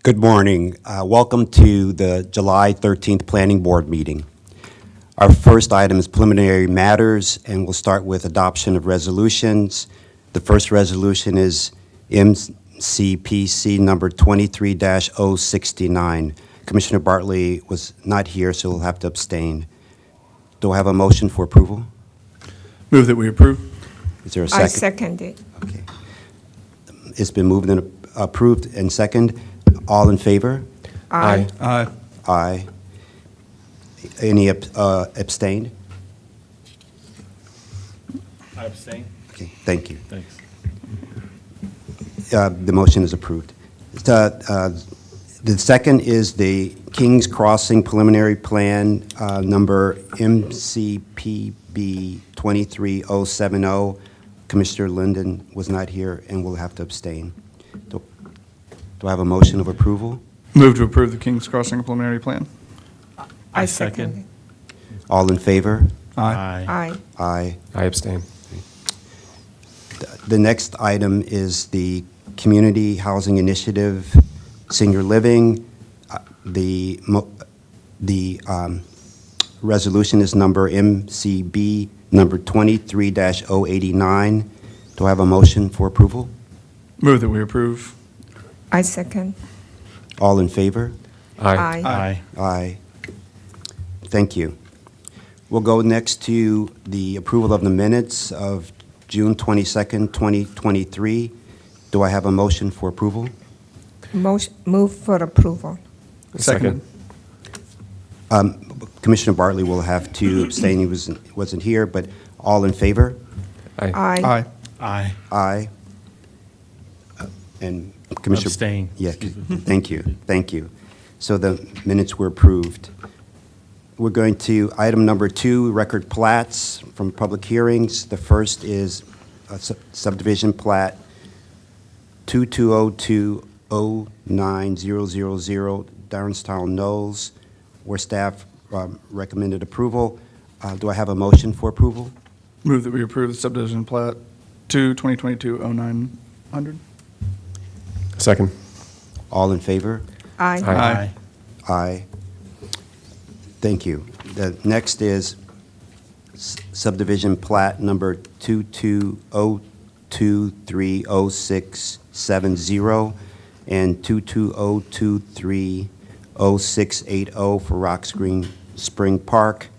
Good morning. Welcome to the July 13th Planning Board meeting. Our first item is preliminary matters, and we'll start with adoption of resolutions. The first resolution is MCPC number 23-069. Commissioner Bartley was not here, so he'll have to abstain. Do I have a motion for approval? Move that we approve. Is there a second? I second it. Okay. It's been moved and approved and second. All in favor? Aye. Aye. Aye. Any abstained? I abstain. Okay, thank you. Thanks. The motion is approved. The second is the Kings Crossing Preliminary Plan, number MCPB 23070. Commissioner Linden was not here and will have to abstain. Do I have a motion of approval? Move to approve the Kings Crossing preliminary plan. I second it. All in favor? Aye. Aye. Aye. I abstain. The next item is the Community Housing Initiative Senior Living. The resolution is number MCB number 23-089. Do I have a motion for approval? Move that we approve. I second. All in favor? Aye. Aye. Aye. Thank you. We'll go next to the approval of the minutes of June 22nd, 2023. Do I have a motion for approval? Move for approval. Seconded. Commissioner Bartley will have to abstain. He wasn't here, but all in favor? Aye. Aye. Aye. Aye. Aye. And Commissioner... Abstain. Yeah, thank you, thank you. So the minutes were approved. We're going to item number 2, record plats from public hearings. The first is a subdivision plat 2202-09000 Darrenstown Knolls, where staff recommended approval. Do I have a motion for approval? Move that we approve the subdivision plat 2/2022-0900. Second. All in favor? Aye. Aye. Aye. Thank you. The next is subdivision plat number 2202300670 and 2202300680 for Rocks Green Spring Park,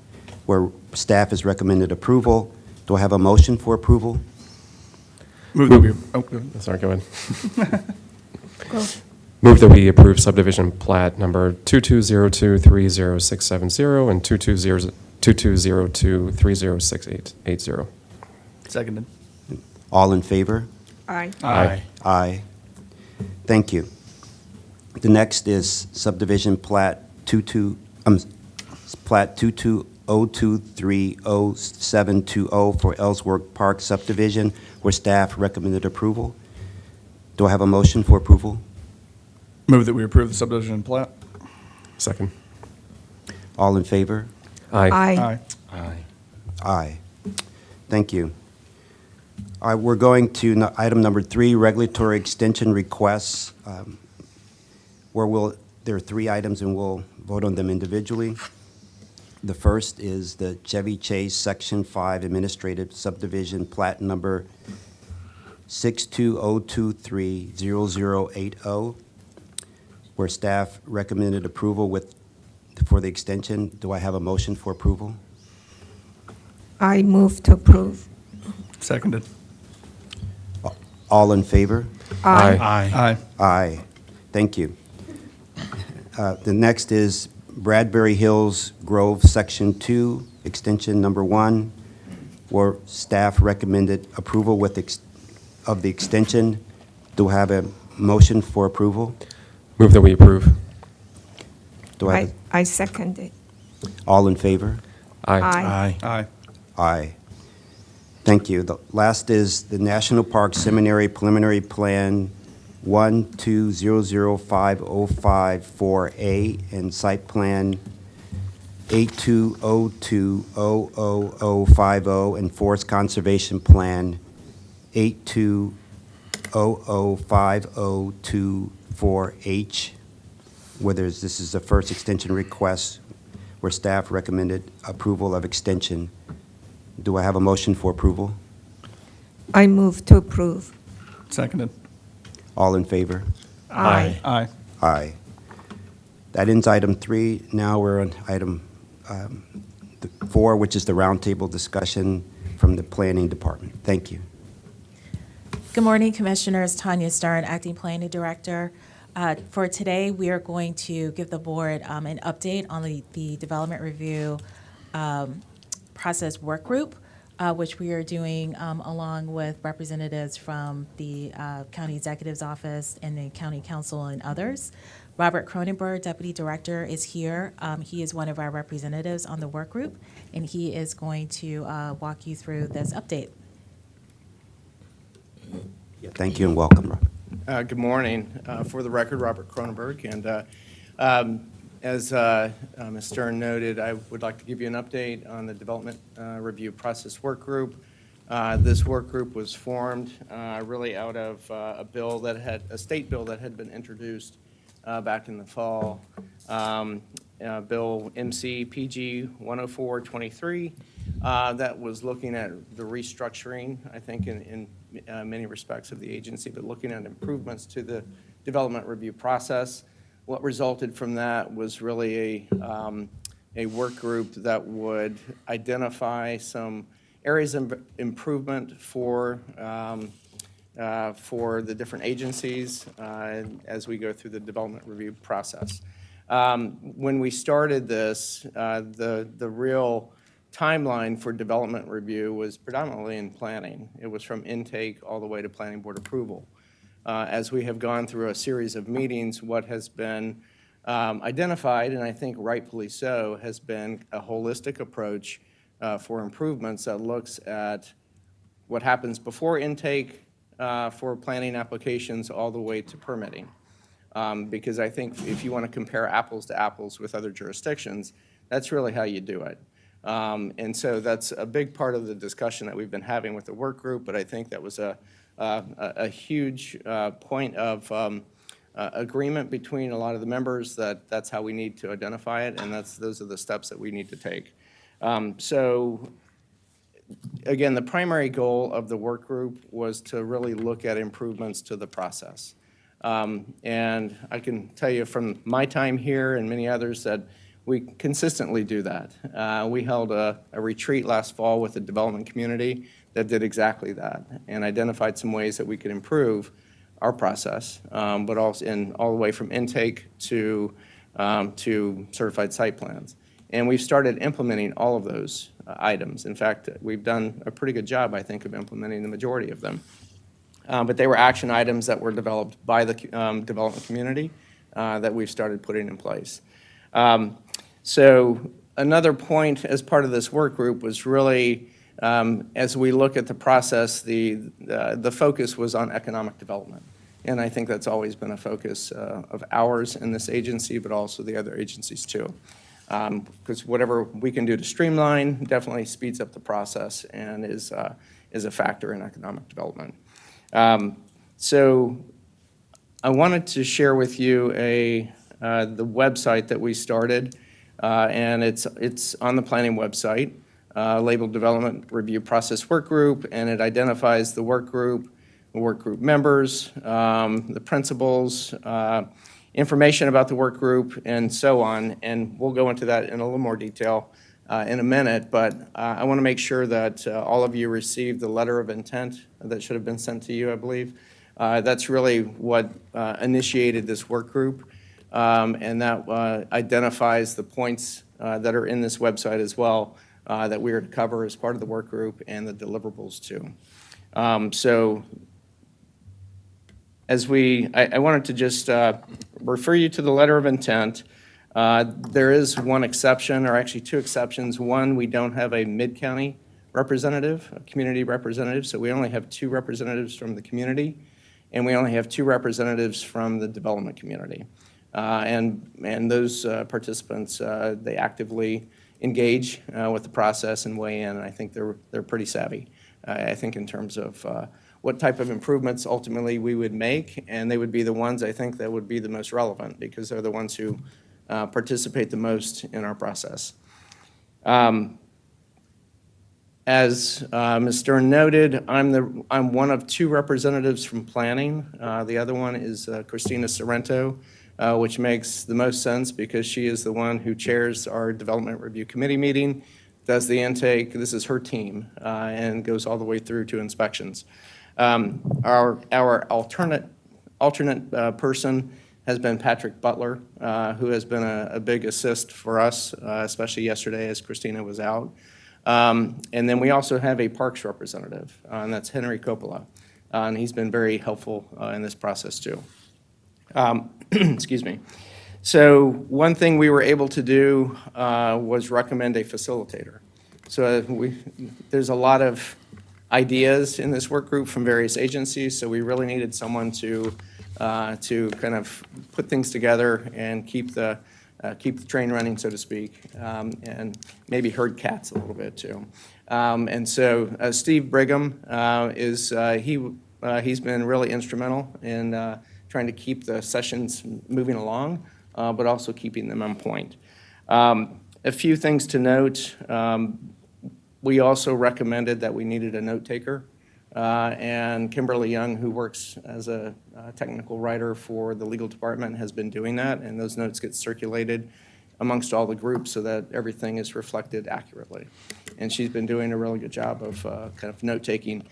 where staff has recommended approval. Do I have a motion for approval? Move that we, oh, go ahead. Sorry, go ahead. Go. Move that we approve subdivision plat number 2202300670 and 2202306880. Seconded. All in favor? Aye. Aye. Aye. Thank you. The next is subdivision plat 2202300720 for Ellsworth Park subdivision, where staff recommended approval. Do I have a motion for approval? Move that we approve the subdivision plat. Second. All in favor? Aye. Aye. Aye. Aye. Thank you. All right, we're going to item number 3, regulatory extension requests, there are 3 items and we'll vote on them individually. The first is the Chevy Chase Section 5 Administrative Subdivision Plat number 620230080, where staff recommended approval for the extension. Do I have a motion for approval? I move to approve. Seconded. All in favor? Aye. Aye. Aye. Aye. Thank you. The next is Bradbury Hills Grove Section 2, Extension Number 1, where staff recommended approval of the extension. Do I have a motion for approval? Move that we approve. Do I have I second it. all in favor? Aye. Aye. Aye. Aye. Thank you. The last is the National Park Seminary Preliminary Plan 1200505-4A and Site Plan 8202-00050 and Forest Conservation Plan 82005024H whether this is the first extension request where staff recommended approval of extension. Do I have a motion for approval? I move to approve. Seconded. All in favor? Aye. Aye. Aye. That ends item 3. Now we're on item 4, which is the roundtable discussion from the Planning Department. Thank you. Good morning, Commissioners. Tanya Stern, Acting Planning Director. For today, we are going to give the board an update on the Development Review Process Work Group, which we are doing along with representatives from the County Executive's Office and the County Council and others. Robert Cronenberg, Deputy Director, is here. He is one of our representatives on the work group, and he is going to walk you through this update. Thank you and welcome, Rob. Good morning. For the record, Robert Cronenberg. And as Ms. Stern noted, I would like to give you an update on the Development Review Process Work Group. This work group was formed really out of a state bill that had been introduced back in the fall. Bill MC-PG 10423 that was looking at the restructuring, I think, in many respects of the agency, but looking at improvements to the development review process. What resulted from that was really a work group that would identify some areas of improvement for the different agencies as we go through the development review process. When we started this, the real timeline for development review was predominantly in planning. It was from intake all the way to planning board approval. As we have gone through a series of meetings, what has been identified, and I think rightfully so, has been a holistic approach for improvements that looks at what happens before intake for planning applications all the way to permitting. Because I think if you want to compare apples to apples with other jurisdictions, that's really how you do it. And so that's a big part of the discussion that we've been having with the work group, but I think that was a huge point of agreement between a lot of the members that that's how we need to identify it, and those are the steps that we need to take. So again, the primary goal of the work group was to really look at improvements to the process. And I can tell you from my time here and many others that we consistently do that. We held a retreat last fall with the development community that did exactly that and identified some ways that we could improve our process, but also all the way from intake to certified site plans. And we've started implementing all of those items. In fact, we've done a pretty good job, I think, of implementing the majority of them. But they were action items that were developed by the development community that we've started putting in place. So another point as part of this work group was really, as we look at the process, the focus was on economic development. And I think that's always been a focus of ours in this agency, but also the other agencies too. Because whatever we can do to streamline definitely speeds up the process and is a factor in economic development. So I wanted to share with you the website that we started, and it's on the planning website, labeled Development Review Process Work Group, and it identifies the work group members, the principals, information about the work group, and so on. And we'll go into that in a little more detail in a minute, but I want to make sure that all of you received the letter of intent that should have been sent to you, I believe. That's really what initiated this work group, and that identifies the points that are in this website as well that we are to cover as part of the work group and the deliverables too. So I wanted to just refer you to the letter of intent. There is one exception, or actually two exceptions. One, we don't have a mid-county representative, a community representative, so we only have 2 representatives from the community, and we only have 2 representatives from the development community. And those participants, they actively engage with the process and weigh in, and I think they're pretty savvy, I think, in terms of what type of improvements ultimately we would make, and they would be the ones, I think, that would be the most relevant, because they're the ones who participate the most in our process. As Ms. Stern noted, I'm one of two representatives from planning. The other one is Christina Sorrento, which makes the most sense because she is the one who chairs our Development Review Committee meeting, does the intake. This is her team, and goes all the way through to inspections. Our alternate person has been Patrick Butler, who has been a big assist for us, especially yesterday as Christina was out. And then we also have a Parks representative, and that's Henry Coppola, and he's been very helpful in this process too. Excuse me. So one thing we were able to do was recommend a facilitator. So there's a lot of ideas in this work group from various agencies, so we really needed someone to kind of put things together and keep the train running, so to speak, and maybe herd cats a little bit too. And so Steve Brigham he's been really instrumental in trying to keep the sessions moving along, but also keeping them on point. A few things to note. We also recommended that we needed a note taker. And Kimberly Young, who works as a technical writer for the legal department, has been doing that, and those notes get circulated amongst all the groups so that everything is reflected accurately. And she's been doing a really good job of kind of note-taking.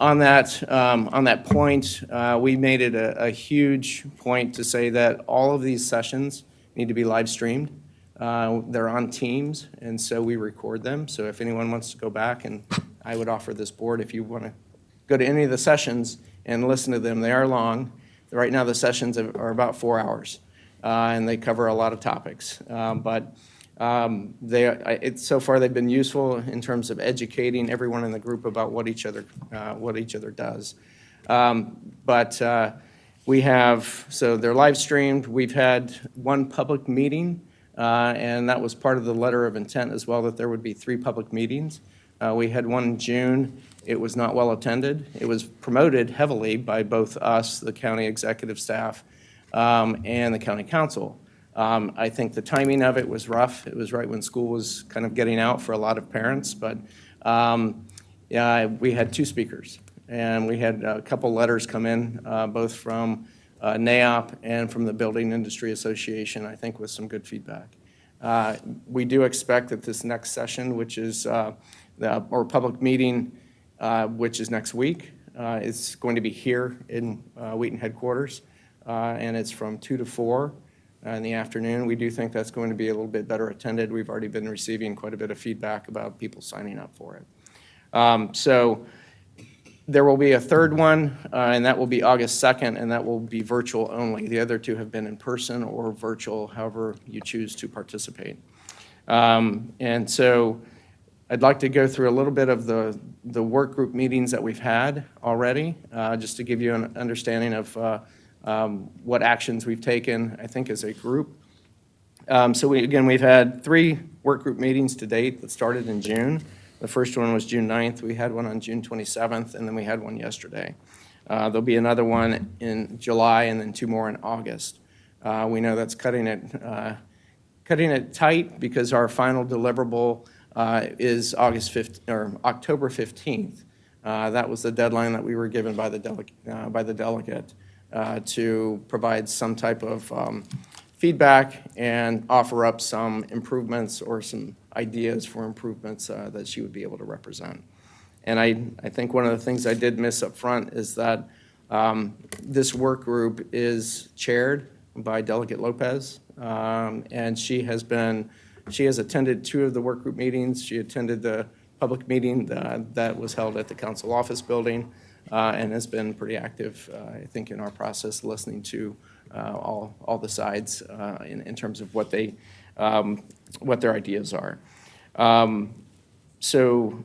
On that point, we made it a huge point to say that all of these sessions need to be live streamed. They're on Teams, and so we record them. So if anyone wants to go back, and I would offer this board, if you want to go to any of the sessions and listen to them, they are long. Right now, the sessions are about 4 hours, and they cover a lot of topics. But so far, they've been useful in terms of educating everyone in the group about what each other does. So they're live streamed. We've had one public meeting, and that was part of the letter of intent as well, that there would be 3 public meetings. We had one in June. It was not well attended. It was promoted heavily by both us, the county executive staff, and the county council. I think the timing of it was rough. It was right when school was kind of getting out for a lot of parents, but we had 2 speakers, and we had a couple letters come in, both from NAOP and from the Building Industry Association, I think with some good feedback. We do expect that this next session, which is or public meeting, which is next week, is going to be here in Wheaton headquarters, and it's from 2 to 4 in the afternoon. We do think that's going to be a little bit better attended. We've already been receiving quite a bit of feedback about people signing up for it. So there will be a third one, and that will be August 2nd, and that will be virtual only. The other 2 have been in person or virtual, however you choose to participate. And so I'd like to go through a little bit of the work group meetings that we've had already, just to give you an understanding of what actions we've taken, I think, as a group. So we've had 3 work group meetings to date that started in June. The first one was June 9th. We had one on June 27th, and then we had one yesterday. There'll be another one in July, and then 2 more in August. We know that's cutting it tight because our final deliverable is October 15th. That was the deadline that we were given by the delegate to provide some type of feedback and offer up some improvements or some ideas for improvements that she would be able to represent. And I think one of the things I did miss up front is that this work group is chaired by Delegate Lopez, and she has attended 2 of the work group meetings. She attended the public meeting that was held at the council office building, and has been pretty active, I think, in our process, listening to all the sides in terms of what their ideas are. So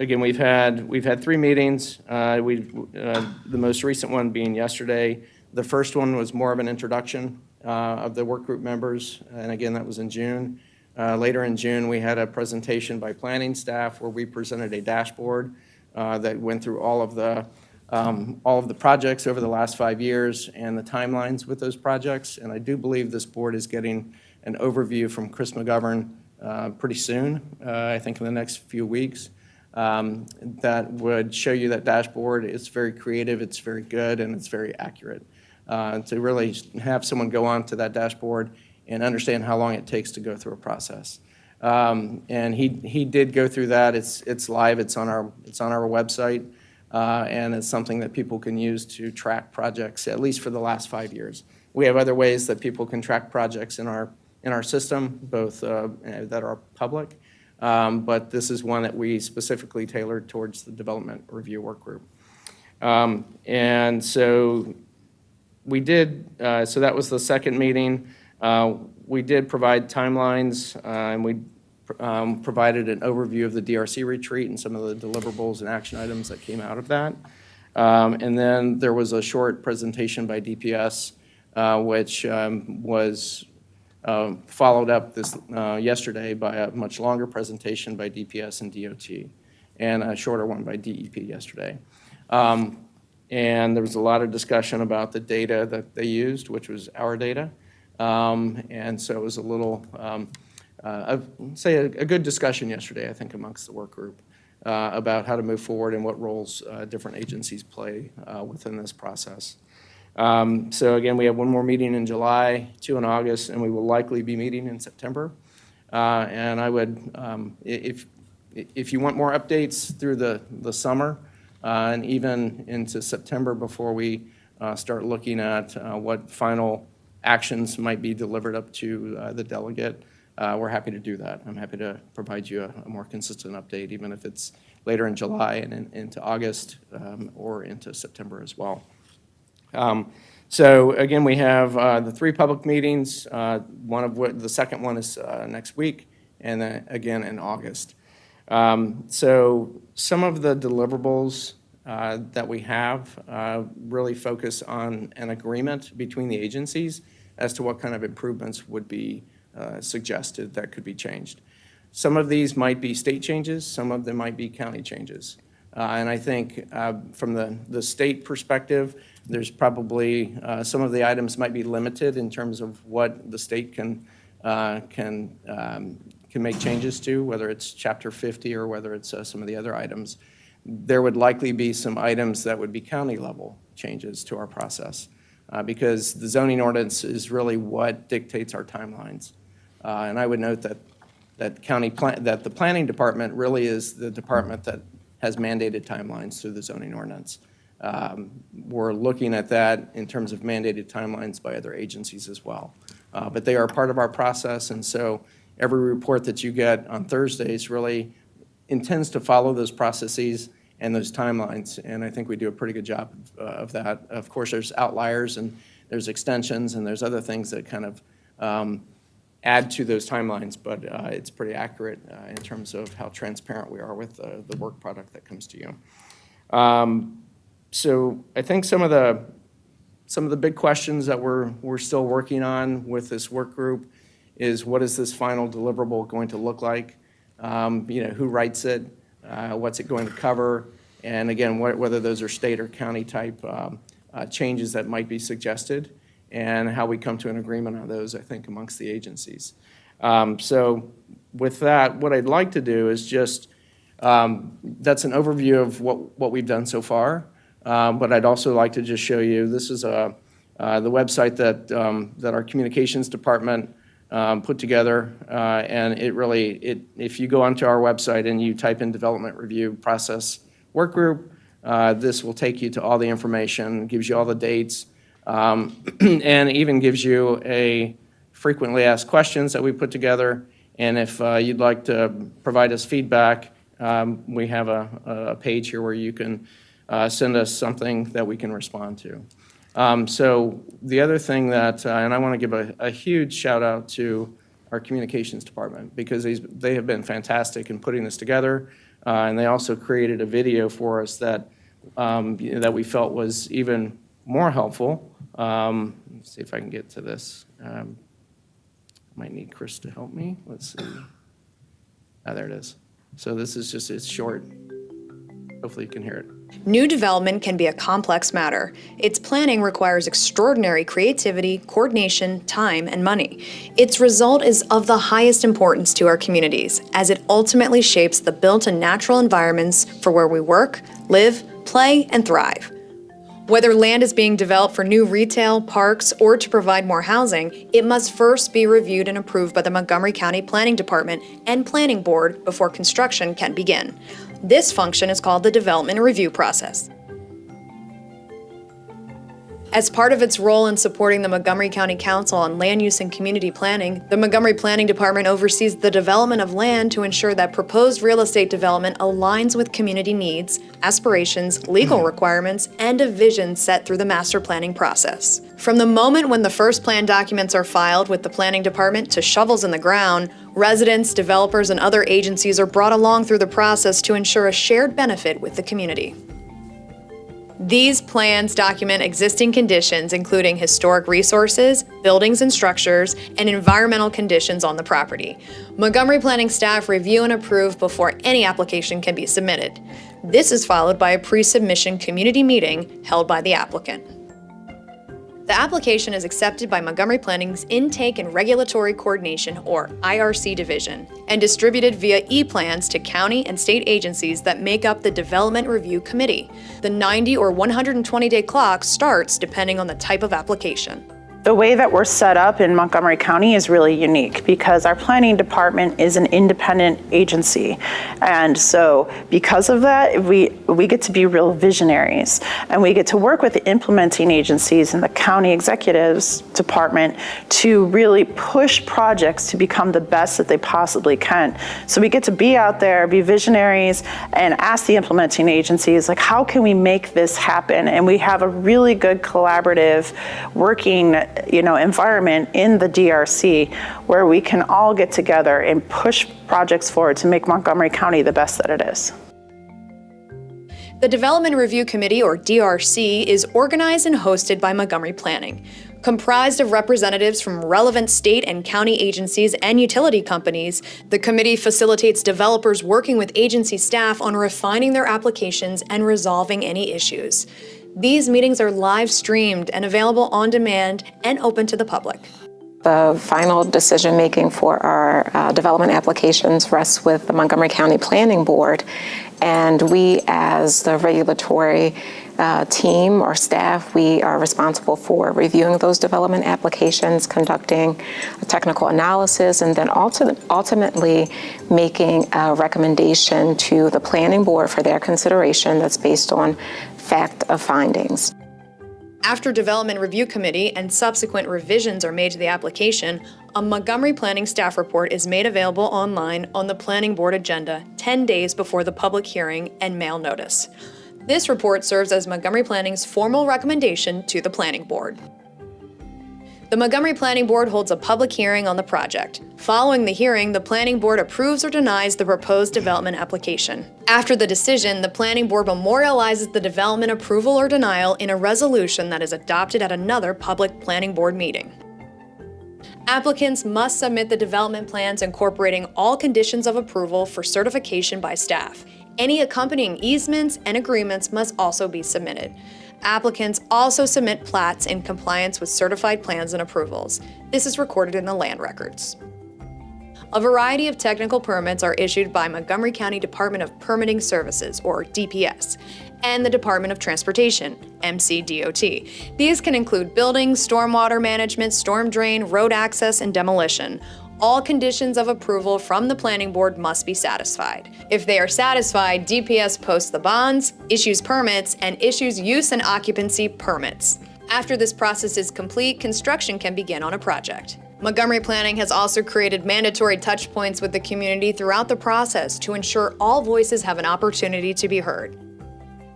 again, we've had 3 meetings. The most recent one being yesterday. The first one was more of an introduction of the work group members, and again, that was in June. Later in June, we had a presentation by planning staff where we presented a dashboard that went through all of the projects over the last 5 years and the timelines with those projects. And I do believe this board is getting an overview from Chris McGovern pretty soon, I think in the next few weeks, that would show you that dashboard. It's very creative, it's very good, and it's very accurate. To really have someone go on to that dashboard and understand how long it takes to go through a process. And he did go through that. It's live. It's on our website, and it's something that people can use to track projects, at least for the last 5 years. We have other ways that people can track projects in our system, both that are public, but this is one that we specifically tailored towards the development review work group. And so we did. So that was the second meeting. We did provide timelines, and we provided an overview of the DRC retreat and some of the deliverables and action items that came out of that. And then there was a short presentation by DPS, which was followed up yesterday by a much longer presentation by DPS and DOT, and a shorter one by DEP yesterday. And there was a lot of discussion about the data that they used, which was our data. And so it was a little, say, a good discussion yesterday, I think, amongst the work group about how to move forward and what roles different agencies play within this process. So again, we have one more meeting in July, 2 in August, and we will likely be meeting in September. And I would, if you want more updates through the summer and even into September before we start looking at what final actions might be delivered up to the delegate, we're happy to do that. I'm happy to provide you a more consistent update, even if it's later in July and into August or into September as well. So again, we have the 3 public meetings, one of which, the second one is next week, and then again in August. So some of the deliverables that we have really focus on an agreement between the agencies as to what kind of improvements would be suggested that could be changed. Some of these might be state changes, some of them might be county changes. And I think from the state perspective, there's probably some of the items might be limited in terms of what the state can make changes to, whether it's Chapter 50 or whether it's some of the other items. There would likely be some items that would be county level changes to our process because the zoning ordinance is really what dictates our timelines. And I would note that that the planning department really is the department that has mandated timelines through the zoning ordinance. We're looking at that in terms of mandated timelines by other agencies as well. But they are part of our process, and so every report that you get on Thursdays really intends to follow those processes and those timelines, and I think we do a pretty good job of that. Of course, there's outliers, and there's extensions, and there's other things that kind of add to those timelines, but it's pretty accurate in terms of how transparent we are with the work product that comes to you. So I think some of the big questions that we're still working on with this work group is what is this final deliverable going to look like? Who writes it? What's it going to cover? And again, whether those are state or county type changes that might be suggested, and how we come to an agreement on those, I think, amongst the agencies. So with that, what I'd like to do is just, that's an overview of what we've done so far, but I'd also like to just show you, this is the website that our communications department put together, and if you go onto our website and you type in development review process work group, this will take you to all the information, gives you all the dates, and even gives you a frequently asked questions that we put together. And if you'd like to provide us feedback, we have a page here where you can send us something that we can respond to. So the other thing that, and I want to give a huge shout out to our communications department, because they have been fantastic in putting this together, and they also created a video for us that we felt was even more helpful. Let's see if I can get to this. Might need Chris to help me. Let's see. There it is. So this is just, it's short. Hopefully you can hear it. New development can be a complex matter. Its planning requires extraordinary creativity, coordination, time, and money. Its result is of the highest importance to our communities, as it ultimately shapes the built and natural environments for where we work, live, play, and thrive. Whether land is being developed for new retail, parks, or to provide more housing, it must first be reviewed and approved by the Montgomery County Planning Department and Planning Board before construction can begin. This function is called the development review process. As part of its role in supporting the Montgomery County Council on Land Use and Community Planning, the Montgomery Planning Department oversees the development of land to ensure that proposed real estate development aligns with community needs, aspirations, legal requirements, and a vision set through the master planning process. From the moment when the first plan documents are filed with the Planning Department to shovels in the ground, residents, developers, and other agencies are brought along through the process to ensure a shared benefit with the community. These plans document existing conditions, including historic resources, buildings and structures, and environmental conditions on the property. Montgomery Planning staff review and approve before any application can be submitted. This is followed by a pre-submission community meeting held by the applicant. The application is accepted by Montgomery Planning's Intake and Regulatory Coordination, or IRC division, and distributed via e-plans to county and state agencies that make up the Development Review Committee. The 90 or 120-day clock starts depending on the type of application. The way that we're set up in Montgomery County is really unique because our planning department is an independent agency. And so because of that, we get to be real visionaries, and we get to work with the implementing agencies and the county executives department to really push projects to become the best that they possibly can. So we get to be out there, be visionaries, and ask the implementing agencies, like, how can we make this happen? And we have a really good collaborative working environment in the DRC where we can all get together and push projects forward to make Montgomery County the best that it is. The Development Review Committee, or DRC, is organized and hosted by Montgomery Planning. Comprised of representatives from relevant state and county agencies and utility companies, the committee facilitates developers working with agency staff on refining their applications and resolving any issues. These meetings are live streamed and available on demand and open to the public. The final decision-making for our development applications rests with the Montgomery County Planning Board, and we, as the regulatory team or staff, we are responsible for reviewing those development applications, conducting a technical analysis, and then ultimately making a recommendation to the Planning Board for their consideration that's based on fact of findings. After Development Review Committee and subsequent revisions are made to the application, a Montgomery Planning staff report is made available online on the Planning Board agenda 10 days before the public hearing and mail notice. This report serves as Montgomery Planning's formal recommendation to the Planning Board. The Montgomery Planning Board holds a public hearing on the project. Following the hearing, the Planning Board approves or denies the proposed development application. After the decision, the Planning Board memorializes the development approval or denial in a resolution that is adopted at another public Planning Board meeting. Applicants must submit the development plans incorporating all conditions of approval for certification by staff. Any accompanying easements and agreements must also be submitted. Applicants also submit plats in compliance with certified plans and approvals. This is recorded in the land records. A variety of technical permits are issued by Montgomery County Department of Permitting Services, or DPS, and the Department of Transportation, MCDOT. These can include building, stormwater management, storm drain, road access, and demolition. All conditions of approval from the Planning Board must be satisfied. If they are satisfied, DPS posts the bonds, issues permits, and issues use and occupancy permits. After this process is complete, construction can begin on a project. Montgomery Planning has also created mandatory touch points with the community throughout the process to ensure all voices have an opportunity to be heard.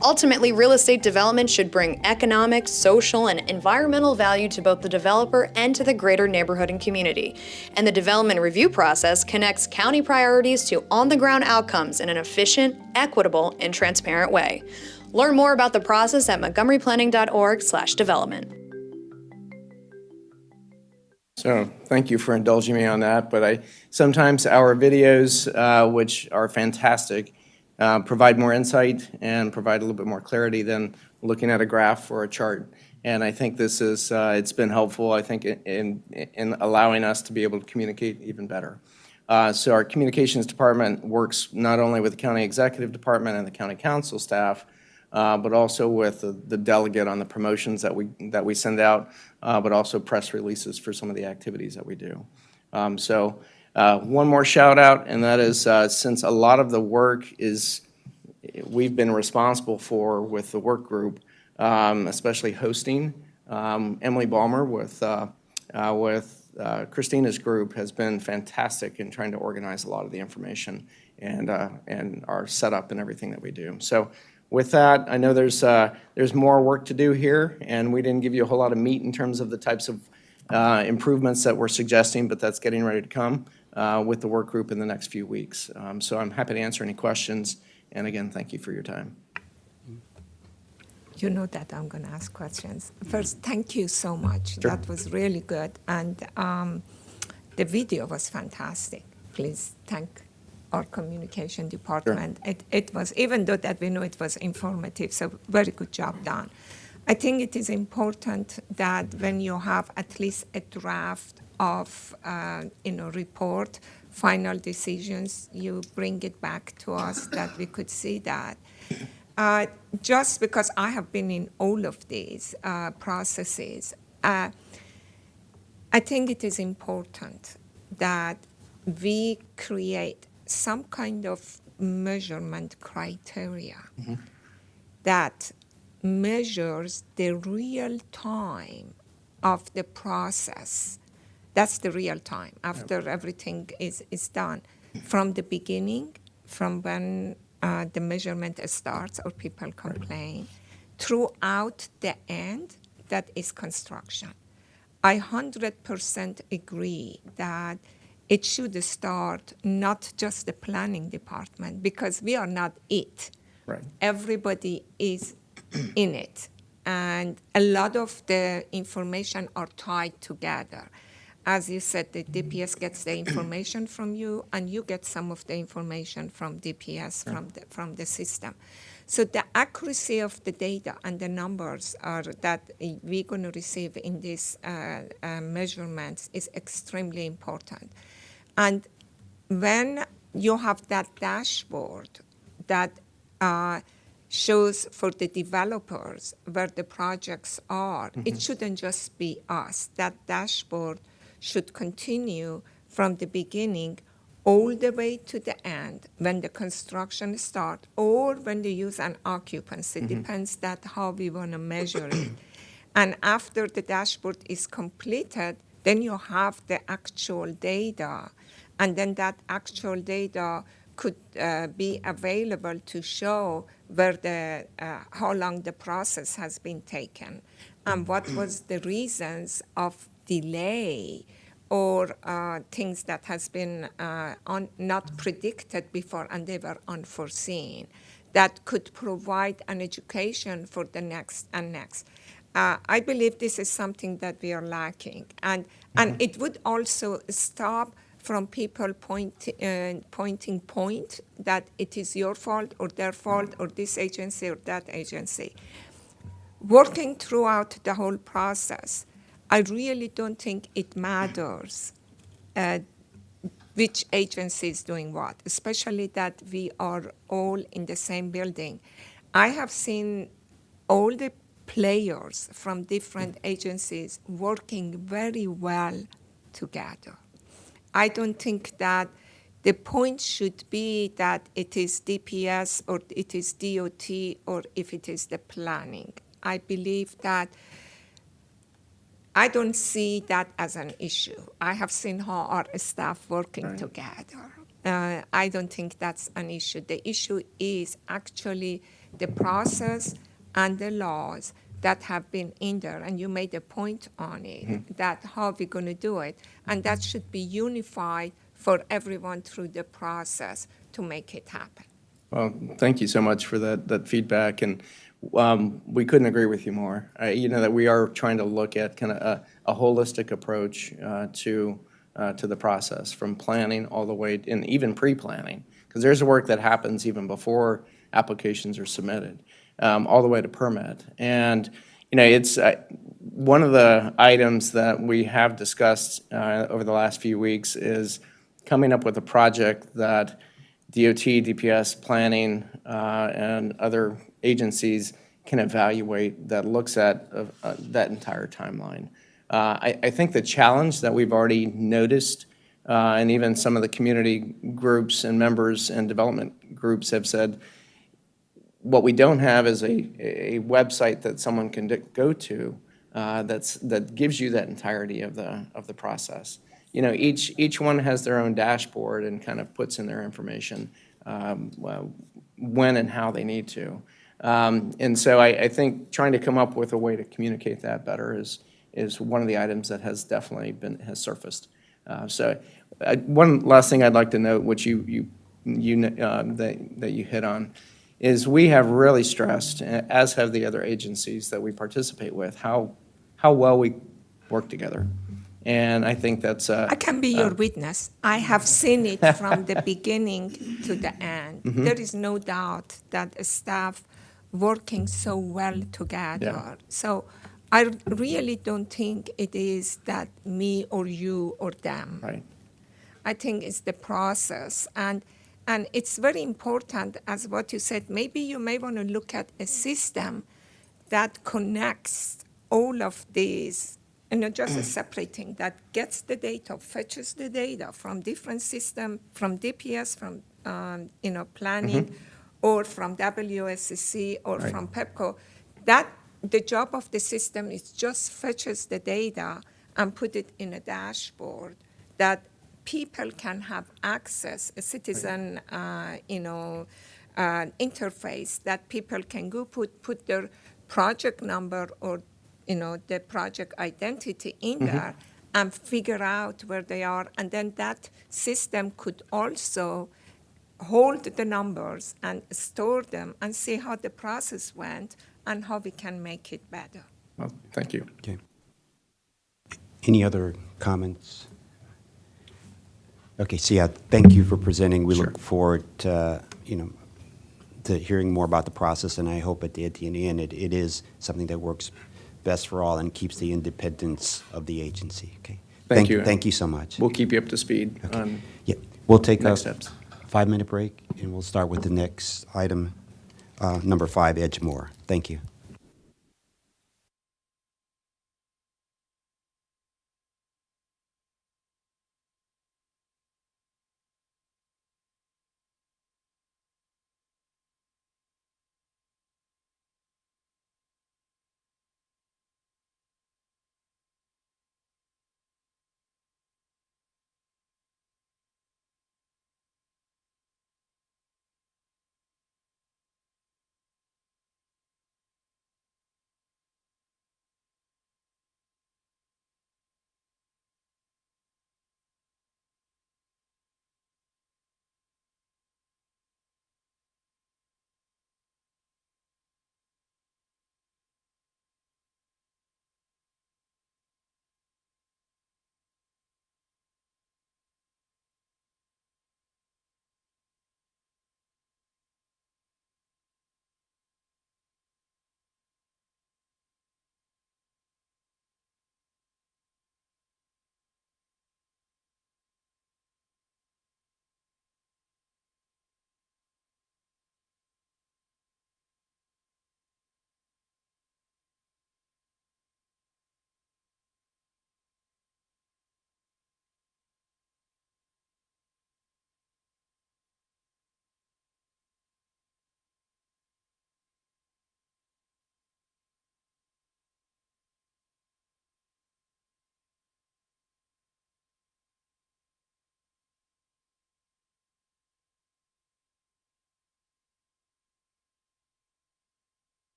Ultimately, real estate development should bring economic, social, and environmental value to both the developer and to the greater neighborhood and community. And the development review process connects county priorities to on-the-ground outcomes in an efficient, equitable, and transparent way. Learn more about the process at montgomeryplanning.org/development. So thank you for indulging me on that, but sometimes our videos, which are fantastic, provide more insight and provide a little bit more clarity than looking at a graph or a chart. And I think this is, it's been helpful, I think, in allowing us to be able to communicate even better. So our communications department works not only with the county executive department and the county council staff, but also with the delegate on the promotions that we send out, but also press releases for some of the activities that we do. So one more shout out, and that is since a lot of the work we've been responsible for with the work group, especially hosting. Emily Balmer with Christina's group has been fantastic in trying to organize a lot of the information and our setup and everything that we do. So with that, I know there's more work to do here, and we didn't give you a whole lot of meat in terms of the types of improvements that we're suggesting, but that's getting ready to come with the work group in the next few weeks. So I'm happy to answer any questions, and again, thank you for your time. You know that I'm going to ask questions. First, thank you so much. Sure. That was really good. And the video was fantastic. Please thank our communication department. Sure. It was, even though that we know it was informative, so very good job done. I think it is important that when you have at least a draft of report, final decisions, you bring it back to us that we could see that. Just because I have been in all of these processes, I think it is important that we create some kind of measurement criteria that measures the real time of the process. That's the real time after everything is done. From the beginning, from when the measurement starts or people complain, throughout the end, that is construction. I 100% agree that it should start not just the planning department, because we are not it. Right. Everybody is in it. And a lot of the information are tied together. As you said, the DPS gets the information from you, and you get some of the information from DPS, from the system. So the accuracy of the data and the numbers that we're going to receive in these measurements is extremely important. And when you have that dashboard that shows for the developers where the projects are, it shouldn't just be us. That dashboard should continue from the beginning all the way to the end when the construction starts, or when they use an occupancy. Depends that how we want to measure it. And after the dashboard is completed, then you have the actual data. And then that actual data could be available to show where how long the process has been taken, and what was the reasons of delay or things that has been not predicted before and they were unforeseen, that could provide an education for the next and next. I believe this is something that we are lacking, and it would also stop from people pointing that it is your fault or their fault or this agency or that agency. Working throughout the whole process, I really don't think it matters which agency is doing what, especially that we are all in the same building. I have seen all the players from different agencies working very well together. I don't think that the point should be that it is DPS or it is DOT or if it is the planning. I believe that I don't see that as an issue. I have seen how our staff working together. I don't think that's an issue. The issue is actually the process and the laws that have been in there, and you made a point on it, that how we're going to do it, and that should be unified for everyone through the process to make it happen. Well, thank you so much for that feedback, and we couldn't agree with you more. That we are trying to look at kind of a holistic approach to the process, from planning all the way, and even pre-planning, because because there's work that happens even before applications are submitted, all the way to permit. And, it's one of the items that we have discussed over the last few weeks is coming up with a project that DOT, DPS, planning, and other agencies can evaluate that looks at that entire timeline. I think the challenge that we've already noticed, and even some of the community groups and members and development groups have said, what we don't have is a website that someone can go to that gives you that entirety of the process. Each one has their own dashboard and kind of puts in their information when and how they need to. And so I think trying to come up with a way to communicate that better is one of the items that has definitely has surfaced. One last thing I'd like to note, which that you hit on, is we have really stressed, as have the other agencies that we participate with, how well we work together. And I think that's I can be your witness. I have seen it from the beginning to the end. Mm-hmm. There is no doubt that staff working so well together. Yeah. So I really don't think it is that me or you or them. right. I think it's the process. And it's very important, as what you said, maybe you may want to look at a system that connects all of these, just a separate thing that gets the data, fetches the data from different systems, from DPS, from planning, or from WSCC, or Right. from PEPCO. That the job of the system is just fetches the data and put it in a dashboard that people can have access, a citizen, interface that people can go put their project number or, the project identity in there and figure out where they are. And then that system could also hold the numbers and store them and see how the process went and how we can make it better. Well, thank you. Okay. Any other comments? Okay, so thank you for presenting. We Sure. look forward to, to hearing more about the process, and I hope at the end it is something that works best for all and keeps the independence of the agency. Okay. Thank you. Thank you so much. We'll keep you up to speed on Yeah, we'll take a next steps. 5-minute break, and we'll start with the next item, number 5, Edgemore. Thank you.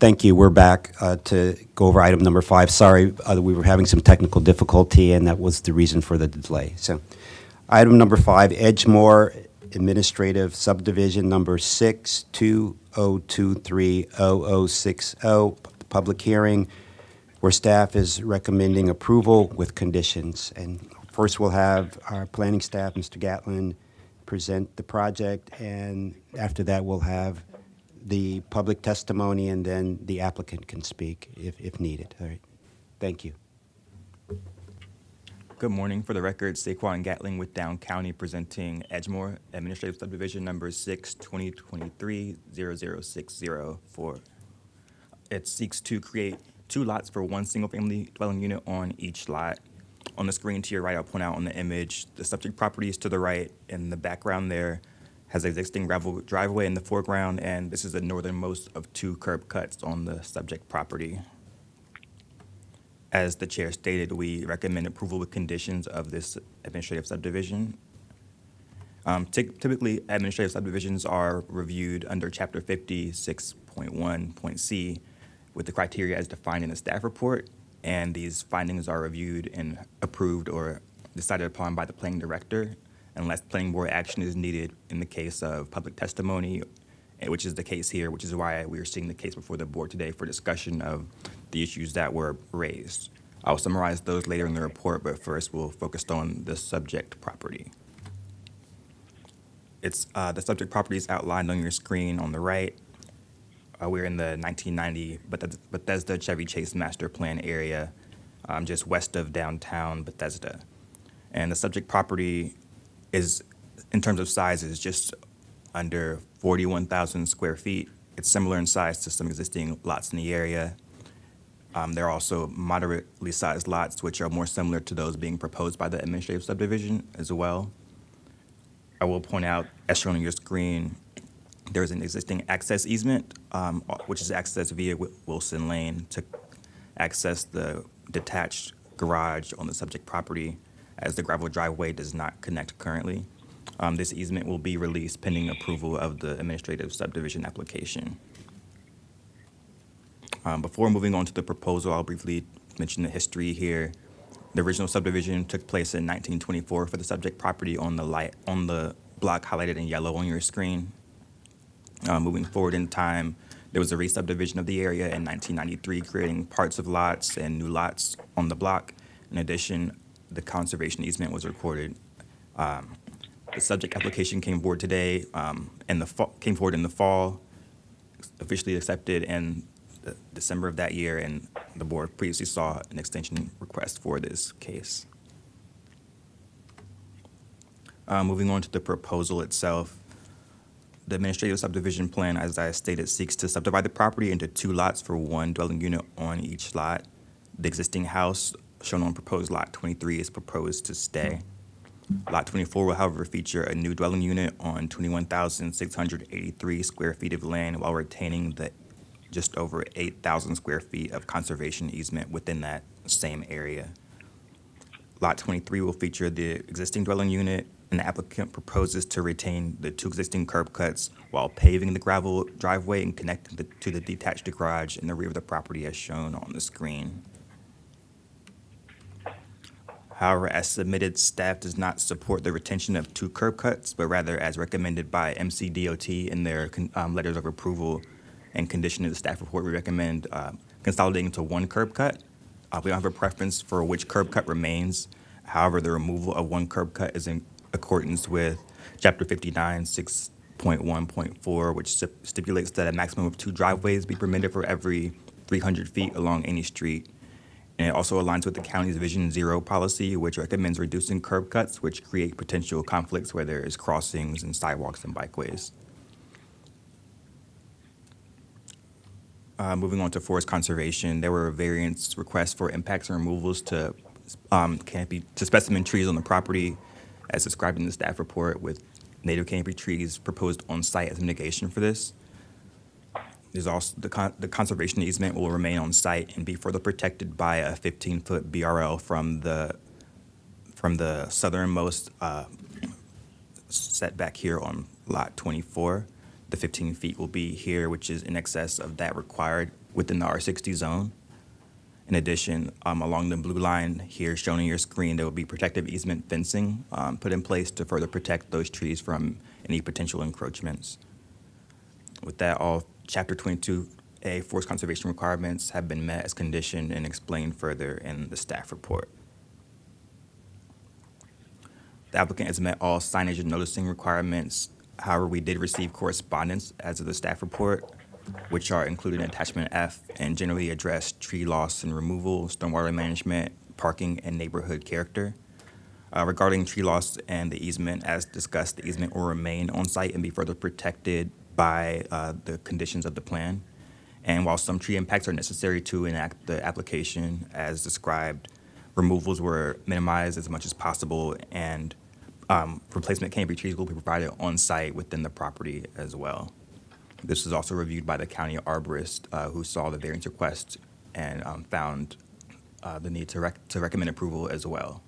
Thank you. We're back to go over item number 5. Sorry, we were having some technical difficulty, and that was the reason for the delay. So, item number 5, Edgemore Administrative Subdivision number 620230060, public hearing, where staff is recommending approval with conditions. And first, we'll have our planning staff, Mr. Gatlin, present the project, and after that, we'll have the public testimony, and then the applicant can speak if needed. All right. Thank you. Good morning. For the record, Saquon Gatling with Down County presenting Edgemore Administrative Subdivision number 6/2023-0060 for. It seeks to create 2 lots for 1 single-family dwelling unit on each lot. On the screen to your right, I'll point out on the image, the subject property is to the right. In the background there has existing gravel driveway in the foreground, and this is the northernmost of 2 curb cuts on the subject property. As the chair stated, we recommend approval with conditions of this administrative subdivision. Typically, administrative subdivisions are reviewed under Chapter 56.1.c with the criteria as defined in the staff report, and these findings are reviewed and approved or decided upon by the planning director unless planning board action is needed in the case of public testimony, which is the case here, which is why we are seeing the case before the board today for discussion of the issues that were raised. I'll summarize those later in the report, but first we'll focus on the subject property. It's the subject property is outlined on your screen on the right. We're in the 1990 Bethesda Chevy Chase master plan area, just west of downtown Bethesda. And the subject property is, in terms of size, is just under 41,000 square feet. It's similar in size to some existing lots in the area. There are also moderately sized lots, which are more similar to those being proposed by the administrative subdivision as well. I will point out, as shown on your screen, there is an existing access easement, which is accessed via Wilson Lane to access the detached garage on the subject property, as the gravel driveway does not connect currently. This easement will be released pending approval of the administrative subdivision application. Before moving on to the proposal, I'll briefly mention the history here. The original subdivision took place in 1924 for the subject property on the block highlighted in yellow on your screen. Moving forward in time, there was a re-subdivision of the area in 1993, creating parts of lots and new lots on the block. In addition, the conservation easement was recorded. The subject application came forward today, came forward in the fall, officially accepted in December of that year, and the board previously saw an extension request for this case. Moving on to the proposal itself, the administrative subdivision plan, as I stated, seeks to subdivide the property into 2 lots for 1 dwelling unit on each lot. The existing house, shown on proposed lot 23, is proposed to stay. Lot 24 will, however, feature a new dwelling unit on 21,683 square feet of land while retaining the just over 8,000 square feet of conservation easement within that same area. Lot 23 will feature the existing dwelling unit, and the applicant proposes to retain the 2 existing curb cuts while paving the gravel driveway and connecting to the detached garage in the rear of the property as shown on the screen. However, as submitted, staff does not support the retention of 2 curb cuts, but rather as recommended by MCDOT in their letters of approval and condition of the staff report, we recommend consolidating to 1 curb cut. We don't have a preference for which curb cut remains. However, the removal of 1 curb cut is in accordance with Chapter 59, 6.1.4, which stipulates that a maximum of 2 driveways be permitted for every 300 feet along any street. And it also aligns with the county's Vision Zero policy, which recommends reducing curb cuts, which create potential conflicts where there is crossings and sidewalks and bikeways. Moving on to forest conservation, there were variance requests for impacts and removals to specimen trees on the property, as described in the staff report, with native canopy trees proposed on site as mitigation for this. There's also the conservation easement will remain on site and be further protected by a 15-foot BRL from the southernmost setback here on lot 24. the 15 feet will be here, which is in excess of that required within the R60 zone. In addition, along the blue line here shown on your screen, there will be protective easement fencing put in place to further protect those trees from any potential encroachments. With that, all Chapter 22A forest conservation requirements have been met as conditioned and explained further in the staff report. The applicant has met all signage and noticing requirements. However, we did receive correspondence as of the staff report, which are included in attachment F and generally address tree loss and removal, stormwater management, parking, and neighborhood character. Regarding tree loss and the easement, as discussed, the easement will remain on site and be further protected by the conditions of the plan. And while some tree impacts are necessary to enact the application as described, removals were minimized as much as possible, and replacement canopy trees will be provided on site within the property as well. This was also reviewed by the county arborist who saw the variance request and found the need to recommend approval as well.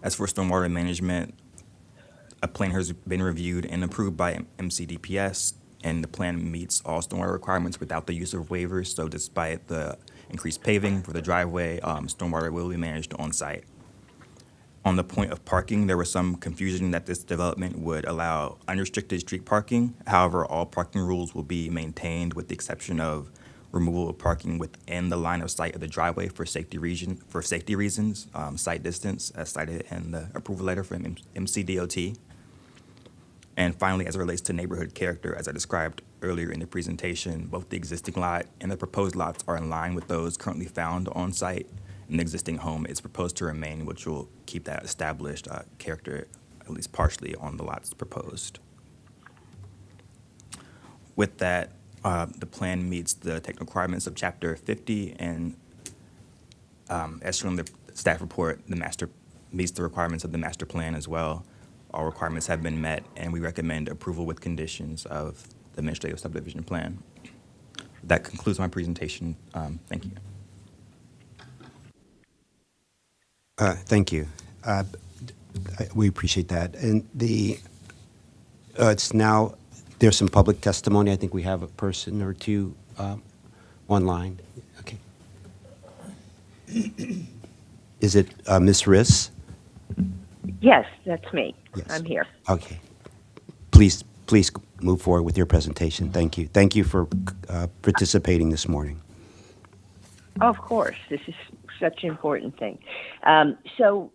As for stormwater management, a plan has been reviewed and approved by MCDPS, and the plan meets all stormwater requirements without the use of waivers. So despite the increased paving for the driveway, stormwater will be managed on site. On the point of parking, there was some confusion that this development would allow unrestricted street parking. However, all parking rules will be maintained with the exception of removal of parking within the line of sight of the driveway for safety reasons, site distance as cited in the approval letter from MCDOT. And finally, as it relates to neighborhood character, as I described earlier in the presentation, both the existing lot and the proposed lots are in line with those currently found on site. And the existing home is proposed to remain, which will keep that established character, at least partially, on the lots proposed. With that, the plan meets the technical requirements of Chapter 50, and as shown in the staff report, the master meets the requirements of the master plan as well. All requirements have been met, and we recommend approval with conditions of the administrative subdivision plan. That concludes my presentation. Thank you. Thank you. We appreciate that. And it's now, there's some public testimony. I think we have a person or two online. Okay. Is it Ms. Riss? Yes, that's me. Yes. I'm here. Okay. Please move forward with your presentation. Thank you. Thank you for participating this morning. Of course, this is such an important thing. So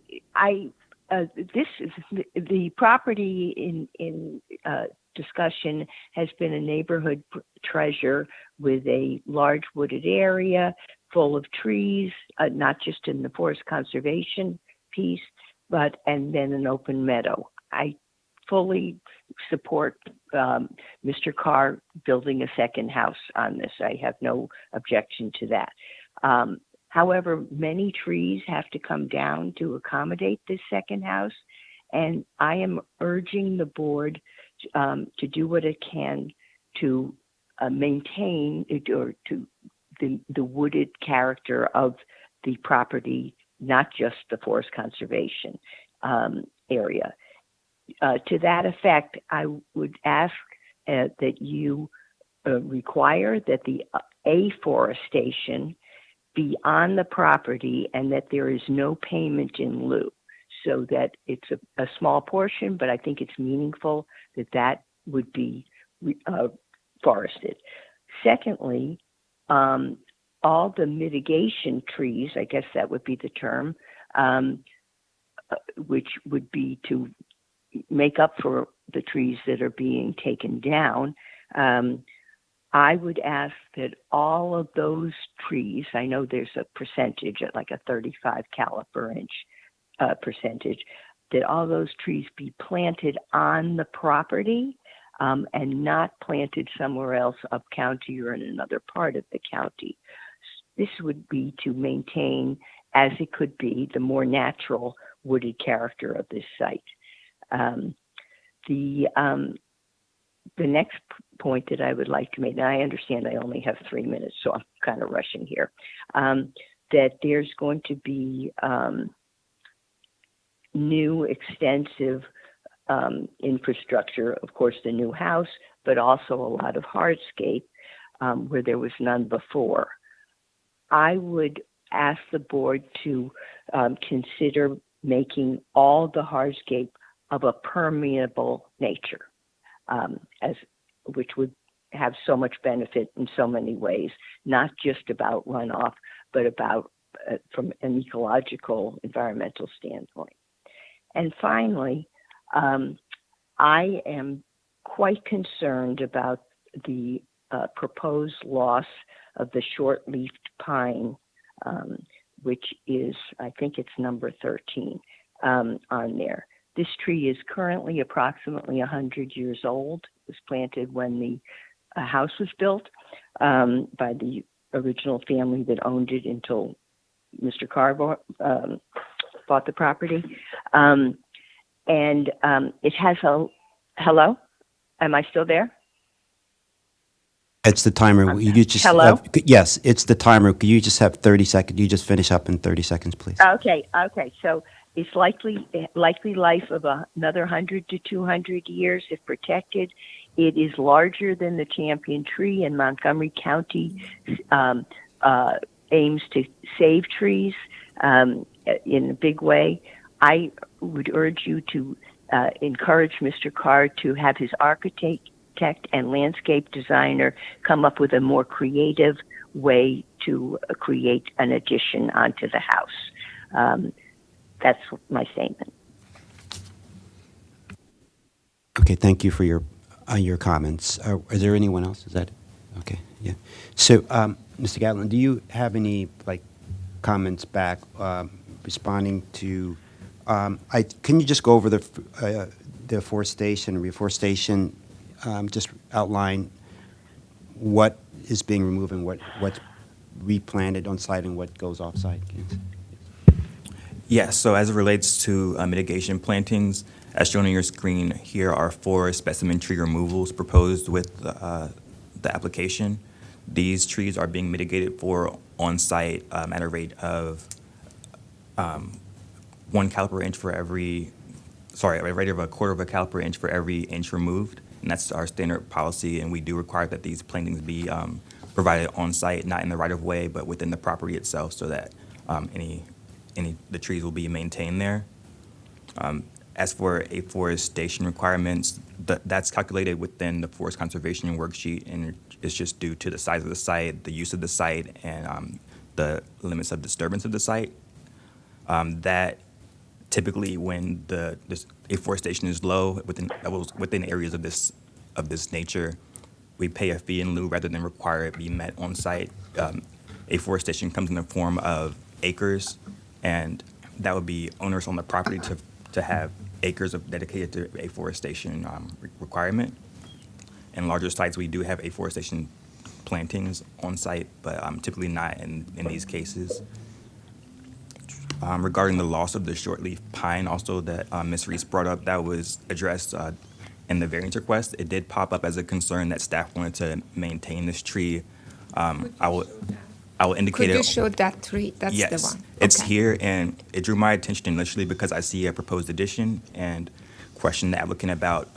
this is the property in discussion has been a neighborhood treasure with a large wooded area full of trees, not just in the forest conservation piece, and then an open meadow. I fully support Mr. Carr building a second house on this. I have no objection to that. However, many trees have to come down to accommodate this second house, and I am urging the board to do what it can to maintain or to the wooded character of the property, not just the forest conservation area. To that effect, I would ask that you require that the afforestation be on the property and that there is no payment in lieu, so that it's a small portion, but I think it's meaningful that would be forested. Secondly, all the mitigation trees, I guess that would be the term, which would be to make up for the trees that are being taken down. I would ask that all of those trees, I know there's a percentage at like a 35 caliper inch percentage, that all those trees be planted on the property and not planted somewhere else up county or in another part of the county. This would be to maintain, as it could be, the more natural wooded character of this site. The next point that I would like to make, and I understand I only have 3 minutes, so I'm kind of rushing here, that there's going to be new extensive infrastructure, of course, the new house, but also a lot of hardscape where there was none before. I would ask the board to consider making all the hardscape of a permeable nature, which would have so much benefit in so many ways, not just about runoff, but about from an ecological, environmental standpoint. And finally, I am quite concerned about the proposed loss of the short-leafed pine, which is, I think it's number 13 on there. This tree is currently approximately 100 years old. It was planted when the house was built by the original family that owned it until Mr. Carr bought the property. And it has a, hello? Am I still there? It's the timer. You just Hello? yes, it's the timer. You just have 30 seconds. You just finish up in 30 seconds, please. Okay. So it's likely life of another 100 to 200 years if protected. It is larger than the champion tree, and Montgomery County aims to save trees in a big way. I would urge you to encourage Mr. Carr to have his architect and landscape designer come up with a more creative way to create an addition onto the house. That's my statement. Okay, thank you for your comments. Is there anyone else? Is that okay? Yeah. So, Mr. Gatlin, do you have any comments back responding to? Can you just go over the reforestation? Just outline what is being removed and what's replanted on site and what goes off site. Yes, so as it relates to mitigation plantings, as shown on your screen, here are 4 specimen tree removals proposed with the application. These trees are being mitigated for on-site at a rate of 1 caliper inch for every, sorry, at a rate of 1/4 of a caliper inch for every inch removed. And that's our standard policy, and we do require that these plantings be provided on-site, not in the right-of-way, but within the property itself, so that the trees will be maintained there. As for afforestation requirements, that's calculated within the forest conservation worksheet, and it's just due to the size of the site, the use of the site, and the limits of disturbance of the site. That typically, when the afforestation is low within areas of this nature, we pay a fee in lieu rather than require it be met on site. Afforestation comes in the form of acres, and that would be owners on the property to have acres dedicated to afforestation requirement. In larger sites, we do have afforestation plantings on site, but typically not in these cases. Regarding the loss of the shortleaf pine also that Ms. Reese brought up, that was addressed in the variance request. It did pop up as a concern that staff wanted to maintain this tree. I will indicate it. Could you show that tree? That's yes, the one. it's Okay. here, and it drew my attention initially because I see a proposed addition and questioned the applicant about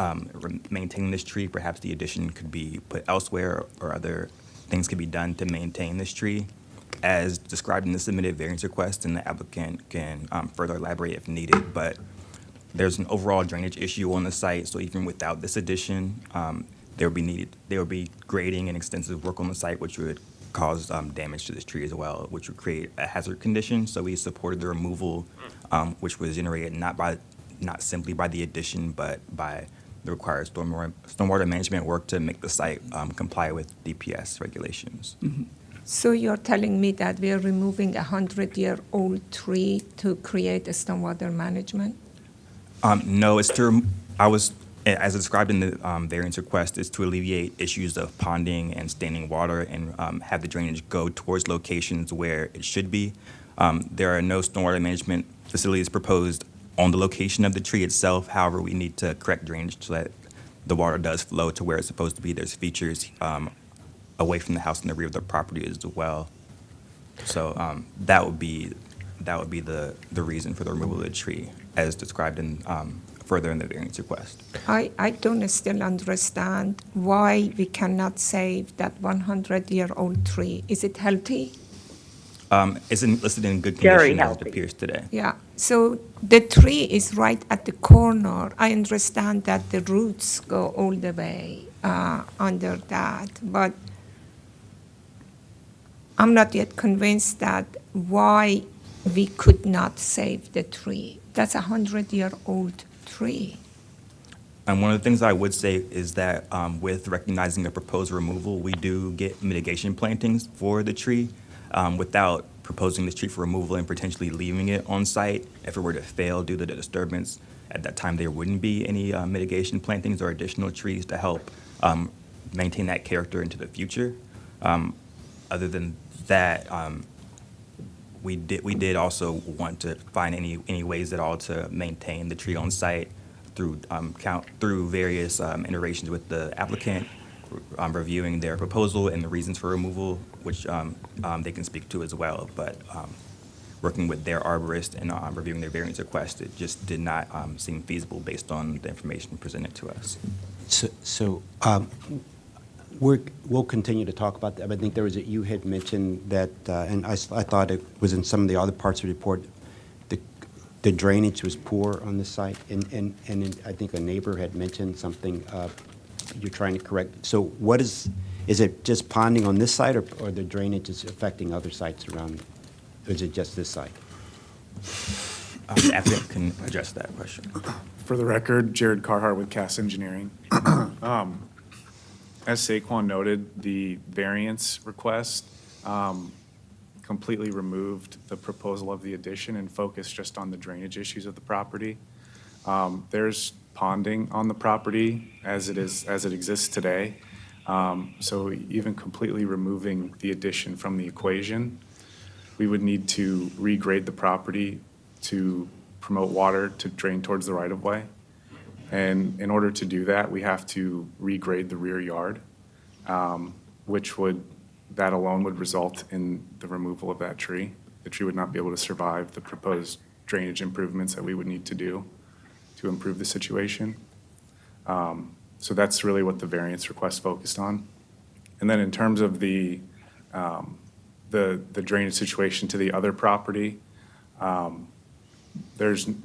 maintaining this tree. Perhaps the addition could be put elsewhere or other things could be done to maintain this tree. As described in the submitted variance request, and the applicant can further elaborate if needed, but there's an overall drainage issue on the site, so even without this addition, there would be grading and extensive work on the site, which would cause damage to this tree as well, which would create a hazard condition. So we supported the removal, which was generated not simply by the addition, but by the required stormwater management work to make the site comply with DPS regulations. Mm-hmm. So you're telling me that we are removing a 100-year-old tree to create a stormwater management? No, it's as described in the variance request, is to alleviate issues of ponding and standing water and have the drainage go towards locations where it should be. There are no stormwater management facilities proposed on the location of the tree itself. However, we need to correct drainage so that the water does flow to where it's supposed to be. There's features away from the house and the rear of the property as well. So that would be the reason for the removal of the tree, as described in further in the variance request. I don't still understand why we cannot save that 100-year-old tree. Is it healthy? It's listed in good Very condition as it healthy. appears today. Yeah, so the tree is right at the corner. I understand that the roots go all the way under that, but I'm not yet convinced that why we could not save the tree. That's a 100-year-old tree. And one of the things I would say is that with recognizing a proposed removal, we do get mitigation plantings for the tree without proposing this tree for removal and potentially leaving it on site. If it were to fail due to the disturbance, at that time there wouldn't be any mitigation plantings or additional trees to help maintain that character into the future. Other than that, we did also want to find any ways at all to maintain the tree on site through various iterations with the applicant, reviewing their proposal and the reasons for removal, which they can speak to as well. But working with their arborist and reviewing their variance request, it just did not seem feasible based on the information presented to us. So we'll continue to talk about that. I think you had mentioned that, and I thought it was in some of the other parts of the report, the drainage was poor on the site, and I think a neighbor had mentioned something you're trying to correct. So what is it just ponding on this site, or the drainage is affecting other sites around, or is it just this site? The applicant can address that question. For the record, Jared Carhart with Cass Engineering. As Saquon noted, the variance request completely removed the proposal of the addition and focused just on the drainage issues of the property. There's ponding on the property as it exists today. So even completely removing the addition from the equation, we would need to regrade the property to promote water to drain towards the right-of-way. And in order to do that, we have to regrade the rear yard, that alone would result in the removal of that tree. The tree would not be able to survive the proposed drainage improvements that we would need to do to improve the situation. So that's really what the variance request focused on. And then in terms of the drainage situation to the other property,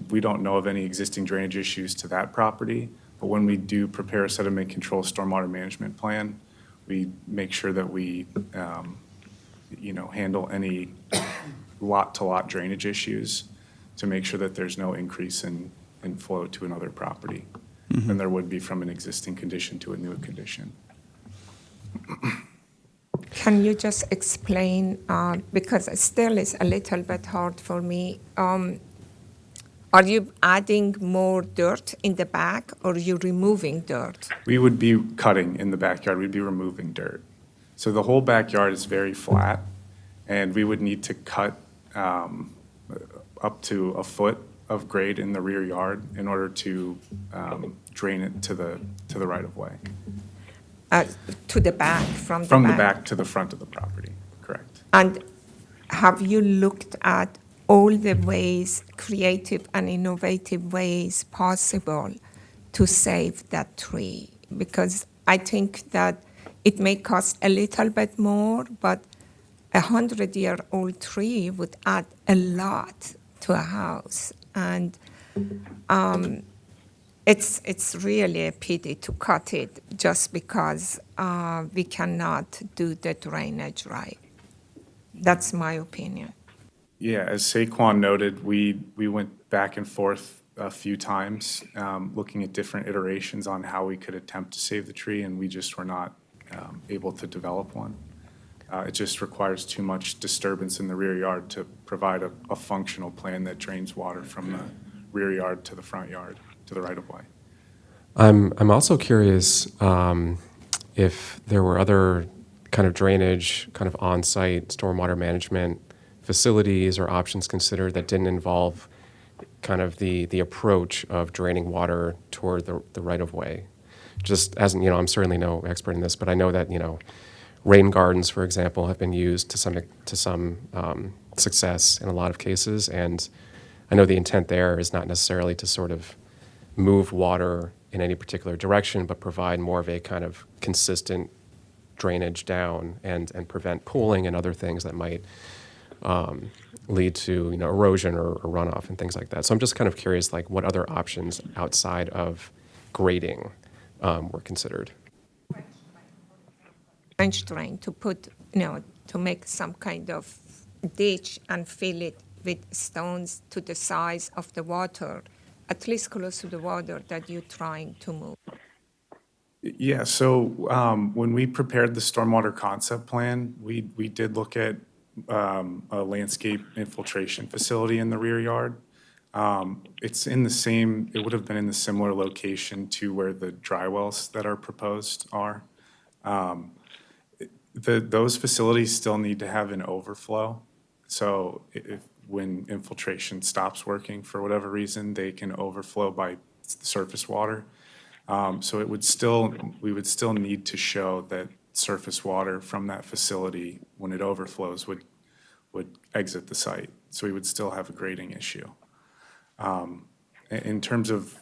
we don't know of any existing drainage issues to that property, but when we do prepare a sediment control stormwater management plan, we make sure that we handle any lot-to-lot drainage issues to make sure that there's no increase in flow to another property than there would be from an existing condition to a new condition. Can you just explain, because it still is a little bit hard for me, are you adding more dirt in the back, or are you removing dirt? We would be cutting in the backyard. We'd be removing dirt. So the whole backyard is very flat, and we would need to cut up to a foot of grade in the rear yard in order to drain it to the right-of-way. To the back, from the back? From the back to the front of the property, correct. And have you looked at all the ways, creative and innovative ways possible to save that tree? Because I think that it may cost a little bit more, but a 100-year-old tree would add a lot to a house. And it's really a pity to cut it just because we cannot do the drainage right. That's my opinion. Yeah, as Saquon noted, we went back and forth a few times, looking at different iterations on how we could attempt to save the tree, and we just were not able to develop one. It just requires too much disturbance in the rear yard to provide a functional plan that drains water from the rear yard to the front yard, to the right-of-way. I'm also curious if there were other kind of drainage, kind of on-site stormwater management facilities or options considered that didn't involve kind of the approach of draining water toward the right-of-way. Just as, I'm certainly no expert in this, but I know that, rain gardens, for example, have been used to some success in a lot of cases. And I know the intent there is not necessarily to sort of move water in any particular direction, but provide more of a kind of consistent drainage down and prevent pooling and other things that might lead to erosion or runoff and things like that. So I'm just kind of curious, like what other options outside of grading were considered. French drain to put, to make some kind of ditch and fill it with stones to the size of the water, at least close to the water that you're trying to move. Yeah, so when we prepared the stormwater concept plan, we did look at a landscape infiltration facility in the rear yard. It's in the same, it would have been in the similar location to where the dry wells that are proposed are. Those facilities still need to have an overflow. So when infiltration stops working for whatever reason, they can overflow by surface water. So we would still need to show that surface water from that facility, when it overflows, would exit the site. So we would still have a grading issue. In terms of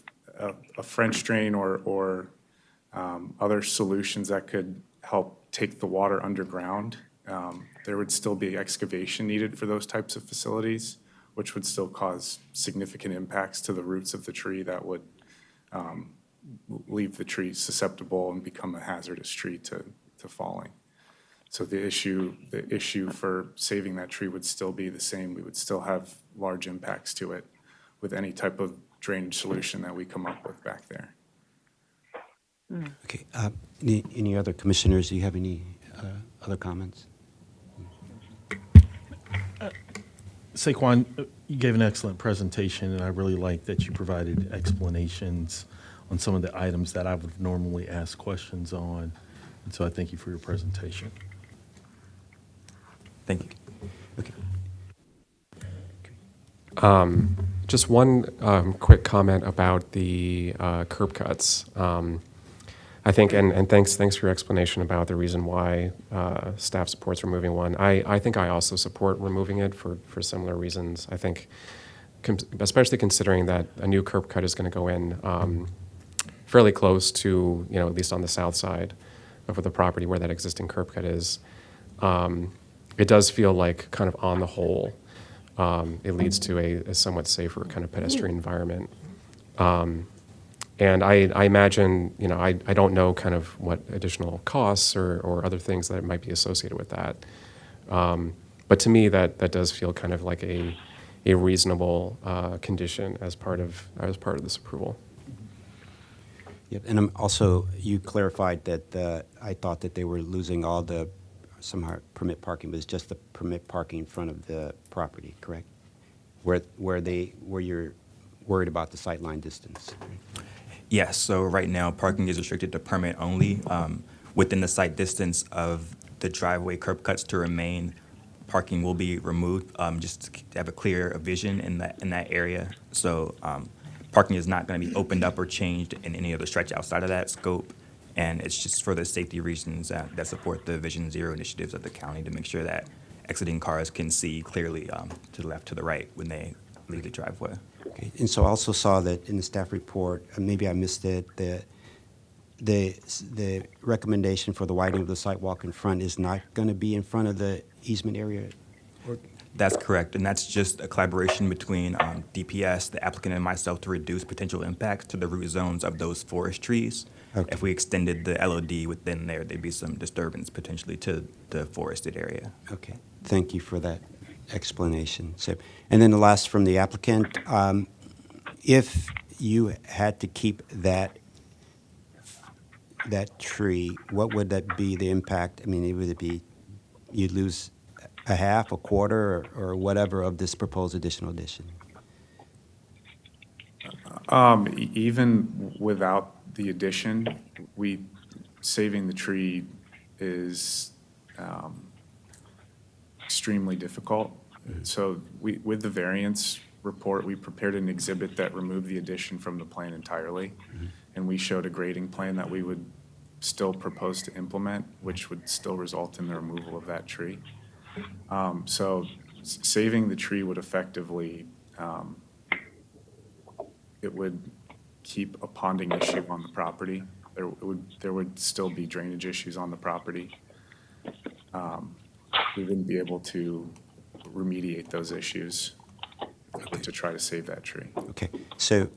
a French drain or other solutions that could help take the water underground, there would still be excavation needed for those types of facilities, which would still cause significant impacts to the roots of the tree that would leave the tree susceptible and become a hazardous tree to falling. So the issue for saving that tree would still be the same. We would still have large impacts to it with any type of drainage solution that we come up with back there. Okay. Any other commissioners? Do you have any other comments? Saquon, you gave an excellent presentation, and I really like that you provided explanations on some of the items that I would normally ask questions on. And so I thank you for your presentation. Thank you. Okay. Just one quick comment about the curb cuts. I think, and thanks for your explanation about the reason why staff supports removing one. I think I also support removing it for similar reasons. I think, especially considering that a new curb cut is going to go in fairly close to, at least on the south side of the property where that existing curb cut is. It does feel like, kind of on the whole, it leads to a somewhat safer kind of pedestrian environment. And I imagine, I don't know kind of what additional costs or other things that might be associated with that. But to me, that does feel kind of like a reasonable condition as part of this approval. Yep. And also, you clarified that I thought that they were losing all the somehow permit parking, but it's just the permit parking in front of the property, correct? Where you're worried about the sightline distance. Yes, so right now, parking is restricted to permit only. Within the site distance of the driveway curb cuts to remain, parking will be removed, just to have a clear vision in that area. So parking is not going to be opened up or changed in any other stretch outside of that scope. And it's just for the safety reasons that support the Vision Zero initiatives of the county to make sure that exiting cars can see clearly to the left, to the right when they leave the driveway. Okay. And so I also saw that in the staff report, maybe I missed it, the recommendation for the widening of the sidewalk in front is not going to be in front of the easement area? That's correct, and that's just a collaboration between DPS, the applicant, and myself to reduce potential impacts to the root zones of those forest trees. Okay. If we extended the LOD within there, there'd be some disturbance potentially to the forested area. Okay, thank you for that explanation. So, and then the last from the applicant, if you had to keep that tree, what would that be the impact? I mean, would it be you'd lose a half, a quarter, or whatever of this proposed additional addition? Even without the addition, saving the tree is extremely difficult. Mm-hmm. So with the variance report, we prepared an exhibit that removed the addition from the plan entirely. Mm-hmm. And we showed a grading plan that we would still propose to implement, which would still result in the removal of that tree. So saving the tree would effectively, it would keep a ponding issue on the property. There would still be drainage issues on the property. We wouldn't be able to remediate those issues to try to save that tree. Okay, so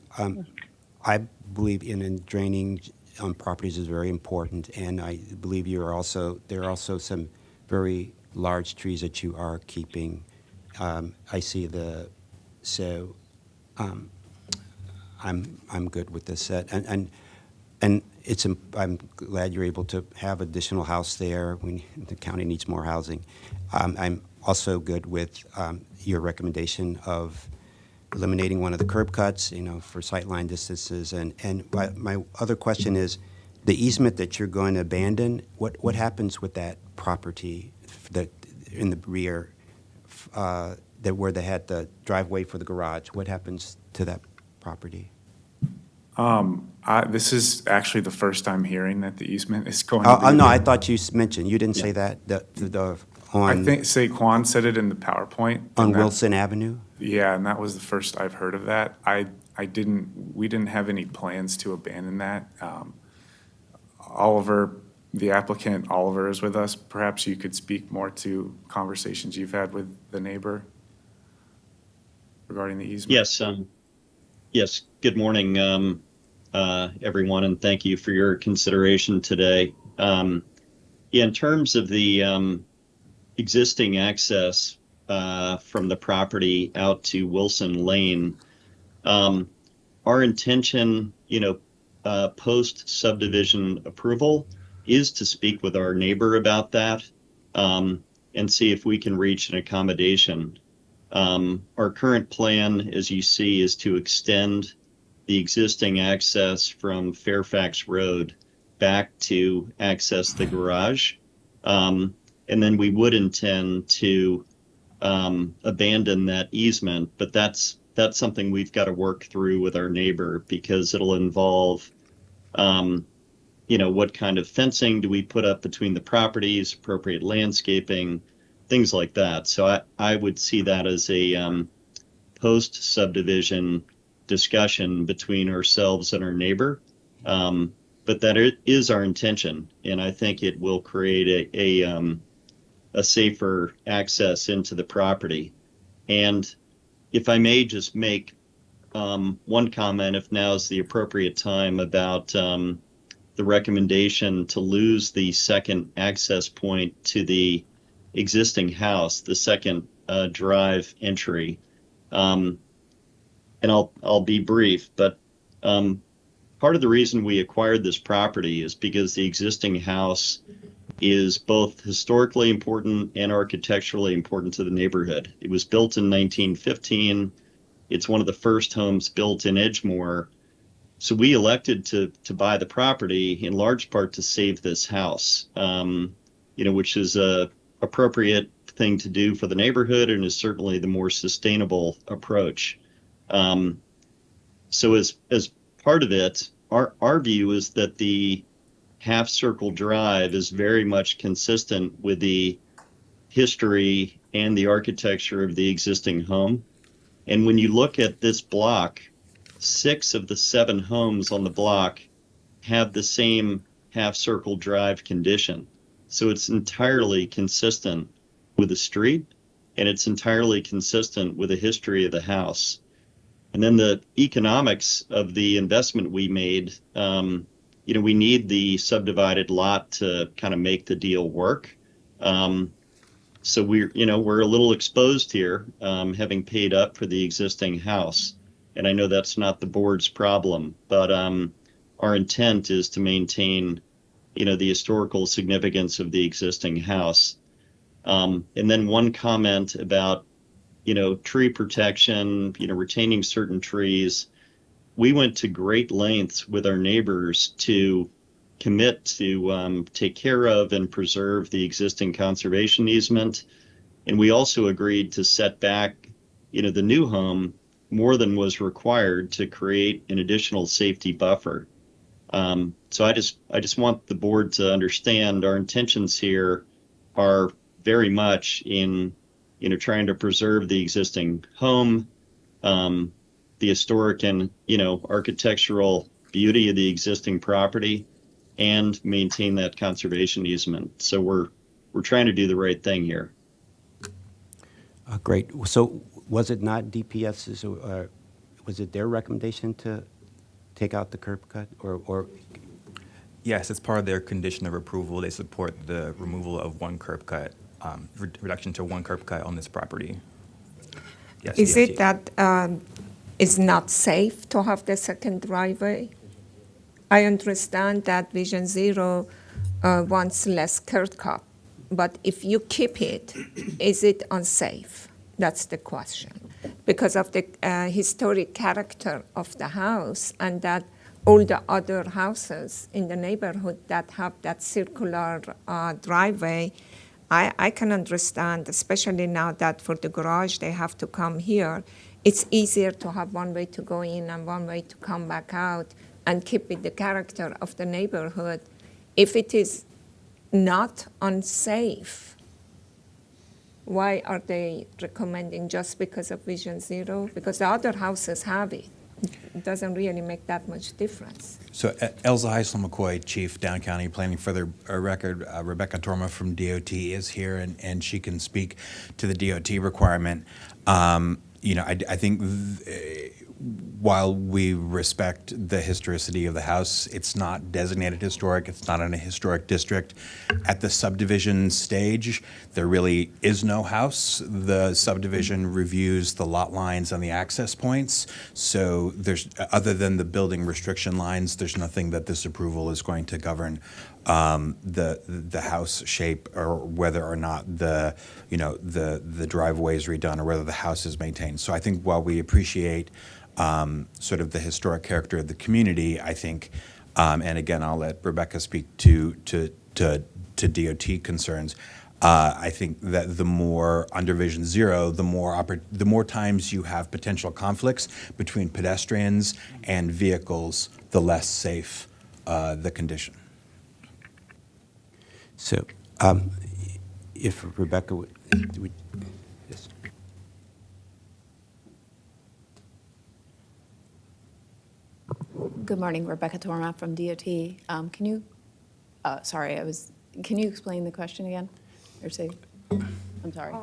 I believe in draining on properties is very important, and I believe there are also some very large trees that you are keeping. I see I'm good with this set, and I'm glad you're able to have additional house there. The county needs more housing. I'm also good with your recommendation of eliminating one of the curb cuts, for sightline distances. And my other question is, the easement that you're going to abandon, what happens with that property that in the rear, where they had the driveway for the garage? What happens to that property? This is actually the first time hearing that the easement is going to be. Oh, no, I thought you mentioned, you didn't say that, I think Saquon said it in the PowerPoint. on Wilson Avenue? Yeah, and that was the first I've heard of that. We didn't have any plans to abandon that. Oliver, the applicant, Oliver is with us. Perhaps you could speak more to conversations you've had with the neighbor regarding the easement. Yes, yes. Good morning, everyone, and thank you for your consideration today. In terms of the existing access from the property out to Wilson Lane, our intention, post subdivision approval is to speak with our neighbor about that and see if we can reach an accommodation. Our current plan, as you see, is to extend the existing access from Fairfax Road back to access the garage. And then we would intend to abandon that easement, but that's something we've got to work through with our neighbor, because it'll involve, what kind of fencing do we put up between the properties, appropriate landscaping, things like that. So I would see that as a post-subdivision discussion between ourselves and our neighbor. But that is our intention, and I think it will create a safer access into the property. And if I may just make one comment, if now is the appropriate time, about the recommendation to lose the second access point to the existing house, the second drive entry. And I'll be brief, but part of the reason we acquired this property is because the existing house is both historically important and architecturally important to the neighborhood. It was built in 1915. It's one of the first homes built in Edgemoor. So we elected to buy the property in large part to save this house, which is a appropriate thing to do for the neighborhood and is certainly the more sustainable approach. So as part of it, our view is that the half circle drive is very much consistent with the history and the architecture of the existing home. And when you look at this block, 6 of the 7 homes on the block have the same half circle drive condition. So it's entirely consistent with the street, and it's entirely consistent with the history of the house. And then the economics of the investment we made, we need the subdivided lot to kind of make the deal work. So we're a little exposed here, having paid up for the existing house. And I know that's not the board's problem, but our intent is to maintain, the historical significance of the existing house. And then one comment about, tree protection, retaining certain trees. We went to great lengths with our neighbors to commit to take care of and preserve the existing conservation easement. And we also agreed to set back, the new home more than was required to create an additional safety buffer. So I just want the board to understand our intentions here are very much in, trying to preserve the existing home, the historic and, architectural beauty of the existing property and maintain that conservation easement. So we're trying to do the right thing here. Great. So was it not DPS's, was it their recommendation to take out the curb cut or Yes, it's part of their condition of approval. They support the removal of one curb cut, reduction to one curb cut on this property. Yes, Is DOT. it that it's not safe to have the second driveway? I understand that Vision Zero wants less curb cut, but if you keep it, is it unsafe? That's the question. Because of the historic character of the house and that all the other houses in the neighborhood that have that circular driveway, I can understand, especially now that for the garage they have to come here, it's easier to have one way to go in and one way to come back out and keep it the character of the neighborhood. If it is not unsafe, why are they recommending just because of Vision Zero? Because the other houses have it. It doesn't really make that much difference. So Elza Heisel McCoy, Chief, Down County Planning. For the record, Rebecca Torma from DOT is here, and she can speak to the DOT requirement. I think while we respect the historicity of the house, it's not designated historic. It's not in a historic district. At the subdivision stage, there really is no house. The subdivision reviews the lot lines and the access points. So there's, other than the building restriction lines, there's nothing that this approval is going to govern the house shape or whether or not the driveway is redone or whether the house is maintained. So I think while we appreciate sort of the historic character of the community, I think, and again, I'll let Rebecca speak to DOT concerns. I think that the more under Vision Zero, the more times you have potential conflicts between pedestrians and vehicles, the less safe the condition. so? If Rebecca would, yes. Good morning, Rebecca Torma from DOT. Can you explain the question again? Or say, I'm sorry.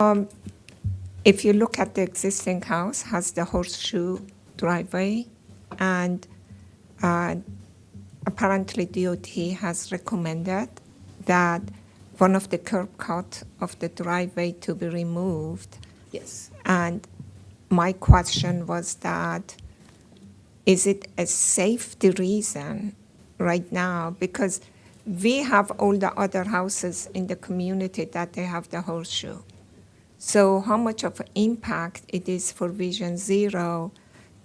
If you look at the existing house, has the horseshoe driveway, and apparently DOT has recommended that one of the curb cut of the driveway to be removed. Yes. And my question was that, is it a safety reason right now? Because we have all the other houses in the community that they have the horseshoe. So how much of an impact it is for Vision Zero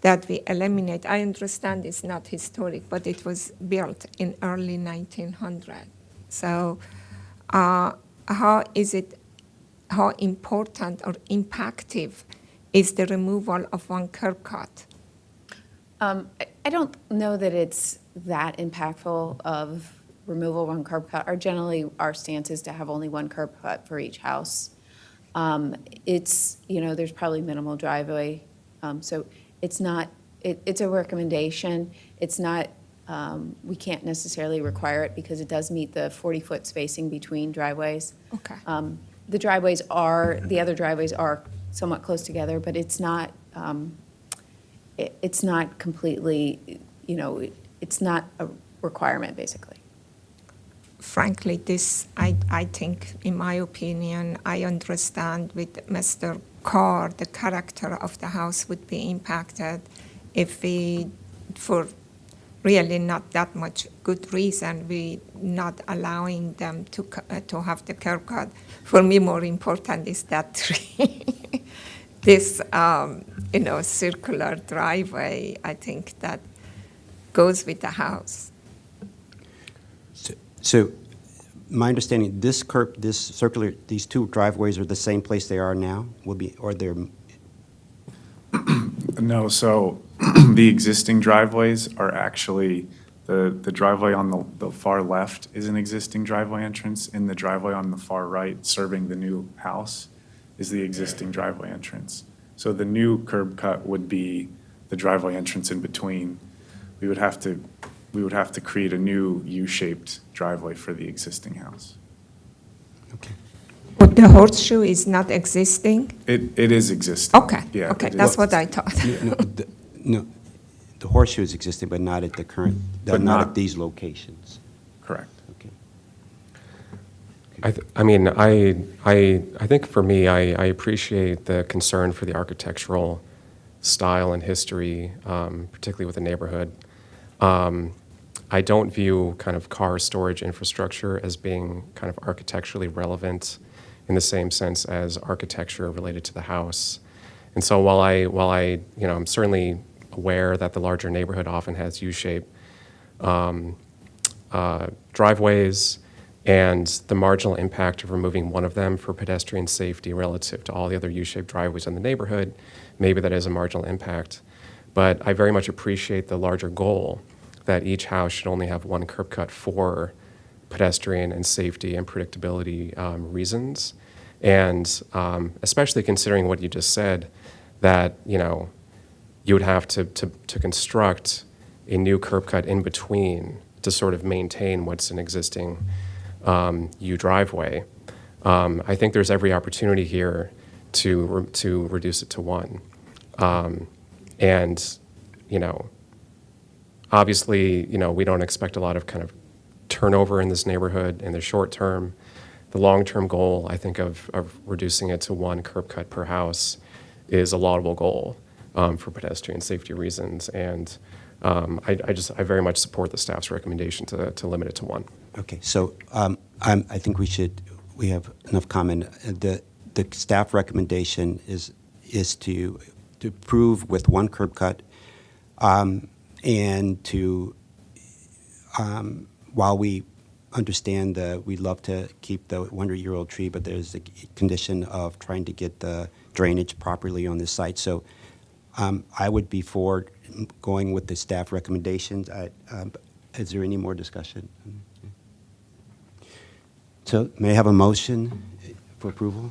that we eliminate? I understand it's not historic, but it was built in early 1900. So how important or impactive is the removal of one curb cut? I don't know that it's that impactful of removal of one curb cut. Our stance is to have only one curb cut for each house. There's probably minimal driveway, so it's not. It's a recommendation. It's not. We can't necessarily require it because it does meet the 40-foot spacing between driveways. Okay. The other driveways are somewhat close together, but it's not. It's not completely. It's not a requirement, basically. Frankly, I think, in my opinion, I understand with Mr. Carr, the character of the house would be impacted if we, for really not that much good reason, we not allowing them to have the curb cut. For me, more important is that tree. This, circular driveway, I think that goes with the house. So my understanding, these two driveways are the same place they are now? No, so the existing driveways are actually, the driveway on the far left is an existing driveway entrance, and the driveway on the far right, serving the new house, is the existing driveway entrance. So the new curb cut would be the driveway entrance in between. We would have to create a new U-shaped driveway for the existing house. But the horseshoe is not existing? It is existing. Okay, Yeah, okay, it that's is. what I thought. No, the horseshoe is existing, but not at the current, But not not- at these locations. Correct. Okay. I think for me, I appreciate the concern for the architectural style and history, particularly with the neighborhood. I don't view kind of car storage infrastructure as being kind of architecturally relevant in the same sense as architecture related to the house. And so while I'm certainly aware that the larger neighborhood often has U-shaped driveways, and the marginal impact of removing one of them for pedestrian safety relative to all the other U-shaped driveways in the neighborhood, maybe that is a marginal impact. But I very much appreciate the larger goal that each house should only have one curb cut for pedestrian and safety and predictability reasons. And especially considering what you just said, that, you would have to construct a new curb cut in between to sort of maintain what's an existing U driveway. I think there's every opportunity here to reduce it to one. And, obviously, we don't expect a lot of kind of turnover in this neighborhood in the short term. The long-term goal, I think, of reducing it to one curb cut per house is a laudable goal for pedestrian safety reasons. And I very much support the staff's recommendation to limit it to one. Okay, so I think we have enough comment. The staff recommendation is to approve with one curb cut, and to, while we understand that we'd love to keep the 100-year-old tree, but there's a condition of trying to get the drainage properly on this site. So I would be for going with the staff recommendations. Is there any more discussion? So may I have a motion for approval?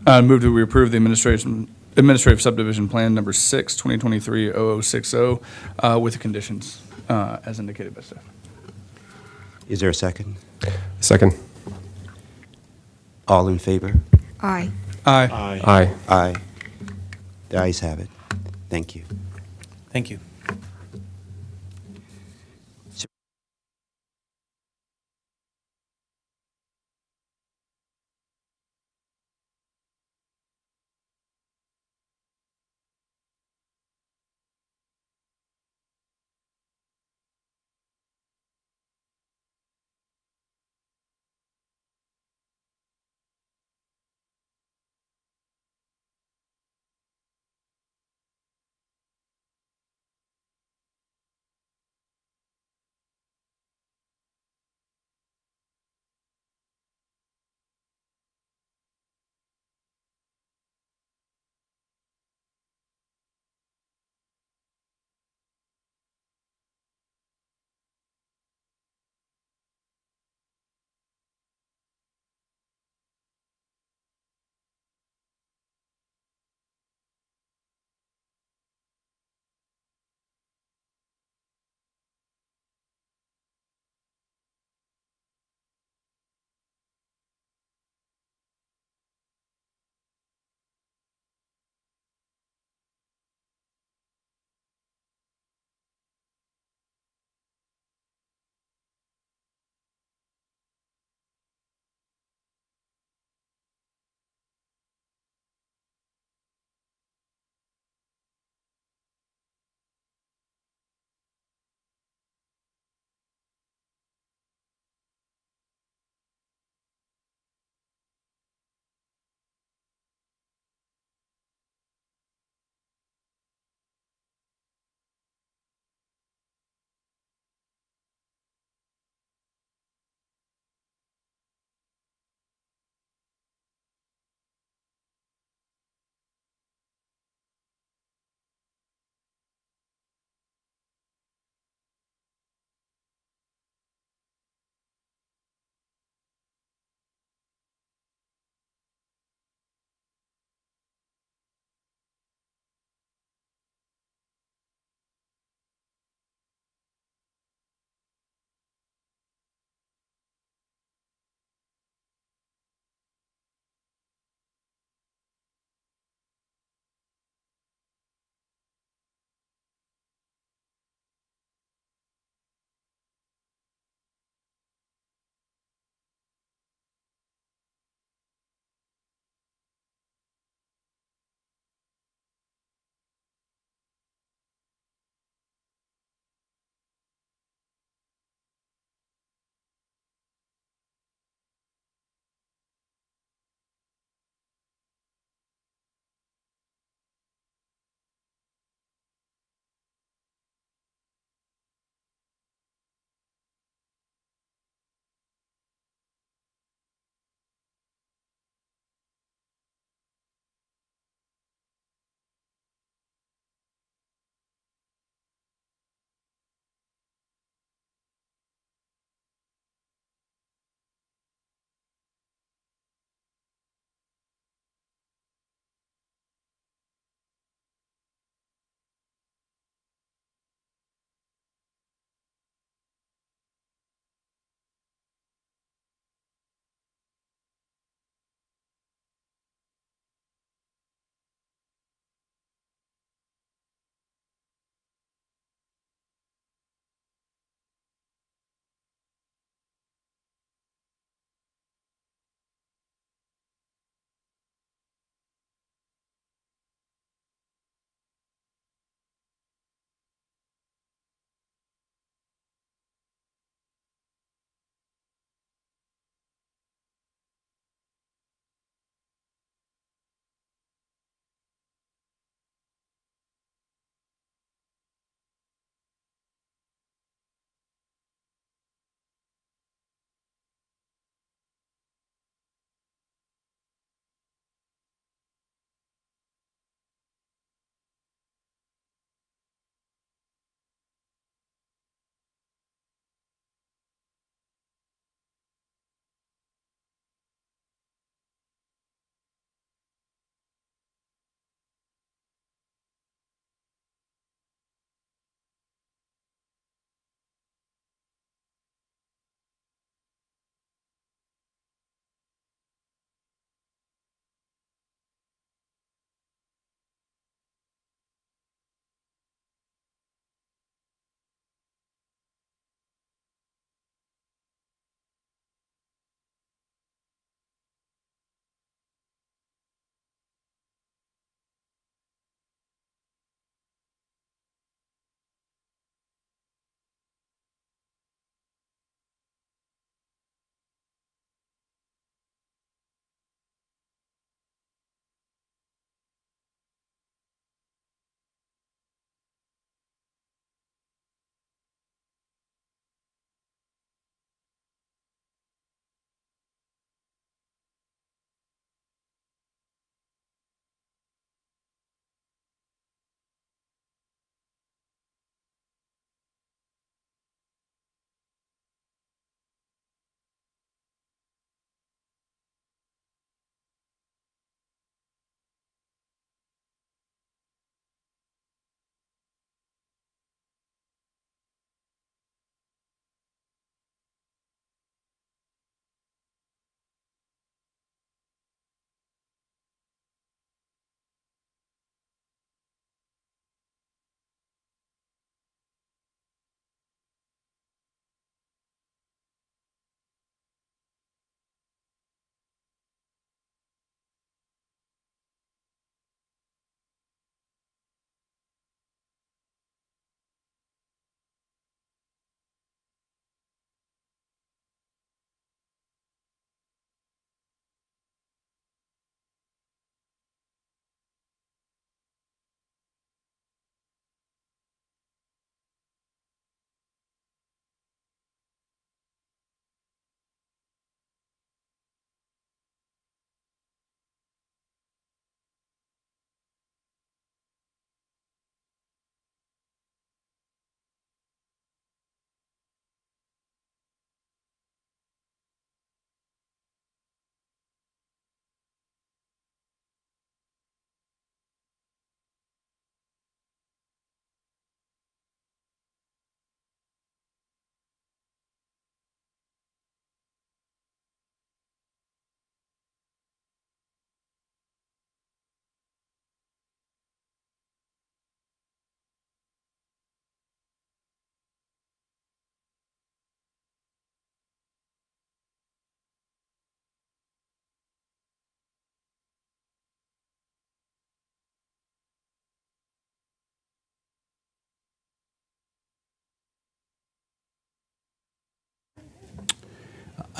Move that we approve the administrative subdivision plan number 6, 2023-0060, with the conditions as indicated by staff. Is there a second? Second. All in favor? Aye. Aye. Aye. Aye. The ayes have it. Thank you. Thank you.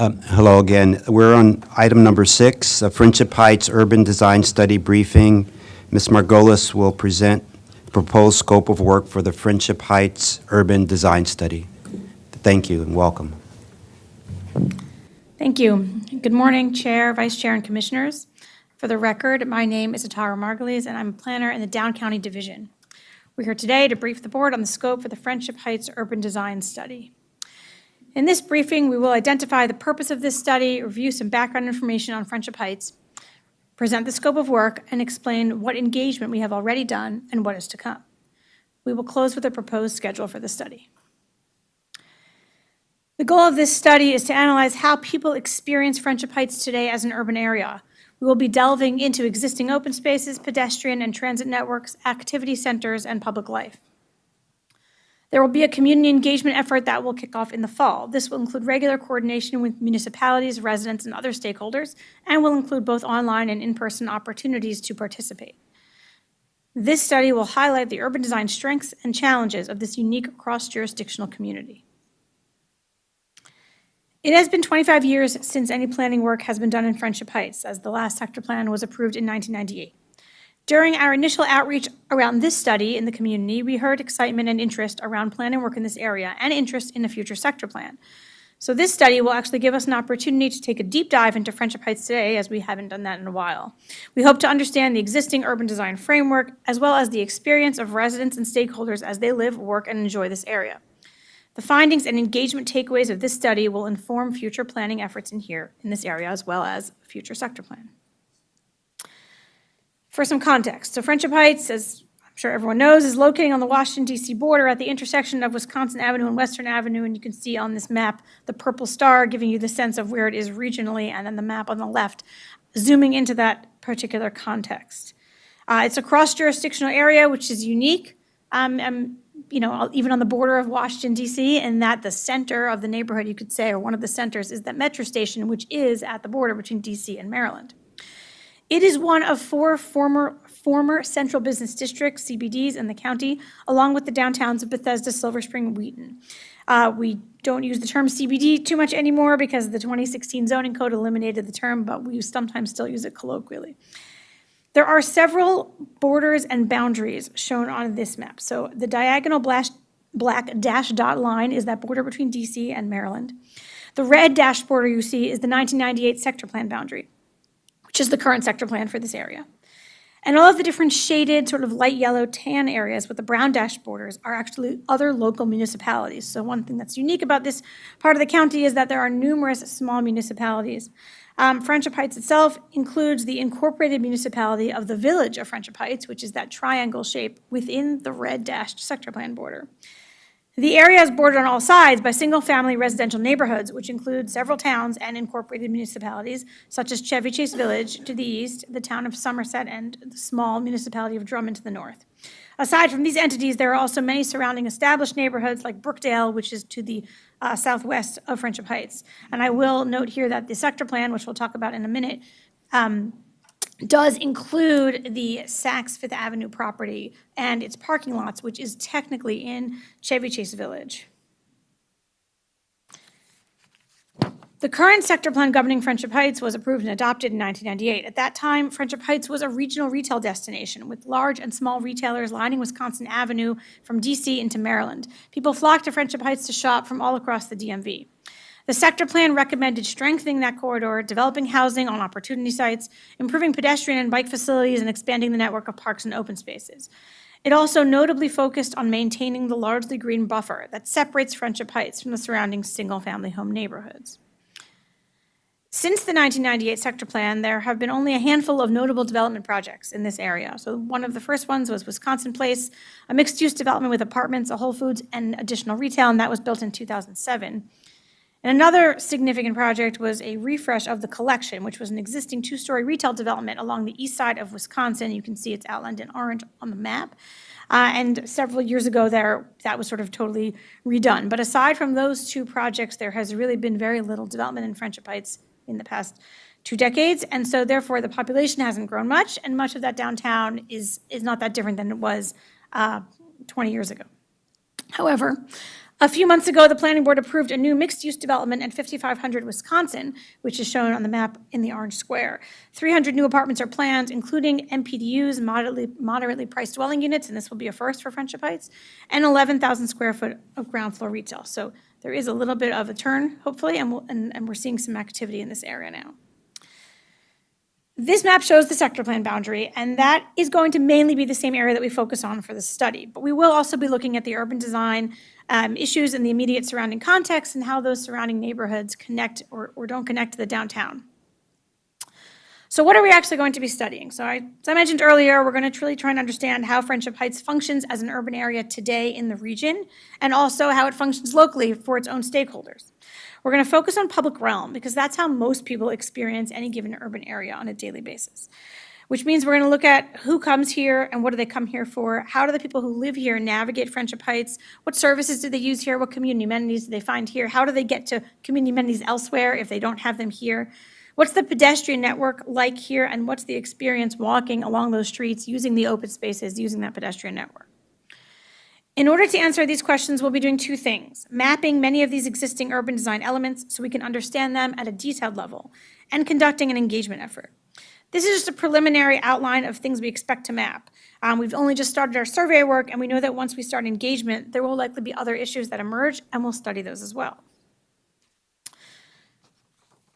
Hello again. We're on item number 6, Friendship Heights Urban Design Study Briefing. Ms. Margolis will present proposed scope of work for the Friendship Heights Urban Design Study. Thank you and welcome. Thank you. Good morning, Chair, Vice Chair, and Commissioners. For the record, my name is Atara Margulies, and I'm a planner in the Down County Division. We're here today to brief the board on the scope for the Friendship Heights Urban Design Study. In this briefing, we will identify the purpose of this study, review some background information on Friendship Heights, present the scope of work, and explain what engagement we have already done and what is to come. We will close with a proposed schedule for the study. The goal of this study is to analyze how people experience Friendship Heights today as an urban area. We will be delving into existing open spaces, pedestrian and transit networks, activity centers, and public life. There will be a community engagement effort that will kick off in the fall. This will include regular coordination with municipalities, residents, and other stakeholders, and will include both online and in-person opportunities to participate. This study will highlight the urban design strengths and challenges of this unique cross-jurisdictional community. It has been 25 years since any planning work has been done in Friendship Heights, as the last sector plan was approved in 1998. During our initial outreach around this study in the community, we heard excitement and interest around planning work in this area and interest in a future sector plan. So this study will actually give us an opportunity to take a deep dive into Friendship Heights today, as we haven't done that in a while. We hope to understand the existing urban design framework, as well as the experience of residents and stakeholders as they live, work, and enjoy this area. The findings and engagement takeaways of this study will inform future planning efforts in this area, as well as a future sector plan. For some context, so Friendship Heights, as I'm sure everyone knows, is located on the Washington, D.C. border at the intersection of Wisconsin Avenue and Western Avenue, and you can see on this map the purple star giving you the sense of where it is regionally, and then the map on the left zooming into that particular context. It's a cross-jurisdictional area, which is unique, even on the border of Washington, D.C., and that the center of the neighborhood, you could say, or one of the centers, is that metro station, which is at the border between D.C. and Maryland. It is one of 4 former central business districts, CBDs, in the county, along with the downtowns of Bethesda, Silver Spring, and Wheaton. We don't use the term CBD too much anymore because the 2016 zoning code eliminated the term, but we sometimes still use it colloquially. There are several borders and boundaries shown on this map. So the diagonal black dash dot line is that border between DC and Maryland. The red dash border you see is the 1998 sector plan boundary, which is the current sector plan for this area. And all of the different shaded sort of light yellow tan areas with the brown dash borders are actually other local municipalities. So one thing that's unique about this part of the county is that there are numerous small municipalities. Friendship Heights itself includes the incorporated municipality of the village of Friendship Heights, which is that triangle shape within the red dashed sector plan border. The area is bordered on all sides by single-family residential neighborhoods, which include several towns and incorporated municipalities, such as Chevy Chase Village to the east, the town of Somerset, and the small municipality of Drummond to the north. Aside from these entities, there are also many surrounding established neighborhoods like Brookdale, which is to the southwest of Friendship Heights. And I will note here that the sector plan, which we'll talk about in a minute, does include the Saks Fifth Avenue property and its parking lots, which is technically in Chevy Chase Village. The current sector plan governing Friendship Heights was approved and adopted in 1998. At that time, Friendship Heights was a regional retail destination with large and small retailers lining Wisconsin Avenue from DC into Maryland. People flocked to Friendship Heights to shop from all across the DMV. The sector plan recommended strengthening that corridor, developing housing on opportunity sites, improving pedestrian and bike facilities, and expanding the network of parks and open spaces. It also notably focused on maintaining the largely green buffer that separates Friendship Heights from the surrounding single-family home neighborhoods. Since the 1998 sector plan, there have been only a handful of notable development projects in this area. So one of the first ones was Wisconsin Place, a mixed-use development with apartments, a Whole Foods, and additional retail, and that was built in 2007. And another significant project was a refresh of the Collection, which was an existing 2-story retail development along the east side of Wisconsin. You can see it's outlined in orange on the map. And several years ago that was sort of totally redone. But aside from those 2 projects, there has really been very little development in Friendship Heights in the past 2 decades. And so therefore the population hasn't grown much, and much of that downtown is not that different than it was 20 years ago. However, A few months ago, the planning board approved a new mixed-use development at 5500 Wisconsin, which is shown on the map in the orange square. 300 new apartments are planned, including MPDUs, moderately priced dwelling units, and this will be a first for Friendship Heights, and 11,000 square foot of ground floor retail. So there is a little bit of a turn, hopefully, and we're seeing some activity in this area now. This map shows the sector plan boundary, and that is going to mainly be the same area that we focus on for the study. But we will also be looking at the urban design issues in the immediate surrounding context and how those surrounding neighborhoods connect or don't connect to the downtown. So what are we actually going to be studying? So as I mentioned earlier, we're going to really try and understand how Friendship Heights functions as an urban area today in the region, and also how it functions locally for its own stakeholders. We're going to focus on public realm because that's how most people experience any given urban area on a daily basis, which means we're going to look at who comes here and what do they come here for, how do the people who live here navigate Friendship Heights, what services do they use here, what community amenities do they find here, how do they get to community amenities elsewhere if they don't have them here, what's the pedestrian network like here, and what's the experience walking along those streets using the open spaces, using that pedestrian network. In order to answer these questions, we'll be doing two things: mapping many of these existing urban design elements so we can understand them at a detailed level, and conducting an engagement effort. This is just a preliminary outline of things we expect to map. We've only just started our survey work, and we know that once we start engagement, there will likely be other issues that emerge, and we'll study those as well.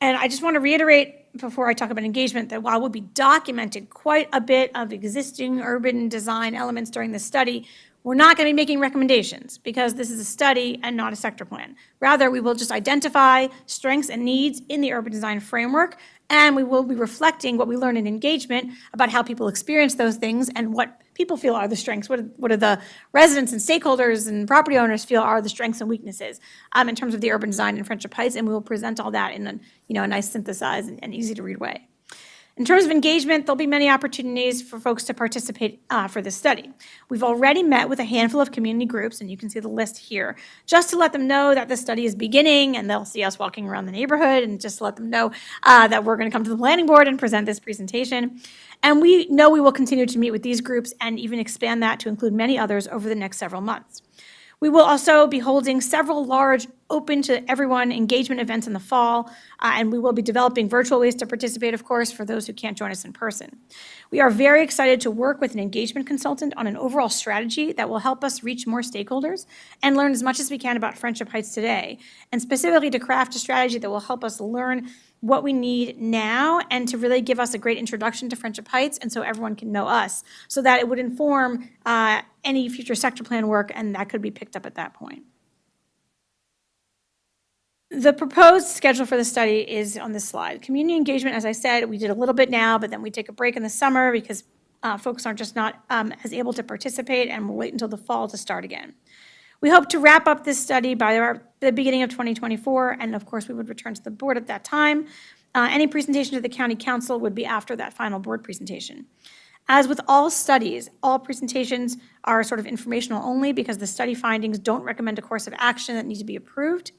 And I just want to reiterate before I talk about engagement that while we'll be documenting quite a bit of existing urban design elements during this study, we're not going to be making recommendations because this is a study and not a sector plan. Rather, we will just identify strengths and needs in the urban design framework, and we will be reflecting what we learn in engagement about how people experience those things and what people feel are the strengths. What do the residents and stakeholders and property owners feel are the strengths and weaknesses in terms of the urban design in Friendship Heights, and we will present all that in a nice synthesized and easy to read way. In terms of engagement, there'll be many opportunities for folks to participate for this study. We've already met with a handful of community groups, and you can see the list here, just to let them know that the study is beginning, and they'll see us walking around the neighborhood, and just to let them know that we're going to come to the planning board and present this presentation. And we know we will continue to meet with these groups and even expand that to include many others over the next several months. We will also be holding several large open to everyone engagement events in the fall, and we will be developing virtual ways to participate, of course, for those who can't join us in person. We are very excited to work with an engagement consultant on an overall strategy that will help us reach more stakeholders and learn as much as we can about Friendship Heights today, and specifically to craft a strategy that will help us learn what we need now and to really give us a great introduction to Friendship Heights and so everyone can know us, so that it would inform any future sector plan work, and that could be picked up at that point. The proposed schedule for the study is on this slide. Community engagement, as I said, we did a little bit now, but then we take a break in the summer because folks are just not as able to participate, and we'll wait until the fall to start again. We hope to wrap up this study by the beginning of 2024, and of course, we would return to the board at that time. Any presentation to the county council would be after that final board presentation. As with all studies, all presentations are sort of informational only because the study findings don't recommend a course of action that needs to be approved.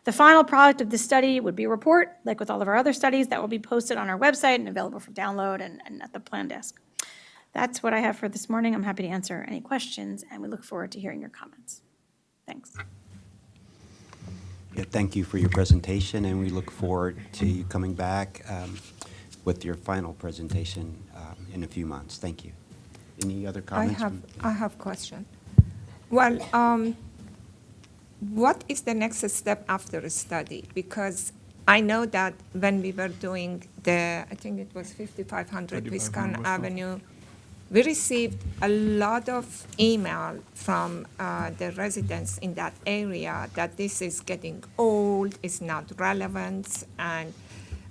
The final product of this study would be a report, like with all of our other studies, that will be posted on our website and available for download and at the plan desk. That's what I have for this morning. I'm happy to answer any questions, and we look forward to hearing your comments. Thanks. Yeah, thank you for your presentation, and we look forward to you coming back with your final presentation in a few months. Thank you. Any other comments? I have a question. Well, what is the next step after the study? Because I know that when we were doing I think it was 5500 Wisconsin Avenue, we received a lot of email from the residents in that area that this is getting old, it's not relevant, and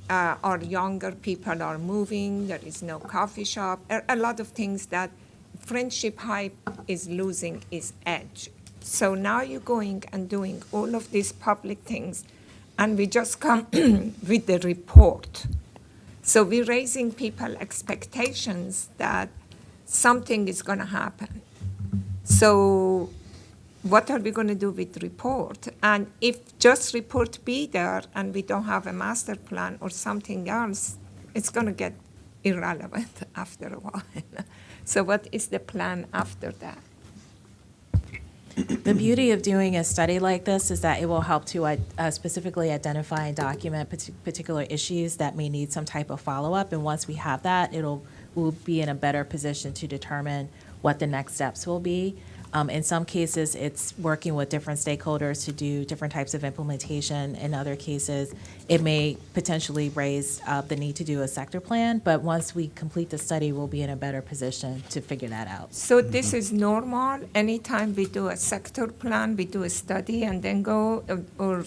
our younger people are moving, there is no coffee shop, a lot of things that Friendship Heights is losing its edge. So now you're going and doing all of these public things, and we just come with the report. So we're raising people expectations that something is going to happen. So what are we going to do with report? And if just report be there and we don't have a master plan or something else, it's going to get irrelevant after a while. So what is the plan after that? The beauty of doing a study like this is that it will help to specifically identify and document particular issues that may need some type of follow-up. And once we have that, we'll be in a better position to determine what the next steps will be. In some cases, it's working with different stakeholders to do different types of implementation. In other cases, it may potentially raise the need to do a sector plan, but once we complete the study, we'll be in a better position to figure that out. So this is normal? Anytime we do a sector plan, we do a study and then go, or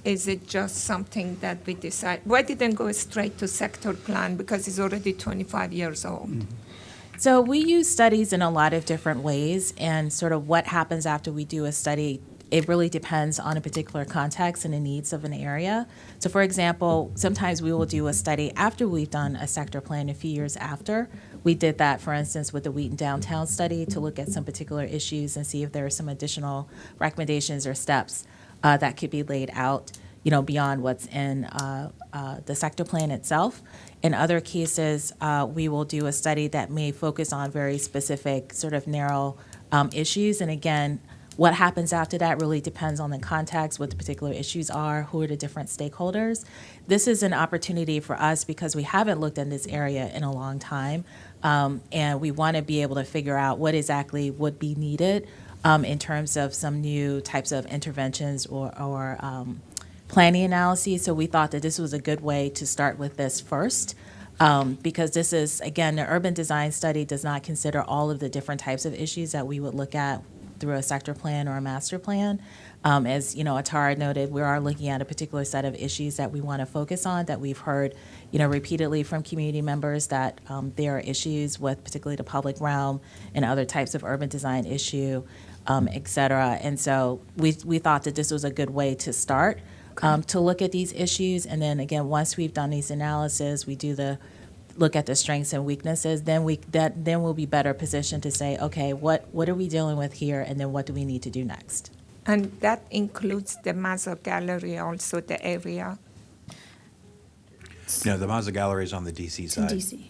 is it just something that we decide? Why didn't go straight to sector plan? Because it's already 25 years old. So we use studies in a lot of different ways, and sort of what happens after we do a study, it really depends on a particular context and the needs of an area. So for example, sometimes we will do a study after we've done a sector plan a few years after. We did that, for instance, with the Wheaton Downtown study to look at some particular issues and see if there are some additional recommendations or steps that could be laid out, beyond what's in the sector plan itself. In other cases, we will do a study that may focus on very specific sort of narrow issues. And again, what happens after that really depends on the context, what the particular issues are, who are the different stakeholders. This is an opportunity for us because we haven't looked in this area in a long time, and we want to be able to figure out what exactly would be needed in terms of some new types of interventions or planning analyses. So we thought that this was a good way to start with this first, because this is, again, the urban design study does not consider all of the different types of issues that we would look at through a sector plan or a master plan. As Atara noted, we are looking at a particular set of issues that we want to focus on, that we've heard repeatedly from community members that there are issues with particularly the public realm and other types of urban design issue, et cetera. And so we thought that this was a good way to start. To look at these issues, and then again, once we've done these analysis, we do look at the strengths and weaknesses. Then we'll be better positioned to say, okay, what are we dealing with here, and then what do we need to do next? And that includes the Mazza Gallery, also the area. No, the Mazza Gallery is on the DC side. DC.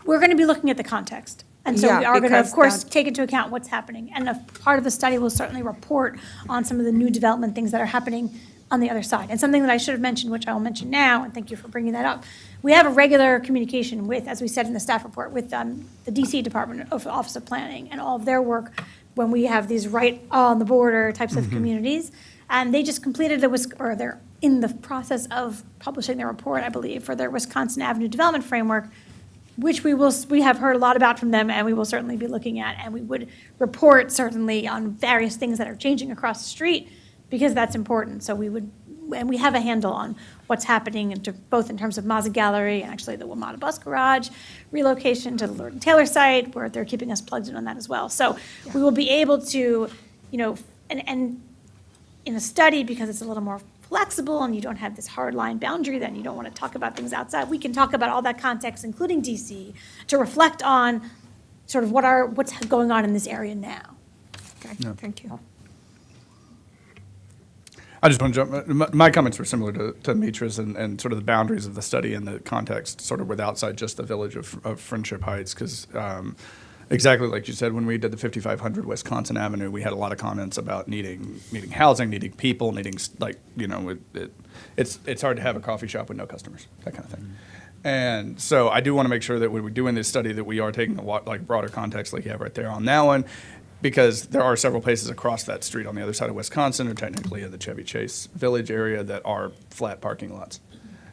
We're going to be looking at the context. And so Yeah, we are going to, of because course, that- take into account what's happening. And a part of the study will certainly report on some of the new development things that are happening on the other side. And something that I should have mentioned, which I will mention now, and thank you for bringing that up. We have a regular communication with, as we said in the staff report, with the DC Department of Office of Planning and all of their work when we have these right on the border types of communities. And they just completed or they're in the process of publishing their report, I believe, for their Wisconsin Avenue Development Framework, which we have heard a lot about from them, and we will certainly be looking at. And we would report certainly on various things that are changing across the street, because that's important. So we have a handle on what's happening both in terms of Mazza Gallery and actually the WMATA Bus Garage relocation to the Lord and Taylor site, where they're keeping us plugged in on that as well. So we will be able to, and in a study, because it's a little more flexible and you don't have this hard line boundary, then you don't want to talk about things outside. We can talk about all that context, including DC, to reflect on sort of what's going on in this area now. Okay, thank you. I just want to jump, my comments were similar to Mitra's and sort of the boundaries of the study and the context sort of with outside just the village of Friendship Heights, because exactly like you said, when we did the 5500 Wisconsin Avenue, we had a lot of comments about needing housing, needing people, needing, it's hard to have a coffee shop with no customers, that kind of thing. And so I do want to make sure that when we're doing this study that we are taking the broader context like you have right there on that one, because there are several places across that street on the other side of Wisconsin, or technically in the Chevy Chase Village area, that are flat parking lots.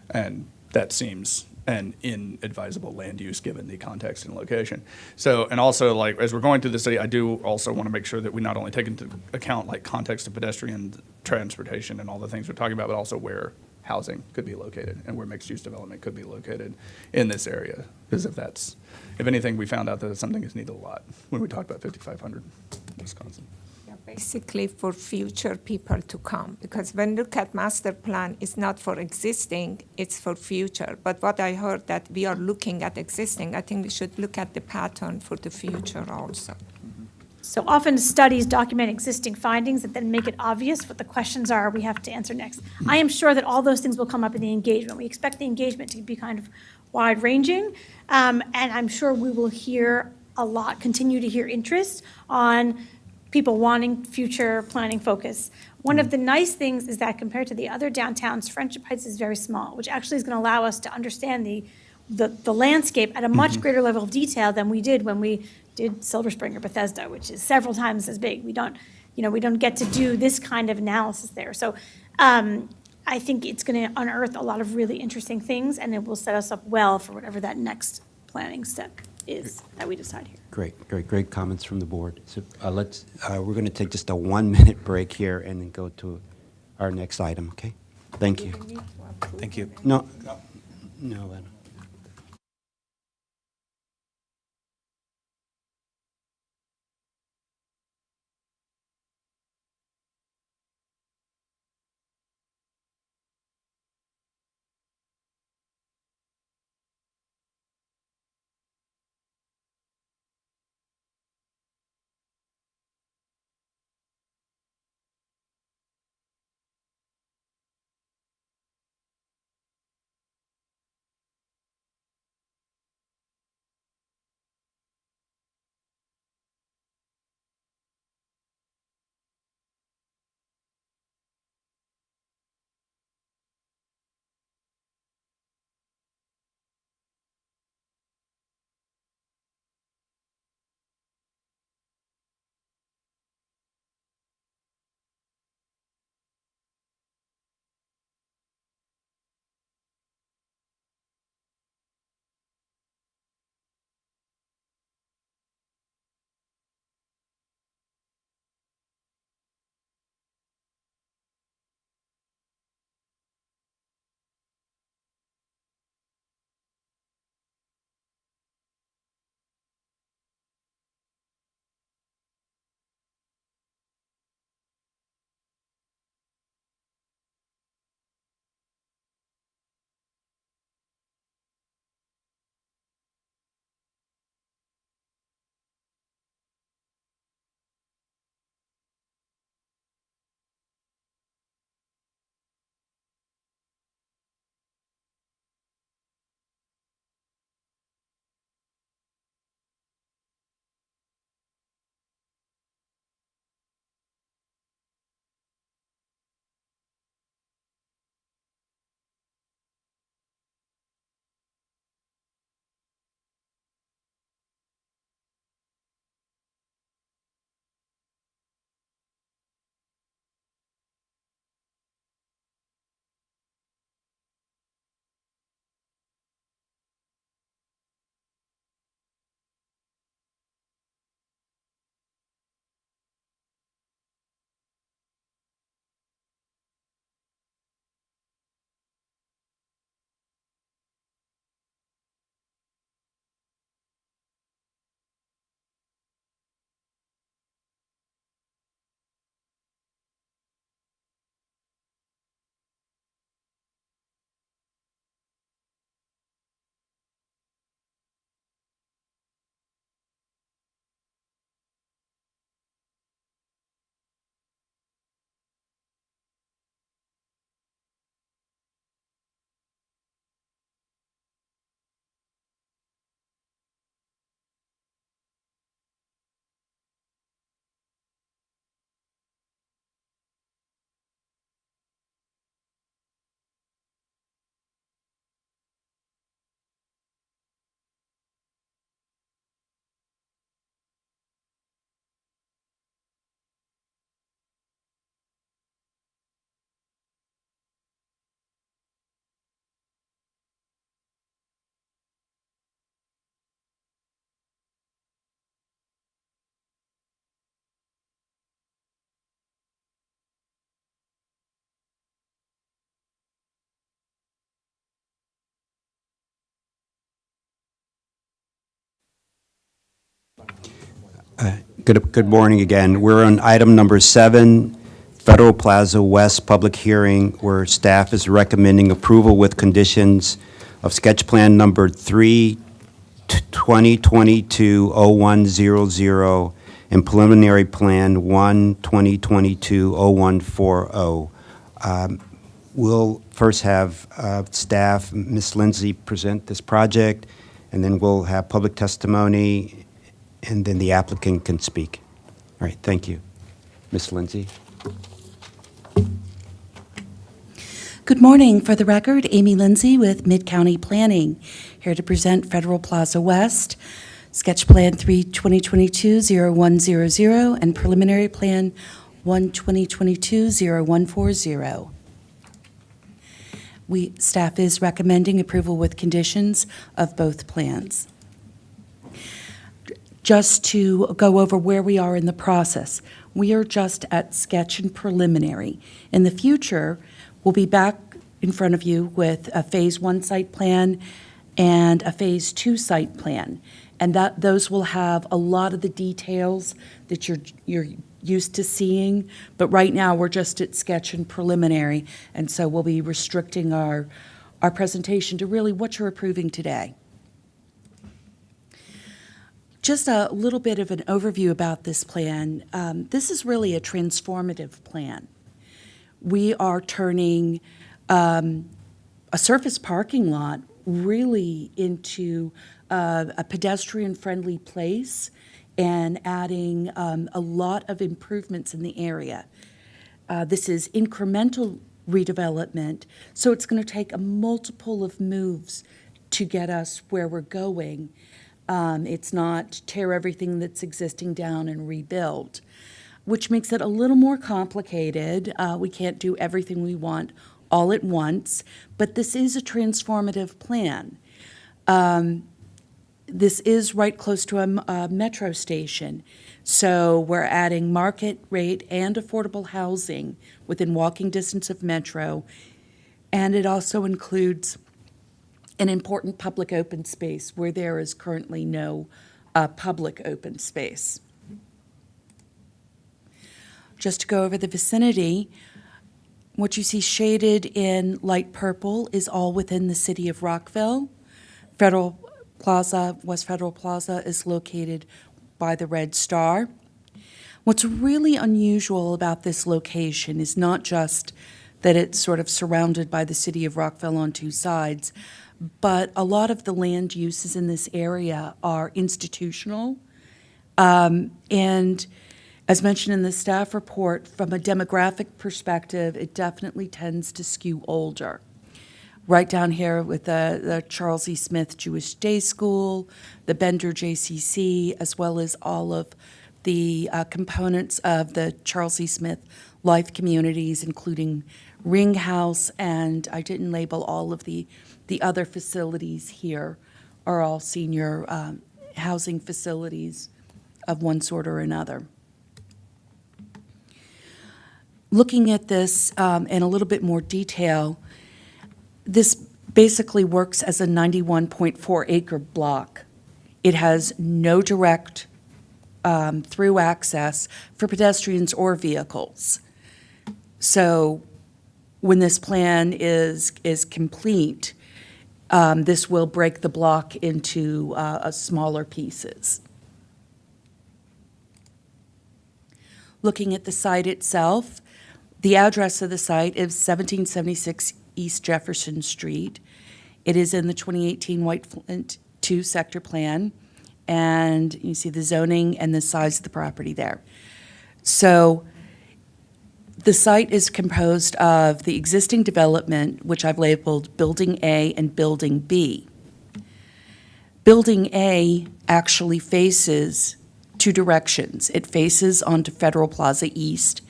And that seems an inadvisable land use given the context and location. So, and also, like, as we're going through the study, I do also want to make sure that we not only take into account like context of pedestrian transportation and all the things we're talking about, but also where housing could be located and where mixed-use development could be located in this area. Because if anything, we found out that something is needed a lot when we talked about 5500 Wisconsin. Yeah, basically for future people to come, because when you look at master plan, it's not for existing, it's for future. But what I heard that we are looking at existing, I think we should look at the pattern for the future also. So often studies document existing findings that then make it obvious what the questions are we have to answer next. I am sure that all those things will come up in the engagement. We expect the engagement to be kind of wide-ranging, and I'm sure we will hear a lot, continue to hear interest on people wanting future planning focus. One of the nice things is that compared to the other downtowns, Friendship Heights is very small, which actually is going to allow us to understand the landscape at a much greater level of detail than we did when we did Silver Spring or Bethesda, which is several times as big. We don't get to do this kind of analysis there. So I think it's going to unearth a lot of really interesting things, and it will set us up well for whatever that next planning step is that we decide here. Great comments from the board. So we're going to take just a 1-minute break here and then go to our next item, okay? Thank you. Thank you. No. Good morning again. We're on item number 7, Federal Plaza West public hearing, where staff is recommending approval with conditions of sketch plan number 3, 2022-0100, and preliminary plan 1, 2022-0140. We'll first have staff, Ms. Lindsay, present this project, and then we'll have public testimony, and then the applicant can speak. right, thank you. Ms. Lindsay? Good morning. For the record, Amy Lindsay with Mid-County Planning, here to present Federal Plaza West, Sketch Plan 3-2022-0100, and Preliminary Plan 1-2022-0140. Staff is recommending approval with conditions of both plans. Just to go over where we are in the process, we are just at sketch and preliminary. In the future, we'll be back in front of you with a Phase 1 site plan and a Phase 2 site plan. And those will have a lot of the details that you're used to seeing. But right now, we're just at sketch and preliminary. And so we'll be restricting our presentation to really what you're approving today. Just a little bit of an overview about this plan. This is really a transformative plan. We are turning a surface parking lot really into a pedestrian-friendly place and adding a lot of improvements in the area. This is incremental redevelopment, so it's going to take a multiple of moves to get us where we're going. It's not tear everything that's existing down and rebuild, which makes it a little more complicated. We can't do everything we want all at once, but this is a transformative plan. This is right close to a metro station, so we're adding market rate and affordable housing within walking distance of metro, and it also includes an important public open space where there is currently no public open space. Just to go over the vicinity, what you see shaded in light purple is all within the city of Rockville. West Federal Plaza is located by the red star. What's really unusual about this location is not just that it's sort of surrounded by the city of Rockville on two sides, but a lot of the land uses in this area are institutional. And as mentioned in the staff report, from a demographic perspective, it definitely tends to skew older. Right down here with the Charles E. Smith Jewish Day School, the Bender JCC, as well as all of the components of the Charles E. Smith life communities, including Ring House, and I didn't label all of the other facilities here, are all senior housing facilities of one sort or another. Looking at this in a little bit more detail, this basically works as a 91.4 acre block. It has no direct through access for pedestrians or vehicles. So when this plan is complete, this will break the block into smaller pieces. Looking at the site itself, the address of the site is 1776 East Jefferson Street. It is in the 2018 White Flint 2 sector plan, and you see the zoning and the size of the property there. So the site is composed of the existing development, which I've labeled Building A and Building B. Building A actually faces two directions. It faces onto Federal Plaza East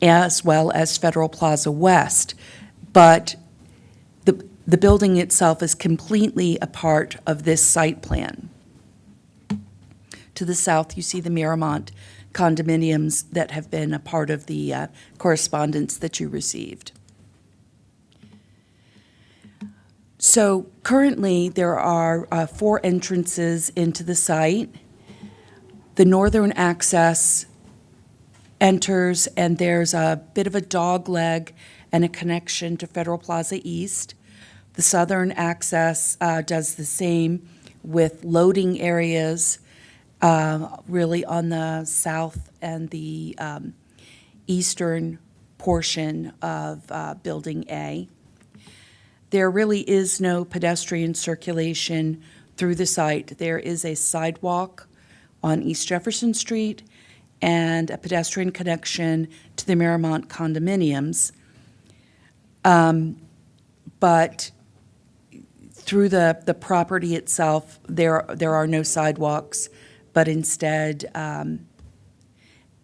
as well as Federal Plaza West, but the building itself is completely a part of this site plan. To the south, you see the Miramont condominiums that have been a part of the correspondence that you received. So currently, there are 4 entrances into the site. The northern access enters, and there's a bit of a dog leg and a connection to Federal Plaza East. The southern access does the same with loading areas really on the south and the eastern portion of Building A. There really is no pedestrian circulation through the site. There is a sidewalk on East Jefferson Street, and a pedestrian connection to the Miramont condominiums. But through the property itself, there are no sidewalks, but instead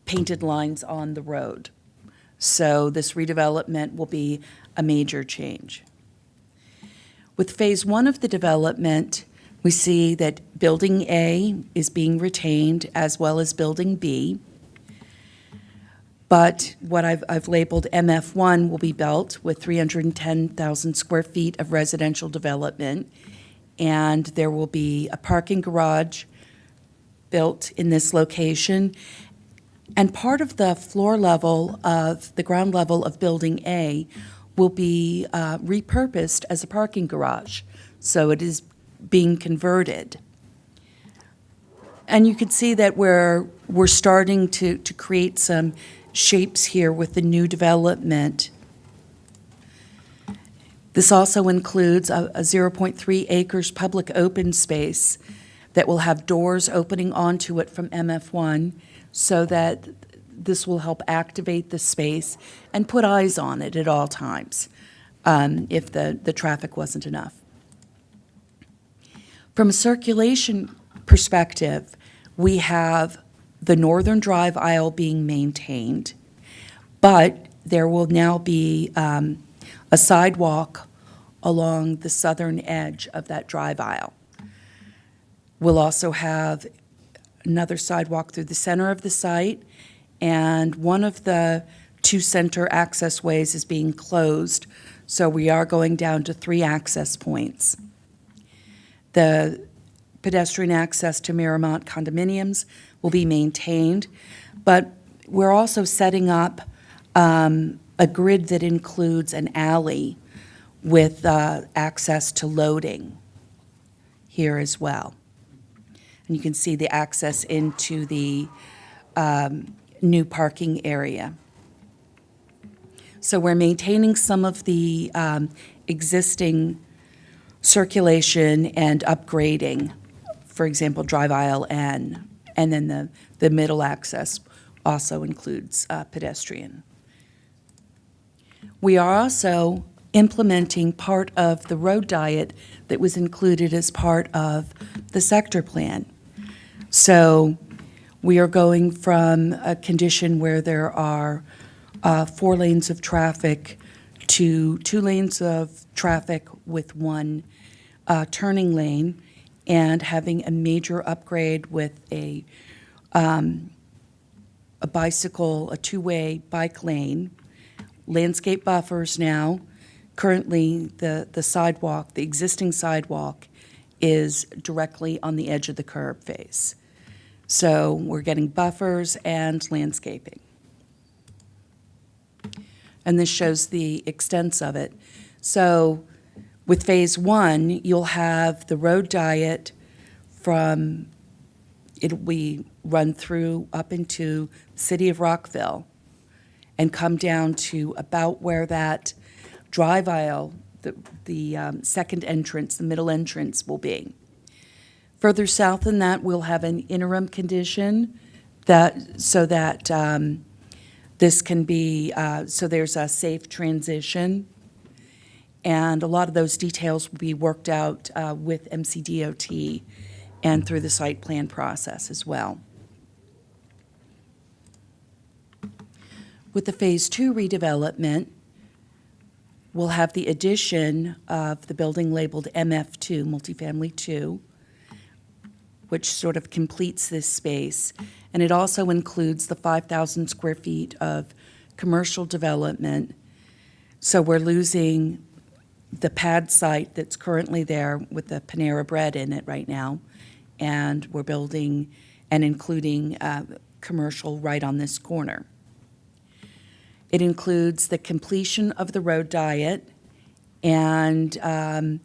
painted lines on the road. So this redevelopment will be a major change. With phase one of the development, we see that Building A is being retained as well as Building B. But what I've labeled MF1 will be built with 310,000 square feet of residential development, and there will be a parking garage built in this location. And part of the floor level of the ground level of Building A will be repurposed as a parking garage. So it is being converted. And you can see that we're starting to create some shapes here with the new development. This also includes a 0.3 acres public open space that will have doors opening onto it from MF1 so that this will help activate the space and put eyes on it at all times if the traffic wasn't enough. From a circulation perspective, we have the northern drive aisle being maintained, but there will now be a sidewalk along the southern edge of that drive aisle. We'll also have another sidewalk through the center of the site, and one of the two center access ways is being closed, so we are going down to 3 access points. The pedestrian access to Miramont condominiums will be maintained, but we're also setting up a grid that includes an alley with access to loading here as well. And you can see the access into the new parking area. So we're maintaining some of the existing circulation and upgrading, for example, drive aisle N, and then the middle access also includes pedestrian. We are also implementing part of the road diet that was included as part of the sector plan. So we are going from a condition where there are 4 lanes of traffic to 2 lanes of traffic with 1 turning lane, and having a major upgrade with a bicycle, a 2-way bike lane, landscape buffers now. Currently, the sidewalk, the existing sidewalk, is directly on the edge of the curb face. So we're getting buffers and landscaping. And this shows the extents of it. So with phase 1, you'll have the road diet from, we run through up into the city of Rockville and come down to about where that drive aisle, the second entrance, the middle entrance will be. Further south than that, we'll have an interim condition so that this can be, so there's a safe transition. And a lot of those details will be worked out with MCDOT and through the site plan process as well. With the phase 2 redevelopment, we'll have the addition of the building labeled MF2, multifamily 2, which sort of completes this space. And it also includes the 5,000 square feet of commercial development. So we're losing the pad site that's currently there with the Panera Bread in it right now, and we're building and including commercial right on this corner. It includes the completion of the road diet and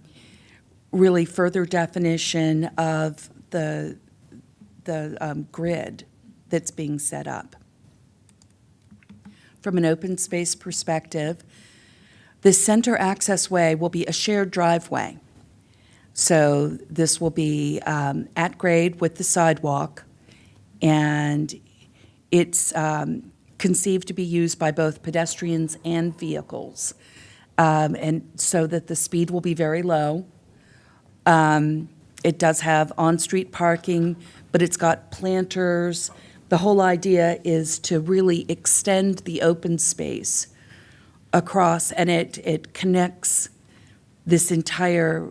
really further definition of the grid that's being set up. From an open space perspective, the center access way will be a shared driveway. So this will be at grade with the sidewalk, and It's conceived to be used by both pedestrians and vehicles, and so that the speed will be very low. It does have on-street parking, but it's got planters. The whole idea is to really extend the open space across, and it connects this entire,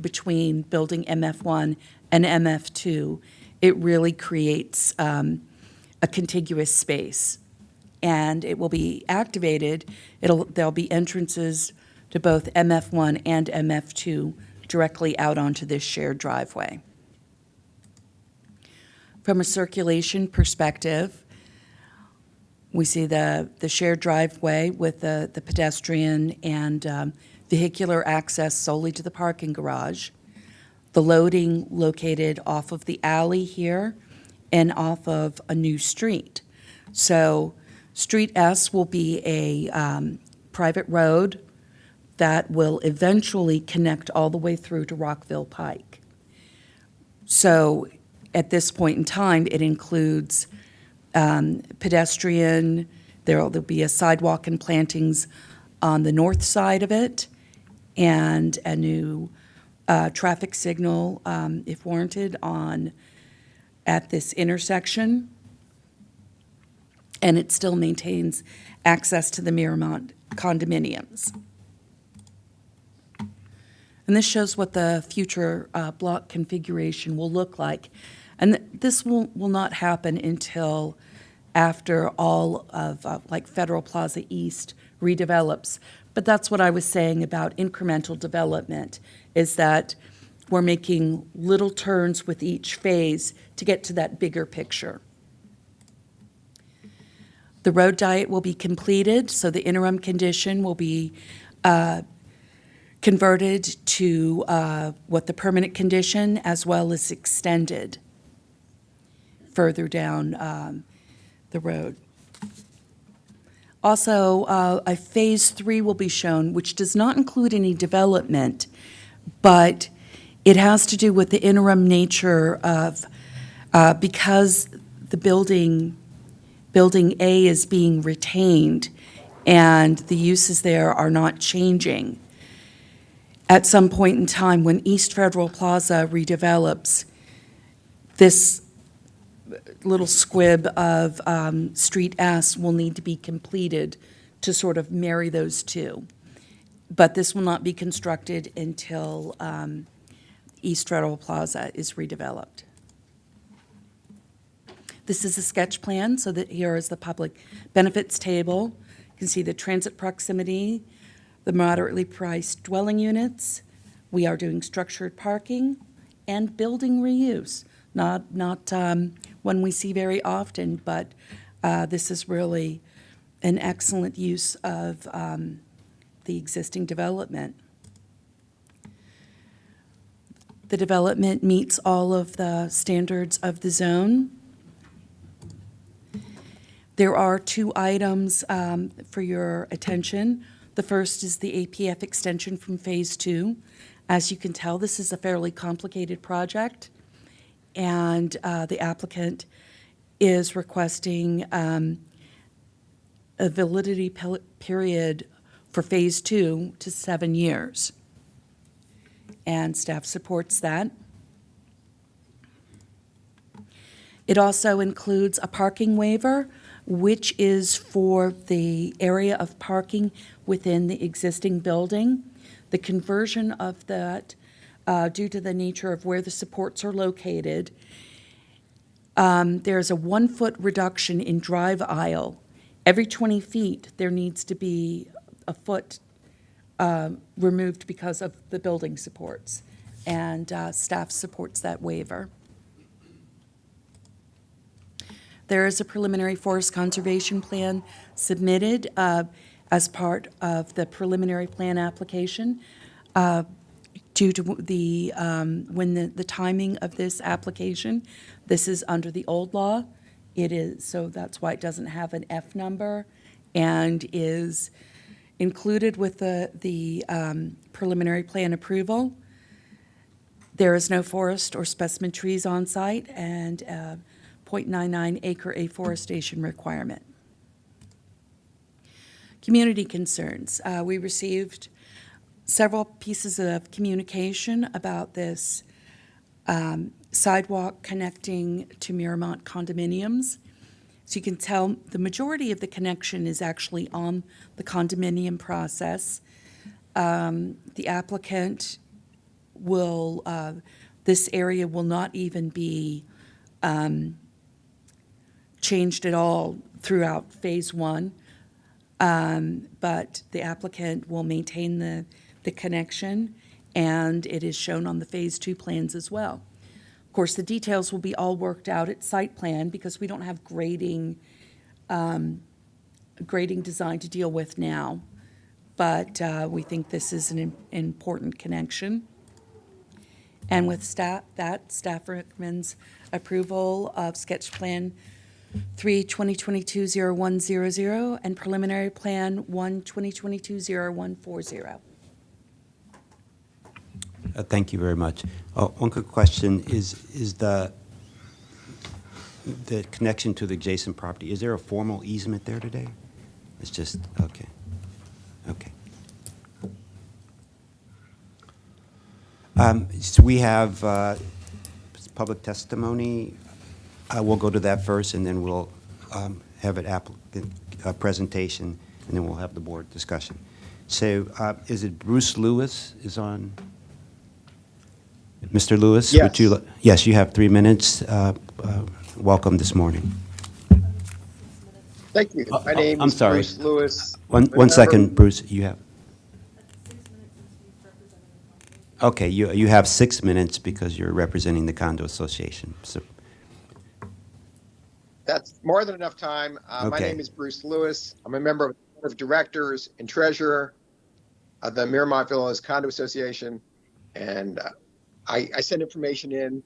between building MF1 and MF2. It really creates a contiguous space, and it will be activated. There'll be entrances to both MF1 and MF2 directly out onto this shared driveway. From a circulation perspective, we see the shared driveway with the pedestrian and vehicular access solely to the parking garage. The loading located off of the alley here and off of a new street. So Street S will be a private road that will eventually connect all the way through to Rockville Pike. So at this point in time, it includes pedestrian, there'll be a sidewalk and plantings on the north side of it, and a new traffic signal, if warranted, at this intersection. And it still maintains access to the Miramont condominiums. And this shows what the future block configuration will look like. And this will not happen until after all of like Federal Plaza East redevelops. But that's what I was saying about incremental development, is that we're making little turns with each phase to get to that bigger picture. The road diet will be completed, so the interim condition will be converted to what the permanent condition, as well as extended further down the road. Also, a phase 3 will be shown, which does not include any development, but it has to do with the interim nature of, because the building A is being retained and the uses there are not changing. At some point in time, when East Federal Plaza redevelops, this little squib of Street S will need to be completed to sort of marry those two. But this will not be constructed until East Federal Plaza is redeveloped. This is a sketch plan, so that here is the public benefits table. You can see the transit proximity, the moderately priced dwelling units. We are doing structured parking and building reuse. Not one we see very often, but this is really an excellent use of the existing development. The development meets all of the standards of the zone. There are 2 items for your attention. The first is the APF extension from Phase 2. As you can tell, this is a fairly complicated project, and the applicant is requesting a validity period for Phase 2 to 7 years. And staff supports that. It also includes a parking waiver, which is for the area of parking within the existing building. The conversion of that, due to the nature of where the supports are located, there's a 1-foot reduction in drive aisle. Every 20 feet, there needs to be a foot removed because of the building supports, and staff supports that waiver. There is a preliminary forest conservation plan submitted as part of the preliminary plan application. Due to the timing of this application, this is under the old law. It is, so that's why it doesn't have an F number, and is included with the preliminary plan approval. There is no forest or specimen trees on site, and 0.99 acre afforestation requirement. Community concerns. We received several pieces of communication about this sidewalk connecting to Miramont condominiums. So you can tell the majority of the connection is actually on the condominium process. The applicant will, this area will not even be changed at all throughout phase one, but the applicant will maintain the connection, and it is shown on the phase two plans as well. Of course, the details will be all worked out at site plan because we don't have grading design to deal with now, but we think this is an important connection. And with staff recommends approval of sketch plan 3/2022-0100 and preliminary plan 1/2022-0140. Thank you very much. One quick question is the connection to the adjacent property, is there a formal easement there today? It's just, okay. Okay. So we have public testimony. We'll go to that first, and then we'll have an applicant presentation, and then we'll have the board discussion. So is it Bruce Lewis is on? Mr. Lewis? Yes. Would you, yes, you have 3 minutes. Welcome this morning. Thank you. My name I'm is sorry. Bruce Lewis. One second, Bruce, you have. Okay, you have 6 minutes because you're representing the condo association. So, That's more than enough time. My Okay. name is Bruce Lewis. I'm a member of the board of directors and treasurer of the Miramont Villas Condo Association. And I sent information in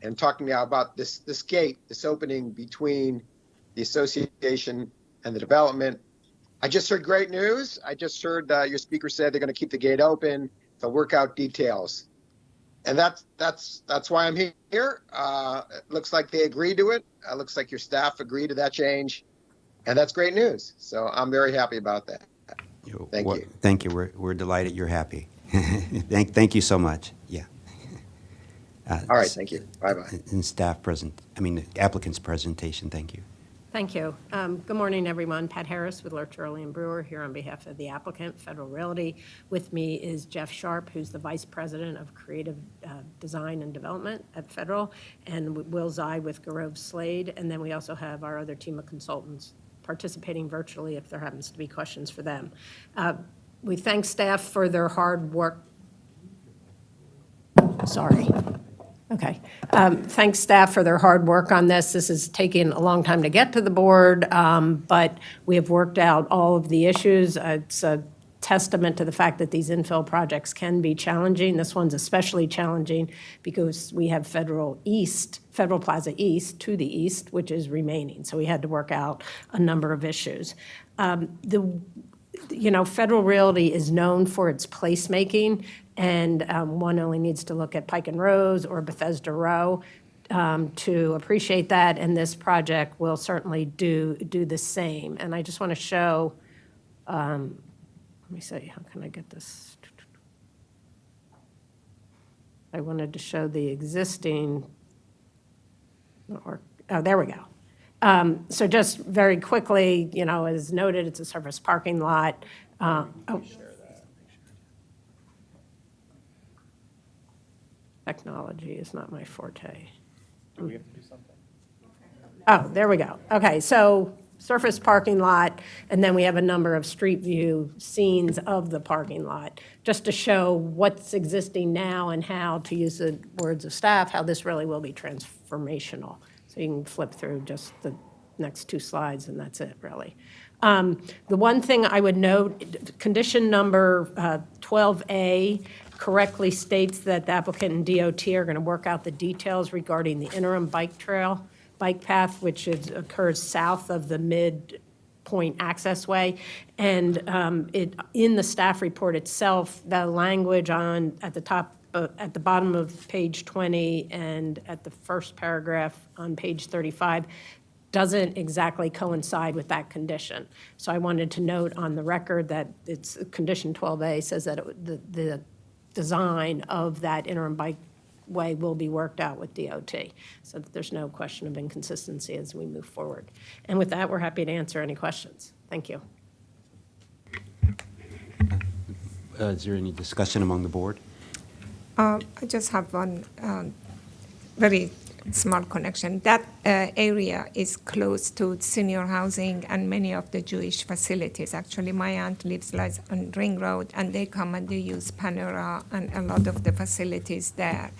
and talking now about this gate, this opening between the association and the development. I just heard great news. I just heard your speaker said they're going to keep the gate open. They'll work out details. And that's why I'm here. It looks like they agreed to it. It looks like your staff agreed to that change. And that's great news. So I'm very happy about that. Thank you. Thank you. We're delighted you're happy. Thank you so much. Yeah. All right, thank you. Bye-bye. And the applicant's presentation, thank you. Thank you. Good morning, everyone. Pat Harris with Lurch, Early and Brewer here on behalf of the applicant, Federal Realty. With me is Jeff Sharp, who's the Vice President of Creative Design and Development at Federal, and Will Zai with Garove Slade. And then we also have our other team of consultants participating virtually if there happens to be questions for them. We thank staff for their hard work. Sorry. Okay. Thanks, staff, for their hard work on this. This is taking a long time to get to the board, but we have worked out all of the issues. It's a testament to the fact that these infill projects can be challenging. This one's especially challenging because we have Federal Plaza East to the east, which is remaining. So we had to work out a number of issues. Federal Realty is known for its placemaking, and one only needs to look at Pike and Rose or Bethesda Row to appreciate that, and this project will certainly do the same. And I just want to show, let me see, how can I get this? I wanted to show the existing, there we go. So just very quickly, as noted, it's a surface parking lot. Technology is not my forte. Do we have to do something? Oh, there we go. Okay, so surface parking lot, and then we have a number of street view scenes of the parking lot, just to show what's existing now and how, to use the words of staff, how this really will be transformational. So you can flip through just the next two slides, and that's it, really. The one thing I would note, condition number 12A correctly states that the applicant and DOT are going to work out the details regarding the interim bike path, which occurs south of the midpoint accessway. And in the staff report itself, the language at the top at the bottom of page 20 and at the first paragraph on page 35 doesn't exactly coincide with that condition. So I wanted to note on the record that it's condition 12A says that the design of that interim bikeway will be worked out with DOT, so that there's no question of inconsistency as we move forward. And with that, we're happy to answer any questions. Thank you. Is there any discussion among the board? I just have one very small connection. That area is close to senior housing and many of the Jewish facilities. Actually, my aunt lives like on Ring Road, and they come and they use Panera and a lot of the facilities there.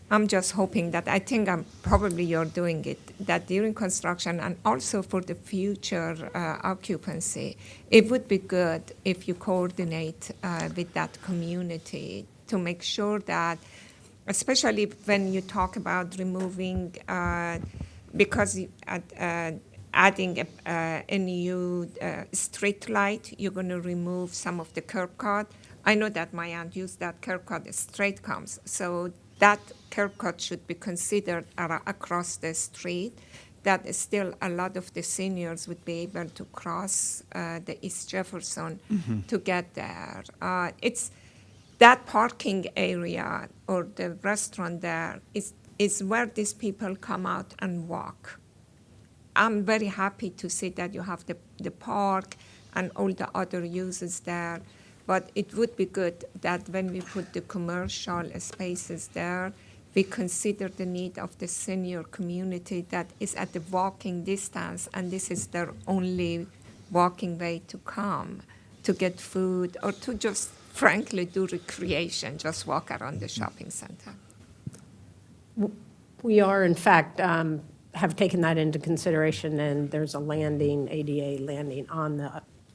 I'm just hoping that, I think probably you're doing it, that during construction and also for the future occupancy, it would be good if you coordinate with that community to make sure that, especially when you talk about removing, because adding a new street light, you're going to remove some of the curb cut. I know that my aunt used that curb cut as straight comes, so that curb cut should be considered across the street, that still a lot of the seniors would be able to cross the East Jefferson to get there. It's that parking area or the restaurant there is where these people come out and walk. I'm very happy to see that you have the park and all the other uses there, but it would be good that when we put the commercial spaces there, we consider the need of the senior community that is at the walking distance, and this is their only walking way to come to get food or to just frankly do recreation, just walk around the shopping center. We are, in fact, have taken that into consideration, and there's a landing, ADA landing on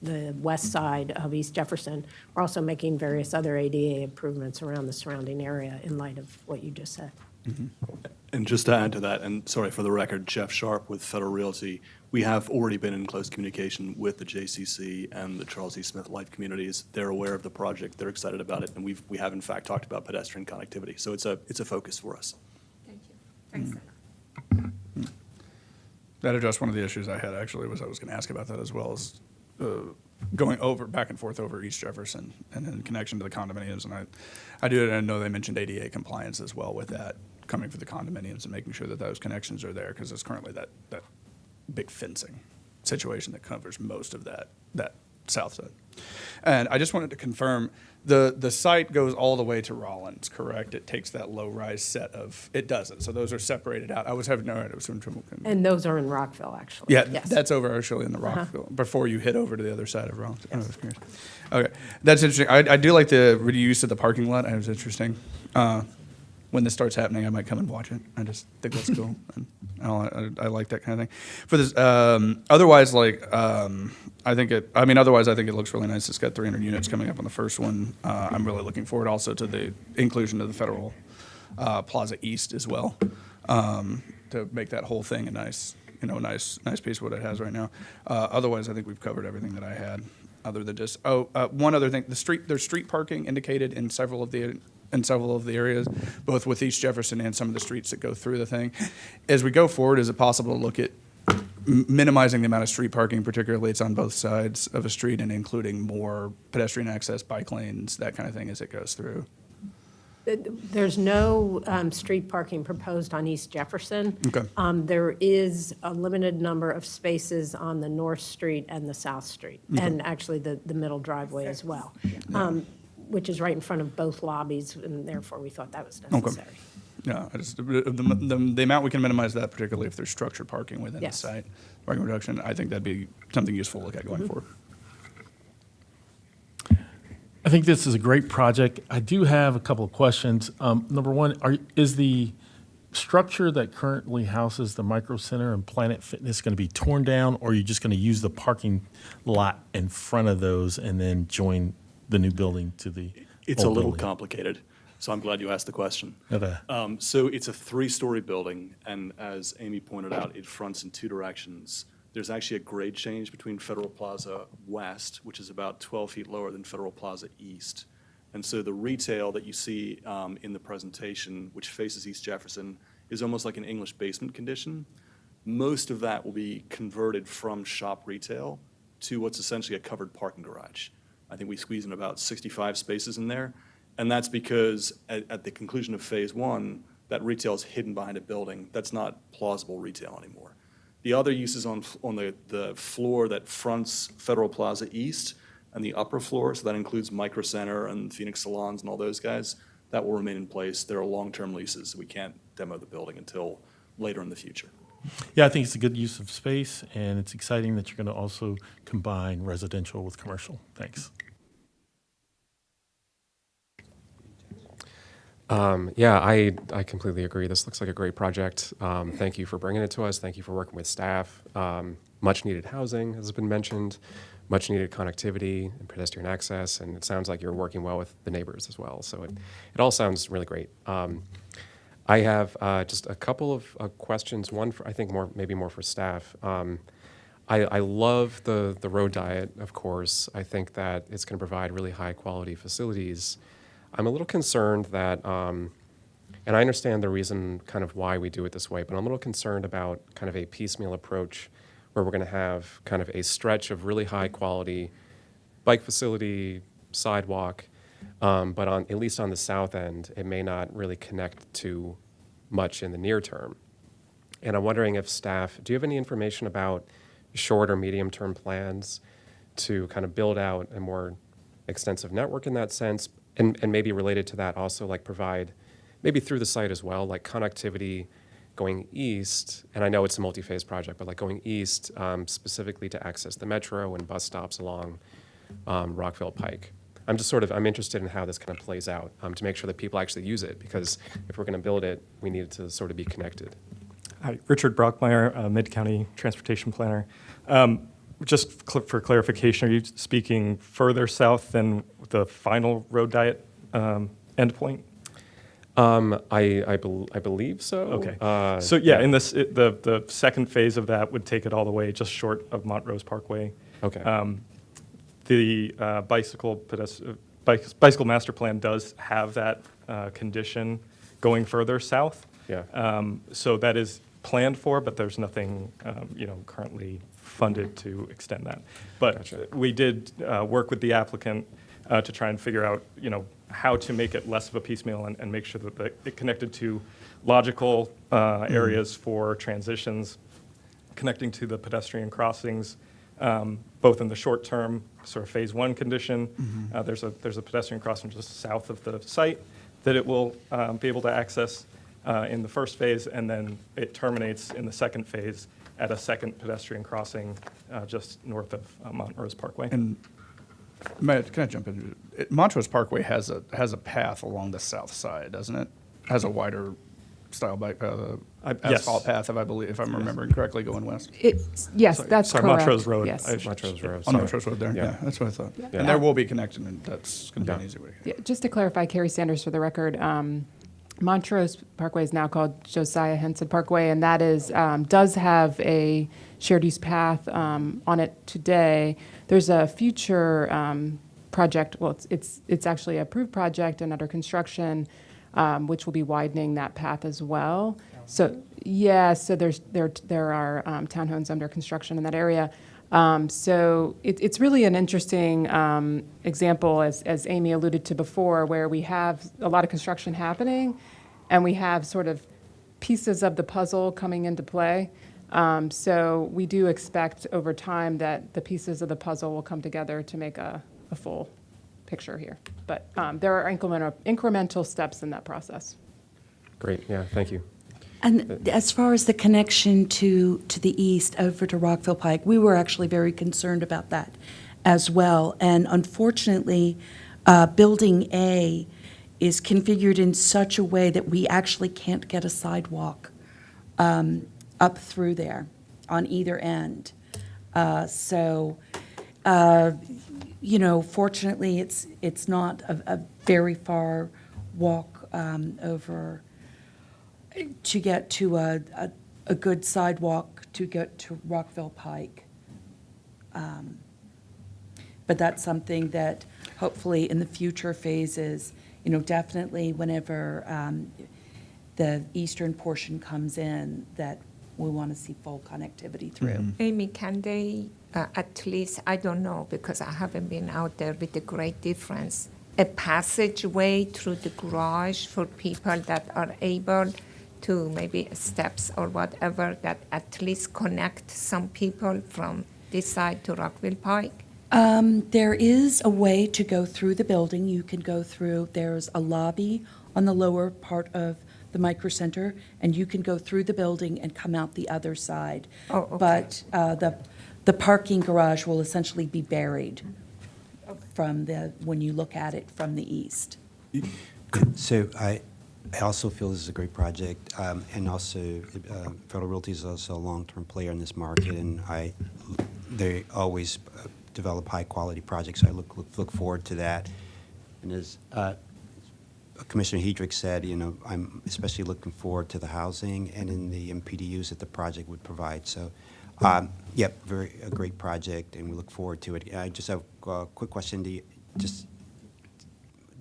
the west side of East Jefferson. We're also making various other ADA improvements around the surrounding area in light of what you just said. And just to add to that, and sorry for the record, Jeff Sharp with Federal Realty, we have already been in close communication with the JCC and the Charles E. Smith Life communities. They're aware of the project, they're excited about it, and we have in fact talked about pedestrian connectivity. So it's a focus for us. Thank you. Thanks. That addressed one of the issues I had, actually, was I was going to ask about that as well, as going over, back and forth over East Jefferson and in connection to the condominiums. And I know they mentioned ADA compliance as well with that, coming for the condominiums and making sure that those connections are there, because there's currently that big fencing situation that covers most of that south side. And I just wanted to confirm, the site goes all the way to Rollins, correct? It takes that low-rise set of, it doesn't, so those are separated out. I was having no idea. And those are in Rockville, actually. Yeah, Yes. that's over actually in the Rockville, before you head over to the other side of Rollins. Yes. Okay, that's interesting. I do like the reuse of the parking lot. It was interesting. When this starts happening, I might come and watch it. I just think that's cool. And I like that kind of thing. For this, otherwise, I think it looks really nice. It's got 300 units coming up on the first one. I'm really looking forward also to the inclusion of the Federal Plaza East as well, to make that whole thing a nice piece of what it has right now. Otherwise, I think we've covered everything that I had, other than just one other thing. There's street parking indicated in several of the areas, both with East Jefferson and some of the streets that go through the thing. As we go forward, is it possible to look at minimizing the amount of street parking, particularly it's on both sides of a street, and including more pedestrian access, bike lanes, that kind of thing as it goes through? There's no street parking proposed on East Jefferson. Okay. There is a limited number of spaces on the North Street and the South Street, Okay. and actually the middle driveway as well, which is right in front of both lobbies, and therefore we thought that was necessary. Okay. Yeah, the amount we can minimize that, particularly if there's structured parking within the Yes. site, parking reduction, I think that'd be something useful to look at going forward. I think this is a great project. I do have a couple of questions. Number one, is the structure that currently houses the Micro Center and Planet Fitness going to be torn down, or are you just going to use the parking lot in front of those and then join the new building to the It's a old little building? complicated, so I'm glad you asked the question. Okay. So it's a 3-story building, and as Amy pointed out, it fronts in 2 directions. There's actually a grade change between Federal Plaza West, which is about 12 feet lower than Federal Plaza East, And so the retail that you see in the presentation, which faces East Jefferson, is almost like an English basement condition. Most of that will be converted from shop retail to what's essentially a covered parking garage. I think we squeeze in about 65 spaces in there. And that's because at the conclusion of phase one, that retail is hidden behind a building. That's not plausible retail anymore. The other uses on the floor that fronts Federal Plaza East and the upper floor, so that includes Micro Center and Phoenix Salons and all those guys, that will remain in place. There are long-term leases, so we can't demo the building until later in the future. Yeah, I think it's a good use of space, and it's exciting that you're going to also combine residential with commercial. Thanks. Yeah, I completely agree. This looks like a great project. Thank you for bringing it to us. Thank you for working with staff. Much needed housing has been mentioned, much needed connectivity and pedestrian access, and it sounds like you're working well with the neighbors as well. So it all sounds really great. I have just a couple of questions. One, I think maybe more for staff. I love the road diet, of course. I think that it's going to provide really high quality facilities. I'm a little concerned that, and I understand the reason kind of why we do it this way, but I'm a little concerned about kind of a piecemeal approach where we're going to have kind of a stretch of really high quality bike facility, sidewalk, but at least on the south end, it may not really connect to much in the near term. And I'm wondering if staff, do you have any information about short or medium term plans to kind of build out a more extensive network in that sense? And maybe related to that also, like provide, maybe through the site as well, like connectivity going east, and I know it's a multi-phase project, but like going east specifically to access the metro and bus stops along Rockville Pike. I'm interested in how this kind of plays out to make sure that people actually use it, because if we're going to build it, we need it to sort of be connected. Hi, Richard Brockmeyer, Mid-County Transportation Planner. Just for clarification, are you speaking further south than the final road diet endpoint? I believe so. Okay. So yeah, in this, the second phase of that would take it all the way just short of Montrose Parkway. Okay. The bicycle master plan does have that condition going further south. Yeah. So that is planned for, but there's nothing currently funded to extend that. But Gotcha. we did work with the applicant to try and figure out how to make it less of a piecemeal and make sure that it connected to logical areas for transitions, connecting to the pedestrian crossings, both in the short term, sort of phase one condition. There's a pedestrian crossing just south of the site that it will be able to access in the first phase, and then it terminates in the second phase at a second pedestrian crossing just north of Montrose Parkway. And Matt, can I jump in? Montrose Parkway has a path along the south side, doesn't it? Has a wider style bike path, asphalt path, if I'm remembering correctly, going west. Yes, that's correct. Montrose Road. Yes. Montrose Road. On Montrose Road there, yeah, that's what I thought. Yeah. And there will be connection, and that's going to be an easy way. Yeah, just to clarify, Carrie Sanders for the record, Montrose Parkway is now called Josiah Henson Parkway, and that is does have a shared use path on it today. There's a future project. Well, it's actually an approved project and under construction, which will be widening that path as well. So yeah, so there are townhomes under construction in that area. So it's really an interesting example, as Amy alluded to before, where we have a lot of construction happening, and we have sort of pieces of the puzzle coming into play. So we do expect over time that the pieces of the puzzle will come together to make a full picture here. But there are incremental steps in that process. Great, yeah, thank you. And as far as the connection to the east over to Rockville Pike, we were actually very concerned about that as well. And unfortunately, Building A is configured in such a way that we actually can't get a sidewalk up through there on either end. Fortunately, it's not a very far walk over to get to a good sidewalk to get to Rockville Pike. But that's something that hopefully in the future phases, definitely whenever the eastern portion comes in, that we want to see full connectivity through. Amy, can they at least, I don't know, because I haven't been out there with the great difference, a passageway through the garage for people that are able to, maybe steps or whatever, that at least connect some people from this side to Rockville Pike? There is a way to go through the building. You can go through, there's a lobby on the lower part of the micro center, and you can go through the building and come out the other side. Oh, okay. But the parking garage will essentially be buried from when you look at it from the east. So I also feel this is a great project, and also Federal Realty is also a long-term player in this market, and they always develop high-quality projects. So I look forward to that. And as Commissioner Hedrick said, I'm especially looking forward to the housing and in the MPDUs that the project would provide. So, yep, a great project, and we look forward to it. I just have a quick question. Do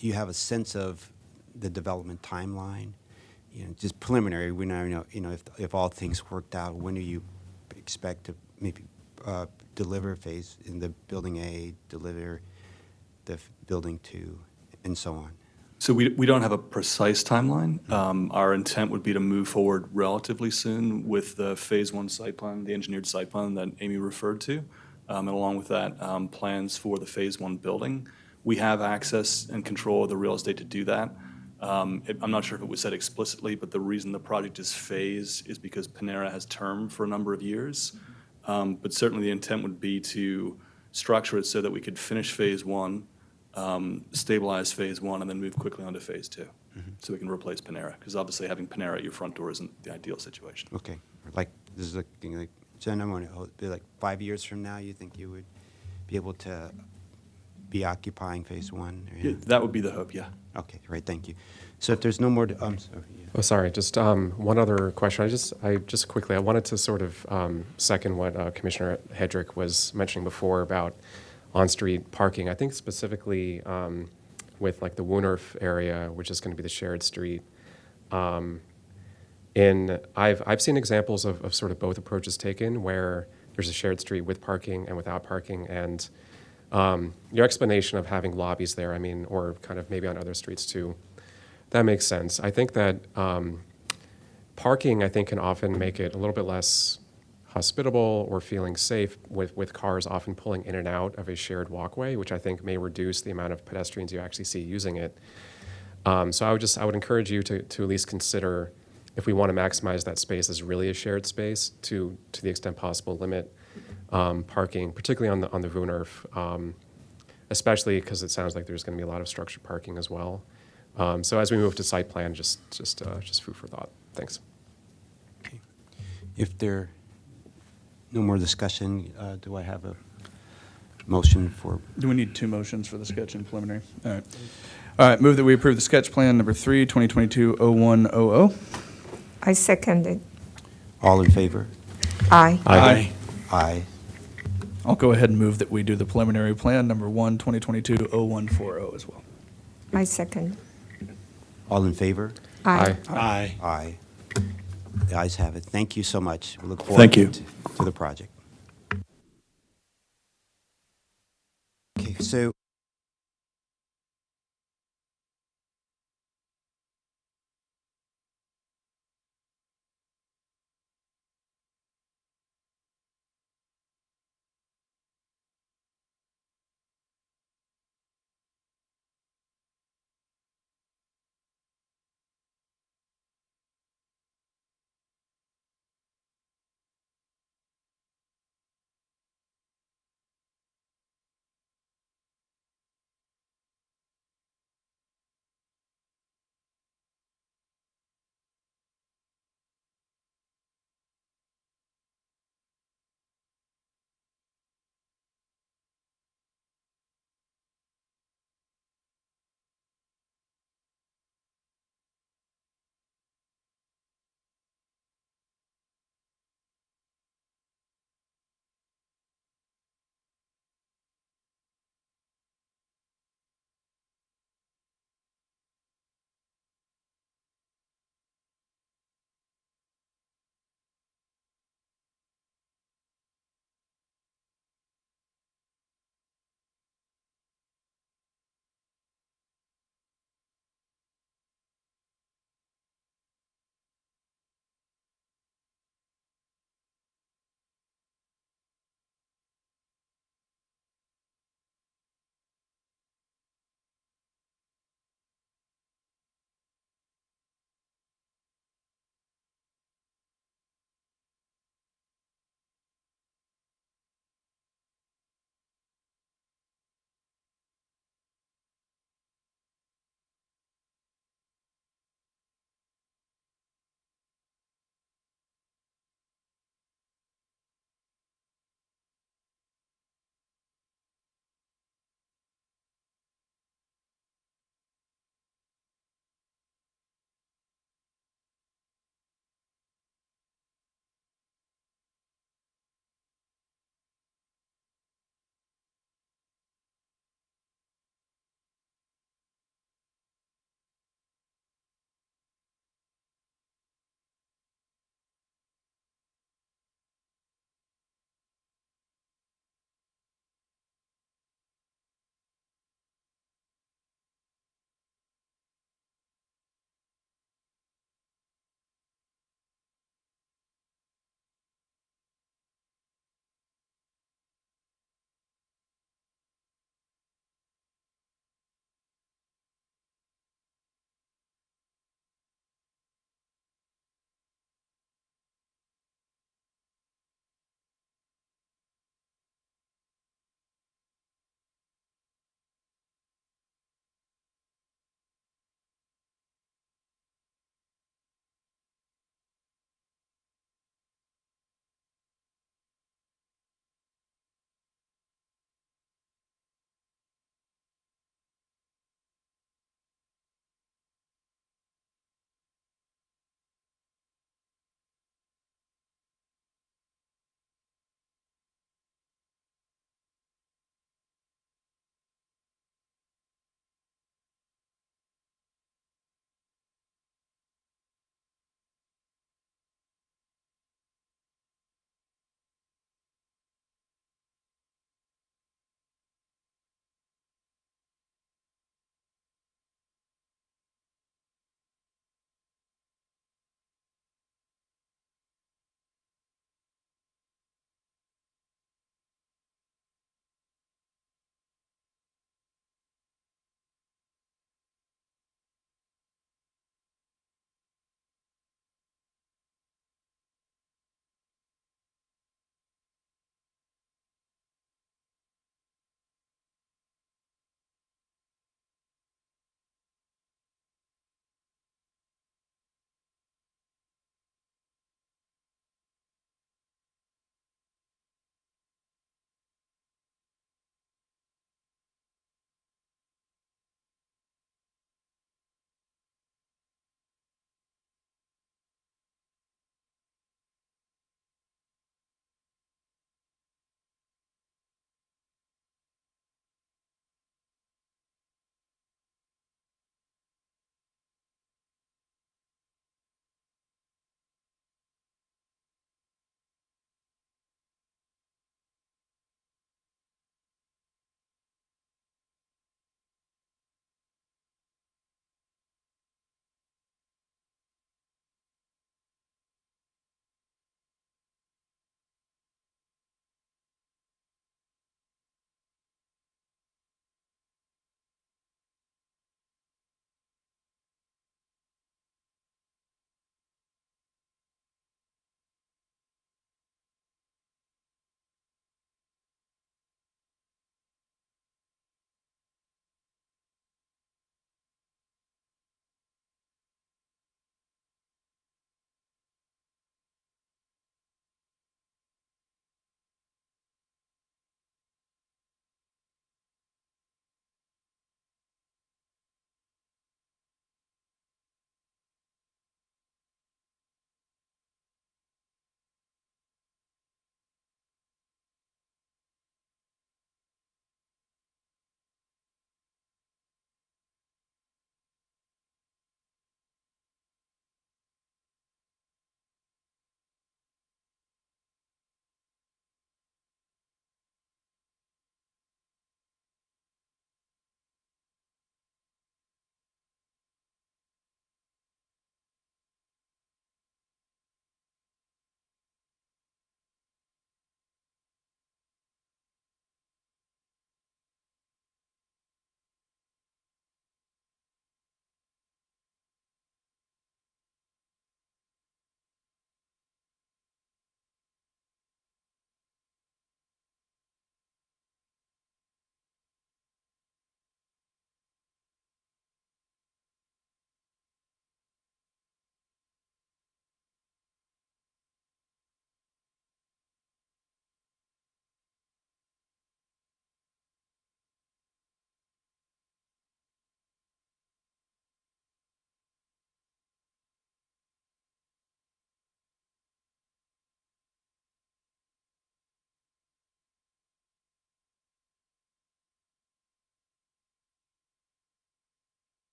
you have a sense of the development timeline? Just preliminary. We now know, if all things worked out, when do you expect to maybe deliver phase in the building A, deliver the building 2, and so on? So we don't have a precise timeline. Our intent would be to move forward relatively soon with the Phase 1 site plan, the engineered site plan that Amy referred to, and along with that, plans for the Phase 1 building. We have access and control of the real estate to do that. I'm not sure if it was said explicitly, but the reason the project is phased is because Panera has term for a number of years. But certainly the intent would be to structure it so that we could finish Phase 1, stabilize Phase 1, and then move quickly on to Phase 2, so we can replace Panera. Because obviously having Panera at your front door isn't the ideal situation. Okay. Like, this is looking like, Jen, I'm going to be like 5 years from now, you think you would be able to be occupying Phase 1? Yeah, that would be the hope, yeah. Okay, great, thank you. So if there's no more, sorry. Yeah. Oh, sorry, just one other question. I just quickly, I wanted to sort of second what Commissioner Hedrick was mentioning before about on-street parking. I think specifically with like the Woonerf area, which is going to be the shared street. I've seen examples of sort of both approaches taken, where there's a shared street with parking and without parking, and your explanation of having lobbies there, I mean, or kind of maybe on other streets too, that makes sense. I think that parking, I think, can often make it a little bit less hospitable or feeling safe with cars often pulling in and out of a shared walkway, which I think may reduce the amount of pedestrians you actually see using it. So I would encourage you to at least consider, if we want to maximize that space as really a shared space, to the extent possible, limit parking, particularly on the Woonerf, especially because it sounds like there's going to be a lot of structured parking as well. So as we move to site plan, just food for thought. Thanks. Okay. If there no more discussion, do I have a motion for? Do we need 2 motions for the sketch and preliminary? All right. All right, move that we approve the sketch plan number 3, 2022-0100. I second it. All in favor? Aye. Aye. Aye. I'll go ahead and move that we do the preliminary plan number 1, 2022-0140 as well. I second. All in favor? Aye. Aye. Aye. The ayes have it. Thank you so much. We look forward to the project. Okay, so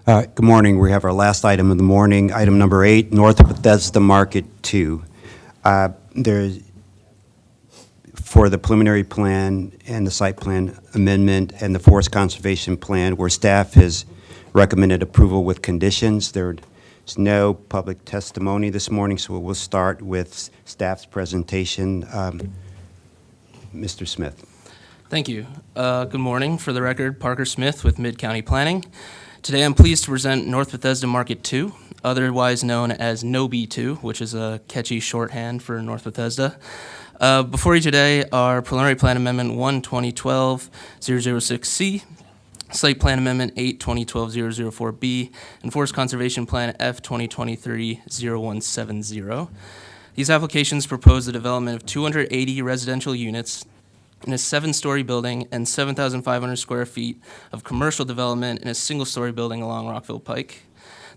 Good morning. We have our last item of the morning, item number 8, North Bethesda Market 2. There's, for the preliminary plan and the site plan amendment and the forest conservation plan, where staff has recommended approval with conditions. There's no public testimony this morning, so we'll start with staff's presentation. Mr. Smith. Thank you. Good morning. For the record, Parker Smith with Mid-County Planning. Today I'm pleased to present North Bethesda Market 2, otherwise known as NOB 2, which is a catchy shorthand for North Bethesda. Before you today are Preliminary Plan Amendment 1 2012-006C, Site Plan Amendment 8 2012-004B, and Forest Conservation Plan F 2023-0170. These applications propose the development of 280 residential units in a 7-story building and 7,500 square feet of commercial development in a single-story building along Rockville Pike.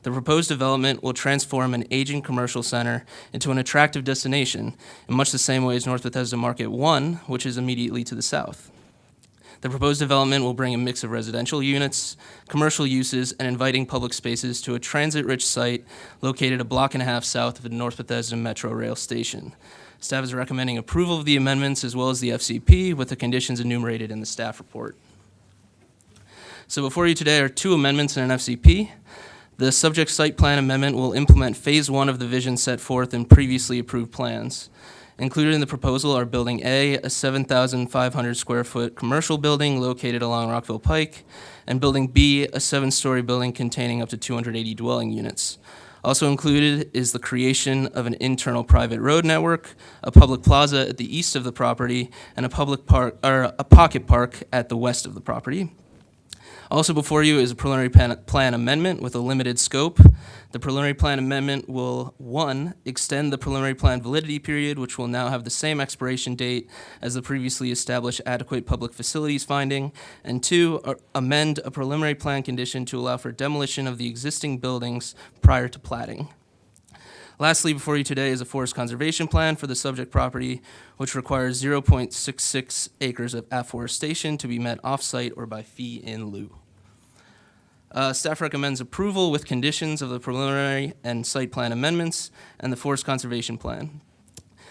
The proposed development will transform an aging commercial center into an attractive destination in much the same way as North Bethesda Market 1, which is immediately to the south. The proposed development will bring a mix of residential units, commercial uses, and inviting public spaces to a transit-rich site located a block and a half south of the North Bethesda Metro Rail Station. Staff is recommending approval of the amendments as well as the FCP with the conditions enumerated in the staff report. So before you today are 2 amendments and an FCP. The subject site plan amendment will implement phase 1 of the vision set forth in previously approved plans. Included in the proposal are Building A, a 7,500 square foot commercial building located along Rockville Pike, and Building B, a 7-story building containing up to 280 dwelling units. Also included is the creation of an internal private road network, a public plaza at the east of the property, and a public park or a pocket park at the west of the property. Also before you is a preliminary plan amendment with a limited scope. The preliminary plan amendment will, 1, extend the preliminary plan validity period, which will now have the same expiration date as the previously established adequate public facilities finding, and 2, amend a preliminary plan condition to allow for demolition of the existing buildings prior to platting. Lastly, before you today is a forest conservation plan for the subject property, which requires 0.66 acres of afforestation to be met off-site or by fee in lieu. Staff recommends approval with conditions of the preliminary and site plan amendments and the forest conservation plan.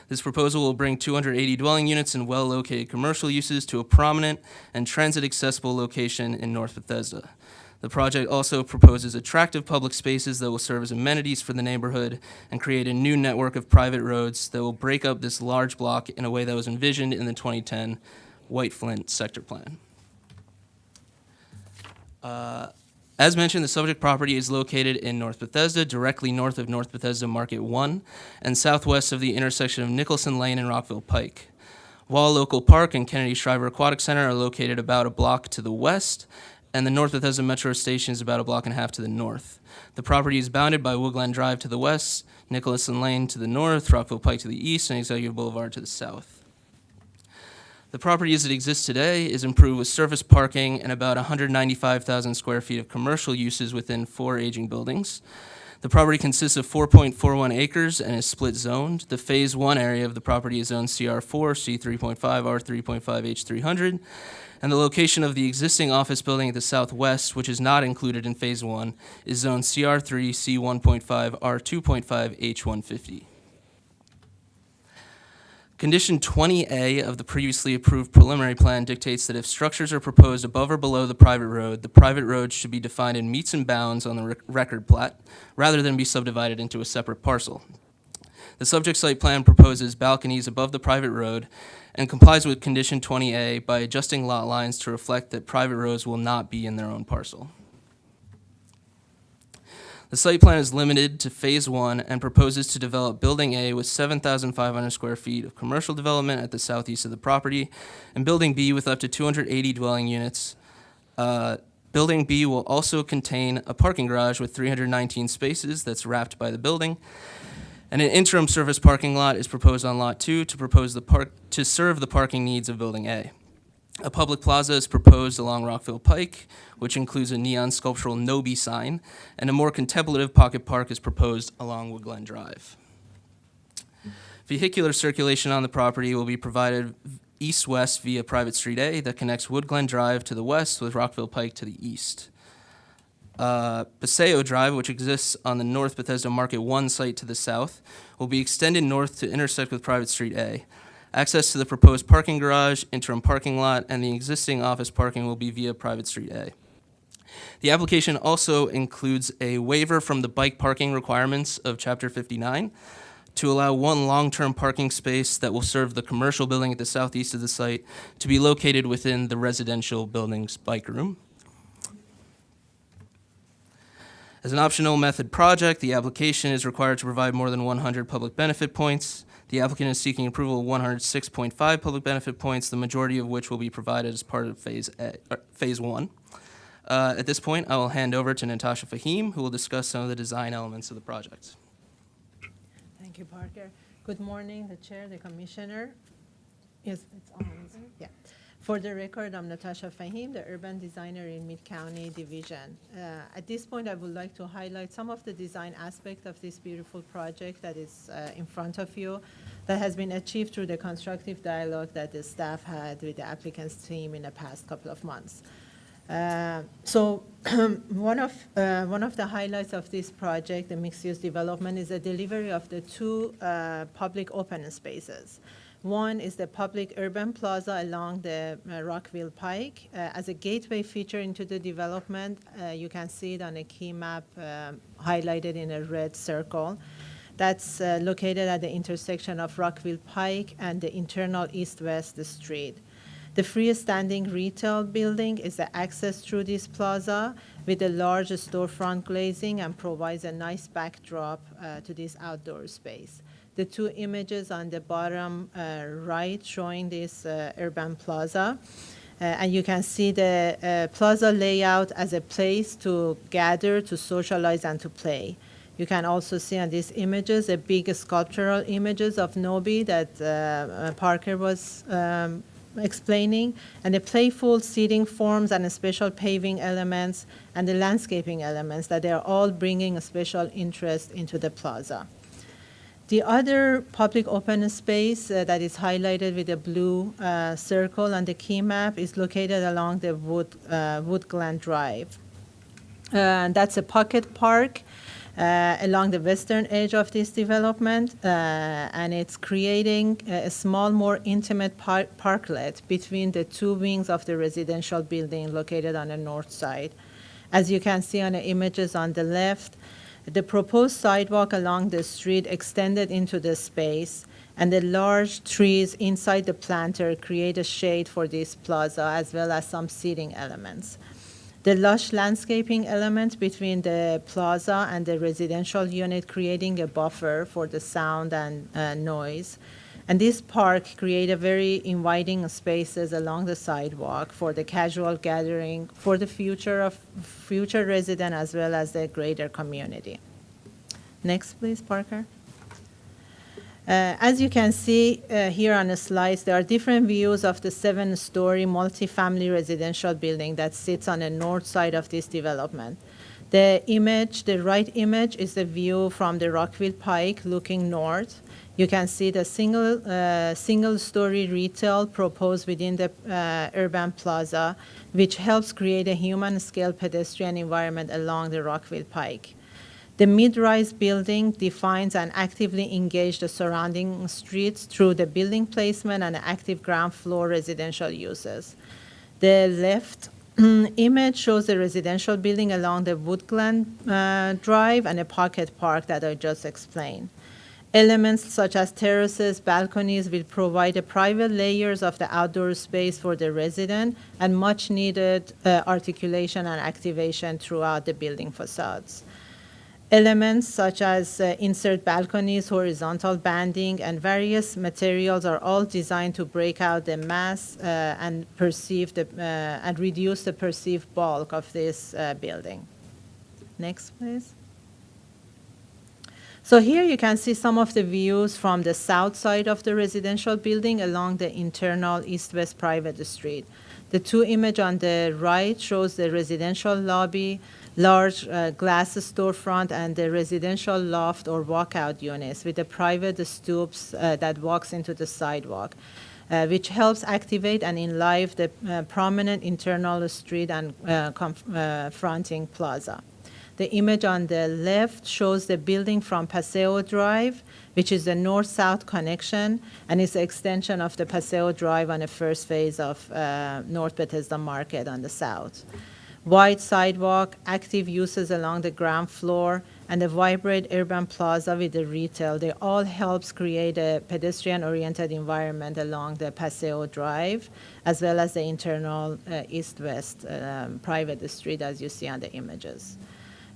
This proposal will bring 280 dwelling units and well-located commercial uses to a prominent and transit-accessible location in North Bethesda. The project also proposes attractive public spaces that will serve as amenities for the neighborhood and create a new network of private roads that will break up this large block in a way that was envisioned in the 2010 White Flint sector plan. As mentioned, the subject property is located in North Bethesda, directly north of North Bethesda Market 1 and southwest of the intersection of Nicholson Lane and Rockville Pike. Wall Local Park and Kennedy Shriver Aquatic Center are located about a block to the west, and the North Bethesda Metro Station is about a block and a half to the north. The property is bounded by Woodland Drive to the west, Nicholson Lane to the north, Rockville Pike to the east, and Executive Boulevard to the south. The property as it exists today is improved with surface parking and about 195,000 square feet of commercial uses within 4 aging buildings. The property consists of 4.41 acres and is split zoned. The phase 1 area of the property is zoned CR4, C3.5, R3.5, H300. And the location of the existing office building at the southwest, which is not included in phase 1, is zoned CR3, C1.5, R2.5, H150. Condition 20A of the previously approved preliminary plan dictates that if structures are proposed above or below the private road should be defined in meets and bounds on the record plat, rather than be subdivided into a separate parcel. The subject site plan proposes balconies above the private road and complies with condition 20A by adjusting lot lines to reflect that private roads will not be in their own parcel. The site plan is limited to phase 1 and proposes to develop Building A with 7,500 square feet of commercial development at the southeast of the property, and Building B with up to 280 dwelling units. Building B will also contain a parking garage with 319 spaces that's wrapped by the building, and an interim surface parking lot is proposed on Lot 2 to serve the parking needs of Building A. A public plaza is proposed along Rockville Pike, which includes a neon sculptural NOBI sign, and a more contemplative pocket park is proposed along Woodglen Drive. Vehicular circulation on the property will be provided east-west via Private Street A that connects Woodglen Drive to the west with Rockville Pike to the east. Paseo Drive, which exists on the North Bethesda Market 1 site to the south, will be extended north to intersect with Private Street A. Access to the proposed parking garage, interim parking lot, and the existing office parking will be via Private Street A. The application also includes a waiver from the bike parking requirements of Chapter 59 to allow one long-term parking space that will serve the commercial building at the southeast of the site to be located within the residential building's bike room. As an optional method project, the application is required to provide more than 100 public benefit points. The applicant is seeking approval of 106.5 public benefit points, the majority of which will be provided as part of Phase 1. At this point, I will hand over to Natasha Fahim, who will discuss some of the design elements of the project. Thank you, Parker. Good morning, the chair, the commissioner. Yes, it's on, isn't it? Yeah. For the record, I'm Natasha Fahim, the urban designer in Mid-County Division. At this point, I would like to highlight some of the design aspects of this beautiful project that is in front of you that has been achieved through the constructive dialogue that the staff had with the applicant's team in the past couple of months. So one of the highlights of this project, the mixed-use development, is the delivery of the two public open spaces. One is the public urban plaza along the Rockville Pike. As a gateway feature into the development, you can see it on a key map highlighted in a red circle. That's located at the intersection of Rockville Pike and the internal east-west street. The freestanding retail building is the access through this plaza with a large storefront glazing and provides a nice backdrop to this outdoor space. The two images on the bottom right showing this urban plaza. And you can see the plaza layout as a place to gather, to socialize, and to play. You can also see on these images a big sculptural images of Nobi that Parker was explaining, and the playful seating forms and the special paving elements and the landscaping elements that they are all bringing a special interest into the plaza. The other public open space that is highlighted with a blue circle on the key map is located along the Woodglen Drive. That's a pocket park along the western edge of this development, and it's creating a small, more intimate parklet between the two wings of the residential building located on the north side. As you can see on the images on the left, the proposed sidewalk along the street extended into the space, and the large trees inside the planter create a shade for this plaza, as well as some seating elements. The lush landscaping element between the plaza and the residential unit creating a buffer for the sound and noise. And this park create a very inviting spaces along the sidewalk for the casual gathering for the future resident as well as the greater community. Next, please, Parker. As you can see here on the slides, there are different views of the 7-story multifamily residential building that sits on the north side of this development. The right image is the view from the Rockville Pike looking north. You can see the single-story retail proposed within the urban plaza, which helps create a human-scale pedestrian environment along the Rockville Pike. The mid-rise building defines and actively engages the surrounding streets through the building placement and active ground floor residential uses. The left image shows the residential building along the Woodglen Drive and a pocket park that I just explained. Elements such as terraces, balconies will provide a private layers of the outdoor space for the resident and much needed articulation and activation throughout the building facades. Elements such as insert balconies, horizontal banding, and various materials are all designed to break out the mass and reduce the perceived bulk of this building. Next, please. So here you can see some of the views from the south side of the residential building along the internal east-west private street. The two images on the right shows the residential lobby, large glass storefront, and the residential loft or walkout units with the private stoops that walks into the sidewalk. which helps activate and enliven the prominent internal street and confronting plaza. The image on the left shows the building from Paseo Drive, which is the north-south connection, and it's an extension of the Paseo Drive on the first phase of North Bethesda Market on the south. Wide sidewalk, active uses along the ground floor, and the vibrant urban plaza with the retail, they all helps create a pedestrian-oriented environment along the Paseo Drive, as well as the internal east-west private street as you see on the images.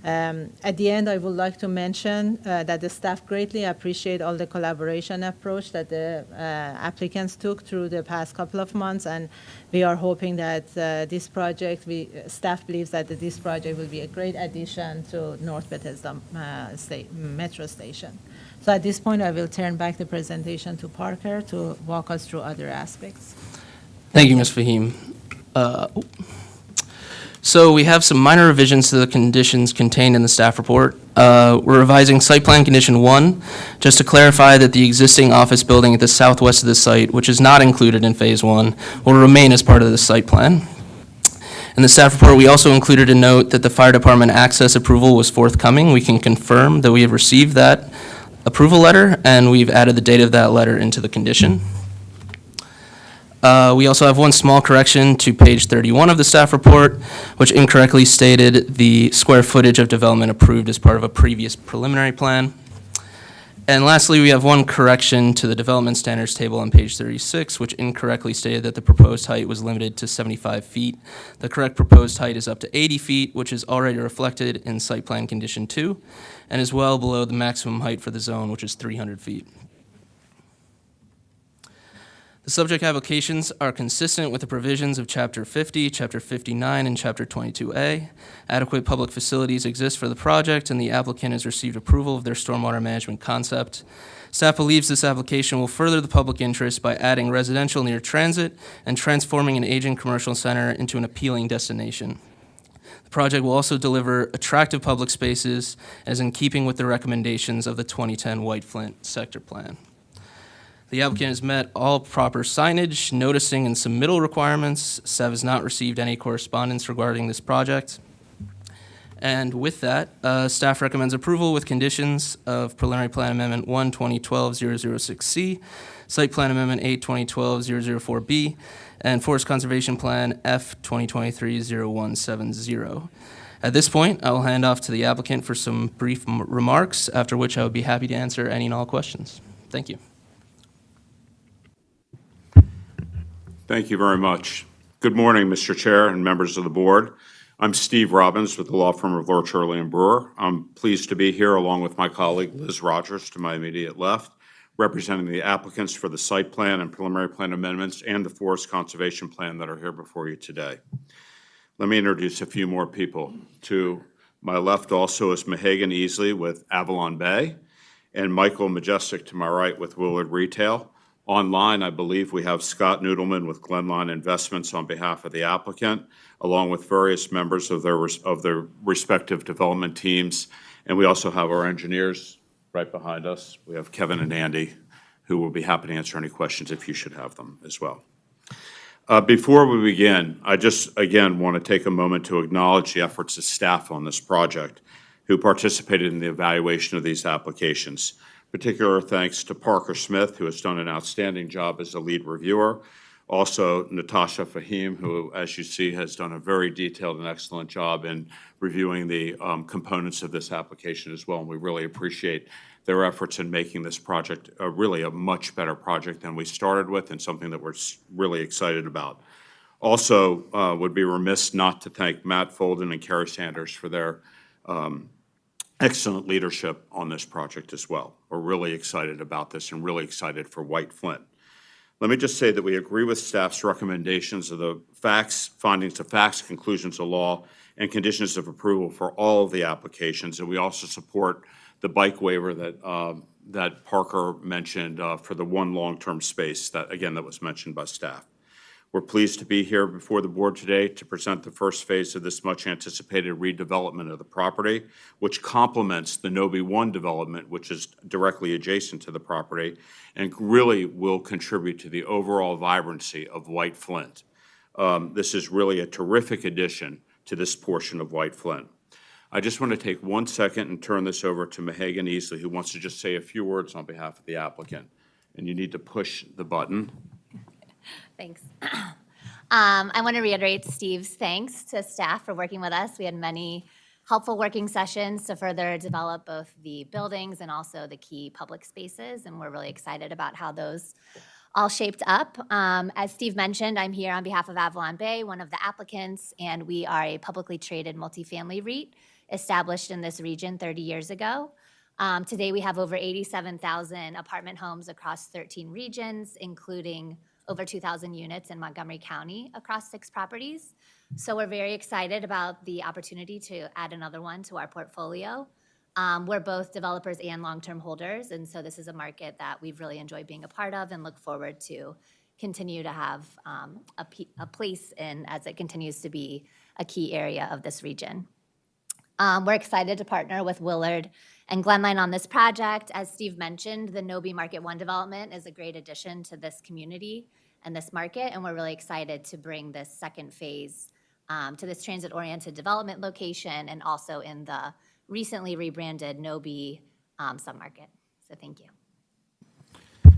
At the end, I would like to mention that the staff greatly appreciate all the collaboration approach that the applicants took through the past couple of months, and we are hoping that this project, staff believes that this project will be a great addition to North Bethesda Metro Station. So at this point, I will turn back the presentation to Parker to walk us through other aspects. Thank you, Ms. Fahim. So we have some minor revisions to the conditions contained in the staff report. We're revising site plan condition 1, just to clarify that the existing office building at the southwest of the site, which is not included in phase 1, will remain as part of the site plan. In the staff report, we also included a note that the fire department access approval was forthcoming. We can confirm that we have received that approval letter, and we've added the date of that letter into the condition. We also have one small correction to page 31 of the staff report, which incorrectly stated the square footage of development approved as part of a previous preliminary plan. And lastly, we have one correction to the development standards table on page 36, which incorrectly stated that the proposed height was limited to 75 feet. The correct proposed height is up to 80 feet, which is already reflected in site plan condition 2, and is well below the maximum height for the zone, which is 300 feet. The subject applications are consistent with the provisions of Chapter 50, Chapter 59, and Chapter 22A. Adequate public facilities exist for the project, and the applicant has received approval of their stormwater management concept. Staff believes this application will further the public interest by adding residential near transit and transforming an aging commercial center into an appealing destination. The project will also deliver attractive public spaces, as in keeping with the recommendations of the 2010 White Flint Sector Plan. The applicant has met all proper signage, noticing, and submittal requirements. Staff has not received any correspondence regarding this project. And with that, staff recommends approval with conditions of Preliminary Plan Amendment 1, 2012-006C, Site Plan Amendment 8, 2012-004B, and Forest Conservation Plan F, 2023-0170. At this point, I will hand off to the applicant for some brief remarks, after which I would be happy to answer any and all questions. Thank you. Thank you very much. Good morning, Mr. Chair and members of the board. I'm Steve Robbins with the law firm of Lorch, Hurley & Brewer. I'm pleased to be here along with my colleague Liz Rogers to my immediate left, representing the applicants for the site plan and preliminary plan amendments and the forest conservation plan that are here before you today. Let me introduce a few more people. To my left also is Mahagan Easley with Avalon Bay, and Michael Majestic to my right with Willard Retail. Online, I believe we have Scott Noodleman with Glenline Investments on behalf of the applicant, along with various members of their respective development teams. And we also have our engineers right behind us. We have Kevin and Andy, who will be happy to answer any questions if you should have them as well. Before we begin, I just, again, want to take a moment to acknowledge the efforts of staff on this project who participated in the evaluation of these applications. Particular thanks to Parker Smith, who has done an outstanding job as the lead reviewer. Also, Natasha Fahim, who, as you see, has done a very detailed and excellent job in reviewing the components of this application as well. And we really appreciate their efforts in making this project really a much better project than we started with, and something that we're really excited about. Also, would be remiss not to thank Matt Folden and Carrie Sanders for their excellent leadership on this project as well. We're really excited about this and really excited for White Flint. Let me just say that we agree with staff's recommendations of the facts, findings of facts, conclusions of law, and conditions of approval for all of the applications. And we also support the bike waiver that Parker mentioned for the one long-term space that, again, that was mentioned by staff. We're pleased to be here before the board today to present the first phase of this much-anticipated redevelopment of the property, which complements the Nobi 1 development, which is directly adjacent to the property, and really will contribute to the overall vibrancy of White Flint. This is really a terrific addition to this portion of White Flint. I just want to take 1 second and turn this over to Mahagan Easley, who wants to just say a few words on behalf of the applicant. And you need to push the button. Thanks. I want to reiterate Steve's thanks to staff for working with us. We had many helpful working sessions to further develop both the buildings and also the key public spaces, and we're really excited about how those all shaped up. As Steve mentioned, I'm here on behalf of Avalon Bay, one of the applicants, and we are a publicly traded multifamily REIT established in this region 30 years ago. Today, we have over 87,000 apartment homes across 13 regions, including over 2,000 units in Montgomery County across 6 properties. So we're very excited about the opportunity to add another one to our portfolio. We're both developers and long-term holders, and so this is a market that we've really enjoyed being a part of and look forward to continue to have a place in as it continues to be a key area of this region. We're excited to partner with Willard and Glenline on this project. As Steve mentioned, the Nobi Market 1 development is a great addition to this community and this market, and we're really excited to bring this second phase to this transit-oriented development location and also in the recently rebranded Nobi submarket. So thank you.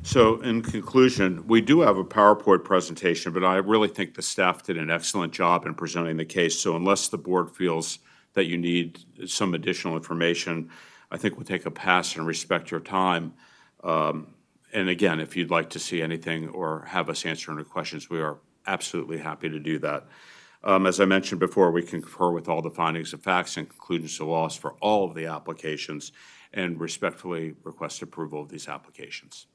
So in conclusion, we do have a PowerPoint presentation, but I really think the staff did an excellent job in presenting the case. So unless the board feels that you need some additional information, I think we'll take a pass and respect your time. And again, if you'd like to see anything or have us answer any questions, we are absolutely happy to do that. As I mentioned before, we concur with all the findings of facts and conclusions of laws for all of the applications and respectfully request approval of these applications.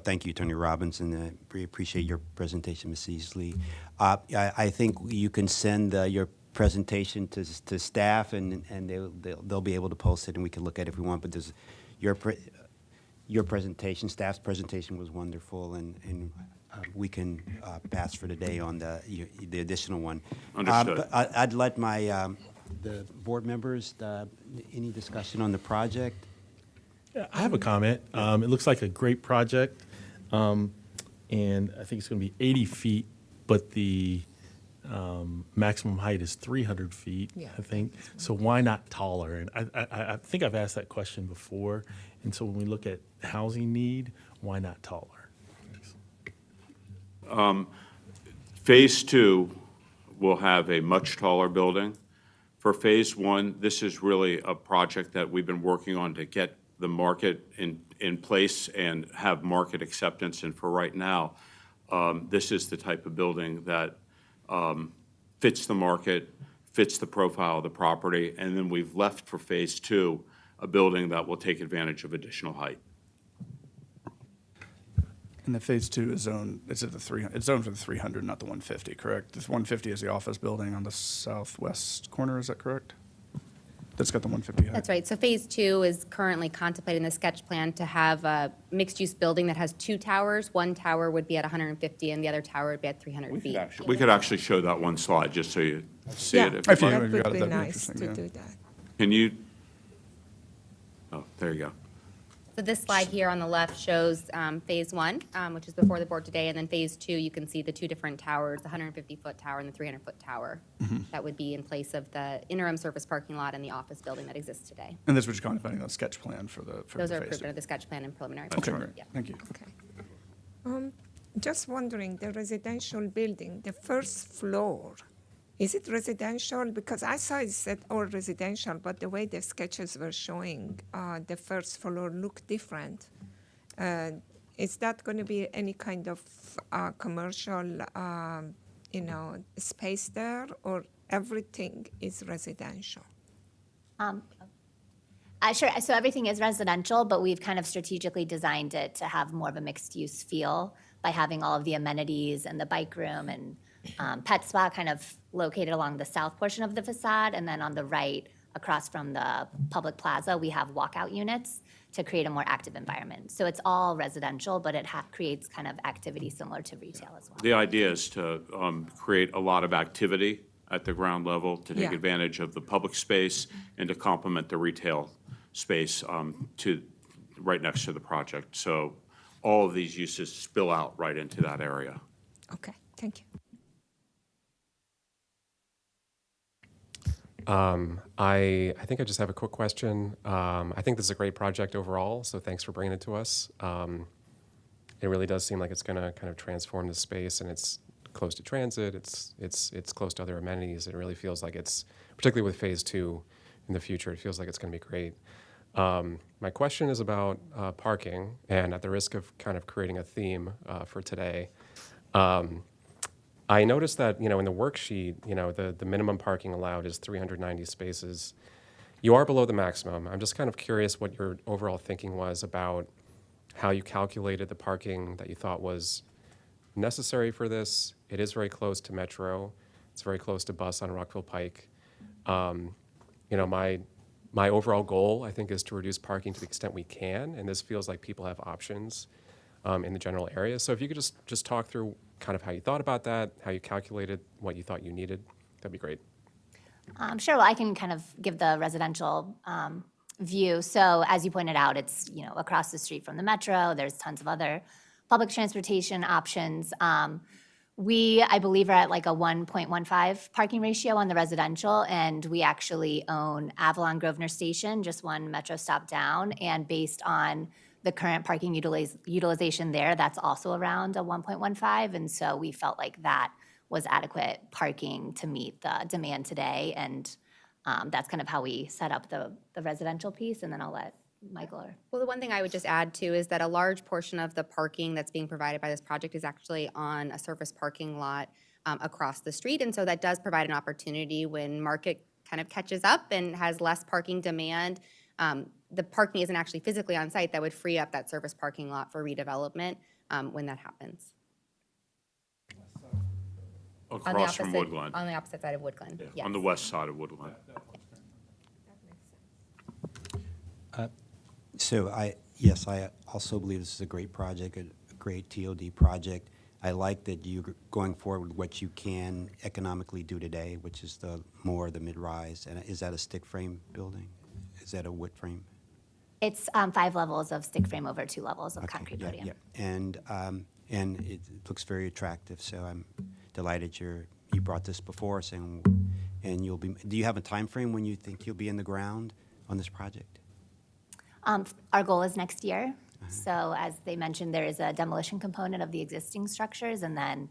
Thank you, Attorney Robinson. We appreciate your presentation, Ms. Easley. I think you can send your presentation to staff, and they'll be able to post it, and we can look at it if we want. But there's your presentation, staff's presentation was wonderful, and we can pass for today on the additional one. Understood. But I'd let the board members, any discussion on the project? I have a comment. It looks like a great project, and I think it's going to be 80 feet, but the maximum height is 300 feet, I think. So why not taller? And I think I've asked that question before. And so when we look at housing need, why not taller? Phase 2 will have a much taller building. For Phase 1, this is really a project that we've been working on to get the market in place and have market acceptance. And for right now, this is the type of building that fits the market, fits the profile of the property, and then we've left for Phase 2 a building that will take advantage of additional height. And the Phase 2 is zoned, it's zoned for the 300, not the 150, correct? This 150 is the office building on the southwest corner, is that correct? That's got the 150 height. That's right. So Phase 2 is currently contemplating the sketch plan to have a mixed-use building that has 2 towers. One tower would be at 150, and the other tower would be at 300 feet. We could actually show that one slide just so you see it. Yeah, If that you'd like. would be that'd be nice to interesting, do that. Can you? Oh, there you go. So this slide here on the left shows Phase 1, which is before the board today, and then Phase 2, you can see the 2 different towers, the 150-foot tower and the 300-foot tower. That would be in place of the interim surface parking lot and the office building that exists today. And this was your contemplating on sketch plan for the Those the are Phase approved 2. under the sketch plan and preliminary. Okay, plan. great. Yeah. Thank you. Just wondering, the residential building, the first floor, is it residential? Because I saw it said all residential, but the way the sketches were showing, the first floor looked different. Is that going to be any kind of commercial, space there, or everything is residential? Sure. So everything is residential, but we've kind of strategically designed it to have more of a mixed-use feel by having all of the amenities and the bike room and pet spa kind of located along the south portion of the facade. And then on the right, across from the public plaza, we have walkout units to create a more active environment. So it's all residential, but it creates kind of activity similar to retail as well. The idea is to create a lot of activity at the ground level, to take Yeah. advantage of the public space and to complement the retail space to right next to the project. So all of these uses spill out right into that area. Okay, thank you. I think I just have a quick question. I think this is a great project overall, so thanks for bringing it to us. It really does seem like it's going to kind of transform the space, and it's close to transit. It's close to other amenities. It really feels like it's, particularly with phase 2 in the future, it feels like it's going to be great. My question is about parking, and at the risk of kind of creating a theme for today, I noticed that, in the worksheet, the minimum parking allowed is 390 spaces. You are below the maximum. I'm just kind of curious what your overall thinking was about how you calculated the parking that you thought was necessary for this. It is very close to Metro. It's very close to bus on Rockville Pike. My overall goal, I think, is to reduce parking to the extent we can, and this feels like people have options in the general area. So if you could just talk through kind of how you thought about that, how you calculated what you thought you needed, that'd be great. Sure, well, I can kind of give the residential view. So as you pointed out, it's, across the street from the Metro. There's tons of other public transportation options. We, I believe, are at like a 1.15 parking ratio on the residential, and we actually own Avalon Grosvenor Station, just one Metro stop down, and based on the current parking utilization there, that's also around a 1.15, and so we felt like that was adequate parking to meet the demand today, and that's kind of how we set up the residential piece, and then I'll let Michael or... Well, the one thing I would just add too is that a large portion of the parking that's being provided by this project is actually on a surface parking lot across the street. And so that does provide an opportunity when market kind of catches up and has less parking demand. The parking isn't actually physically on site. That would free up that surface parking lot for redevelopment when that happens. Across from Woodland. On the opposite side of Woodland, yes. On the west side of Woodland. So yes, I also believe this is a great project, a great TOD project. I like that you're going forward with what you can economically do today, which is the mid-rise. And is that a stick frame building? Is that a wood frame? It's 5 levels of stick frame over 2 levels of concrete Yeah, podium. yeah. And it looks very attractive, so I'm delighted you brought this before us, and you'll be, do you have a time frame when you think you'll be in the ground on this project? Our goal is next year. So as they mentioned, there is a demolition component of the existing structures, and then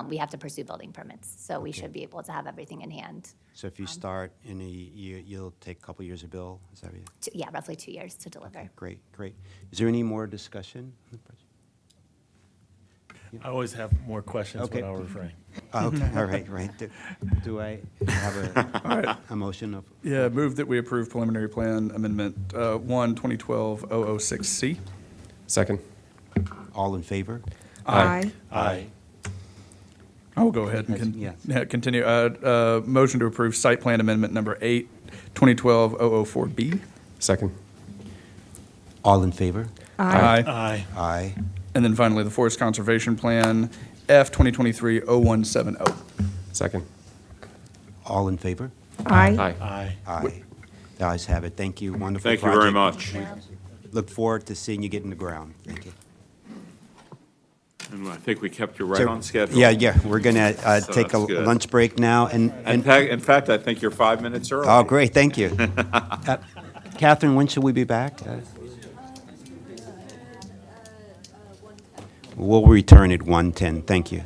we have to pursue building permits. So we should be able to have everything in hand. So if you start in a year, you'll take a couple years to build, is that right? Yeah, roughly 2 years to deliver. Okay, great, great. Is there any more discussion on the project? I always have more questions, Okay. but I'll refrain. Okay, all right, right. Do I have a motion of? Yeah, move that we approve preliminary plan amendment 2012-006C. Second. All in favor? Aye. Aye. I will go ahead and Yes. continue. Motion to approve site plan amendment number 8, 2012-004B. Second. All in favor? Aye. Aye. Aye. And then finally, the Forest Conservation Plan, F 2023-0170. Second. All in favor? Aye. Aye. Aye. Aye. The ayes have it. Thank you. Wonderful Thank you very project. much. Look forward to seeing you get in the ground. Thank you. And I think we kept you right So- on schedule. Yeah, we're going to So take a that's good. lunch break now. In fact, I think you're 5 minutes early. Oh, great, thank you. Catherine, when should we be back? We'll return at 1:10. Thank you.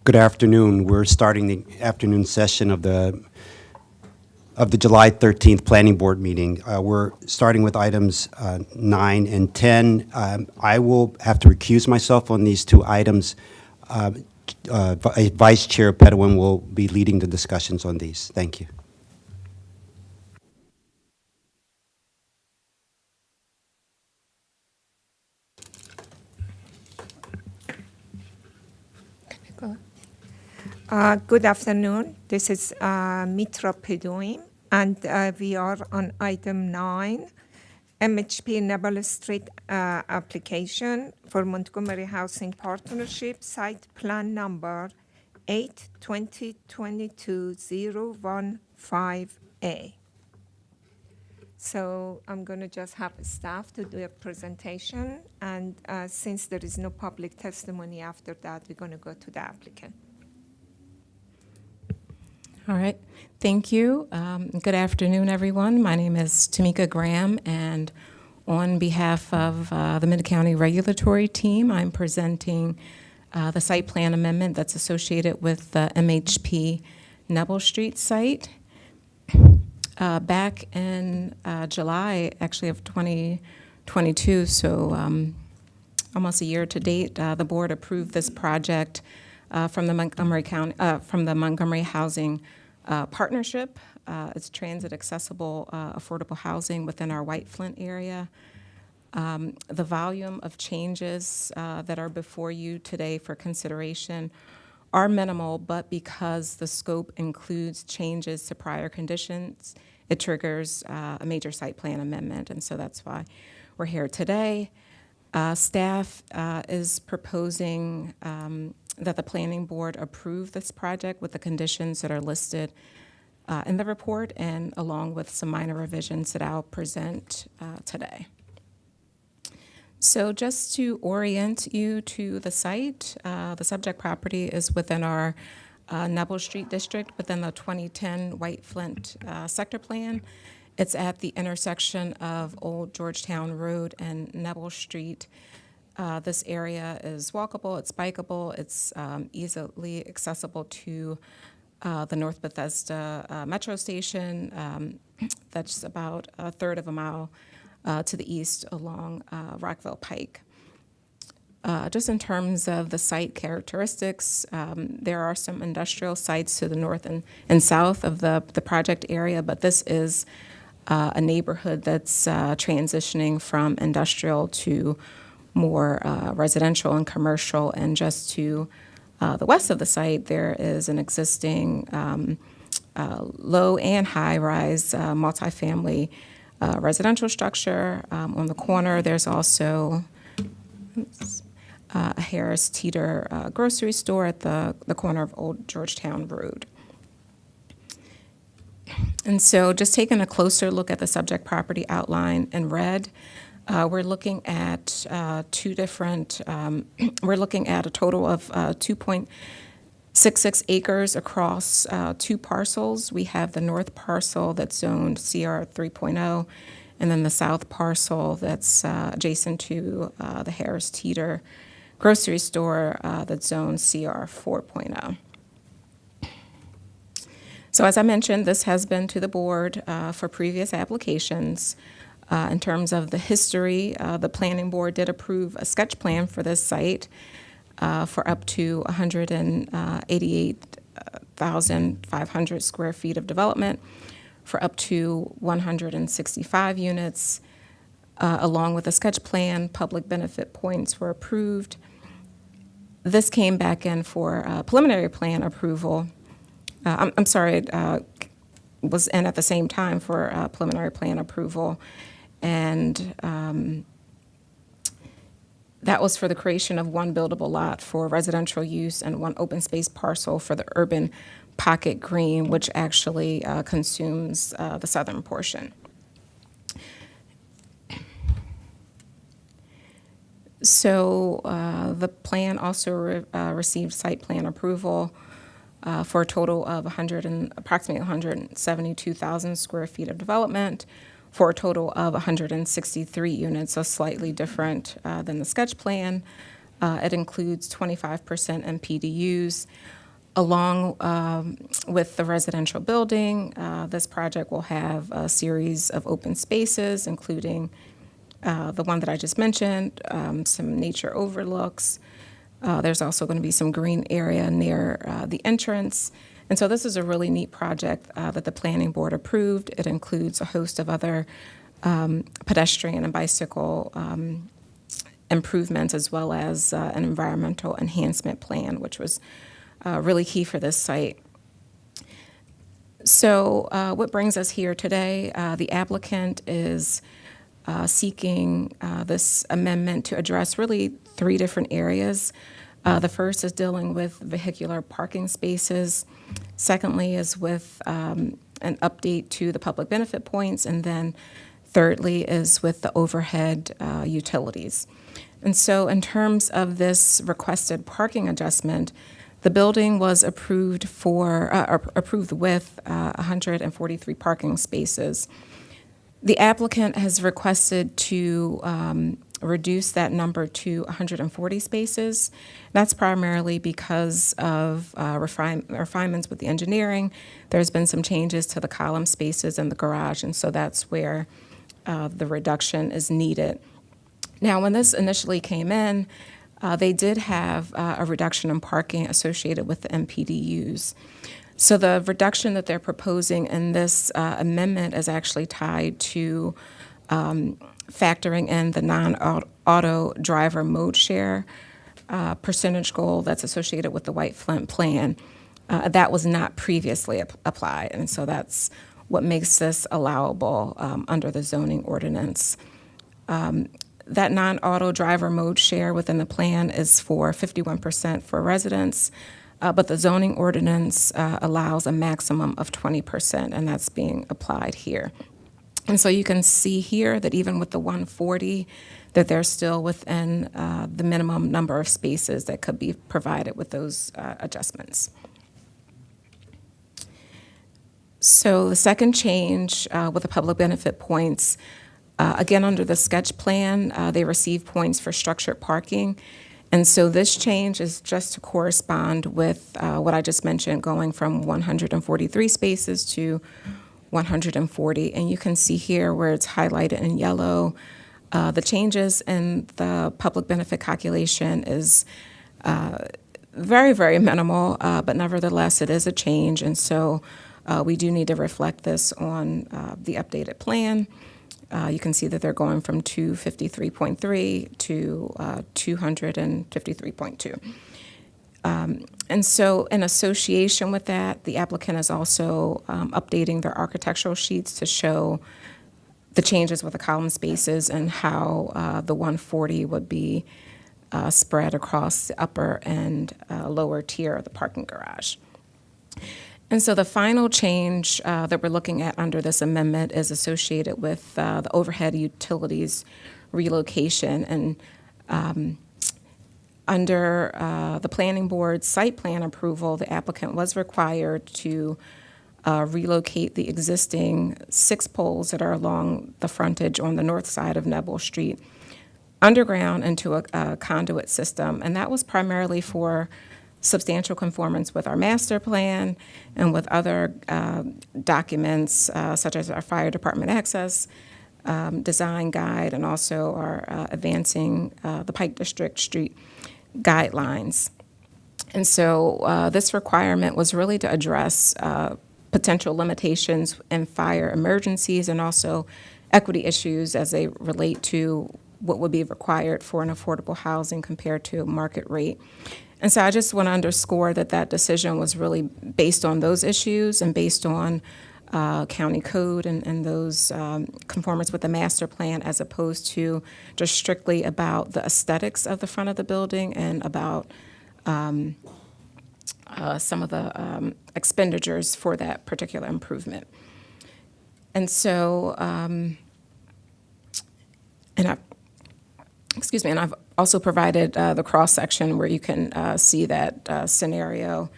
Good afternoon. We're starting the afternoon session of the July 13th Planning Board meeting. We're starting with items 9 and 10. I will have to recuse myself on these two items. Vice Chair Pedawin will be leading the discussions on these. Thank you. Good afternoon. This is Mitra Pedouin, and we are on item 9, MHP Nebel Street application for Montgomery Housing Partnership, site plan number 8-2022-015A. So I'm going to just have staff to do a presentation, and since there is no public testimony after that, we're going to go to the applicant. All right, thank you. Good afternoon, everyone. My name is Tamika Graham, and on behalf of the Mid-County Regulatory Team, I'm presenting the site plan amendment that's associated with the MHP Nebel Street site. Back in July, actually, of 2022, so almost a year to date, the board approved this project from the Montgomery Housing Partnership. It's transit accessible, affordable housing within our White Flint area. The volume of changes that are before you today for consideration are minimal, but because the scope includes changes to prior conditions, it triggers a major site plan amendment, and so that's why we're here today. Staff is proposing that the planning board approve this project with the conditions that are listed in the report, and along with some minor revisions that I'll present today. So just to orient you to the site, the subject property is within our Nebel Street district within the 2010 White Flint sector plan. It's at the intersection of Old Georgetown Road and Nebel Street. This area is walkable, it's bikeable, it's easily accessible to the North Bethesda Metro Station. That's about a third of a mile to the east along Rockville Pike. Just in terms of the site characteristics, there are some industrial sites to the north and south of the project area, but this is a neighborhood that's transitioning from industrial to more residential and commercial. And just to the west of the site, there is an existing low and high-rise multifamily residential structure. On the corner, there's also a Harris Teeter grocery store at the corner of Old Georgetown Road. And so just taking a closer look at the subject property outline in red, we're looking at we're looking at a total of 2.66 acres across two parcels. We have the north parcel that's zoned CR 3.0, and then the south parcel that's adjacent to the Harris Teeter grocery store that's zoned CR 4.0. So as I mentioned, this has been to the board for previous applications. In terms of the history, the planning board did approve a sketch plan for this site for up to 188,500 square feet of development for up to 165 units. Along with a sketch plan, public benefit points were approved. This came back in for preliminary plan approval. I'm sorry, was in at the same time for preliminary plan approval. And that was for the creation of one buildable lot for residential use and one open space parcel for the urban pocket green, which actually consumes the southern portion. So the plan also received site plan approval for a total of approximately 172,000 square feet of development for a total of 163 units, so slightly different than the sketch plan. It includes 25% MPDUs. Along with the residential building, this project will have a series of open spaces, including the one that I just mentioned, some nature overlooks. There's also going to be some green area near the entrance. And so this is a really neat project that the planning board approved. It includes a host of other pedestrian and bicycle improvements, as well as an environmental enhancement plan, which was really key for this site. So what brings us here today? The applicant is seeking this amendment to address really 3 different areas. The first is dealing with vehicular parking spaces. Secondly is with an update to the public benefit points. And then thirdly is with the overhead utilities. And so in terms of this requested parking adjustment, the building was approved with 143 parking spaces. The applicant has requested to reduce that number to 140 spaces. That's primarily because of refinements with the engineering. There's been some changes to the column spaces in the garage, and so that's where the reduction is needed. Now, when this initially came in, they did have a reduction in parking associated with the MPDUs. So the reduction that they're proposing in this amendment is actually tied to factoring in the non-auto driver mode share percentage goal that's associated with the White Flint plan. That was not previously applied, and so that's what makes this allowable under the zoning ordinance. That non-auto driver mode share within the plan is for 51% for residents, but the zoning ordinance allows a maximum of 20%, and that's being applied here. And so you can see here that even with the 140, that they're still within the minimum number of spaces that could be provided with those adjustments. So the second change with the public benefit points, again, under the sketch plan, they receive points for structured parking. And so this change is just to correspond with what I just mentioned, going from 143 spaces to 140. And you can see here where it's highlighted in yellow, the changes in the public benefit calculation is very, very minimal, but nevertheless, it is a change. And so we do need to reflect this on the updated plan. You can see that they're going from 253.3 to 253.2. And so in association with that, the applicant is also updating their architectural sheets to show the changes with the column spaces and how the 140 would be spread across the upper and lower tier of the parking garage. And so the final change that we're looking at under this amendment is associated with the overhead utilities relocation. And under the planning board's site plan approval, the applicant was required to relocate the existing 6 poles that are along the frontage on the north side of Neville Street underground into a conduit system. And that was primarily for substantial conformance with our master plan and with other documents such as our fire department access design guide, and also our advancing the Pike District Street guidelines. And so this requirement was really to address potential limitations in fire emergencies and also equity issues as they relate to what would be required for an affordable housing compared to market rate. And so I just want to underscore that that decision was really based on those issues and based on county code and those conformance with the master plan, as opposed to just strictly about the aesthetics of the front of the building and about some of the expenditures for that particular improvement. And so, and I've also provided the cross-section where you can see that scenario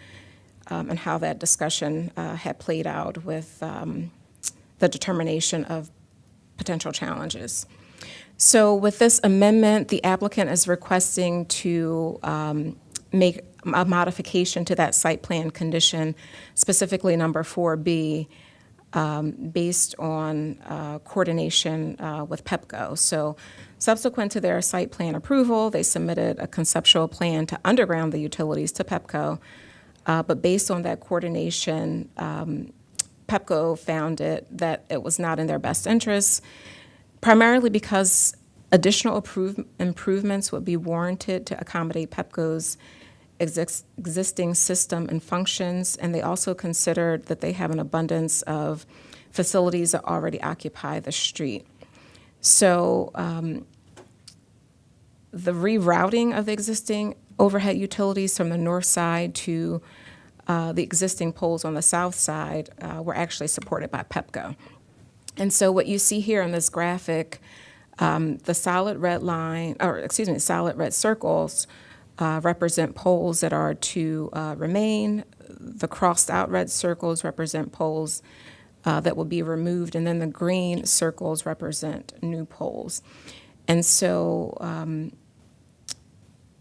and how that discussion had played out with the determination of potential challenges. So with this amendment, the applicant is requesting to make a modification to that site plan condition, specifically number 4B, based on coordination with PEPCO. So subsequent to their site plan approval, they submitted a conceptual plan to underground the utilities to PEPCO. But based on that coordination, PEPCO found that it was not in their best interest, primarily because additional improvements would be warranted to accommodate PEPCO's existing system and functions, and they also considered that they have an abundance of facilities that already occupy the street. So the rerouting of the existing overhead utilities from the north side to the existing poles on the south side were actually supported by PEPCO. And so what you see here in this graphic, the solid red circles represent poles that are to remain. The crossed out red circles represent poles that will be removed, and then the green circles represent new poles. And so,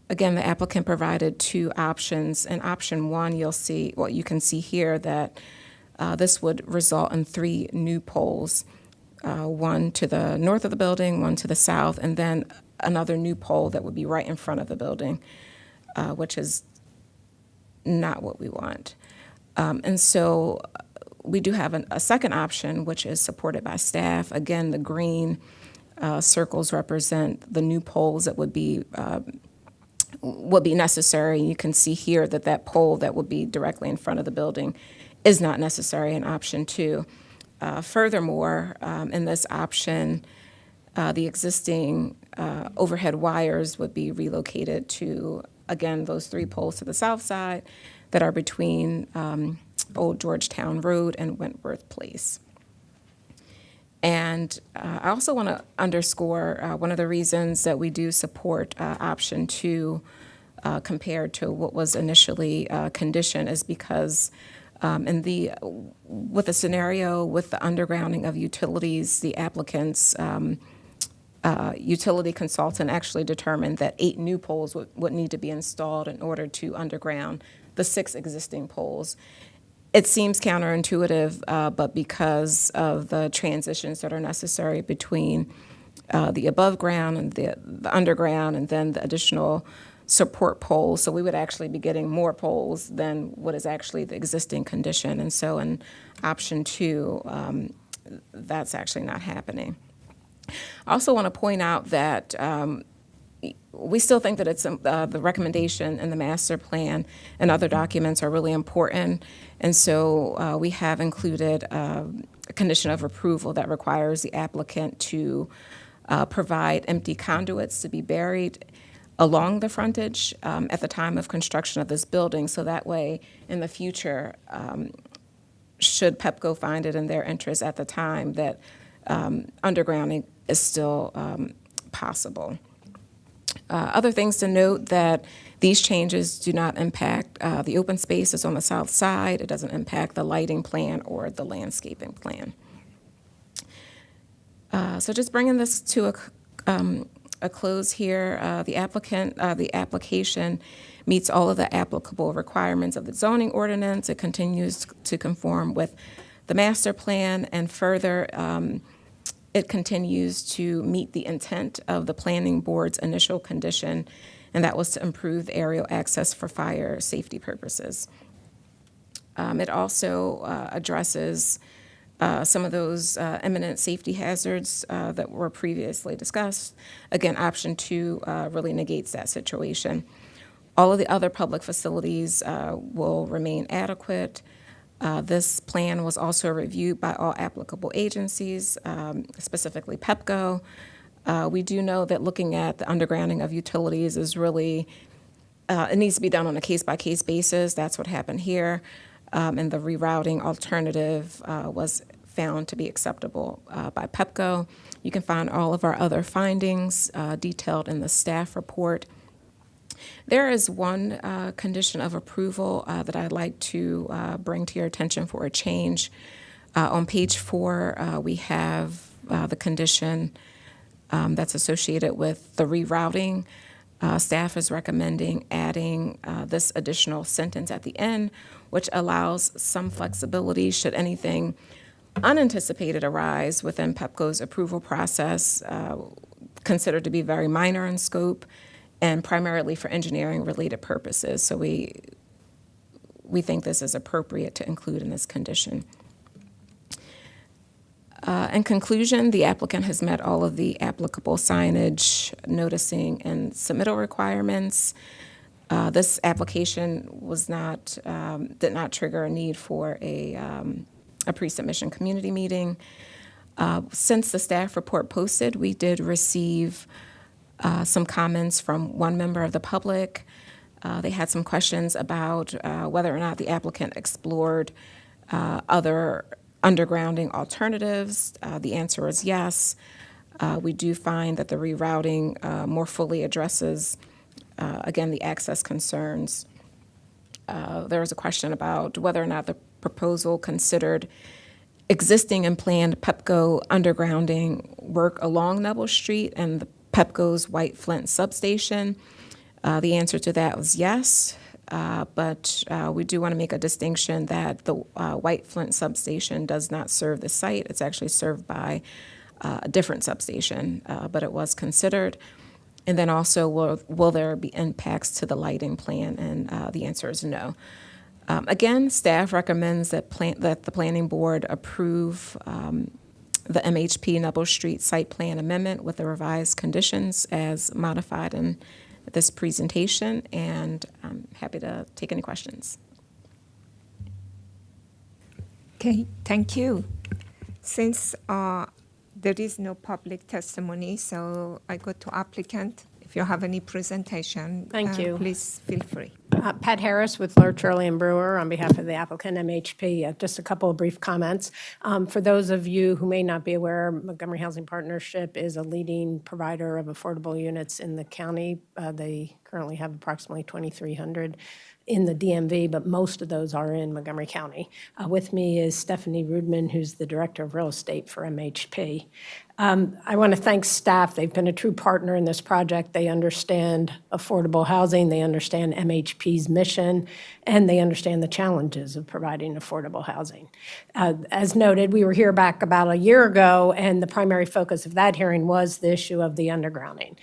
again, the applicant provided two options. In option one, you can see here that this would result in 3 new poles, one to the north of the building, one to the south, and then another new pole that would be right in front of the building, which is not what we want. And so we do have a second option, which is supported by staff. Again, the green circles represent the new poles that would be necessary. You can see here that that pole that would be directly in front of the building is not necessary in option 2. Furthermore, in this option, the existing overhead wires would be relocated to, again, those 3 poles to the south side that are between Old Georgetown Road and Wentworth Place. And I also want to underscore one of the reasons that we do support option 2 compared to what was initially conditioned is because with the scenario with the undergrounding of utilities, the applicant's utility consultant actually determined that 8 new poles would need to be installed in order to underground the 6 existing poles. It seems counterintuitive, but because of the transitions that are necessary between the above ground and the underground and then the additional support poles, so we would actually be getting more poles than what is actually the existing condition. And so in option 2, that's actually not happening. I also want to point out that we still think that it's the recommendation in the master plan and other documents are really important. And so we have included a condition of approval that requires the applicant to provide empty conduits to be buried along the frontage at the time of construction of this building. So that way, in the future, should PEPCO find it in their interest at the time that undergrounding is still possible. Other things to note that these changes do not impact the open spaces on the south side. It doesn't impact the lighting plan or the landscaping plan. So just bringing this to a close here, the application meets all of the applicable requirements of the zoning ordinance. It continues to conform with the master plan, and further, it continues to meet the intent of the planning board's initial condition, and that was to improve the aerial access for fire safety purposes. It also addresses some of those imminent safety hazards that were previously discussed. Again, option 2 really negates that situation. All of the other public facilities will remain adequate. This plan was also reviewed by all applicable agencies, specifically PEPCO. We do know that looking at the undergrounding of utilities is really, it needs to be done on a case-by-case basis. That's what happened here. And the rerouting alternative was found to be acceptable by PEPCO. You can find all of our other findings detailed in the staff report. There is one condition of approval that I'd like to bring to your attention for a change. On page 4, we have the condition that's associated with the rerouting. Staff is recommending adding this additional sentence at the end, which allows some flexibility should anything unanticipated arise within PEPCO's approval process, considered to be very minor in scope and primarily for engineering-related purposes. So we think this is appropriate to include in this condition. In conclusion, the applicant has met all of the applicable signage, noticing, and submittal requirements. This application was not, did not trigger a need for a pre-submission community meeting. Since the staff report posted, we did receive some comments from one member of the public. They had some questions about whether or not the applicant explored other undergrounding alternatives. The answer is yes. We do find that the rerouting more fully addresses, again, the access concerns. There was a question about whether or not the proposal considered existing and planned PEPCO undergrounding work along Neville Street and the PEPCO's White Flint substation. The answer to that was yes, but we do want to make a distinction that the White Flint substation does not serve the site. It's actually served by a different substation, but it was considered. And then also, will there be impacts to the lighting plan? And the answer is no. Again, staff recommends that the planning board approve the MHP Neville Street site plan amendment with the revised conditions as modified in this presentation, and I'm happy to take any questions. Okay, thank you. Since there is no public testimony, so I go to applicant. If you have any presentation, Thank you. Please feel free. Pat Harris with Lord Shirley and Brewer on behalf of the applicant MHP. Just a couple of brief comments. For those of you who may not be aware, Montgomery Housing Partnership is a leading provider of affordable units in the county. They currently have approximately 2,300 in the DMV, but most of those are in Montgomery County. With me is Stephanie Rudman, who's the Director of Real Estate for MHP. I want to thank staff. They've been a true partner in this project. They understand affordable housing, they understand MHP's mission, and they understand the challenges of providing affordable housing. As noted, we were here back about a year ago, and the primary focus of that hearing was the issue of the undergrounding.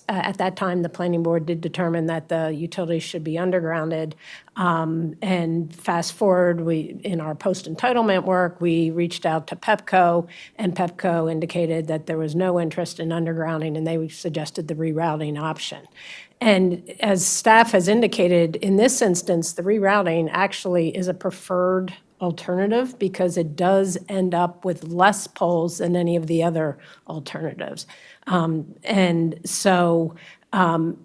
At that time, the planning board did determine that the utilities should be undergrounded. And fast forward, in our post-entitlement work, we reached out to PEPCO, and PEPCO indicated that there was no interest in undergrounding, and they suggested the rerouting option. And as staff has indicated, in this instance, the rerouting actually is a preferred alternative because it does end up with less poles than any of the other alternatives. And so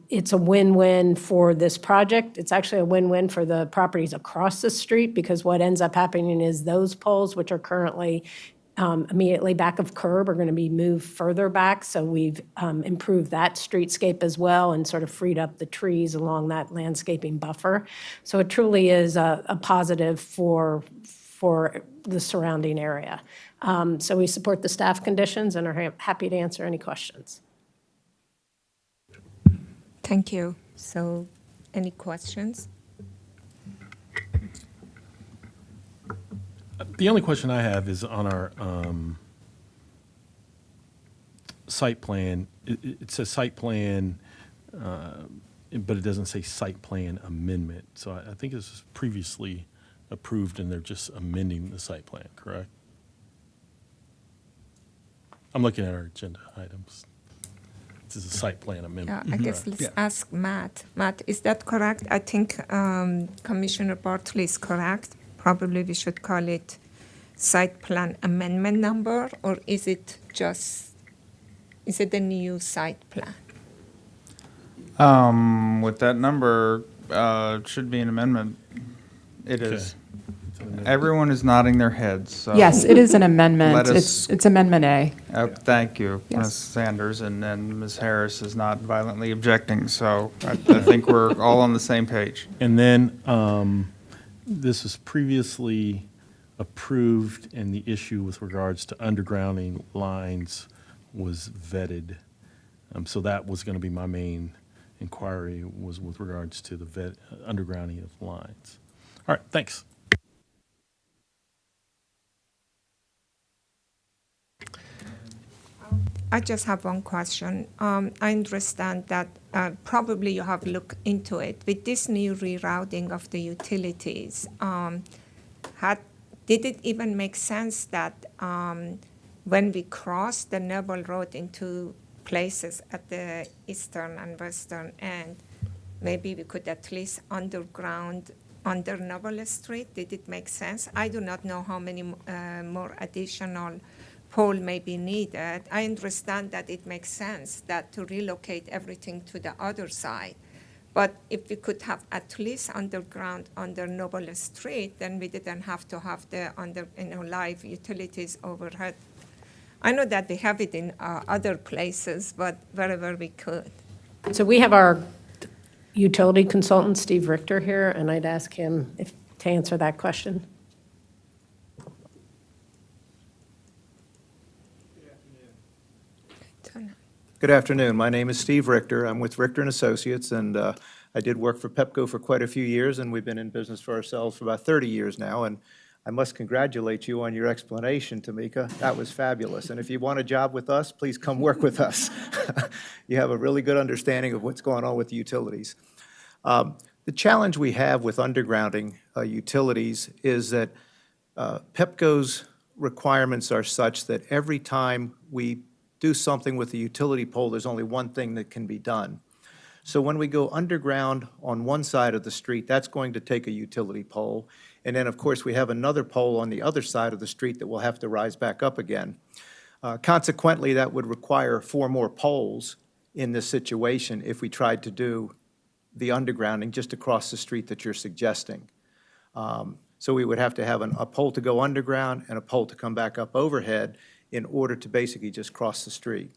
it's a win-win for this project. It's actually a win-win for the properties across the street because what ends up happening is those poles, which are currently immediately back of curb, are going to be moved further back. So we've improved that streetscape as well and sort of freed up the trees along that landscaping buffer. So it truly is a positive for the surrounding area. So we support the staff conditions and are happy to answer any questions. Thank you. So, any questions? The only question I have is on our site plan. It says site plan, but it doesn't say site plan amendment. So I think this was previously approved and they're just amending the site plan, correct? I'm looking at our agenda items. This is a site plan amendment. Yeah, I guess let's ask Matt. Matt, is that correct? I think Commissioner Bartley is correct. Probably we should call it site plan amendment number, or is it the new site plan? With that number, it should be an amendment. It is. Everyone is nodding their heads, so. Yes, it is an amendment. Let us- It's Amendment A. Thank you, Yes. Ms. Sanders, and Ms. Harris is not violently objecting, so I think we're all on the same page. And then this was previously approved and the issue with regards to undergrounding lines was vetted. So that was going to be my main inquiry, was with regards to the undergrounding of lines. All right, thanks. I just have one question. I understand that probably you have looked into it. With this new rerouting of the utilities, did it even make sense that when we cross the Noble Road into places at the eastern and western end, maybe we could at least underground under Noble Street? Did it make sense? I do not know how many more additional pole may be needed. I understand that it makes sense that to relocate everything to the other side. But if we could have at least underground under Noble Street, then we didn't have to have the live utilities overhead. I know that we have it in other places, but wherever we could. So we have our utility consultant, Steve Richter, here, and I'd ask him to answer that question. Good afternoon. My name is Steve Richter. I'm with Richter & Associates, and I did work for Pepco for quite a few years, and we've been in business for ourselves for about 30 years now. And I must congratulate you on your explanation, Tamika. That was fabulous. And if you want a job with us, please come work with us. You have a really good understanding of what's going on with the utilities. The challenge we have with undergrounding utilities is that Pepco's requirements are such that every time we do something with the utility pole, there's only one thing that can be done. So when we go underground on one side of the street, that's going to take a utility pole. And then, of course, we have another pole on the other side of the street that will have to rise back up again. Consequently, that would require 4 more poles in this situation if we tried to do the undergrounding just across the street that you're suggesting. So we would have to have a pole to go underground and a pole to come back up overhead in order to basically just cross the street.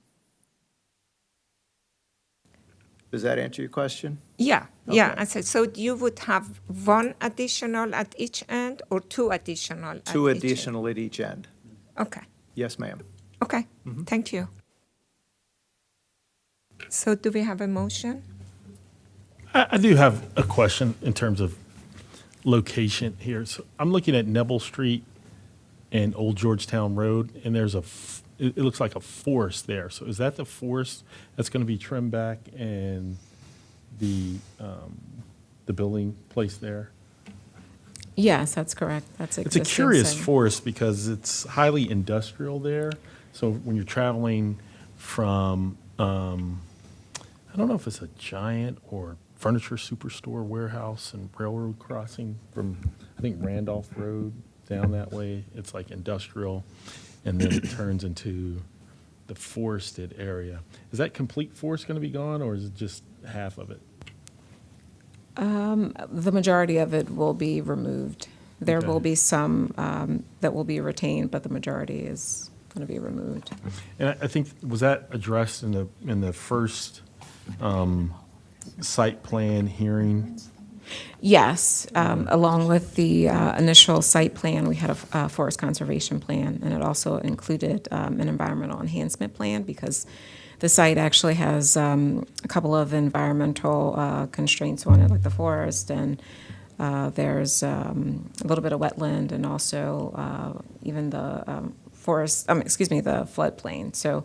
Does that answer your question? Yeah, Okay. yeah. I said, so you would have one additional at each end or 2 additional at 2 each additional at each end. end? Okay, Yes, ma'am. okay. Thank you. So do we have a motion? I do have a question in terms of location here. So I'm looking at Nebel Street and Old Georgetown Road, and there's it looks like a forest there. So is that the forest that's going to be trimmed back and the building placed there? Yes, that's correct. That's It's a existing curious site. forest because it's highly industrial there. So when you're traveling from, I don't know if it's a Giant or Furniture Superstore warehouse and railroad crossing from, I think, Randolph Road down that way. It's like industrial, and then it turns into the forested area. Is that complete forest going to be gone, or is it just half of it? The majority of it will be removed. There Okay. will be some that will be retained, but the majority is going to be removed. And I think, was that addressed in the first site plan hearing? Yes, along with the initial site plan, we had a forest conservation plan, and it also included an environmental enhancement plan because the site actually has a couple of environmental constraints on it, like the forest, and there's a little bit of wetland, and also even the the floodplain. So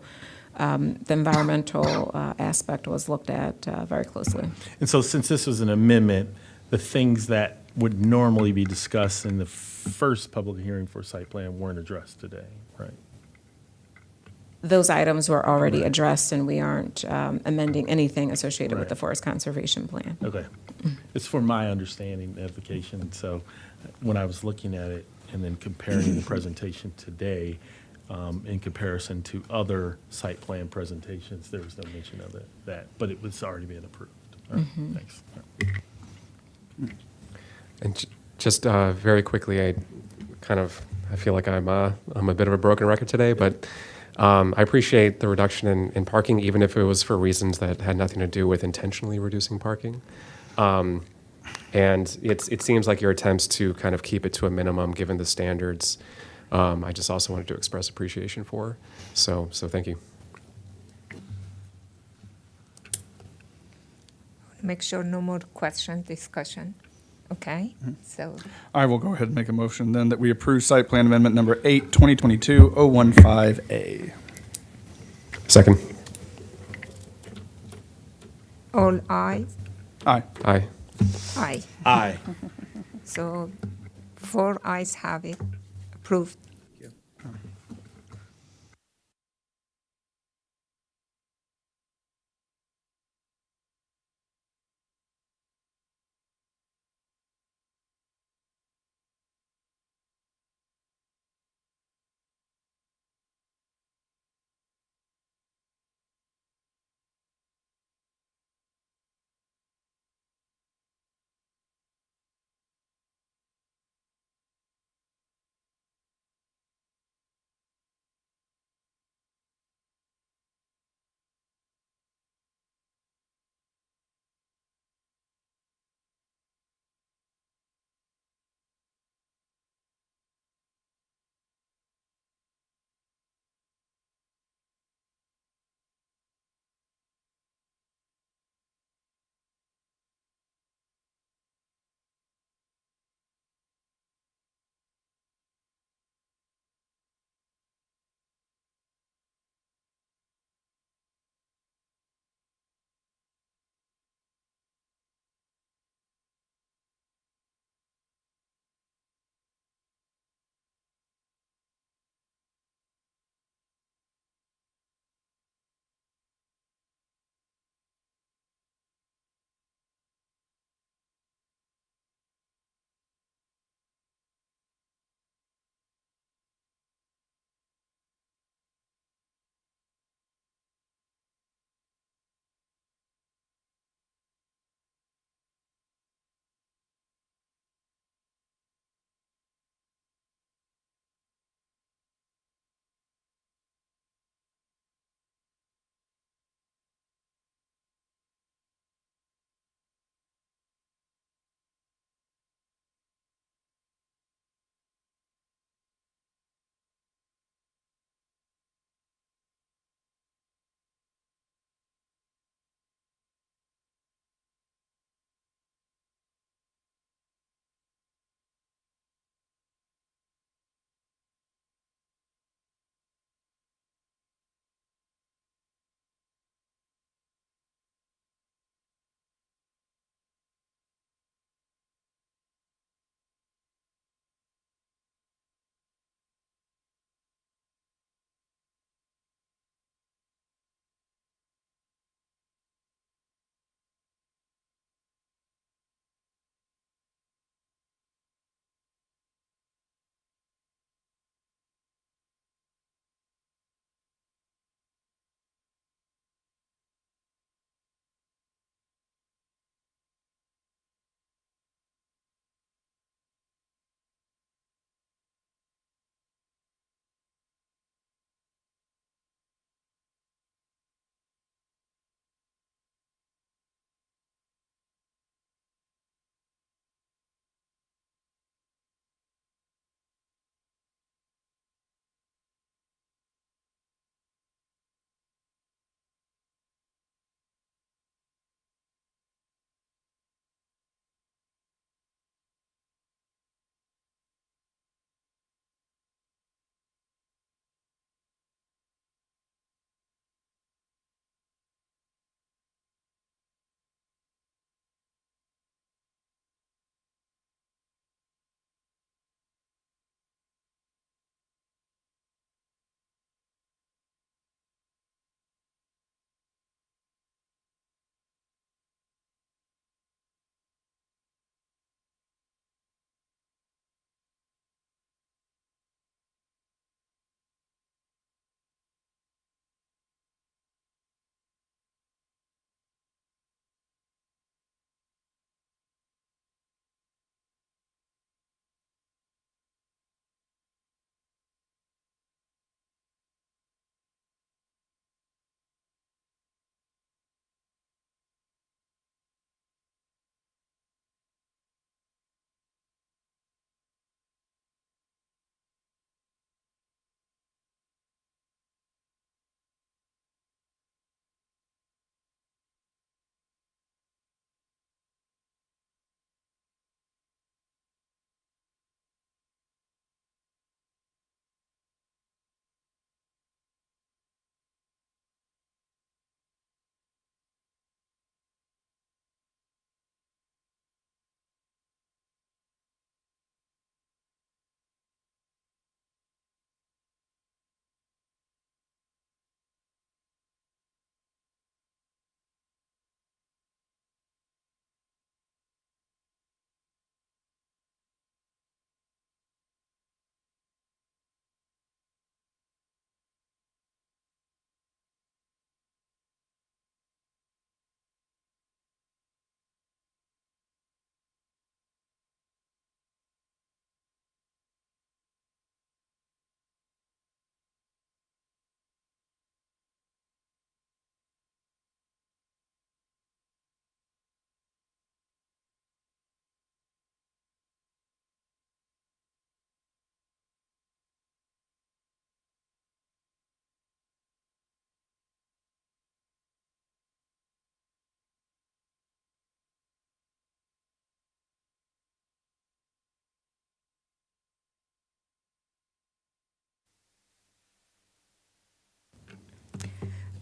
the environmental aspect was looked at very closely. And so since this was an amendment, the things that would normally be discussed in the first public hearing for site plan weren't addressed today, right? Those items were already addressed, and we aren't amending anything associated with the forest conservation plan. Okay. It's for my understanding, edification. So when I was looking at it and then comparing the presentation today in comparison to other site plan presentations, there was no mention of that, but it was already being approved. All right, thanks. All right. And just very quickly, I feel like I'm a bit of a broken record today, but I appreciate the reduction in parking, even if it was for reasons that had nothing to do with intentionally reducing parking. And it seems like your attempts to kind of keep it to a minimum, given the standards, I just also wanted to express appreciation for. So thank you. make sure no more question, discussion. Okay? So, I will go ahead and make a motion then that we approve site plan amendment number 8, 2022-015A. Second. all ayes? Aye. Aye. Aye. Aye. So 4 ayes have it, approved.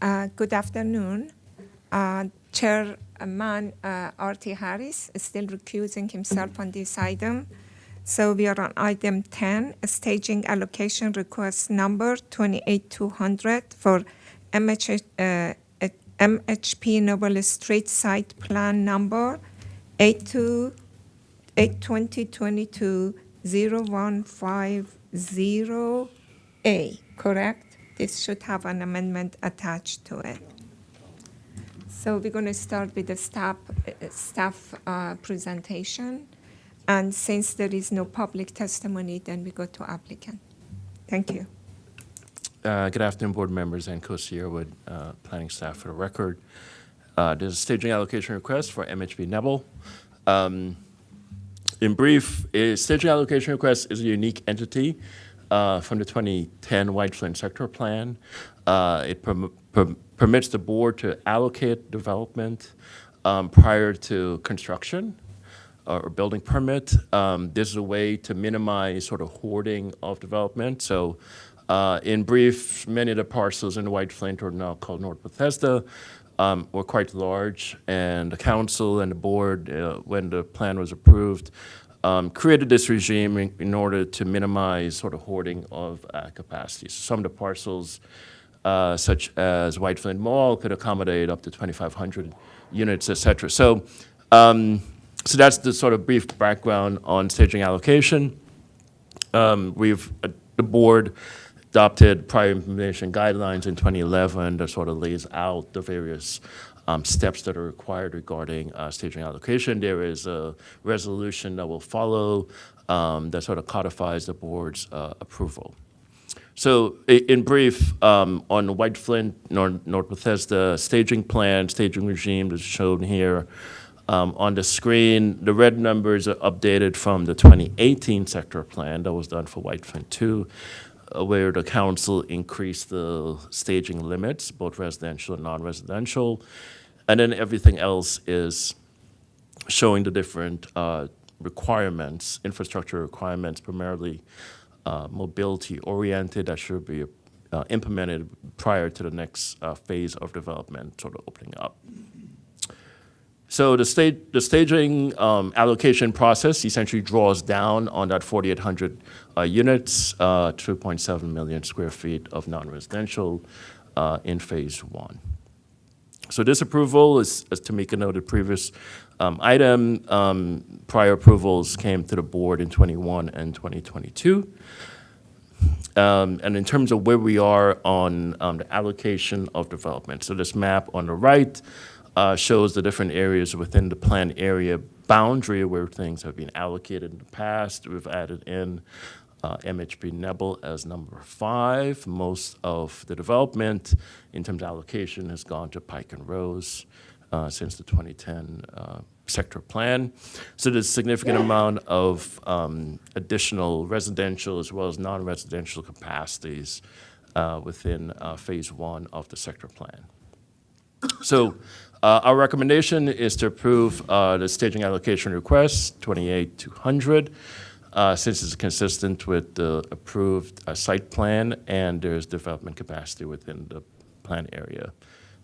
Good afternoon. Chairman R.T. Harris is still recusing himself on this item. So we are on item 10, staging allocation request number 28200 for MHP Noble Street Site Plan number 82022-0150A, correct? This should have an amendment attached to it. So we're going to start with the staff presentation. And since there is no public testimony, then we go to applicant. Thank you. Good afternoon, board members and co-CEO with planning staff. For the record, there's a staging allocation request for MHP Nebel. In brief, a staging allocation request is a unique entity from the 2010 White Flint Sector Plan. It permits the board to allocate development prior to construction or building permit. This is a way to minimize sort of hoarding of development. So in brief, many of the parcels in White Flint, or now called North Bethesda, were quite large, and the council and the board, when the plan was approved, created this regime in order to minimize sort of hoarding of capacity. So some of the parcels, such as White Flint Mall, could accommodate up to 2,500 units, et cetera. So that's the sort of brief background on staging allocation. The board adopted prior implementation guidelines in 2011 that sort of lays out the various steps that are required regarding staging allocation. There is a resolution that will follow that sort of codifies the board's approval. So in brief, on White Flint, North Bethesda staging plan, staging regime is shown here. On the screen, the red numbers are updated from the 2018 sector plan that was done for White Flint 2, where the council increased the staging limits, both residential and non-residential. And then everything else is showing the different requirements, infrastructure requirements, primarily mobility-oriented, that should be implemented prior to the next phase of development sort of opening up. So the staging allocation process essentially draws down on that 4,800 units, 2.7 million square feet of non-residential in phase one. So this approval is, as Tamika noted previous item, prior approvals came to the board in 21 and 2022. And in terms of where we are on the allocation of development, so this map on the right shows the different areas within the planned area boundary where things have been allocated in the past. We've added in MHP Nebel as number 5. Most of the development in terms of allocation has gone to Pike and Rose since the 2010 sector plan. So there's a significant amount of additional residential as well as non-residential capacities within phase one of the sector plan. So our recommendation is to approve the staging allocation request 28200 since it's consistent with the approved site plan and there's development capacity within the plan area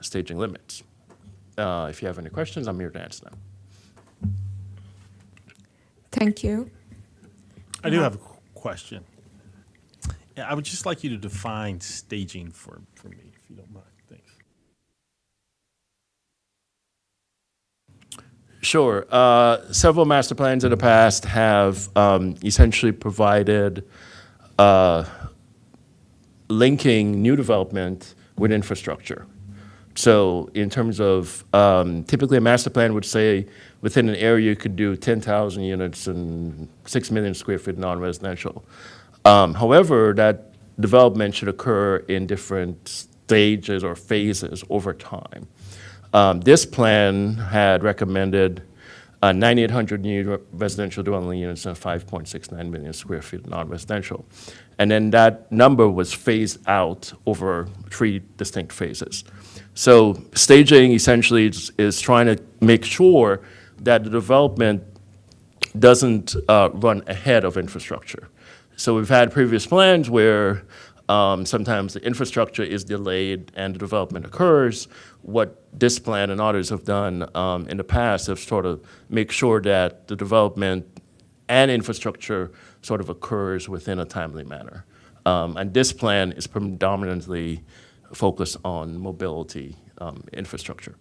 staging limits. If you have any questions, I'm here to answer them. Thank you. I do have a question. I would just like you to define staging for me, if you don't mind. Thanks. Sure. Several master plans in the past have essentially provided linking new development with infrastructure. So in terms of, typically a master plan would say within an area you could do 10,000 units and 6 million square feet non-residential. However, that development should occur in different stages or phases over time. This plan had recommended 9,800 new residential dwelling units and 5.69 million square feet non-residential. And then that number was phased out over 3 distinct phases. So staging essentially is trying to make sure that the development doesn't run ahead of infrastructure. So we've had previous plans where sometimes the infrastructure is delayed and the development occurs. What this plan and others have done in the past have sort of make sure that the development and infrastructure sort of occurs within a timely manner. And this plan is predominantly focused on mobility infrastructure.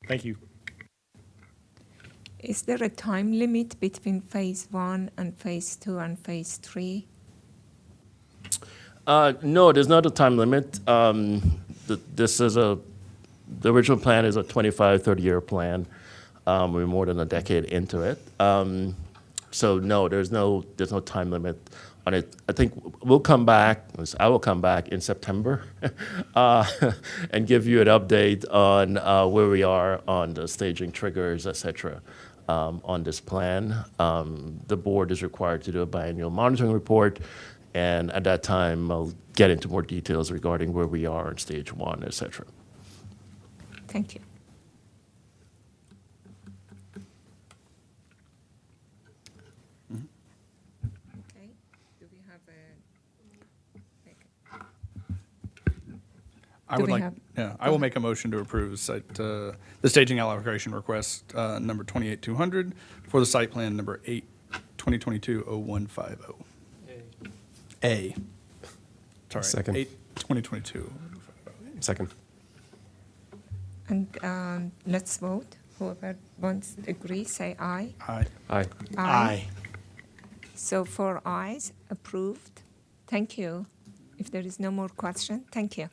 Thank you. Is there a time limit between phase 1 and phase 2 and phase 3? No, there's not a time limit. This is the original plan is a 25, 30-year plan. We're more than a decade into it. So no, there's no time limit on it. I think I will come back in September and give you an update on where we are on the staging triggers, et cetera, on this plan. The board is required to do a biannual monitoring report, and at that time, I'll get into more details regarding where we are in stage 1, et cetera. Thank you. Okay. Do we have I will make a motion to approve the staging allocation request number 28200 for the site plan number 8, 2022-0150. A. Sorry. Second. 8, 2022. Second. And let's vote. Whoever wants to agree, say aye. Aye. Aye. Aye. So 4 ayes, approved. Thank you. If there is no more question, thank you.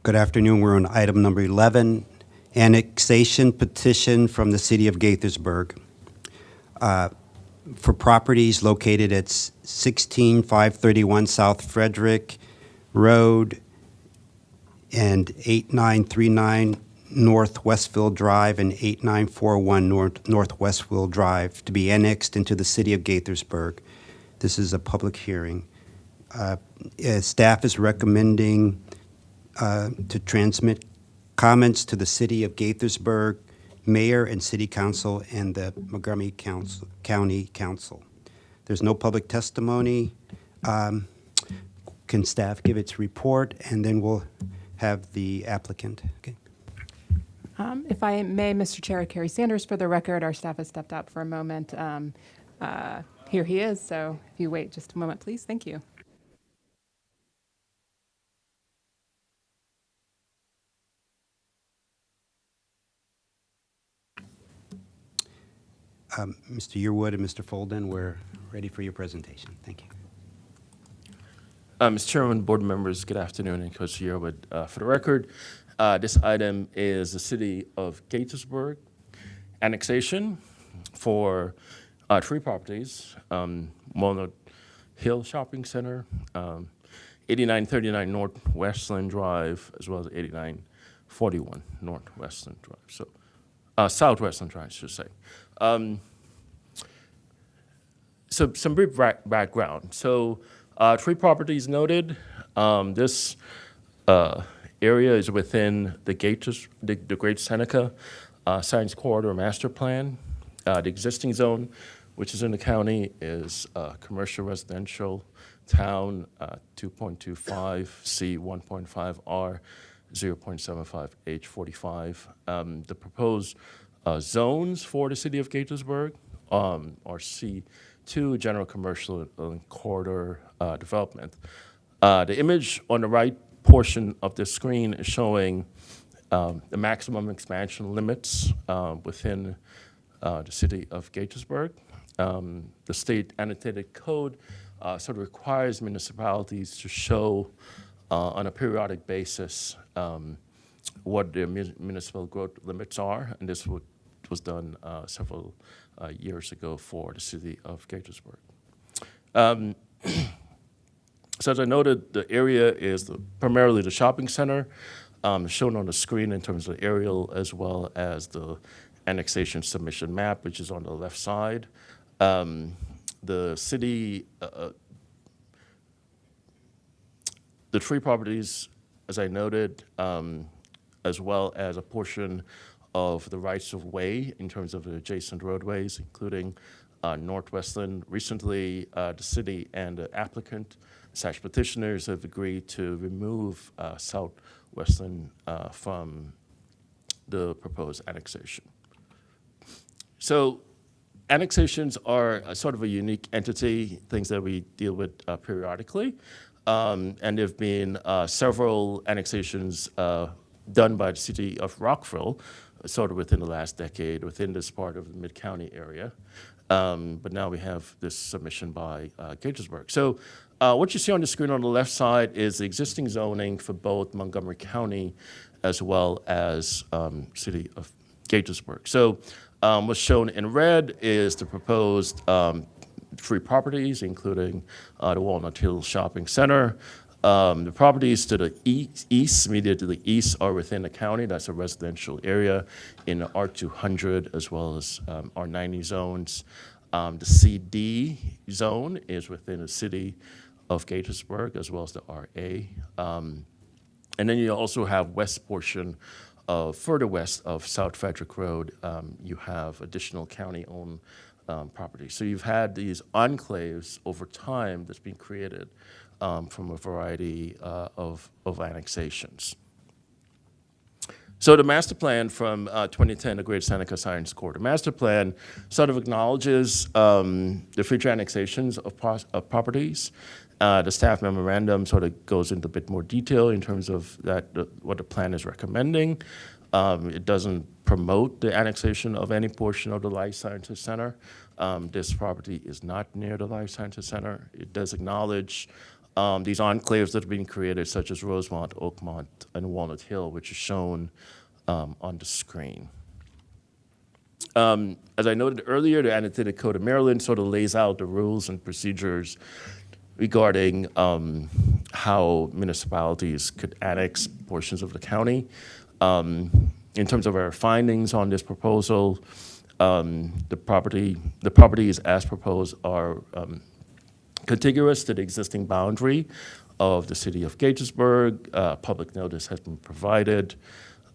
Good afternoon. We're on item number 11, annexation petition from the city of Gaithersburg for properties located at 16531 South Frederick Road and 8939 North Westfield Drive and 8941 North Westfield Drive to be annexed into the city of Gaithersburg. This is a public hearing. Staff is recommending to transmit comments to the city of Gaithersburg, mayor and city council, and the Montgomery County Council. There's no public testimony. Can staff give its report, and then we'll have the applicant. Okay. If I may, Mr. Chair, Carrie Sanders, for the record, our staff has stepped out for a moment. Here he is, so if you wait just a moment, please. Thank you. Mr. Yearwood and Mr. Folden, we're ready for your presentation. Thank you. Mr. Chairman, board members, good afternoon, and Coach Yearwood. For the record, this item is the city of Gaithersburg annexation for 3 properties, Walnut Hill Shopping Center, 8939 North Westland Drive, as well as 8941 North Westland Drive. So, South Westland Drive, I should say. So some brief background. So 3 properties noted. This area is within the Great Seneca Science Corridor Master Plan. The existing zone, which is in the county, is commercial residential town 2.25 C 1.5 R 0.75 H 45. The proposed zones for the city of Gaithersburg are C2, general commercial corridor development. The image on the right portion of the screen is showing the maximum expansion limits within the city of Gaithersburg. The state annotated code sort of requires municipalities to show on a periodic basis what their municipal growth limits are, and this was done several years ago for the city of Gaithersburg. So as I noted, the area is primarily the shopping center, shown on the screen in terms of the aerial, as well as the annexation submission map, which is on the left side. The city, the 3 properties, as I noted, as well as a portion of the rights of way in terms of the adjacent roadways, including Northwestland. Recently, the city and the applicant / petitioners have agreed to remove Southwestland from the proposed annexation. So annexations are a sort of a unique entity, things that we deal with periodically. And there have been several annexations done by the city of Rockville, sort of within the last decade, within this part of the Mid-County area. But now we have this submission by Gaithersburg. So what you see on the screen on the left side is the existing zoning for both Montgomery County as well as city of Gaithersburg. So what's shown in red is the proposed 3 properties, including the Walnut Hill Shopping Center. The properties to the east, immediately to the east, are within the county. That's a residential area in the R200 as well as R90 zones. The CD zone is within the city of Gaithersburg as well as the RA. And then you also have west portion further west of South Frederick Road. You have additional county-owned property. So you've had these enclaves over time that's been created from a variety of annexations. So the master plan from 2010, the Great Seneca Science Corridor Master Plan, sort of acknowledges the future annexations of properties. The staff memorandum sort of goes into a bit more detail in terms of what the plan is recommending. It doesn't promote the annexation of any portion of the Life Sciences Center. This property is not near the Life Sciences Center. It does acknowledge these enclaves that have been created, such as Rosemont, Oakmont, and Walnut Hill, which is shown on the screen. As I noted earlier, the Annotated Code of Maryland sort of lays out the rules and procedures regarding how municipalities could annex portions of the county. In terms of our findings on this proposal, the properties as proposed are contiguous to the existing boundary of the city of Gaithersburg. Public notice has been provided.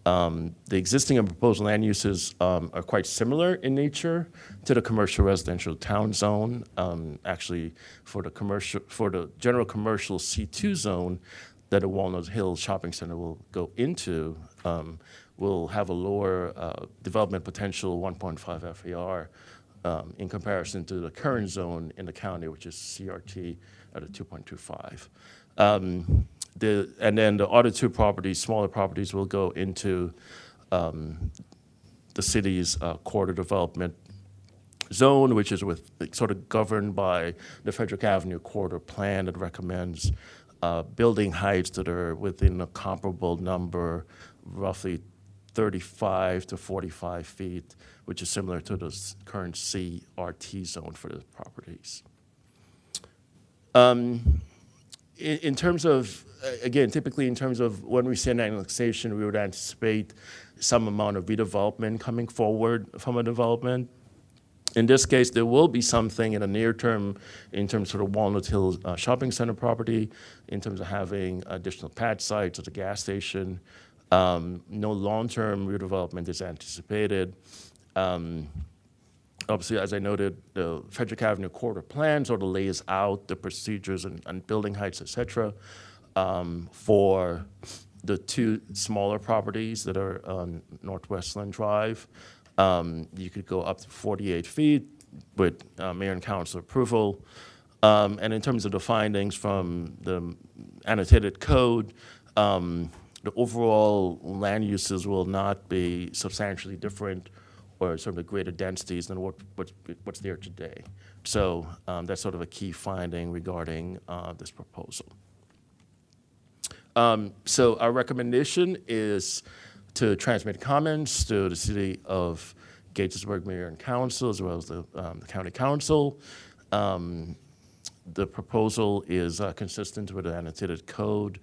The existing and proposed land uses are quite similar in nature to the commercial residential town zone. Actually, for the general commercial C2 zone that the Walnut Hill Shopping Center will go into, will have a lower development potential, 1.5 FAR, in comparison to the current zone in the county, which is CRT at a 2.25. And then the other two properties, smaller properties, will go into the city's corridor development zone, which is sort of governed by the Frederick Avenue corridor plan that recommends building heights that are within a comparable number, roughly 35 to 45 feet, which is similar to the current CRT zone for the properties. In terms of, again, typically in terms of when we see an annexation, we would anticipate some amount of redevelopment coming forward from a development. In this case, there will be something in the near term in terms of the Walnut Hill Shopping Center property, in terms of having additional pad sites at the gas station. No long-term redevelopment is anticipated. Obviously, as I noted, the Frederick Avenue corridor plan sort of lays out the procedures and building heights, et cetera, for the two smaller properties that are on Northwestland Drive. You could go up to 48 feet with mayor and council approval. And in terms of the findings from the annotated code, the overall land uses will not be substantially different or sort of greater densities than what's there today. So that's sort of a key finding regarding this proposal. So our recommendation is to transmit comments to the City of Gaithersburg Mayor and Council, as well as the County Council. The proposal is consistent with the annotated code.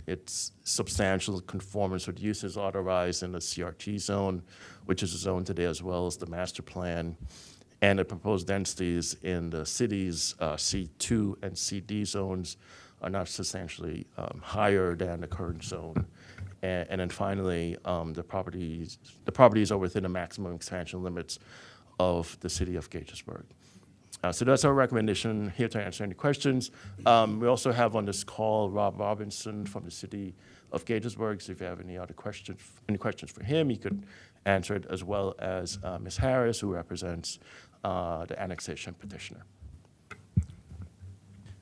It's substantial conformance with uses authorized in the CRT zone, which is a zone today, as well as the master plan. And the proposed densities in the city's C2 and CD zones are not substantially higher than the current zone. And then finally, the properties are within the maximum expansion limits of the city of Gaithersburg. So that's our recommendation. Here to answer any questions. We also have on this call Rob Robinson from the city of Gaithersburg. So if you have any questions for him, he could answer it, as well as Ms. Harris, who represents the annexation petitioner.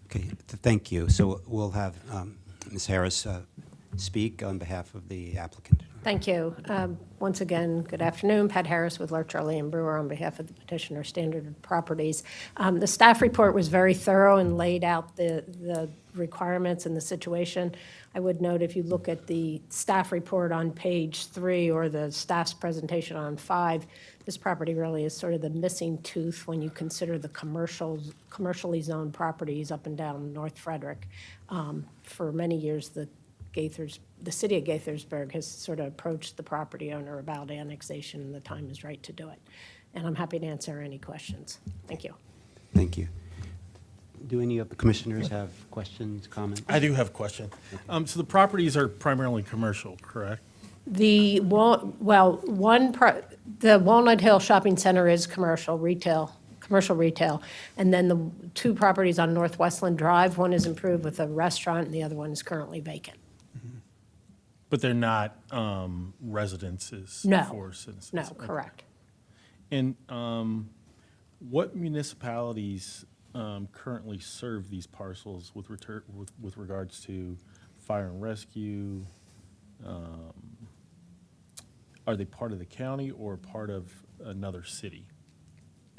Okay, thank you. So we'll have Ms. Harris speak on behalf of the applicant. Thank you. Once again, good afternoon. Pat Harris with Lurch, Early and Brewer on behalf of the petitioner, Standard Properties. The staff report was very thorough and laid out the requirements and the situation. I would note, if you look at the staff report on page 3 or the staff's presentation on 5, this property really is sort of the missing tooth when you consider the commercially zoned properties up and down North Frederick. For many years, the city of Gaithersburg has sort of approached the property owner about annexation, and the time is right to do it. And I'm happy to answer any questions. Thank you. Thank you. Do any of the commissioners have questions, comments? I do have a question. So the properties are primarily commercial, correct? The Walnut Hill Shopping Center is commercial retail, and then the two properties on Northwestland Drive, one is improved with a restaurant, and the other one is currently vacant. But they're not residences No. for citizens? No, Okay. correct. And what municipalities currently serve these parcels with regards to fire and rescue? Are they part of the county or part of another city?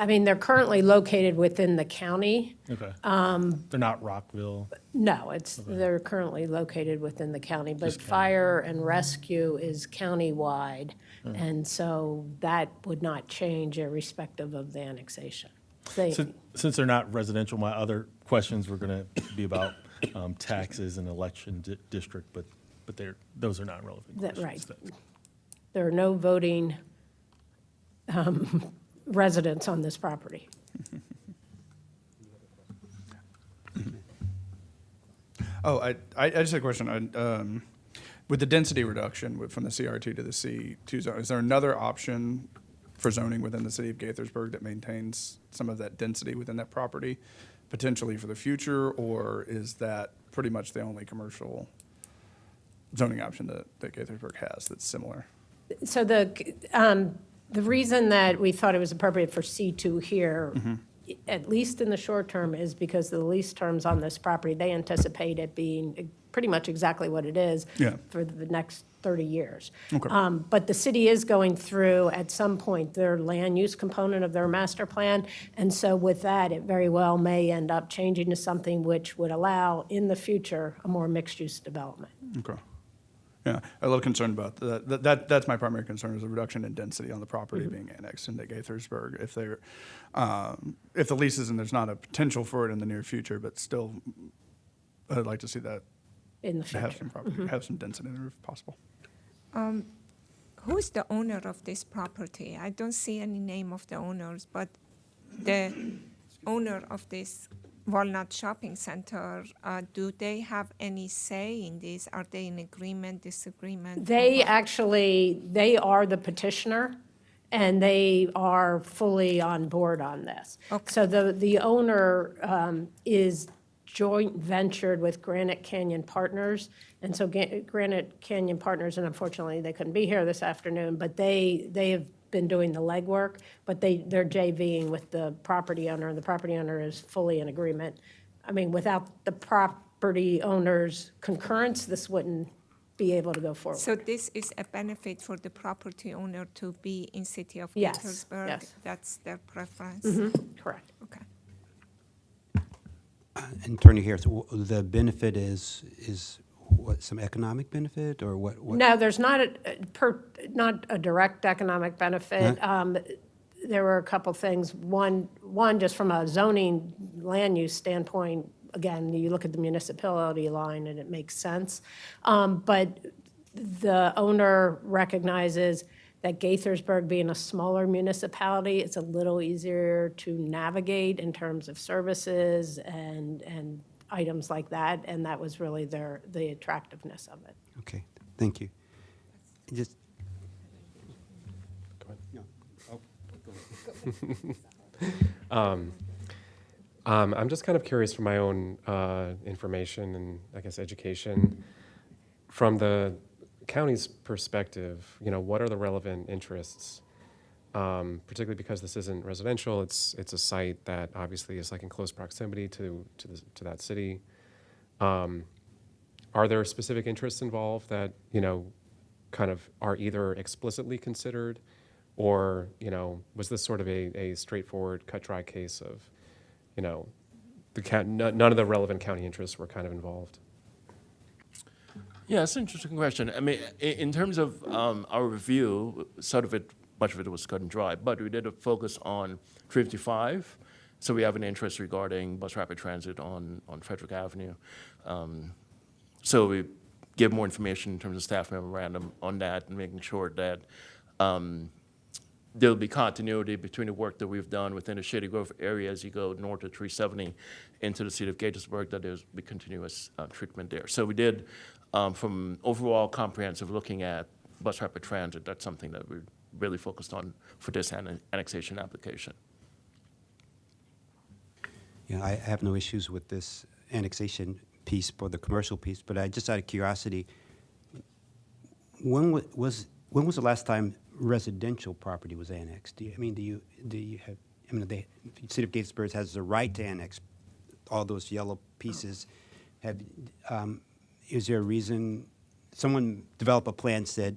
I mean, they're currently located within the county. Okay. They're not Rockville. No, they're currently located within the county, but fire and rescue is countywide. And so that would not change irrespective of the annexation. Since they're not residential, my other questions were going to be about taxes and election district, but those are not relevant questions. Right. There are no voting residents on this property. Oh, I just had a question. With the density reduction from the CR2 to the C2 zone, is there another option for zoning within the city of Gaithersburg that maintains some of that density within that property, potentially for the future, or is that pretty much the only commercial zoning option that Gaithersburg has that's similar? So the reason that we thought it was appropriate for C2 here, at least in the short term, is because the lease terms on this property, they anticipate it being pretty much exactly what it is for the next 30 years. Okay. But the city is going through, at some point, their land use component of their master plan. And so with that, it very well may end up changing to something which would allow, in the future, a more mixed-use development. Okay. Yeah, a little concerned about that. That's my primary concern, is the reduction in density on the property being annexed into Gaithersburg. If the leases and there's not a potential for it in the near future, but still, I'd like to see that in the future. have some property, have some density there if possible. Who is the owner of this property? I don't see any name of the owners, but the owner of this Walnut Shopping Center, do they have any say in this? Are they in agreement, disagreement? They are the petitioner, and they are fully on board on this. Okay. So the owner is joint ventured with Granite Canyon Partners, and so Granite Canyon Partners, and unfortunately they couldn't be here this afternoon, but they have been doing the legwork, but they're JVing with the property owner, and the property owner is fully in agreement. I mean, without the property owner's concurrence, this wouldn't be able to go forward. So this is a benefit for the property owner to be in city of Yes, Gaithersburg? yes. That's their preference? Correct. Okay. Attorney Harris, the benefit is what, some economic benefit, or what? No, there's not a direct economic benefit. There were a couple things. One, just from a zoning land use standpoint, again, you look at the municipality line and it makes sense. But the owner recognizes that Gaithersburg being a smaller municipality, it's a little easier to navigate in terms of services and items like that, and that was really the attractiveness of it. Okay, thank you. Just. I'm just kind of curious for my own information and, I guess, education. From the county's perspective, what are the relevant interests? Particularly because this isn't residential, it's a site that obviously is like in close proximity to that city. Are there specific interests involved that kind of are either explicitly considered, or was this sort of a straightforward, cut-dry case of none of the relevant county interests were kind of involved? Yeah, that's an interesting question. I mean, in terms of our review, much of it was cut and dry, but we did a focus on 355. So we have an interest regarding bus rapid transit on Frederick Avenue. So we give more information in terms of staff memorandum on that, and making sure that there'll be continuity between the work that we've done within the Shady Grove area as you go north of 370 into the city of Gaithersburg, that there's be continuous treatment there. So we did, from overall comprehensive looking at bus rapid transit, that's something that we're really focused on for this annexation application. Yeah, I have no issues with this annexation piece for the commercial piece, but just out of curiosity, when was the last time residential property was annexed? Do you have? I mean, the city of Gaithersburg has the right to annex all those yellow pieces. Is there a reason? Someone developed a plan, said,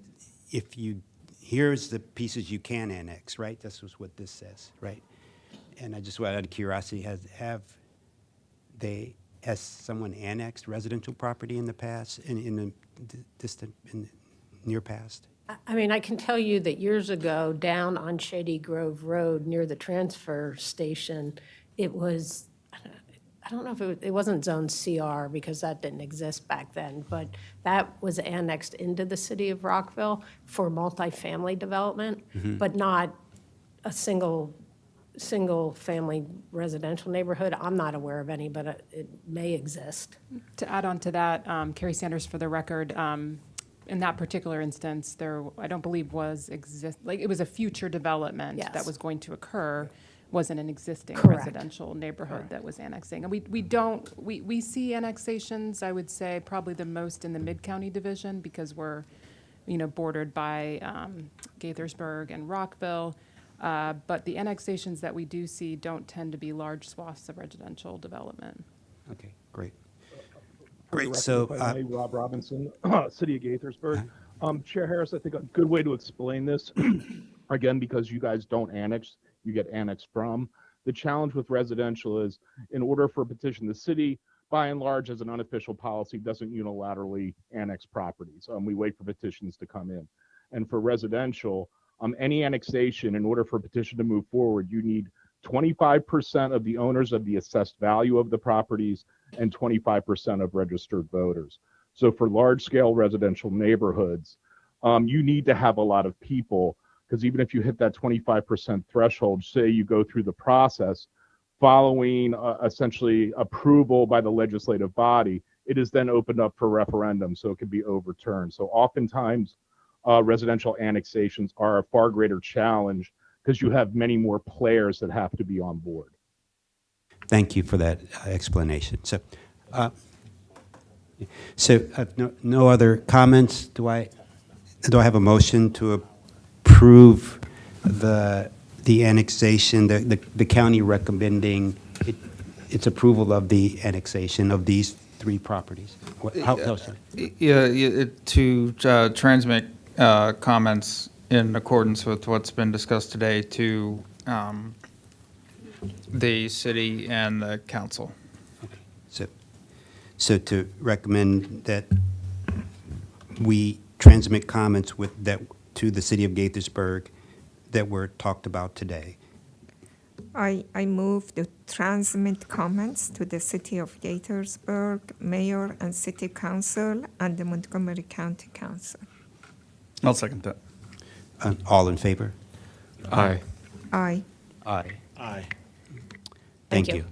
here's the pieces you can annex, right? This was what this says, right? And I just, out of curiosity, has someone annexed residential property in the past, in the in the near past? I mean, I can tell you that years ago, down on Shady Grove Road near the transfer station, it was, I don't know if it wasn't Zone CR because that didn't exist back then, but that was annexed into the city of Rockville for multifamily development, Mhm. but not a single-family residential neighborhood. I'm not aware of any, but it may exist. To add on to that, Carrie Sanders, for the record, in that particular instance, there, I don't believe it was a future development Yes. that was going to occur, wasn't an existing Correct. residential neighborhood Correct. that was annexing. And we see annexations, I would say, probably the most in the Mid-County division because we're, bordered by Gaithersburg and Rockville. But the annexations that we do see don't tend to be large swaths of residential development. Okay, great. For the Great, record, so, if I may, Rob Robinson, City of Gaithersburg. Chair Harris, I think a good way to explain this, again, because you guys don't annex, you get annexed from. The challenge with residential is, in order for a petition, the city, by and large, as an unofficial policy, doesn't unilaterally annex properties. We wait for petitions to come in. And for residential, any annexation, in order for a petition to move forward, you need 25% of the owners of the assessed value of the properties and 25% of registered voters. So for large-scale residential neighborhoods, you need to have a lot of people, because even if you hit that 25% threshold, say you go through the process, following essentially approval by the legislative body, it is then opened up for referendum, so it can be overturned. So oftentimes, residential annexations are a far greater challenge because you have many more players that have to be on board. Thank you for that explanation. So, no other comments? Do I have a motion to approve the annexation, the county recommending its approval of the annexation of these three properties? How should To transmit comments in accordance with what's been discussed today to the city and the council. So to recommend that we transmit comments to the city of Gaithersburg that were talked about today. I move to transmit comments to the City of Gaithersburg, Mayor and City Council, and the Montgomery County Council. I'll second that. All in favor? Aye. Aye. Aye. Aye. Thank Thank you. you.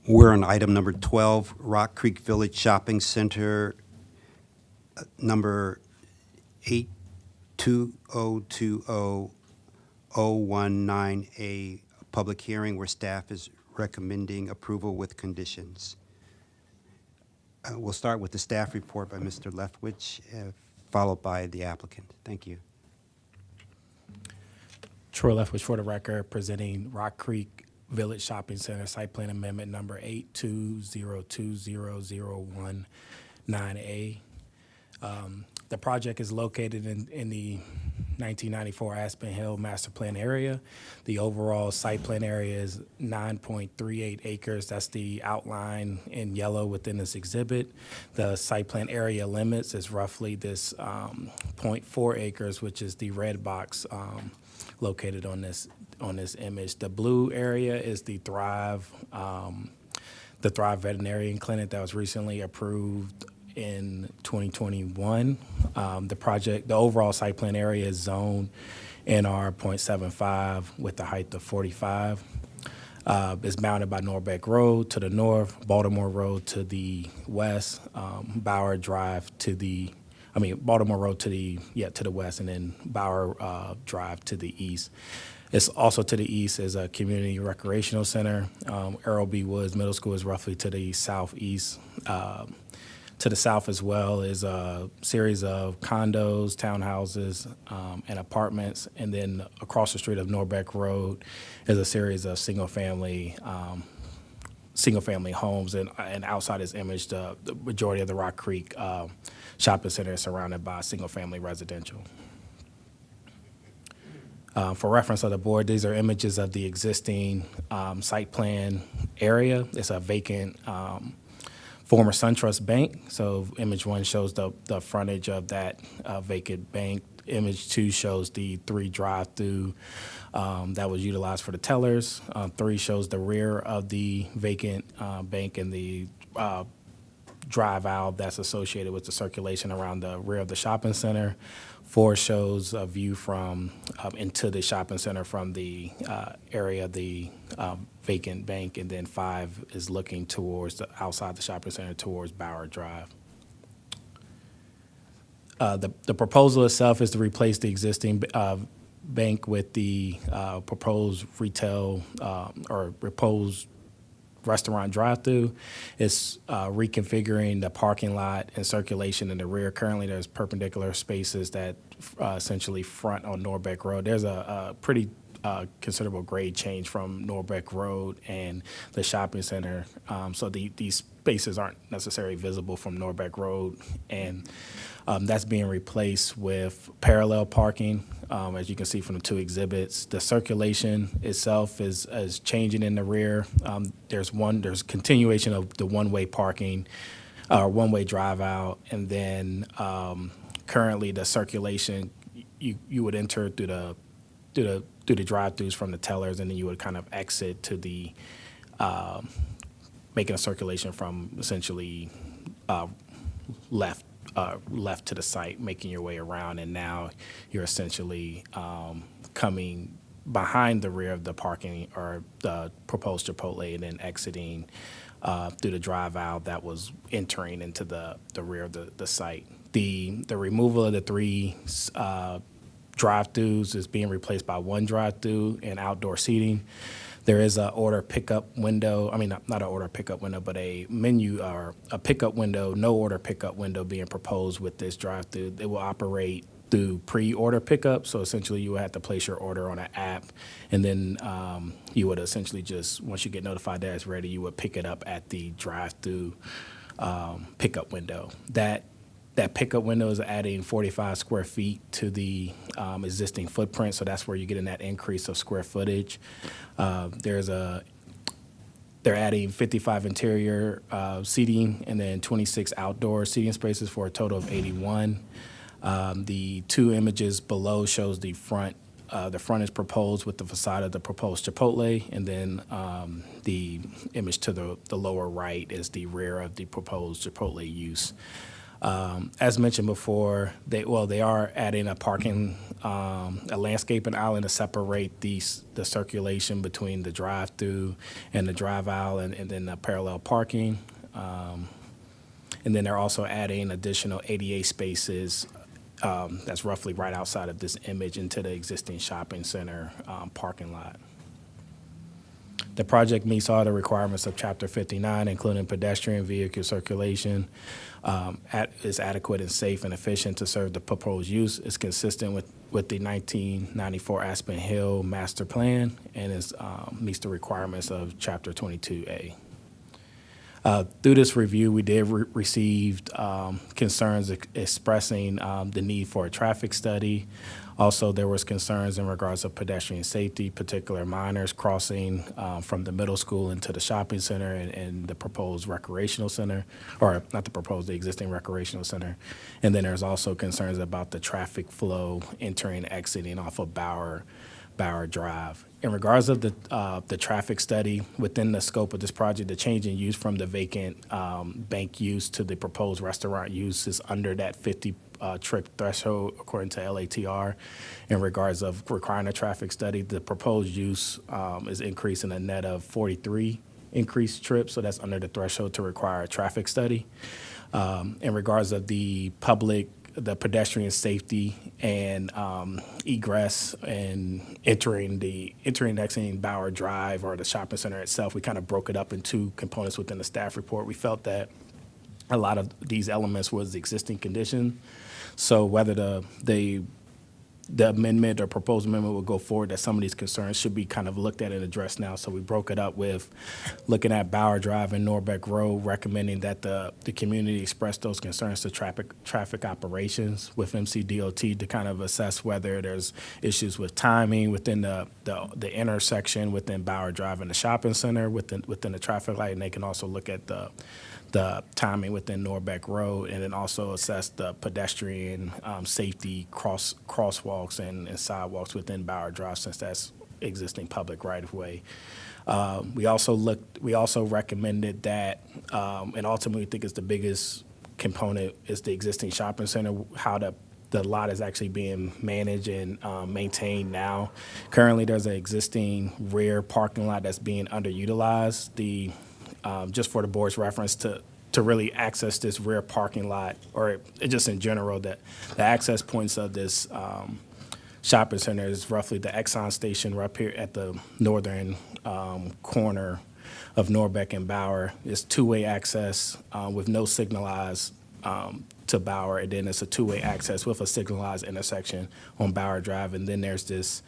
We're on item number 12, Rock Creek Village Shopping Center, number 82020-019A, public hearing where staff is recommending approval with conditions. We'll start with the staff report by Mr. Leftwich, followed by the applicant. Thank you. Troy Leftwich for the record, presenting Rock Creek Village Shopping Center Site Plan Amendment number 82020-019A. The project is located in the 1994 Aspen Hill Master Plan area. The overall site plan area is 9.38 acres. That's the outline in yellow within this exhibit. The site plan area limits is roughly this 0.4 acres, which is the red box located on this image. The blue area is the Thrive Veterinarian Clinic that was recently approved in 2021. The overall site plan area is zoned NR 0.75 with the height of 45. It's bounded by Norbeck Road to the north, Baltimore Road to the west, Baltimore Road to the west, and then Bower Drive to the east. It's also to the east is a community recreational center. Errol B. Woods Middle School is roughly to the southeast. To the south as well is a series of condos, townhouses, and apartments. And then across the street of Norbeck Road is a series of single-family homes. And outside this image, the majority of the Rock Creek shopping center is surrounded by single-family residential. For reference of the board, these are images of the existing site plan area. It's a vacant former SunTrust Bank. So image 1 shows the frontage of that vacant bank. Image 2 shows the 3 drive-through that was utilized for the tellers. 3 shows the rear of the vacant bank and the drive out that's associated with the circulation around the rear of the shopping center. 4 shows a view from into the shopping center from the area of the vacant bank, and then 5 is looking towards outside the shopping center towards Bower Drive. The proposal itself is to replace the existing bank with the proposed retail or proposed restaurant drive-through. It's reconfiguring the parking lot and circulation in the rear. Currently, there's perpendicular spaces that essentially front on Norbeck Road. There's a pretty considerable grade change from Norbeck Road and the shopping center. So these spaces aren't necessarily visible from Norbeck Road, and that's being replaced with parallel parking, as you can see from the 2 exhibits. The circulation itself is changing in the rear. There's continuation of the one-way parking, one-way drive out, and then currently the circulation you would enter through the drive-throughs from the tellers, and then you would kind of exit to the making a circulation from essentially left to the site, making your way around, and now you're essentially coming behind the rear of the parking or the proposed Chipotle, and then exiting through the drive out that was entering into the rear of the site. The removal of the 3 drive-throughs is being replaced by 1 drive-through and outdoor seating. There is a order pickup window, not an order pickup window, but a menu or a pickup window, no order pickup window being proposed with this drive-through. It will operate through pre-order pickup, so essentially you would have to place your order on an app, and then you would essentially just, once you get notified that it's ready, you would pick it up at the drive-through pickup window. That pickup window is adding 45 square feet to the existing footprint, so that's where you're getting that increase of square footage. They're adding 55 interior seating and then 26 outdoor seating spaces for a total of 81. The 2 images below shows the front. The front is proposed with the facade of the proposed Chipotle, and then the image to the lower right is the rear of the proposed Chipotle use. As mentioned before, they are adding a landscaping island to separate the circulation between the drive-through and the drive aisle, and then the parallel parking. And then they're also adding additional ADA spaces that's roughly right outside of this image into the existing shopping center parking lot. The project meets all the requirements of Chapter 59, including pedestrian vehicle circulation, is adequate and safe and efficient to serve the proposed use, is consistent with the 1994 Aspen Hill Master Plan, and meets the requirements of Chapter 22A. Through this review, we did receive concerns expressing the need for a traffic study. Also, there was concerns in regards of pedestrian safety, particular minors crossing from the middle school into the shopping center and the proposed recreational center, or not the proposed, the existing recreational center. And then there's also concerns about the traffic flow entering and exiting off of Bauer Drive. In regards of the traffic study, within the scope of this project, the change in use from the vacant bank use to the proposed restaurant use is under that 50 trip threshold according to LATR. In regards of requiring a traffic study, the proposed use is increasing a net of 43 increased trips, so that's under the threshold to require a traffic study. In regards of the pedestrian safety and egress and entering and exiting Bauer Drive or the shopping center itself, we kind of broke it up in two components within the staff report. We felt that a lot of these elements was the existing condition. So whether the amendment or proposed amendment will go forward, that some of these concerns should be kind of looked at and addressed now. So we broke it up with looking at Bauer Drive and Norbeck Road, recommending that the community express those concerns to traffic operations with MCDOT to kind of assess whether there's issues with timing within the intersection within Bauer Drive and the shopping center within the traffic light, and they can also look at the timing within Norbeck Road, and then also assess the pedestrian safety crosswalks and sidewalks within Bauer Drive, since that's existing public right-of-way. We also recommended that, and ultimately think it's the biggest component is the existing shopping center, how the lot is actually being managed and maintained now. Currently, there's an existing rear parking lot that's being underutilized. Just for the board's reference, to really access this rear parking lot, or just in general, the access points of this shopping center is roughly the Exxon station right here at the northern corner of Norbeck and Bauer. It's two-way access with no signalized to Bauer, and then it's a two-way access with a signalized intersection on Bauer Drive, and then there's this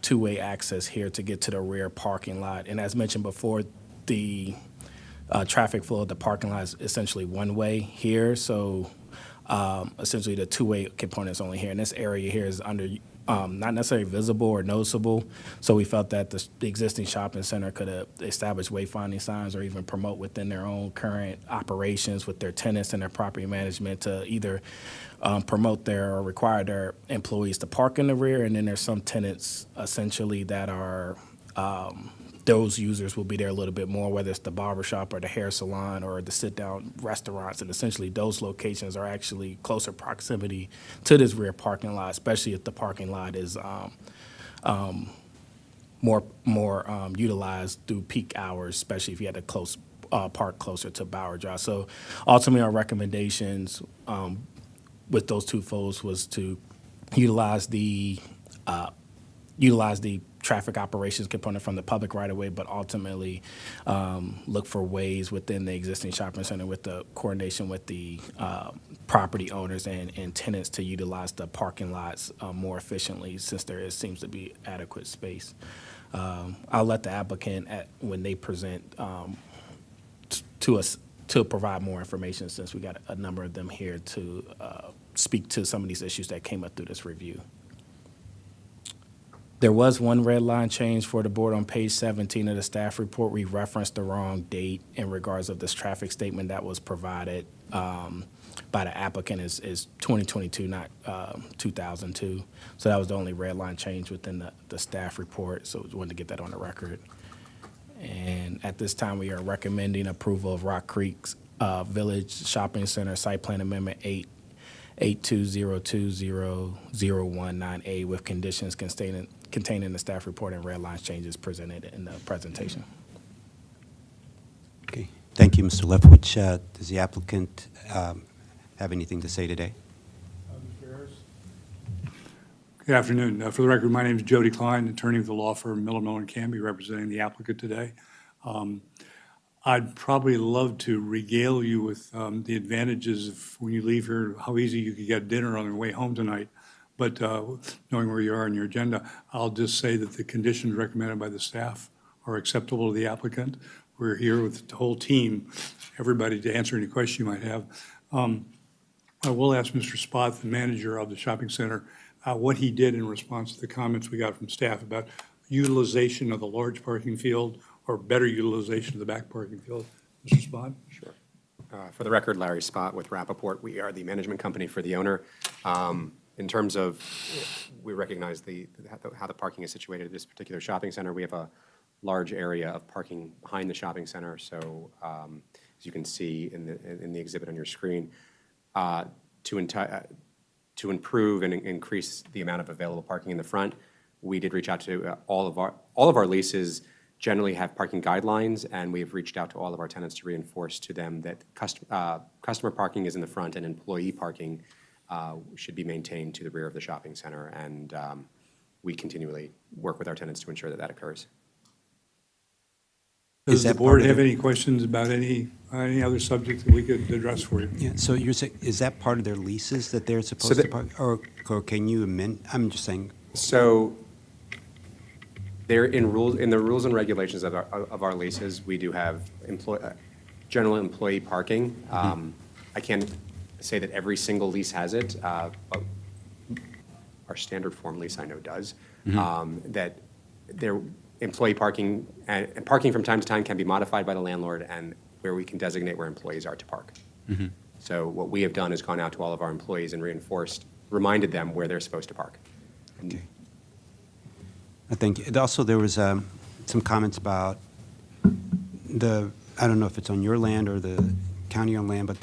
two-way access here to get to the rear parking lot. And as mentioned before, the traffic flow of the parking lot is essentially one way here, so essentially the two-way component is only here, and this area here is under not necessarily visible or noticeable, so we felt that the existing shopping center could establish wayfinding signs or even promote within their own current operations with their tenants and their property management to either promote or require their employees to park in the rear, and then there's some tenants essentially that are those users will be there a little bit more, whether it's the barbershop or the hair salon or the sit-down restaurants. And essentially, those locations are actually closer proximity to this rear parking lot, especially if the parking lot is more utilized through peak hours, especially if you had to park closer to Bauer Drive. So ultimately, our recommendations with those two folds was to utilize the traffic operations component from the public right-of-way, but ultimately look for ways within the existing shopping center with the coordination with the property owners and tenants to utilize the parking lots more efficiently, since there seems to be adequate space. I'll let the applicant, when they present to us, to provide more information, since we got a number of them here to speak to some of these issues that came up through this review. There was one red line change for the board on page 17 of the staff report. We referenced the wrong date in regards of this traffic statement that was provided by the applicant is 2022, not 2002. So that was the only red line change within the staff report. So we wanted to get that on the record. And at this time, we are recommending approval of Rock Creek's Village Shopping Center Site Plan Amendment 82020019A with conditions contained in the staff report and red lines changes presented in the presentation. Okay, thank you, Mr. Leftwich. Does the applicant have anything to say today? Good afternoon. For the record, my name is Jody Klein, attorney with the law firm Miller & Canby, representing the applicant today. I'd probably love to regale you with the advantages of when you leave here, how easy you could get dinner on your way home tonight. But knowing where you are on your agenda, I'll just say that the conditions recommended by the staff are acceptable to the applicant. We're here with the whole team, everybody, to answer any question you might have. I will ask Mr. Spot, the manager of the shopping center, what he did in response to the comments we got from staff about utilization of the large parking field or better utilization of the back parking field. Mr. Spot? Sure. For the record, Larry Spot with Rappaport. We are the management company for the owner. In terms of, we recognize how the parking is situated at this particular shopping center. We have a large area of parking behind the shopping center. So as you can see in the exhibit on your screen, to improve and increase the amount of available parking in the front, we did reach out to all of our leases generally have parking guidelines, and we have reached out to all of our tenants to reinforce to them that customer parking is in the front and employee parking should be maintained to the rear of the shopping center, and we continually work with our tenants to ensure that that occurs. Does the board have any questions about any other subject that we could address for you? Yeah, so you're saying, is that part of their leases that they're supposed to park? Or can you amend? I'm just saying. So they're in the rules and regulations of our leases, we do have general employee parking. I can't say that every single lease has it, but our standard form lease I know does. That their employee parking and parking from time to time can be modified by the landlord, and where we can designate where employees are to park. So what we have done is gone out to all of our employees and reminded them where they're supposed to park. Okay. I think also there was some comments about I don't know if it's on your land or the county-owned land, but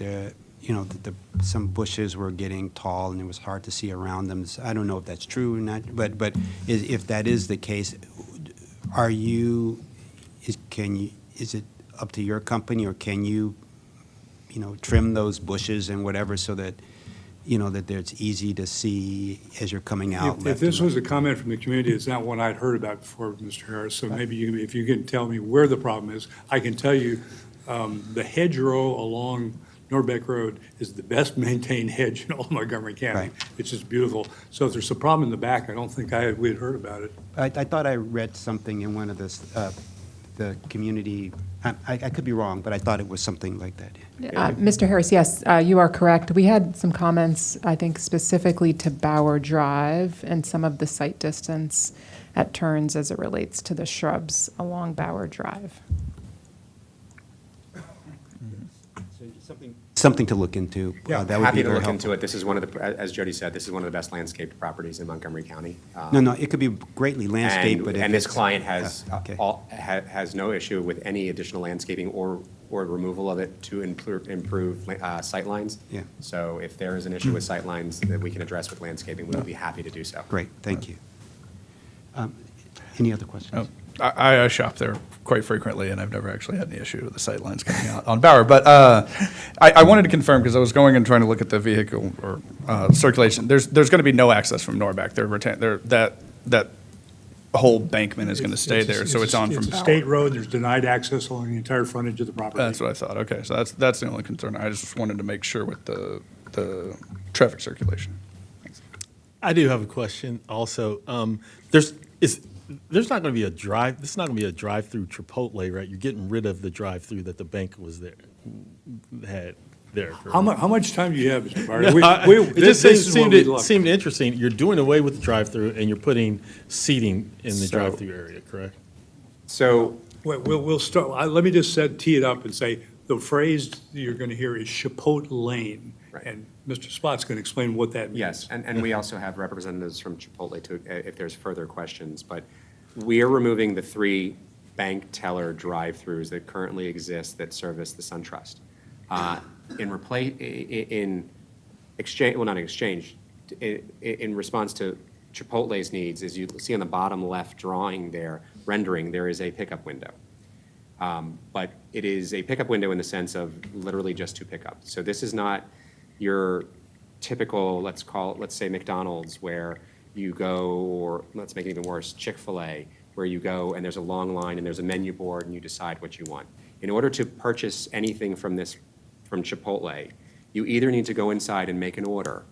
some bushes were getting tall and it was hard to see around them. So I don't know if that's true or not, but if that is the case, is it up to your company, or can you trim those bushes and whatever so that that it's easy to see as you're coming out? If this was a comment from the community, it's not one I'd heard about before, Mr. Harris, so maybe if you can tell me where the problem is. I can tell you the hedgerow along Norbeck Road is the best maintained hedge in all of Montgomery County. Right. It's just beautiful. So if there's a problem in the back, I don't think we had heard about it. I thought I read something in one of the community, I could be wrong, but I thought it was something like that. Mr. Harris, yes, you are correct. We had some comments, I think, specifically to Bauer Drive and some of the site distance at turns as it relates to the shrubs along Bauer Drive. Something to look into. Yeah, that would happy be to very look helpful. into it. This is one of the, as Jody said, this is one of the best landscaped properties in Montgomery County. No, it could be greatly landscaped, but and this it's- client has okay. has no issue with any additional landscaping or removal of it to improve sight lines. Yeah. So if there is an issue with sight lines that we can address with landscaping, we would be happy to do so. Great, thank you. Any other questions? I shop there quite frequently, and I've never actually had any issue with the sight lines coming out on Bauer. But I wanted to confirm, because I was going and trying to look at the vehicle or circulation. There's going to be no access from Norbeck. That whole bankment is going to stay there, so it's on from It's a Bauer. state road, there's denied access along the entire frontage of the property. That's what I thought. Okay, so that's the only concern. I just wanted to make sure with the traffic circulation. I do have a question also. There's not going to be a drive. This is not going to be a drive-through Chipotle, right? You're getting rid of the drive-through that the bank was there. Had there. How much time do you have, Mr. Barr? It just this is what we'd love. seemed interesting. You're doing away with the drive-through and you're putting seating in the drive-through area, correct? So we'll start. Let me just tee it up and say the phrase you're going to hear is Chipotle Lane, and Mr. Spot's going to explain what that means. Yes, and we also have representatives from Chipotle to, if there's further questions. But we are removing the 3 bank teller drive-throughs that currently exist that service the SunTrust. in exchange, well, not in exchange, in response to Chipotle's needs, as you see on the bottom left drawing there, rendering, there is a pickup window. But it is a pickup window in the sense of literally just to pick up. So this is not your typical, let's say McDonald's, where you go, or let's make it even worse, Chick-fil-A, where you go and there's a long line and there's a menu board and you decide what you want. In order to purchase anything from Chipotle, you either need to go inside and make an order,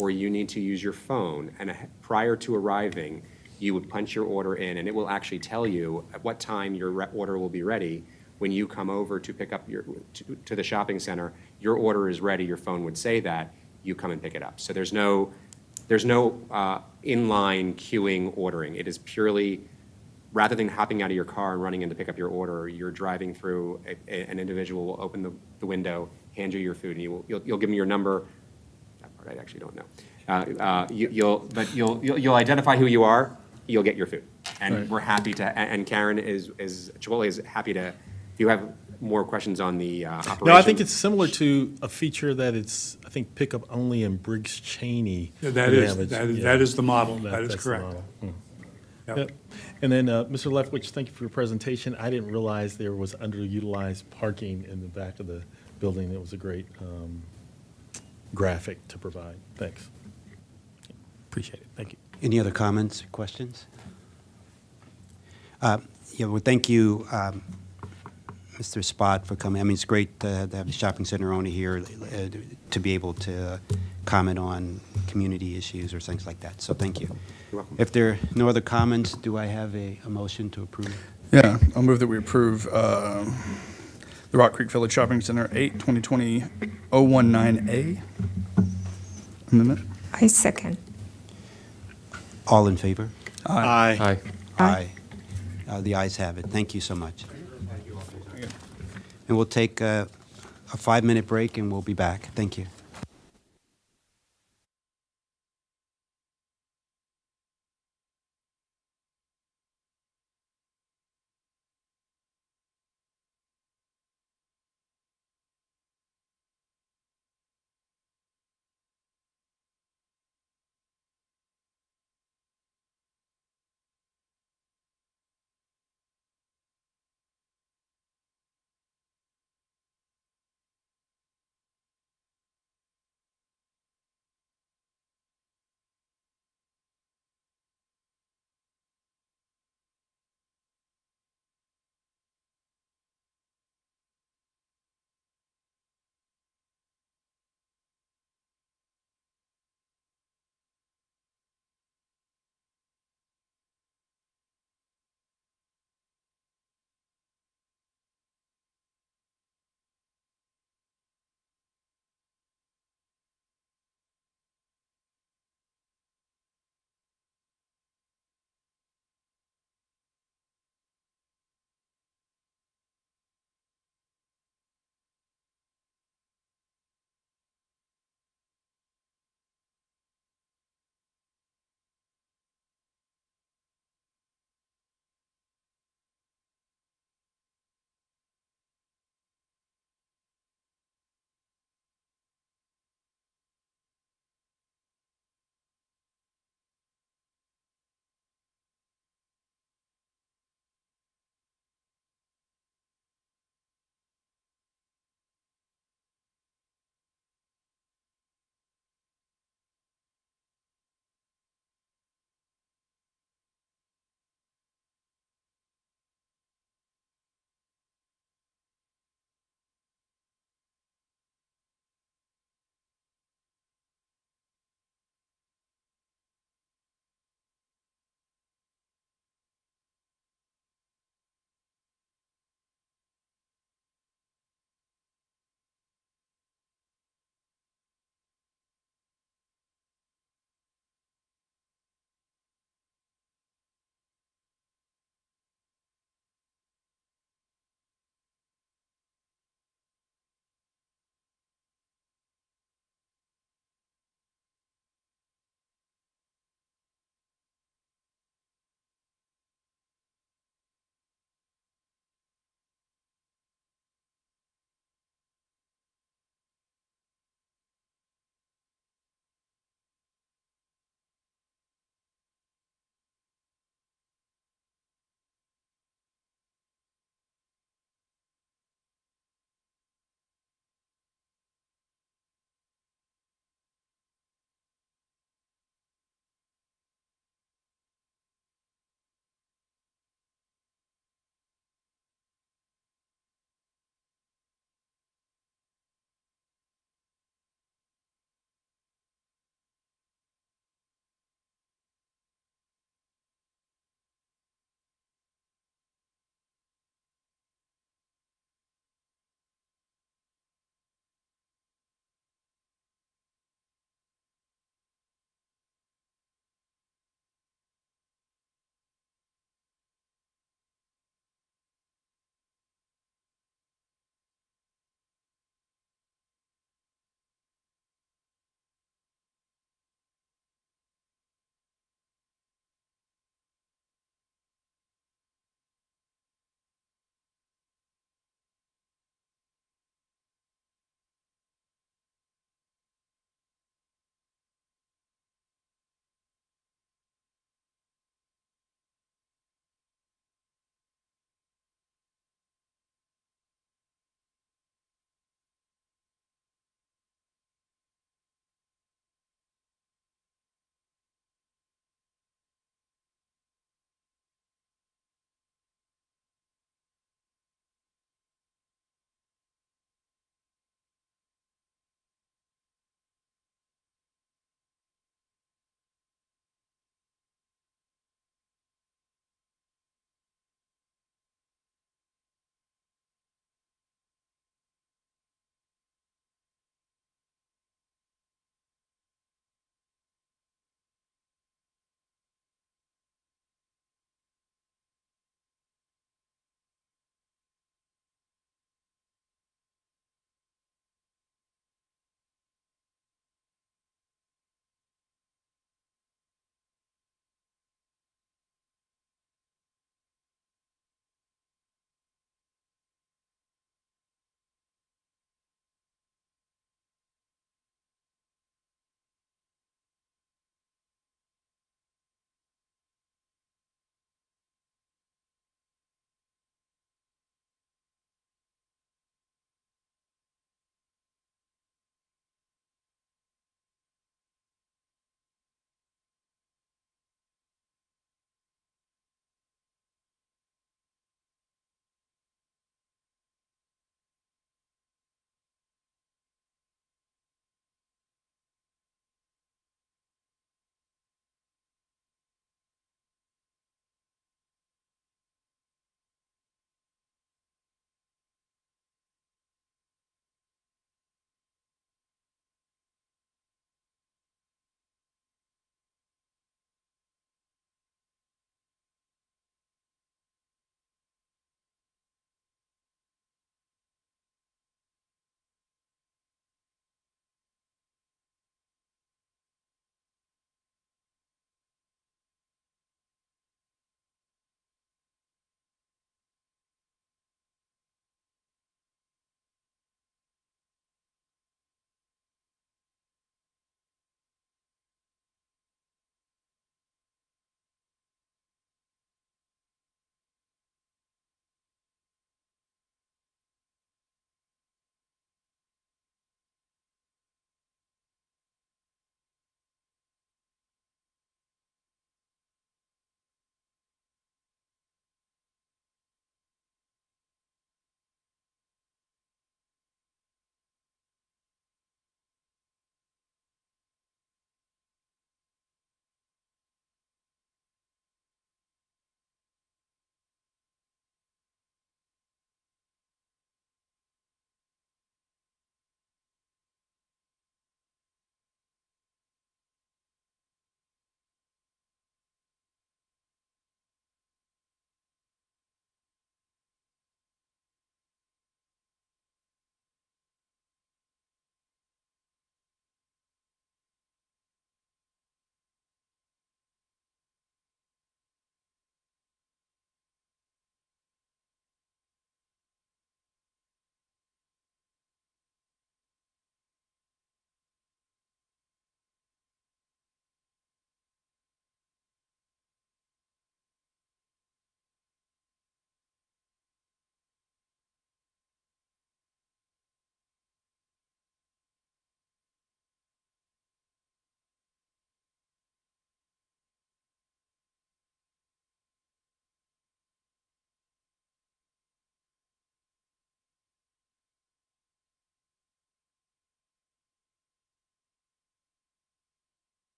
or you need to use your phone, and prior to arriving, you would punch your order in, and it will actually tell you at what time your order will be ready. When you come over to pick up to the shopping center, your order is ready, your phone would say that, you come and pick it up. So there's no inline queuing ordering. It is purely, rather than hopping out of your car and running in to pick up your order, you're driving through, an individual will open the window, hand you your food, and you'll give them your number. That part I actually don't know. You'll identify who you are, you'll get your food. And Right. we're happy to, and Karen Chipotle is happy to, if you have more questions on the operation. No, I think it's similar to a feature that it's, I think, pickup only in Briggs Cheney. Yeah, that is the model. That is That's the correct. model. Yep. Yep. And then, Mr. Leftwich, thank you for your presentation. I didn't realize there was underutilized parking in the back of the building. It was a great graphic to provide. Thanks. Appreciate it. Thank you. Any other comments, questions? Yeah, well, thank you, Mr. Spot, for coming. I mean, it's great to have the shopping center owner here to be able to comment on community issues or things like that. So thank you. You're welcome. If there are no other comments, do I have a motion to approve? Yeah, I'll move that we approve the Rock Creek Village Shopping Center 8, 2020 019A amendment. I second. All in favor? Aye. Aye. The ayes have it. Thank you so much. And we'll take a 5-minute break, and we'll be back. Thank you.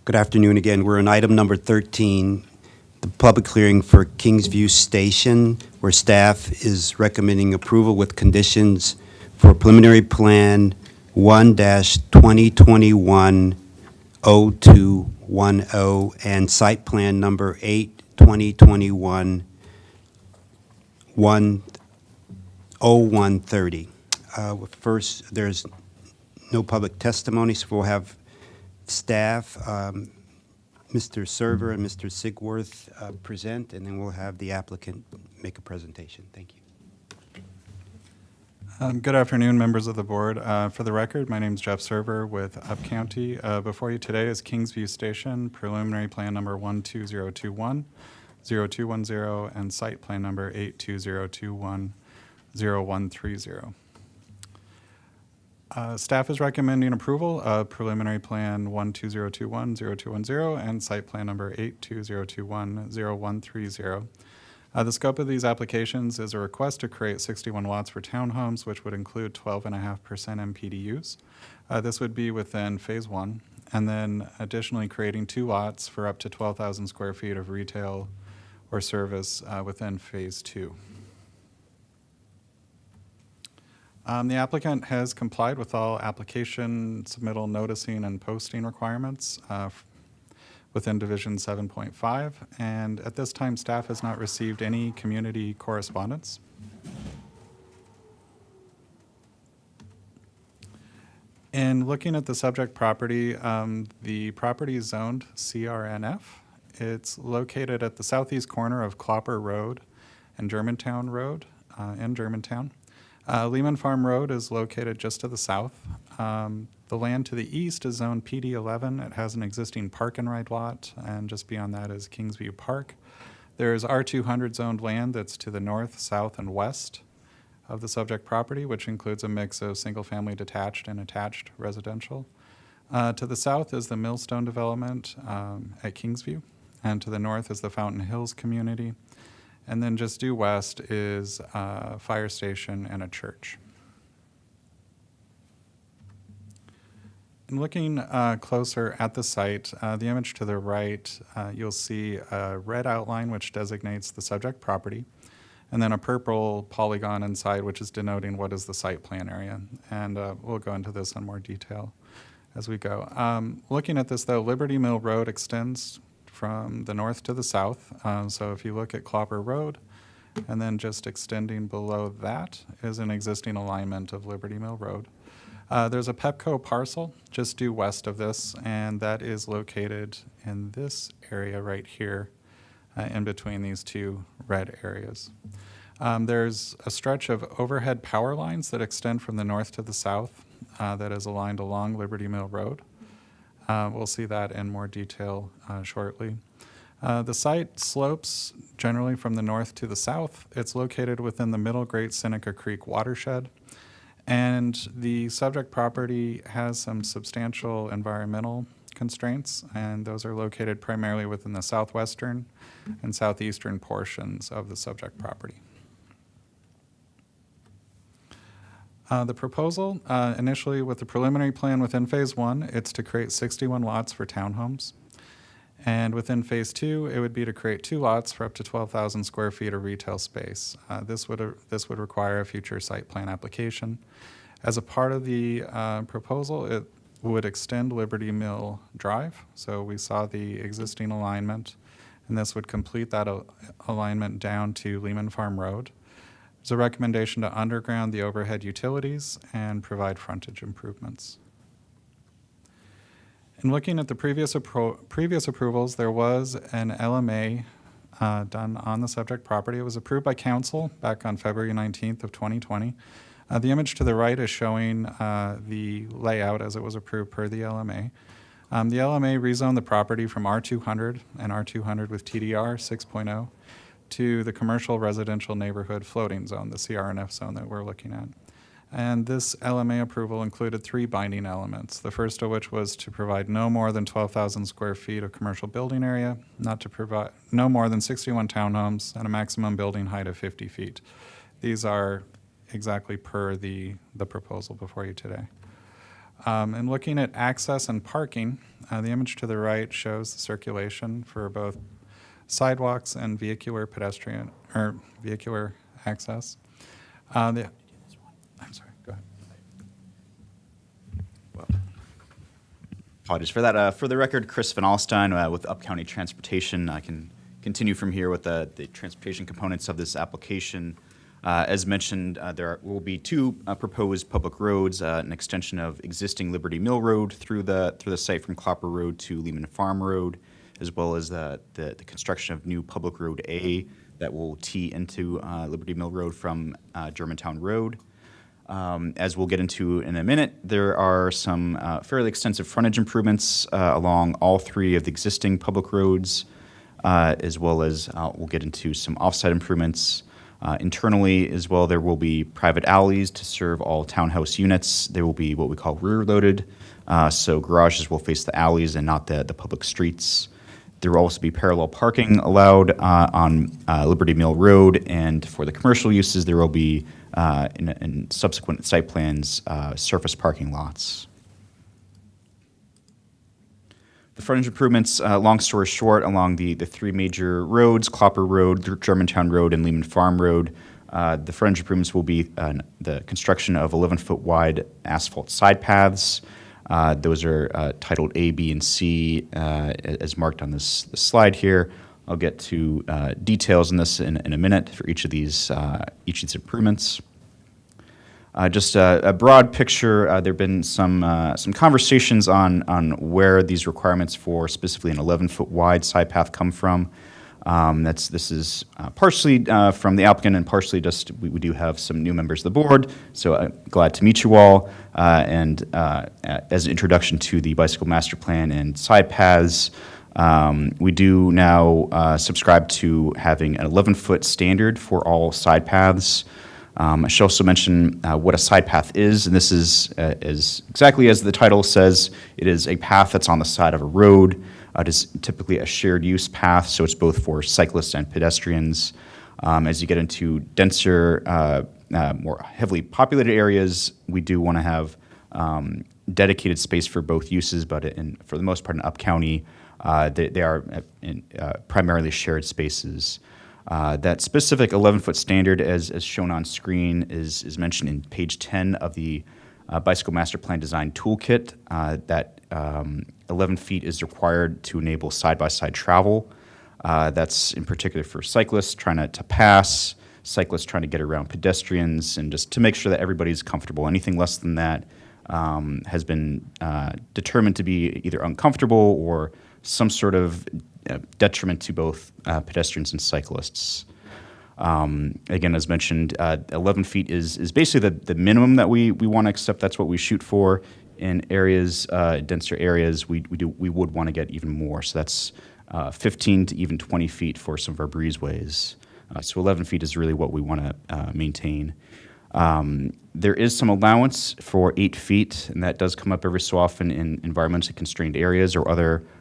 Good afternoon again. We're on item number 13, the public hearing for Kingsview Station, where staff is recommending approval with conditions for preliminary plan 1-2021-0210 and site plan number 8-2021-0130. First, there's no public testimony, so we'll have staff, Mr. Server and Mr. Sigworth present, and then we'll have the applicant make a presentation. Thank you. Good afternoon, members of the board. For the record, my name is Jeff Server with Up County. Before you today is Kingsview Station, preliminary plan number 12021-0210, and site plan number 82021-0130. Staff is recommending approval of preliminary plan 12021-0210 and site plan number 82021-0130. The scope of these applications is a request to create 61 lots for townhomes, which would include 12.5% MPDUs. This would be within phase 1, and then additionally creating 2 lots for up to 12,000 square feet of retail or service within phase 2. The applicant has complied with all application, submittal, noticing, and posting requirements within Division 7.5, and at this time, staff has not received any community correspondence. In looking at the subject property, the property is zoned CRNF. It's located at the southeast corner of Clopper Road and Germantown Road in Germantown. Lehman Farm Road is located just to the south. The land to the east is zoned PD11. It has an existing park and ride lot, and just beyond that is Kingsview Park. There is R200 zoned land that's to the north, south, and west of the subject property, which includes a mix of single-family detached and attached residential. To the south is the Millstone development at Kingsview, and to the north is the Fountain Hills community. And then just due west is a fire station and a church. In looking closer at the site, the image to the right, you'll see a red outline which designates the subject property, and then a purple polygon inside which is denoting what is the site plan area. And we'll go into this in more detail as we go. Looking at this though, Liberty Mill Road extends from the north to the south. So if you look at Clopper Road, and then just extending below that is an existing alignment of Liberty Mill Road. There's a Pepco parcel just due west of this, and that is located in this area right here, in between these two red areas. There's a stretch of overhead power lines that extend from the north to the south that is aligned along Liberty Mill Road. We'll see that in more detail shortly. The site slopes generally from the north to the south. It's located within the Middle Great Seneca Creek watershed, and the subject property has some substantial environmental constraints, and those are located primarily within the southwestern and southeastern portions of the subject property. The proposal, initially with the preliminary plan within phase 1, it's to create 61 lots for townhomes. And within phase 2, it would be to create 2 lots for up to 12,000 square feet of retail space. This would require a future site plan application. As a part of the proposal, it would extend Liberty Mill Drive. So we saw the existing alignment, and this would complete that alignment down to Lehman Farm Road. There's a recommendation to underground the overhead utilities and provide frontage improvements. In looking at the previous approvals, there was an LMA done on the subject property. It was approved by council back on February 19th of 2020. The image to the right is showing the layout as it was approved per the LMA. The LMA rezoned the property from R200 and R200 with TDR 6.0 to the commercial residential neighborhood floating zone, the CRNF zone that we're looking at. And this LMA approval included 3 binding elements, the first of which was to provide no more than 12,000 square feet of commercial building area, not to provide no more than 61 townhomes, and a maximum building height of 50 feet. These are exactly per the proposal before you today. And looking at access and parking, the image to the right shows the circulation for both sidewalks and vehicular pedestrian, or vehicular access. I'm sorry, go ahead. Apologies for that. For the record, Chris Van Alstyne with Up County Transportation. I can continue from here with the transportation components of this application. As mentioned, there will be two proposed public roads, an extension of existing Liberty Mill Road through the site from Clopper Road to Lehman Farm Road, as well as the construction of new Public Road A that will tee into Liberty Mill Road from Germantown Road. As we'll get into in a minute, there are some fairly extensive frontage improvements along all three of the existing public roads, as well as we'll get into some offsite improvements. Internally as well, there will be private alleys to serve all townhouse units. They will be what we call rear-loaded, so garages will face the alleys and not the public streets. There will also be parallel parking allowed on Liberty Mill Road, and for the commercial uses, there will be, in subsequent site plans, surface parking lots. The frontage improvements, long story short, along the three major roads, Clopper Road, Germantown Road, and Lehman Farm Road, the frontage improvements will be the construction of 11-foot wide asphalt side paths. Those are titled A, B, and C as marked on this slide here. I'll get to details on this in a minute for each of these improvements. Just a broad picture, there have been some conversations on where these requirements for specifically an 11-foot wide side path come from. This is partially from the applicant and partially just we do have some new members of the board, so I'm glad to meet you all. And as an introduction to the bicycle master plan and side paths, we do now subscribe to having an 11-foot standard for all side paths. I should also mention what a side path is, and this is exactly as the title says, it is a path that's on the side of a road. It is typically a shared use path, so it's both for cyclists and pedestrians. As you get into denser, more heavily populated areas, we do want to have dedicated space for both uses, but for the most part in Up County, they are primarily shared spaces. That specific 11-foot standard, as shown on screen, is mentioned in page 10 of the Bicycle Master Plan Design Toolkit. That 11 feet is required to enable side-by-side travel. That's in particular for cyclists trying to pass, cyclists trying to get around pedestrians, and just to make sure that everybody's comfortable. Anything less than that has been determined to be either uncomfortable or some sort of detriment to both pedestrians and cyclists. Again, as mentioned, 11 feet is basically the minimum that we want to accept. That's what we shoot for. In areas, denser areas, we would want to get even more. So that's 15 to even 20 feet for some of our breezeways. So 11 feet is really what we want to maintain. There is some allowance for 8 feet, and that does come up every so often in environmentally constrained areas or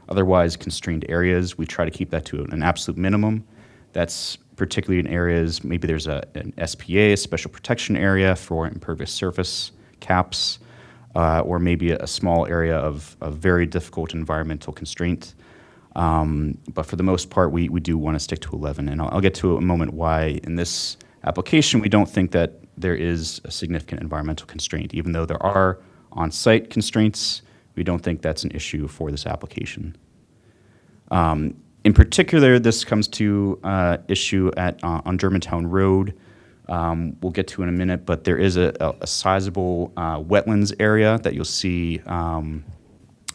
otherwise constrained areas. We try to keep that to an absolute minimum. That's particularly in areas, maybe there's an SPA, a special protection area for impervious surface caps, or maybe a small area of very difficult environmental constraint. But for the most part, we do want to stick to 11. And I'll get to a moment why in this application we don't think that there is a significant environmental constraint. Even though there are on-site constraints, we don't think that's an issue for this application. In particular, this comes to issue on Germantown Road. We'll get to in a minute, but there is a sizable wetlands area that you'll see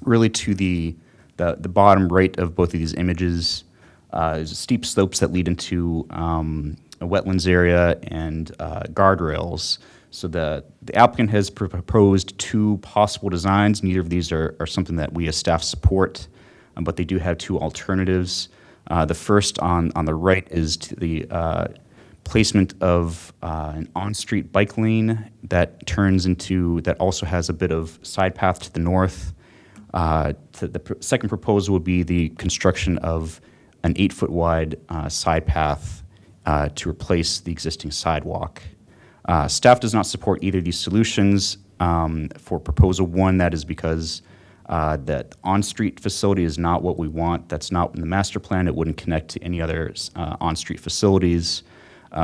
really to the bottom right of both of these images. There's steep slopes that lead into a wetlands area and guardrails. So the applicant has proposed two possible designs. Neither of these are something that we as staff support, but they do have two alternatives. The first on the right is to the placement of an on-street bike lane that also has a bit of side path to the north. The second proposal would be the construction of an 8-foot wide side path to replace the existing sidewalk. Staff does not support either of these solutions. For proposal 1, that is because that on-street facility is not what we want. That's not in the master plan. It wouldn't connect to any other on-street facilities.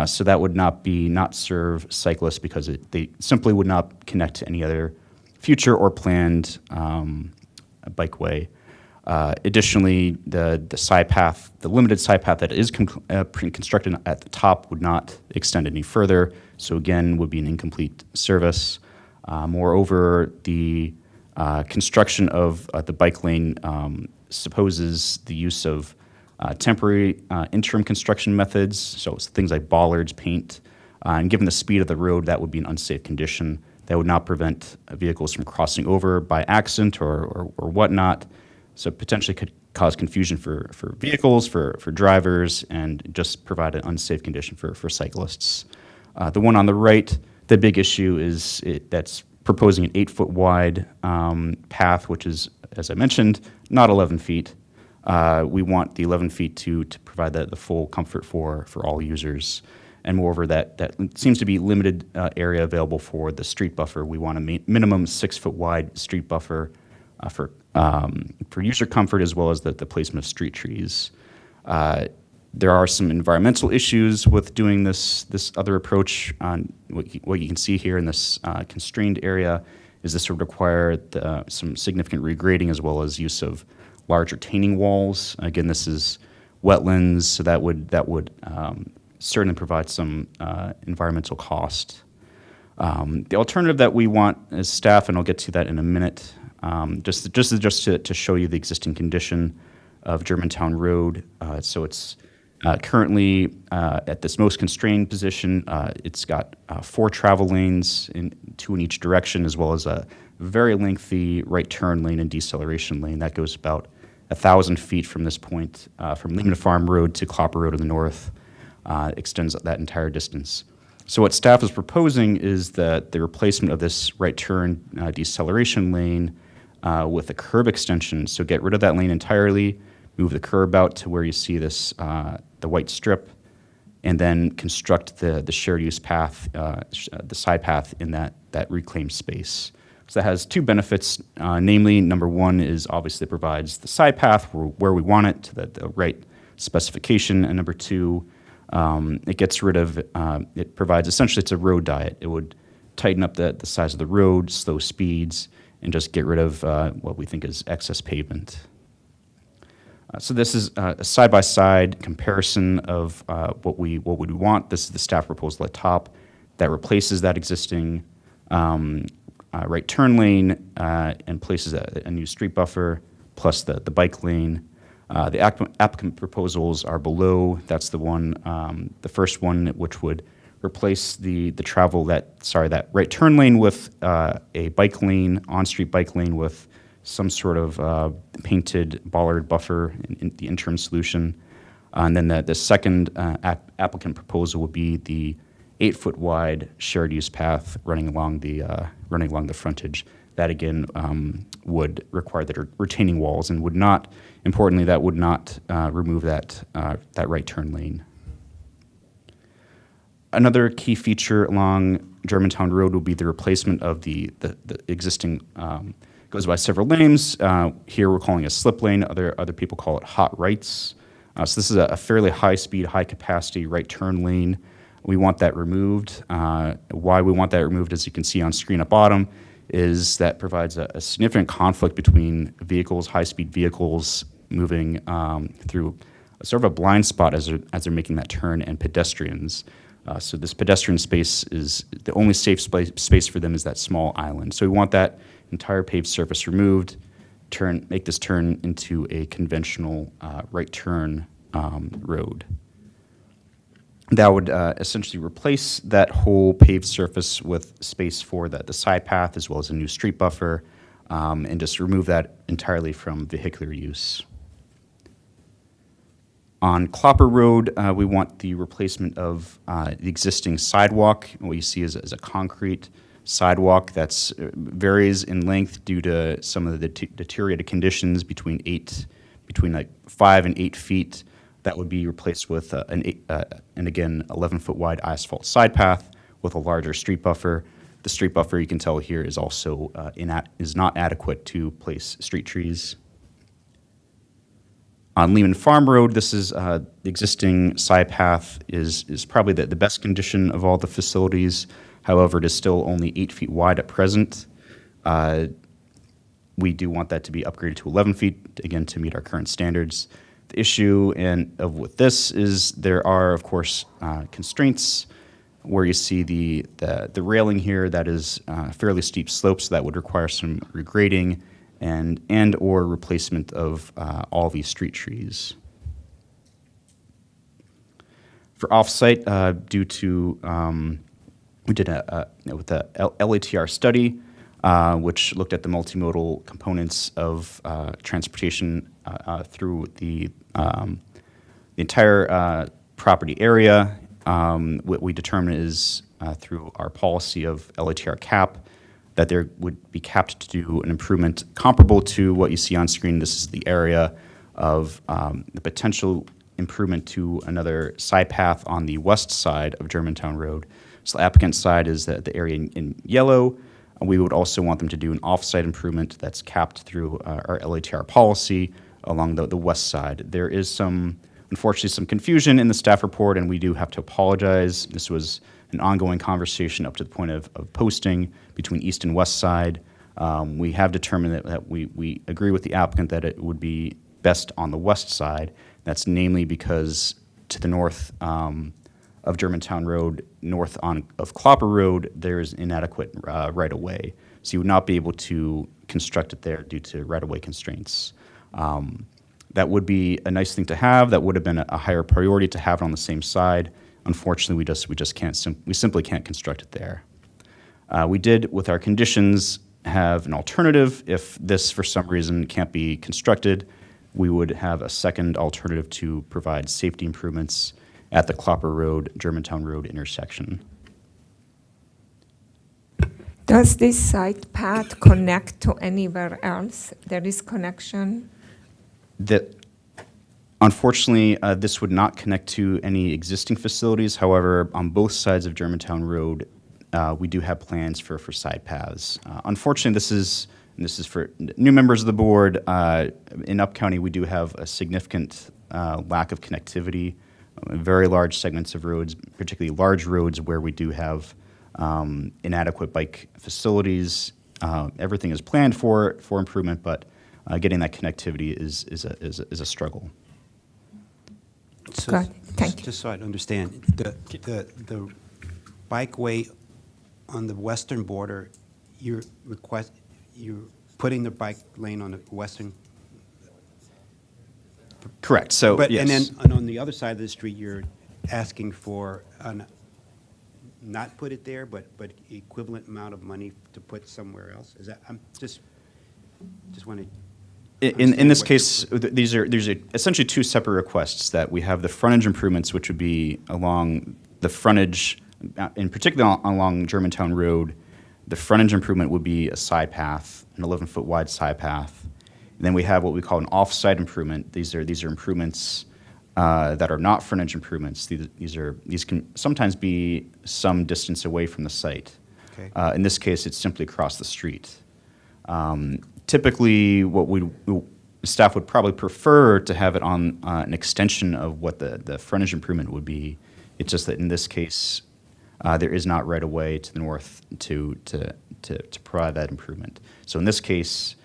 So that would not serve cyclists because they simply would not connect to any other future or planned bikeway. Additionally, the side path, the limited side path that is constructed at the top would not extend any further. So again, would be an incomplete service. Moreover, the construction of the bike lane supposes the use of temporary interim construction methods, so it's things like bollards, paint, and given the speed of the road, that would be an unsafe condition. That would not prevent vehicles from crossing over by accident or whatnot, so potentially could cause confusion for vehicles, for drivers, and just provide an unsafe condition for cyclists. The one on the right, the big issue is that's proposing an 8-foot wide path, which is, as I mentioned, not 11 feet. We want the 11 feet to provide the full comfort for all users. And moreover, that seems to be limited area available for the street buffer. We want a minimum 6-foot wide street buffer for user comfort, as well as the placement of street trees. There are some environmental issues with doing this other approach. What you can see here in this constrained area is this would require some significant regrading, as well as use of large retaining walls. Again, this is wetlands, so that would certainly provide some environmental cost. The alternative that we want as staff, and I'll get to that in a minute, just to show you the existing condition of Germantown Road. So it's currently at this most constrained position. It's got 4 travel lanes, 2 in each direction, as well as a very lengthy right turn lane and deceleration lane. That goes about 1,000 feet from this point, from Lehman Farm Road to Clopper Road in the north, extends that entire distance. So what staff is proposing is that the replacement of this right turn deceleration lane with a curb extension. So get rid of that lane entirely, move the curb out to where you see this the white strip, and then construct the shared use path, the side path in that reclaimed space. So that has 2 benefits, namely, number 1 is obviously it provides the side path where we want it, to the right specification, and number 2, it gets rid of, it provides, essentially it's a road diet. It would tighten up the size of the road, slow speeds, and just get rid of what we think is excess pavement. So this is a side-by-side comparison of what we want. This is the staff proposal at top that replaces that existing right turn lane and places a new street buffer plus the bike lane. The applicant proposals are below. That's the one, the first one, which would replace the that right turn lane with a bike lane, on-street bike lane with some sort of painted bollard buffer in the interim solution. And then the second applicant proposal would be the 8-foot wide shared use path running along the frontage. That again would require the retaining walls and would not, importantly, that would not remove that right turn lane. Another key feature along Germantown Road will be the replacement of the existing, goes by several names. Here we're calling it a slip lane. Other people call it hot rights. So this is a fairly high-speed, high-capacity right turn lane. We want that removed. Why we want that removed, as you can see on screen at bottom, is that provides a significant conflict between vehicles, high-speed vehicles moving through sort of a blind spot as they're making that turn, and pedestrians. So this pedestrian space is the only safe space for them is that small island. So we want that entire paved surface removed, make this turn into a conventional right turn road. That would essentially replace that whole paved surface with space for the side path as well as a new street buffer, and just remove that entirely from vehicular use. On Clopper Road, we want the replacement of the existing sidewalk. What you see is a concrete sidewalk that varies in length due to some of the deteriorated conditions between like 5 and 8 feet. That would be replaced with an again 11-foot wide asphalt side path with a larger street buffer. The street buffer, you can tell here, is also is not adequate to place street trees. On Lehman Farm Road, this is the existing side path is probably the best condition of all the facilities. However, it is still only 8 feet wide at present. We do want that to be upgraded to 11 feet, again, to meet our current standards. The issue with this is there are, of course, constraints where you see the railing here that is fairly steep slopes, so that would require some regrading and or replacement of all these street trees. For offsite, due to we did with the LATR study, which looked at the multimodal components of transportation through the entire property area. What we determined is through our policy of LATR cap that there would be capped to do an improvement comparable to what you see on screen. This is the area of the potential improvement to another side path on the west side of Germantown Road. So the applicant's side is the area in yellow. We would also want them to do an off-site improvement that's capped through our LATR policy along the west side. There is unfortunately, some confusion in the staff report, and we do have to apologize. This was an ongoing conversation up to the point of posting between east and west side. We have determined that we agree with the applicant that it would be best on the west side. That's namely because to the north of Germantown Road, north of Clopper Road, there is inadequate right-of-way. So you would not be able to construct it there due to right-of-way constraints. That would be a nice thing to have. That would have been a higher priority to have it on the same side. Unfortunately, we just can't. We simply can't construct it there. We did, with our conditions, have an alternative. If this, for some reason, can't be constructed, we would have a second alternative to provide safety improvements at the Clopper Road, Germantown Road intersection. Does this side path connect to anywhere else? There is connection? Unfortunately, this would not connect to any existing facilities. However, on both sides of Germantown Road, we do have plans for side paths. Unfortunately, this is for new members of the board. In Up County, we do have a significant lack of connectivity, very large segments of roads, particularly large roads where we do have inadequate bike facilities. Everything is planned for improvement, but getting that connectivity is a struggle. So, Got it. Thank you. Just so I understand, the bikeway on the western border, you're putting the bike lane on the western. Correct. So, But yes. and on the other side of the street, you're asking for not put it there, but equivalent amount of money to put somewhere else. Is that I'm just want to. In this case, these are essentially two separate requests. That we have the frontage improvements, which would be along the frontage, in particular along Germantown Road. The frontage improvement would be a side path, an 11-foot wide side path. And then we have what we call an off-site improvement. These are improvements that are not frontage improvements. These can sometimes be some distance away from the site. Okay. In this case, it's simply across the street. Typically, what staff would probably prefer to have it on an extension of what the frontage improvement would be. It's just that in this case, there is not right of way to the north to provide that improvement. So in this case,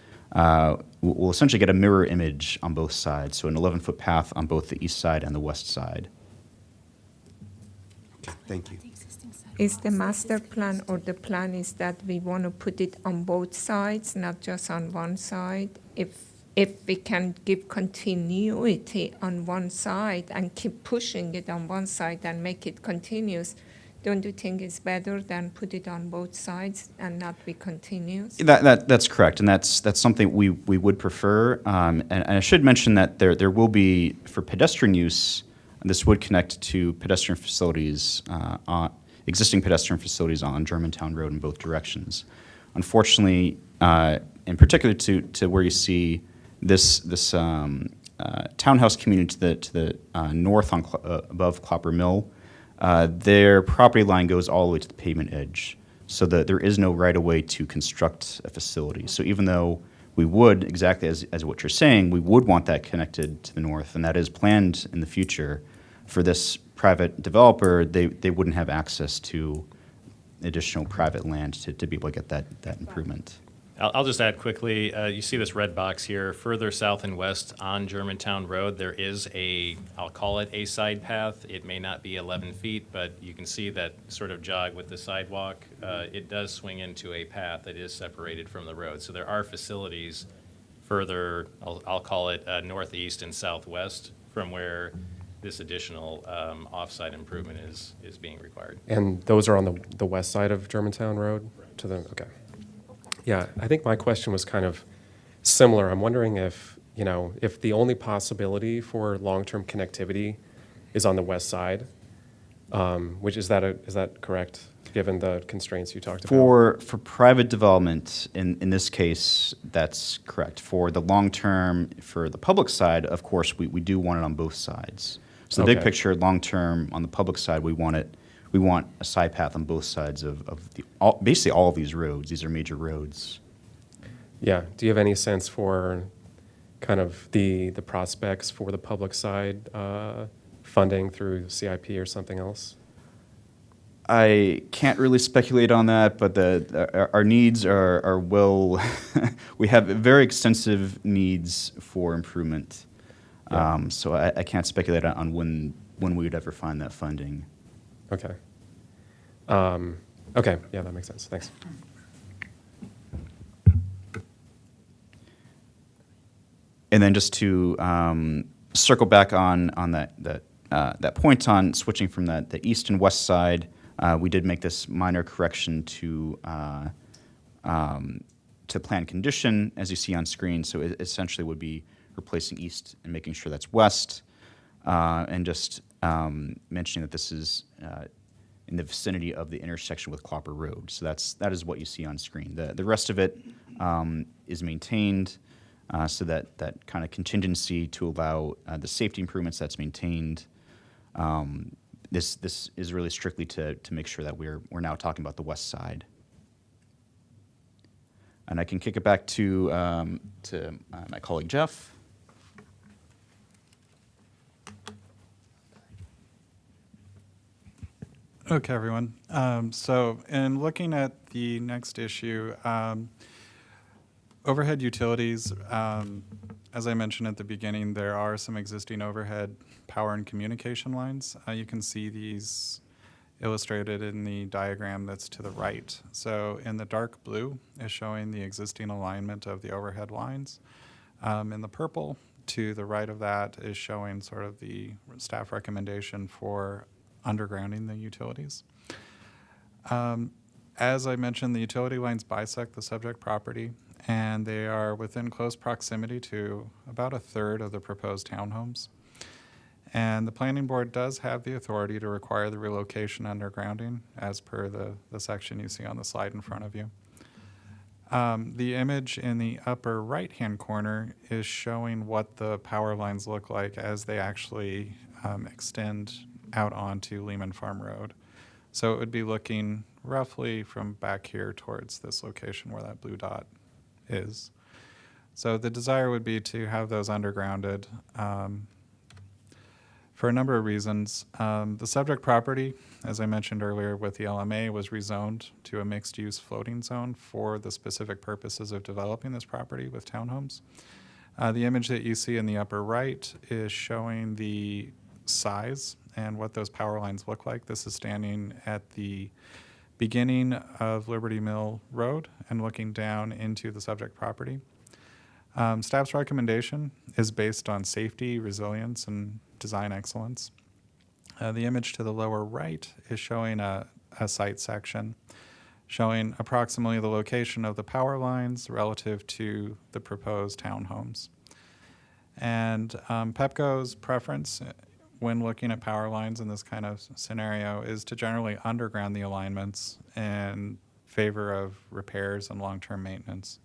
we'll essentially get a mirror image on both sides. So an 11-foot path on both the east side and the west side. Thank you. Is the master plan or the plan is that we want to put it on both sides, not just on one side? If we can give continuity on one side and keep pushing it on one side and make it continuous, don't you think it's better than put it on both sides and not be continuous? That's correct, and that's something we would prefer. And I should mention that there will be, for pedestrian use, this would connect to pedestrian facilities, existing pedestrian facilities on Germantown Road in both directions. Unfortunately, in particular to where you see this townhouse community to the north above Clopper Mill, their property line goes all the way to the pavement edge. so that there is no right-of-way to construct a facility. So even though we would, exactly as what you're saying, we would want that connected to the north, and that is planned in the future, for this private developer, they wouldn't have access to additional private land to be able to get that improvement. I'll just add quickly, you see this red box here, further south and west on Germantown Road, there is I'll call it a side path. It may not be 11 feet, but you can see that sort of jog with the sidewalk. It does swing into a path that is separated from the road. So there are facilities further, I'll call it northeast and southwest from where this additional off-site improvement is being required. And those are on the west side of Germantown Road? To the, okay. Yeah, I think my question was kind of similar. I'm wondering if the only possibility for long-term connectivity is on the west side, which is that correct, given the constraints you talked about? For private development, in this case, that's correct. For the long-term, for the public side, of course, we do want it on both sides. So the big picture, long-term, on the public side, we want a side path on both sides of basically all of these roads. These are major roads. Yeah. Do you have any sense for kind of the prospects for the public side funding through CIP or something else? I can't really speculate on that, but our needs are well. We have very extensive needs for improvement. Yeah. So I can't speculate on when we would ever find that funding. Okay. Okay, yeah, that makes sense. Thanks. And then just to circle back on that point on switching from the east and west side, we did make this minor correction to plan condition, as you see on screen. So it essentially would be replacing east and making sure that's west, and just mentioning that this is in the vicinity of the intersection with Clopper Road. So that is what you see on screen. The rest of it is maintained, so that kind of contingency to allow the safety improvements, that's maintained. This is really strictly to make sure that we're now talking about the west side. And I can kick it back to my colleague Jeff. Okay, everyone. So in looking at the next issue, overhead utilities, as I mentioned at the beginning, there are some existing overhead power and communication lines. You can see these illustrated in the diagram that's to the right. So in the dark blue is showing the existing alignment of the overhead lines. In the purple to the right of that is showing sort of the staff recommendation for undergrounding the utilities. As I mentioned, the utility lines bisect the subject property, and they are within close proximity to about a third of the proposed townhomes. And the planning board does have the authority to require the relocation undergrounding as per the section you see on the slide in front of you. The image in the upper right-hand corner is showing what the power lines look like as they actually extend out onto Lehman Farm Road. So it would be looking roughly from back here towards this location where that blue dot is. So the desire would be to have those undergrounded for a number of reasons. The subject property, as I mentioned earlier with the LMA, was rezoned to a mixed-use floating zone for the specific purposes of developing this property with townhomes. The image that you see in the upper right is showing the size and what those power lines look like. This is standing at the beginning of Liberty Mill Road and looking down into the subject property. Staff's recommendation is based on safety, resilience, and design excellence. The image to the lower right is showing a site section showing approximately the location of the power lines relative to the proposed townhomes. And PEPCO's preference when looking at power lines in this kind of scenario is to generally underground the alignments in favor of repairs and long-term maintenance.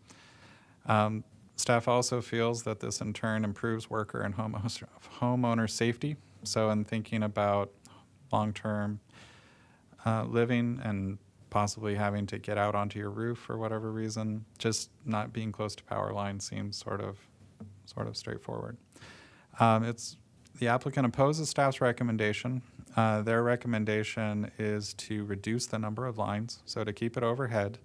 Staff also feels that this in turn improves worker and homeowner safety. So in thinking about long-term living and possibly having to get out onto your roof for whatever reason. Just not being close to power lines seems sort of straightforward. The applicant opposes staff's recommendation. Their recommendation is to reduce the number of lines, so to keep it overhead,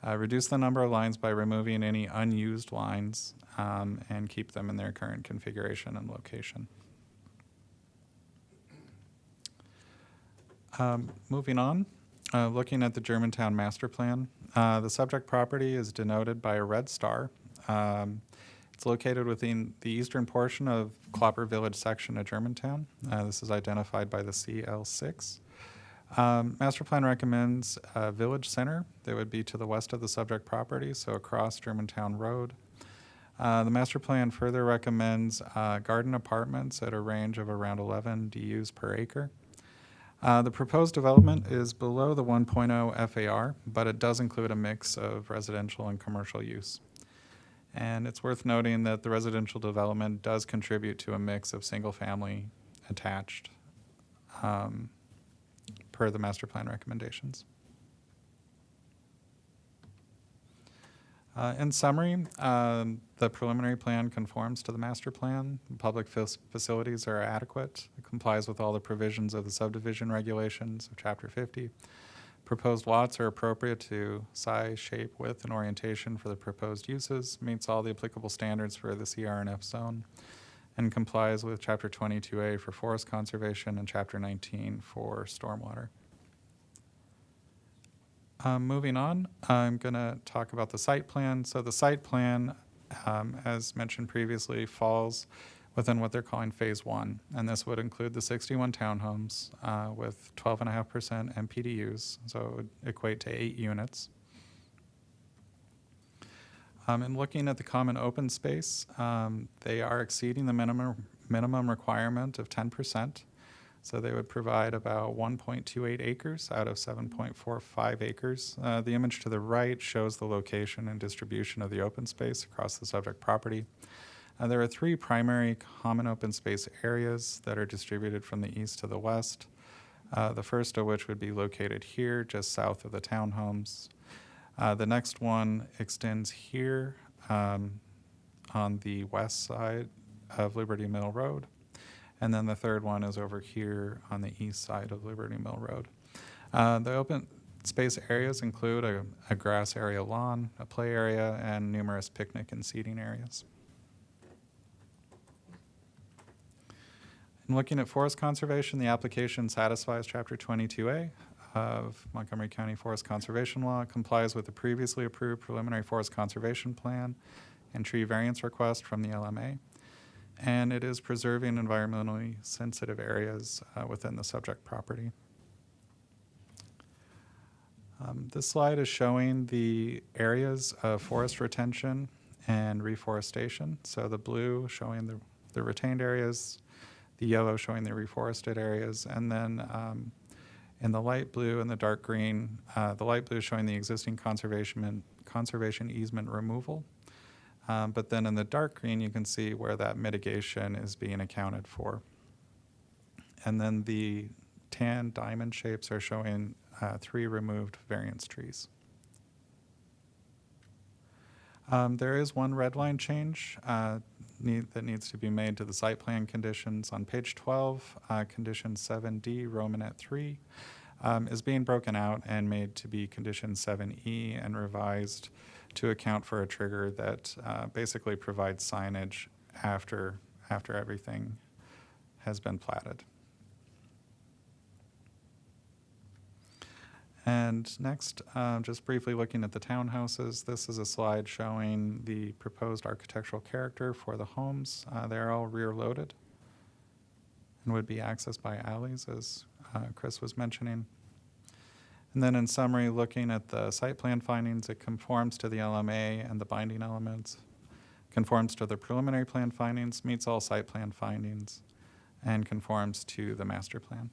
reduce the number of lines by removing any unused lines, and keep them in their current configuration and location. Moving on, looking at the Germantown master plan, the subject property is denoted by a red star. It's located within the eastern portion of Clopper Village section of Germantown. This is identified by the CL6. Master plan recommends a village center that would be to the west of the subject property, so across Germantown Road. The master plan further recommends garden apartments at a range of around 11 DUs per acre. The proposed development is below the 1.0 FAR, but it does include a mix of residential and commercial use. And it's worth noting that the residential development does contribute to a mix of single-family attached per the master plan recommendations. In summary, the preliminary plan conforms to the master plan. Public facilities are adequate. It complies with all the provisions of the subdivision regulations of Chapter 50. Proposed lots are appropriate to size, shape, width, and orientation for the proposed uses, meets all the applicable standards for the CRNF zone, and complies with Chapter 22A for forest conservation and Chapter 19 for stormwater. Moving on, I'm going to talk about the site plan. So the site plan, as mentioned previously, falls within what they're calling Phase 1, and this would include the 61 townhomes with 12.5% MPDUs, so it would equate to 8 units. And looking at the common open space, they are exceeding the minimum requirement of 10%. So they would provide about 1.28 acres out of 7.45 acres. The image to the right shows the location and distribution of the open space across the subject property. There are 3 primary common open space areas that are distributed from the east to the west. The first of which would be located here, just south of the townhomes. The next one extends here on the west side of Liberty Mill Road. And then the third one is over here on the east side of Liberty Mill Road. The open space areas include a grass area lawn, a play area, and numerous picnic and seating areas. In looking at forest conservation, the application satisfies Chapter 22A of Montgomery County Forest Conservation Law, complies with the previously approved preliminary forest conservation plan and tree variance request from the LMA. And it is preserving environmentally sensitive areas within the subject property. This slide is showing the areas of forest retention and reforestation. So the blue showing the retained areas, the yellow showing the reforested areas, and then in the light blue and the dark green, the light blue showing the existing conservation easement removal. But then in the dark green, you can see where that mitigation is being accounted for. And then the tan diamond shapes are showing 3 removed variance trees. There is one red line change that needs to be made to the site plan conditions. On page 12, condition 7D, Romanet 3, is being broken out and made to be condition 7E and revised to account for a trigger that basically provides signage after everything has been platted. And next, just briefly looking at the townhouses, this is a slide showing the proposed architectural character for the homes. They're all rear-loaded and would be accessed by alleys, as Chris was mentioning. And then in summary, looking at the site plan findings, it conforms to the LMA and the binding elements, conforms to the preliminary plan findings, meets all site plan findings, and conforms to the master plan.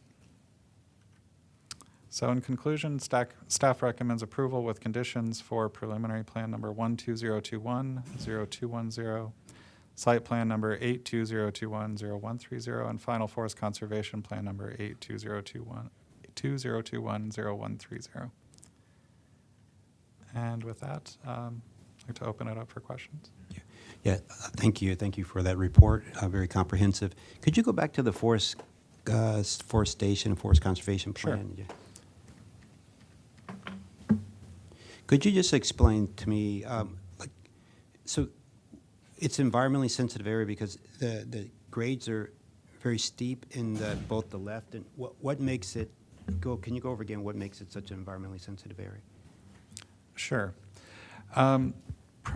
So in conclusion, staff recommends approval with conditions for preliminary plan number 12021-0210, site plan number 82021-0130, and final forest conservation plan number 82021-0130. And with that, I'd like to open it up for questions. Yeah, thank you. Thank you for that report, very comprehensive. Could you go back to the forestation, forest conservation plan? Sure. Yeah. Could you just explain to me, so it's environmentally sensitive area because the grades are very steep in both the left and what makes it can you go over again what makes it such an environmentally sensitive area? Sure.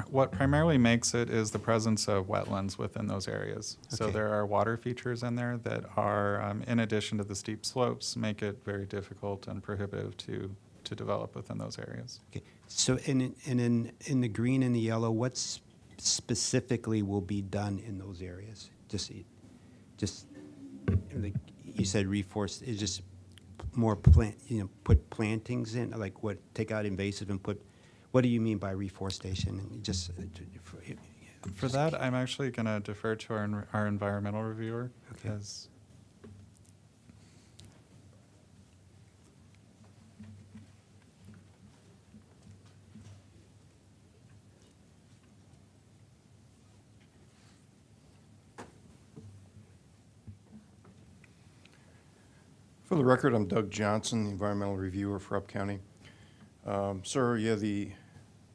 What primarily makes it is the presence of wetlands within those areas. So Okay. there are water features in there that are, in addition to the steep slopes, make it very difficult and prohibitive to develop within those areas. Okay. So in the green and the yellow, what specifically will be done in those areas? Just like you said, reforest is just more put plantings in, like what, take out invasive and put, what do you mean by reforestation? And just For that, I'm actually going to defer to our environmental reviewer. Okay. Because For the record, I'm Doug Johnson, the environmental reviewer for Up County. Sir, yeah, the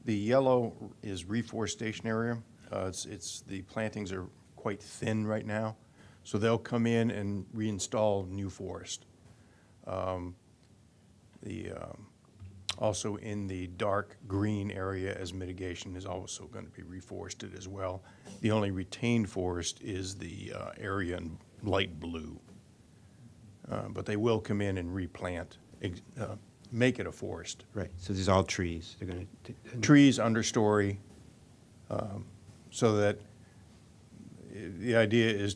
yellow is reforestation area. It's the plantings are quite thin right now, so they'll come in and reinstall new forest. Also in the dark green area as mitigation is also going to be reforested as well. The only retained forest is the area in light blue. But they will come in and replant, make it a forest. Right. So these are all trees. They're going to Trees, understory, so that the idea is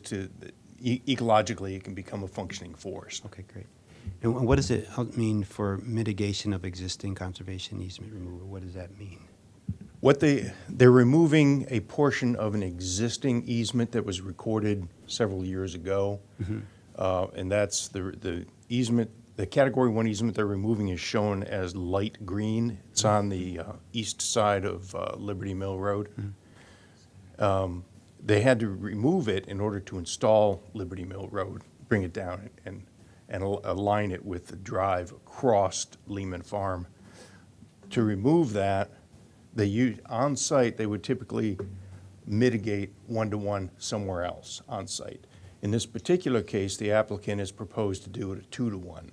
ecologically it can become a functioning forest. Okay, great. And what does it mean for mitigation of existing conservation easement removal? What does that mean? They're removing a portion of an existing easement that was recorded several years ago. Mm-hmm. And that's the easement, the Category 1 easement they're removing is shown as light green. It's on the east side of Liberty Mill Road. Mm-hmm. They had to remove it in order to install Liberty Mill Road, bring it down and align it with the drive across Lehman Farm. To remove that, on site, they would typically mitigate 1-to-1 somewhere else on site. In this particular case, the applicant has proposed to do it at 2-to-1.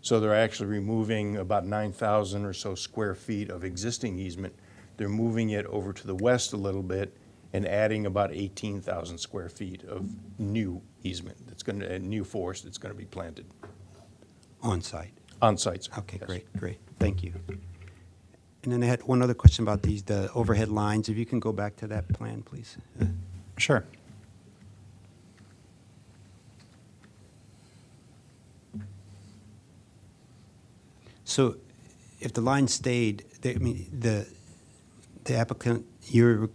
So they're actually removing about 9,000 or so square feet of existing easement. They're moving it over to the west a little bit and adding about 18,000 square feet of new easement. New forest that's going to be planted. On site? On site, sir. Okay, Yes. great. Thank you. And then I had one other question about the overhead lines. If you can go back to that plan, please. Sure. So if the line stayed, the applicant, you're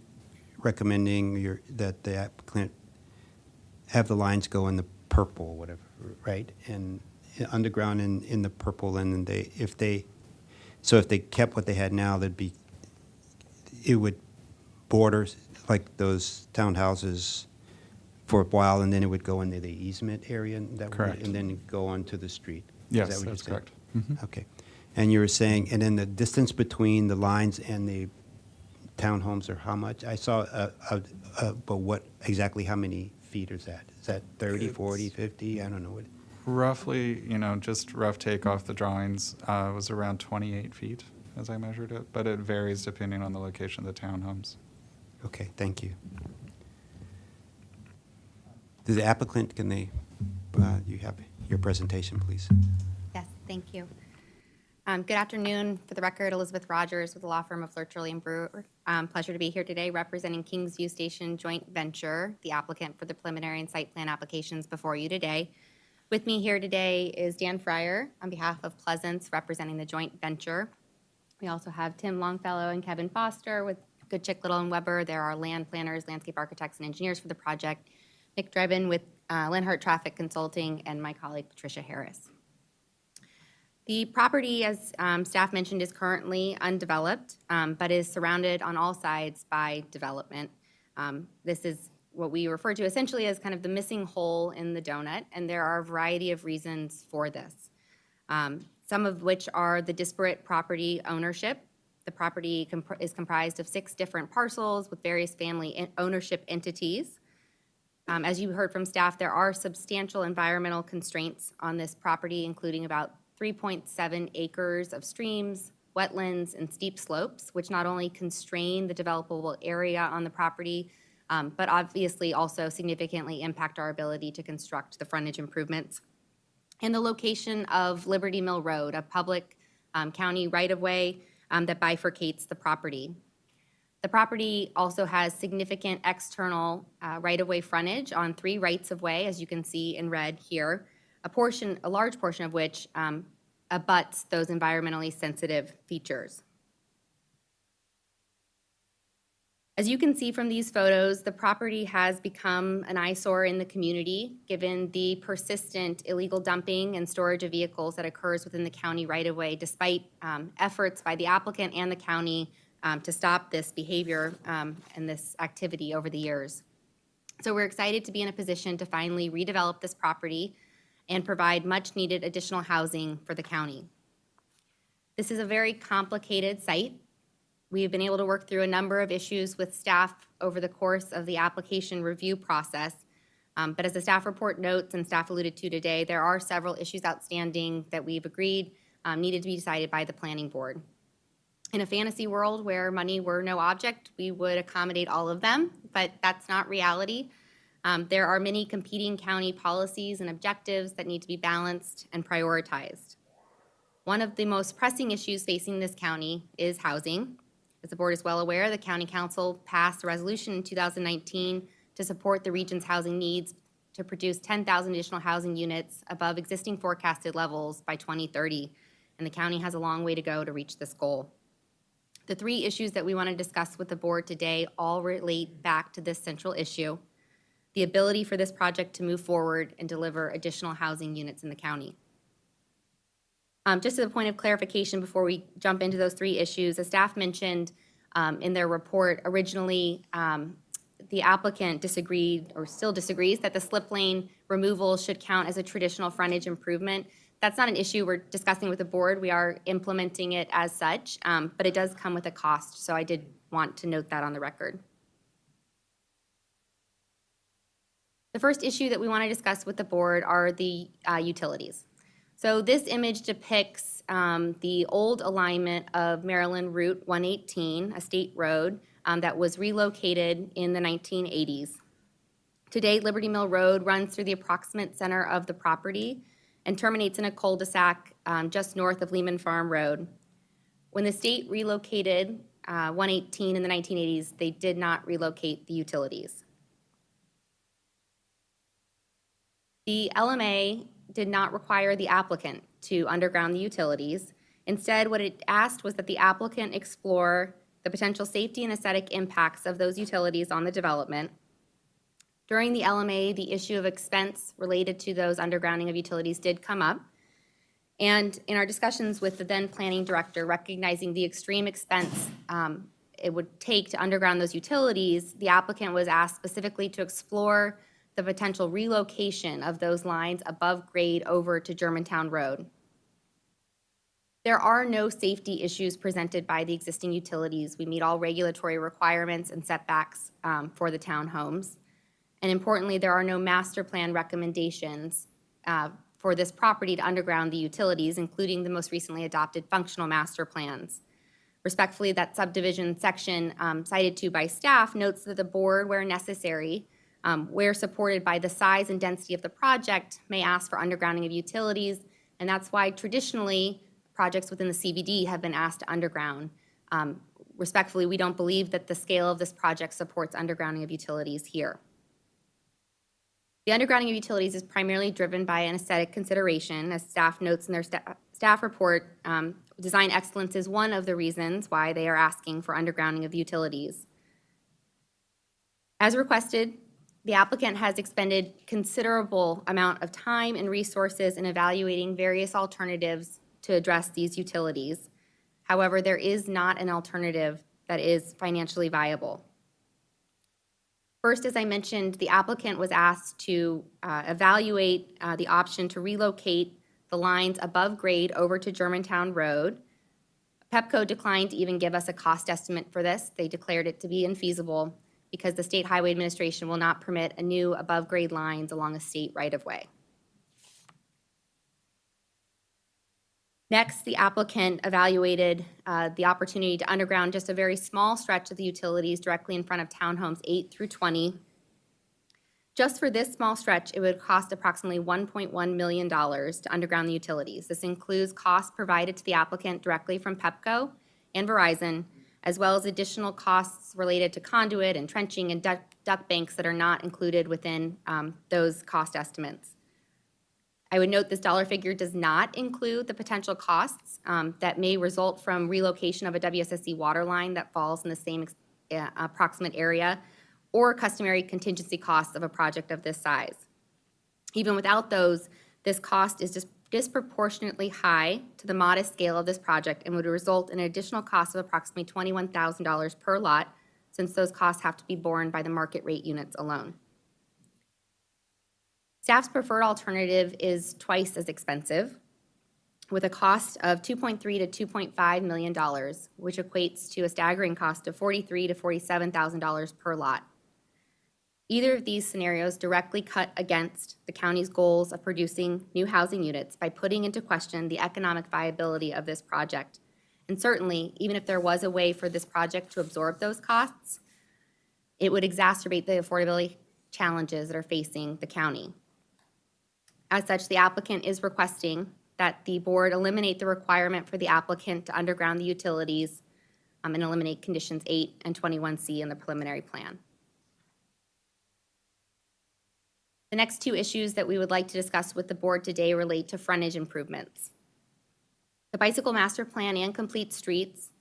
recommending that the applicant have the lines go in the purple or whatever, right? And underground in the purple, and then if they kept what they had now, it would border like those townhouses for a while, and then it would go into the easement area, Correct. And then go onto the street. Yes, Is that what that's you're correct. saying? Okay. And you were saying, and then the distance between the lines and the townhomes are how much? I saw, but what, exactly how many feet is that? Is that 30, 40, 50? I don't know what. Roughly, just rough take off the drawings, was around 28 feet as I measured it, but it varies depending on the location of the townhomes. Okay, thank you. The applicant, you have your presentation, please. Yes, thank you. Good afternoon. For the record, Elizabeth Rogers with the law firm of Lurch and Brewer. Pleasure to be here today representing Kings View Station Joint Venture, the applicant for the preliminary and site plan applications before you today. With me here today is Dan Fryer on behalf of Pleasance representing the joint venture. We also have Tim Longfellow and Kevin Foster with Goodchick, Little and Weber. There are land planners, landscape architects, and engineers for the project. Nick Drebin with Linhart Traffic Consulting, and my colleague Patricia Harris. The property, as staff mentioned, is currently undeveloped, but is surrounded on all sides by development. This is what we refer to essentially as kind of the missing hole in the donut, and there are a variety of reasons for this. Some of which are the disparate property ownership. The property is comprised of 6 different parcels with various family ownership entities. As you heard from staff, there are substantial environmental constraints on this property, including about 3.7 acres of streams, wetlands, and steep slopes, which not only constrain the developable area on the property, but obviously also significantly impact our ability to construct the frontage improvements. And the location of Liberty Mill Road, a public county right-of-way that bifurcates the property. The property also has significant external right-of-way frontage on 3 rights-of-way, as you can see in red here, a large portion of which abuts those environmentally sensitive features. As you can see from these photos, the property has become an eyesore in the community, given the persistent illegal dumping and storage of vehicles that occurs within the county right-of-way, despite efforts by the applicant and the county to stop this behavior and this activity over the years. So we're excited to be in a position to finally redevelop this property and provide much-needed additional housing for the county. This is a very complicated site. We've been able to work through a number of issues with staff over the course of the application review process. But as the staff report notes and staff alluded to today, there are several issues outstanding that we've agreed needed to be decided by the planning board. In a fantasy world where money were no object, we would accommodate all of them, but that's not reality. There are many competing county policies and objectives that need to be balanced and prioritized. One of the most pressing issues facing this county is housing. As the board is well aware, the County Council passed a resolution in 2019 to support the region's housing needs to produce 10,000 additional housing units above existing forecasted levels by 2030, and the county has a long way to go to reach this goal. The 3 issues that we want to discuss with the board today all relate back to this central issue, the ability for this project to move forward and deliver additional housing units in the county. Just as a point of clarification before we jump into those 3 issues, as staff mentioned in their report, originally the applicant disagreed or still disagrees that the slip lane removal should count as a traditional frontage improvement. That's not an issue we're discussing with the board. We are implementing it as such, but it does come with a cost, so I did want to note that on the record. The first issue that we want to discuss with the board are the utilities. So this image depicts the old alignment of Maryland Route 118, a state road that was relocated in the 1980s. Today, Liberty Mill Road runs through the approximate center of the property and terminates in a cul-de-sac just north of Lehman Farm Road. When the state relocated 118 in the 1980s, they did not relocate the utilities. The LMA did not require the applicant to underground the utilities. Instead, what it asked was that the applicant explore the potential safety and aesthetic impacts of those utilities on the development. During the LMA, the issue of expense related to those undergrounding of utilities did come up. And in our discussions with the then planning director, recognizing the extreme expense it would take to underground those utilities, the applicant was asked specifically to explore the potential relocation of those lines above grade over to Germantown Road. There are no safety issues presented by the existing utilities. We meet all regulatory requirements and setbacks for the townhomes. And importantly, there are no master plan recommendations for this property to underground the utilities, including the most recently adopted functional master plans. Respectfully, that subdivision section cited to by staff notes that the board, where necessary, where supported by the size and density of the project, may ask for undergrounding of utilities, and that's why traditionally projects within the CBD have been asked to underground. Respectfully, we don't believe that the scale of this project supports undergrounding of utilities here. The undergrounding of utilities is primarily driven by an aesthetic consideration. As staff notes in their staff report, design excellence is one of the reasons why they are asking for undergrounding of utilities. As requested, the applicant has expended considerable amount of time and resources in evaluating various alternatives to address these utilities. However, there is not an alternative that is financially viable. First, as I mentioned, the applicant was asked to evaluate the option to relocate the lines above grade over to Germantown Road. PEPCO declined to even give us a cost estimate for this. They declared it to be infeasible because the State Highway Administration will not permit a new above-grade lines along a state right-of-way. Next, the applicant evaluated the opportunity to underground just a very small stretch of the utilities directly in front of townhomes 8 through 20. Just for this small stretch, it would cost approximately $1.1 million to underground the utilities. This includes costs provided to the applicant directly from PEPCO and Verizon, as well as additional costs related to conduit and trenching and duct banks that are not included within those cost estimates. I would note this dollar figure does not include the potential costs that may result from relocation of a WSSC water line that falls in the same approximate area, or customary contingency costs of a project of this size. Even without those, this cost is just disproportionately high to the modest scale of this project and would result in an additional cost of approximately $21,000 per lot, since those costs have to be borne by the market rate units alone. Staff's preferred alternative is twice as expensive, with a cost of $2.3 to $2.5 million, which equates to a staggering cost of $43,000 to $47,000 per lot. Either of these scenarios directly cut against the county's goals of producing new housing units by putting into question the economic viability of this project. And certainly, even if there was a way for this project to absorb those costs, it would exacerbate the affordability challenges that are facing the county. As such, the applicant is requesting that the board eliminate the requirement for the applicant to underground the utilities and eliminate conditions 8 and 21C in the preliminary plan. The next two issues that we would like to discuss with the board today relate to frontage improvements. The bicycle master plan and complete streets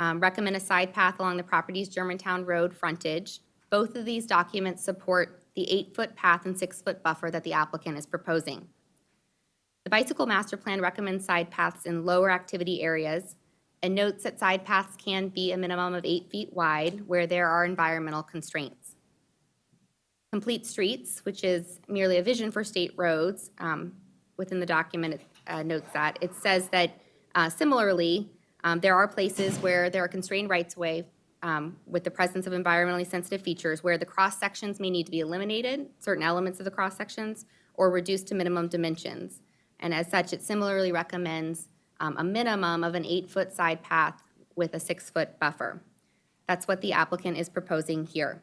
recommend a side path along the property's Germantown Road frontage. Both of these documents support the 8-foot path and 6-foot buffer that the applicant is proposing. The bicycle master plan recommends side paths in lower activity areas and notes that side paths can be a minimum of 8 feet wide where there are environmental constraints. Complete streets, which is merely a vision for state roads, within the document it notes that. It says that similarly, there are places where there are constrained rights-of-way with the presence of environmentally sensitive features where the cross-sections may need to be eliminated, certain elements of the cross-sections, or reduced to minimum dimensions. And as such, it similarly recommends a minimum of an 8-foot side path with a 6-foot buffer. That's what the applicant is proposing here.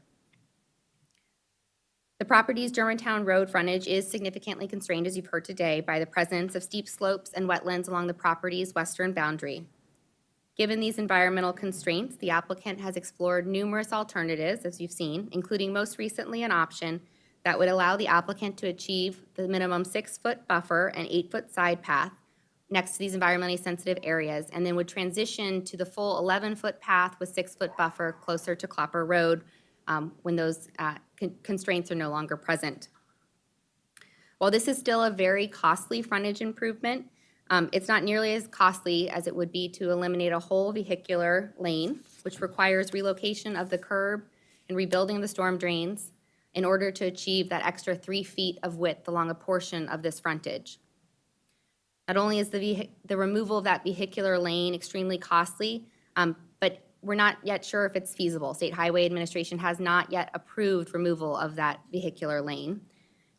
The property's Germantown Road frontage is significantly constrained, as you've heard today, by the presence of steep slopes and wetlands along the property's western boundary. Given these environmental constraints, the applicant has explored numerous alternatives, as you've seen, including most recently an option that would allow the applicant to achieve the minimum 6-foot buffer and 8-foot side path next to these environmentally sensitive areas, and then would transition to the full 11-foot path with 6-foot buffer closer to Clopper Road when those constraints are no longer present. While this is still a very costly frontage improvement, it's not nearly as costly as it would be to eliminate a whole vehicular lane, which requires relocation of the curb and rebuilding the storm drains in order to achieve that extra 3 feet of width along a portion of this frontage. Not only is the removal of that vehicular lane extremely costly, but we're not yet sure if it's feasible. State Highway Administration has not yet approved removal of that vehicular lane,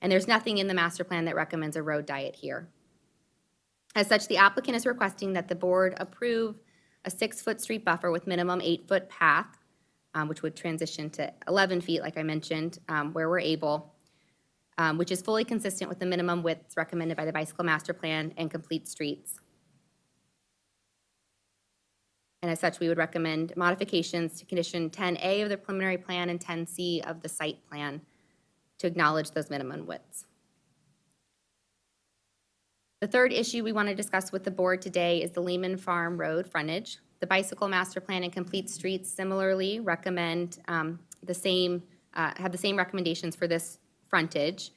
and there's nothing in the master plan that recommends a road diet here. As such, the applicant is requesting that the board approve a 6-foot street buffer with minimum 8-foot path, which would transition to 11 feet, like I mentioned, where we're able, which is fully consistent with the minimum widths recommended by the bicycle master plan and complete streets. And as such, we would recommend modifications to condition 10A of the preliminary plan and 10C of the site plan to acknowledge those minimum widths. The third issue we want to discuss with the board today is the Lehman Farm Road frontage. The bicycle master plan and complete streets similarly recommend have the same recommendations for this frontage.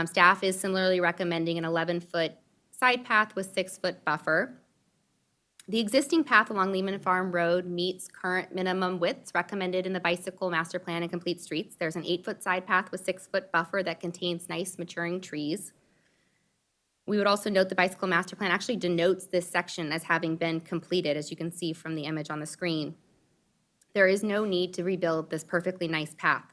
Staff is similarly recommending an 11-foot side path with 6-foot buffer. The existing path along Lehman Farm Road meets current minimum widths recommended in the bicycle master plan and complete streets. There's an 8-foot side path with 6-foot buffer that contains nice maturing trees. We would also note the bicycle master plan actually denotes this section as having been completed, as you can see from the image on the screen. There is no need to rebuild this perfectly nice path.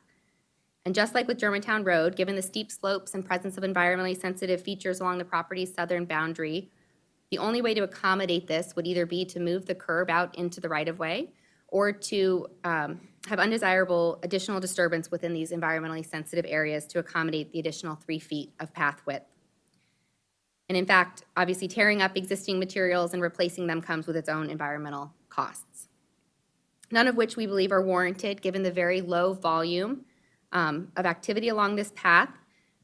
And just like with Germantown Road, given the steep slopes and presence of environmentally sensitive features along the property's southern boundary, the only way to accommodate this would either be to move the curb out into the right-of-way or to have undesirable additional disturbance within these environmentally sensitive areas to accommodate the additional 3 feet of path width. And in fact, obviously tearing up existing materials and replacing them comes with its own environmental costs, none of which we believe are warranted given the very low volume of activity along this path,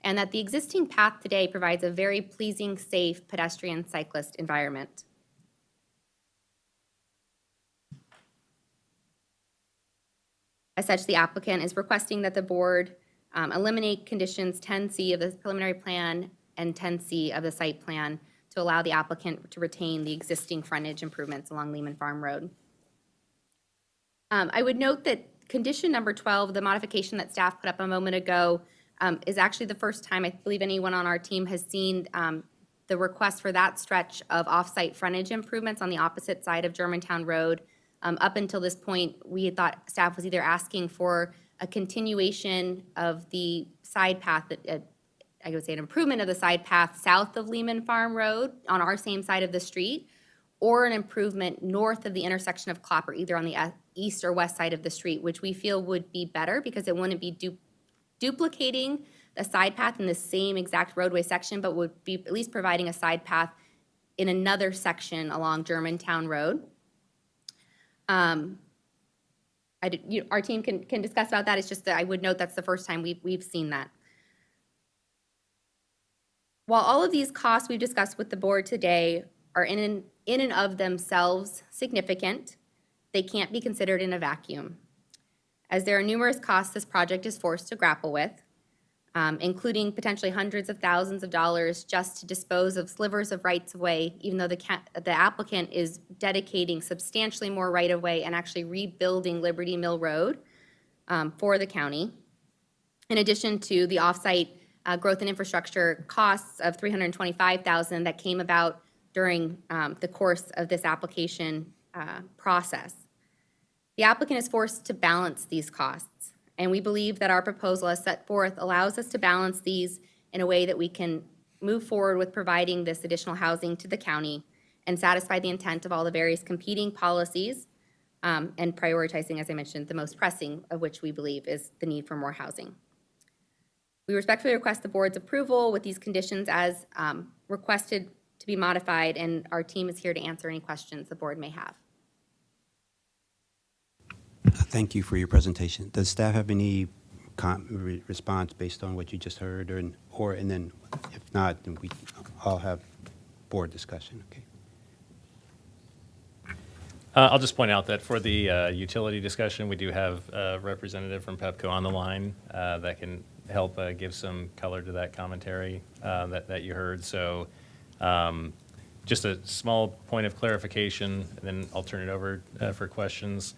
and that the existing path today provides a very pleasing, safe pedestrian cyclist environment. As such, the applicant is requesting that the board eliminate conditions 10C of the preliminary plan and 10C of the site plan to allow the applicant to retain the existing frontage improvements along Lehman Farm Road. I would note that condition number 12, the modification that staff put up a moment ago, is actually the first time I believe anyone on our team has seen the request for that stretch of off-site frontage improvements on the opposite side of Germantown Road. Up until this point, we had thought staff was either asking for a continuation of the side path, I would say an improvement of the side path south of Lehman Farm Road on our same side of the street, or an improvement north of the intersection of Clopper, either on the east or west side of the street, which we feel would be better because it wouldn't be duplicating the side path in the same exact roadway section, but would be at least providing a side path in another section along Germantown Road. Our team can discuss about that. It's just that I would note that's the first time we've seen that. While all of these costs we've discussed with the board today are in and of themselves significant, they can't be considered in a vacuum, as there are numerous costs this project is forced to grapple with, including potentially hundreds of thousands of dollars just to dispose of slivers of rights-of-way, even though the applicant is dedicating substantially more right-of-way and actually rebuilding Liberty Mill Road for the county, in addition to the off-site growth and infrastructure costs of $325,000 that came about during the course of this application process. The applicant is forced to balance these costs, and we believe that our proposal as set forth allows us to balance these in a way that we can move forward with providing this additional housing to the county and satisfy the intent of all the various competing policies and prioritizing, as I mentioned, the most pressing of which we believe is the need for more housing. We respectfully request the board's approval with these conditions as requested to be modified, and our team is here to answer any questions the board may have. Thank you for your presentation. Does staff have any response based on what you just heard, and then if not, then I'll have board discussion. Okay. I'll just point out that for the utility discussion, we do have a representative from PEPCO on the line that can help give some color to that commentary that you heard. So just a small point of clarification, and then I'll turn it over for questions.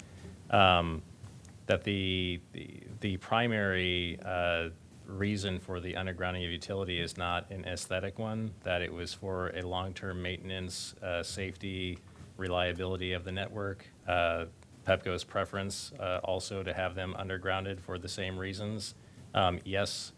That the primary reason for the undergrounding of utility is not an aesthetic one, that it was for a long-term maintenance, safety, reliability of the network. PEPCO's preference also to have them undergrounded for the same reasons. Yes,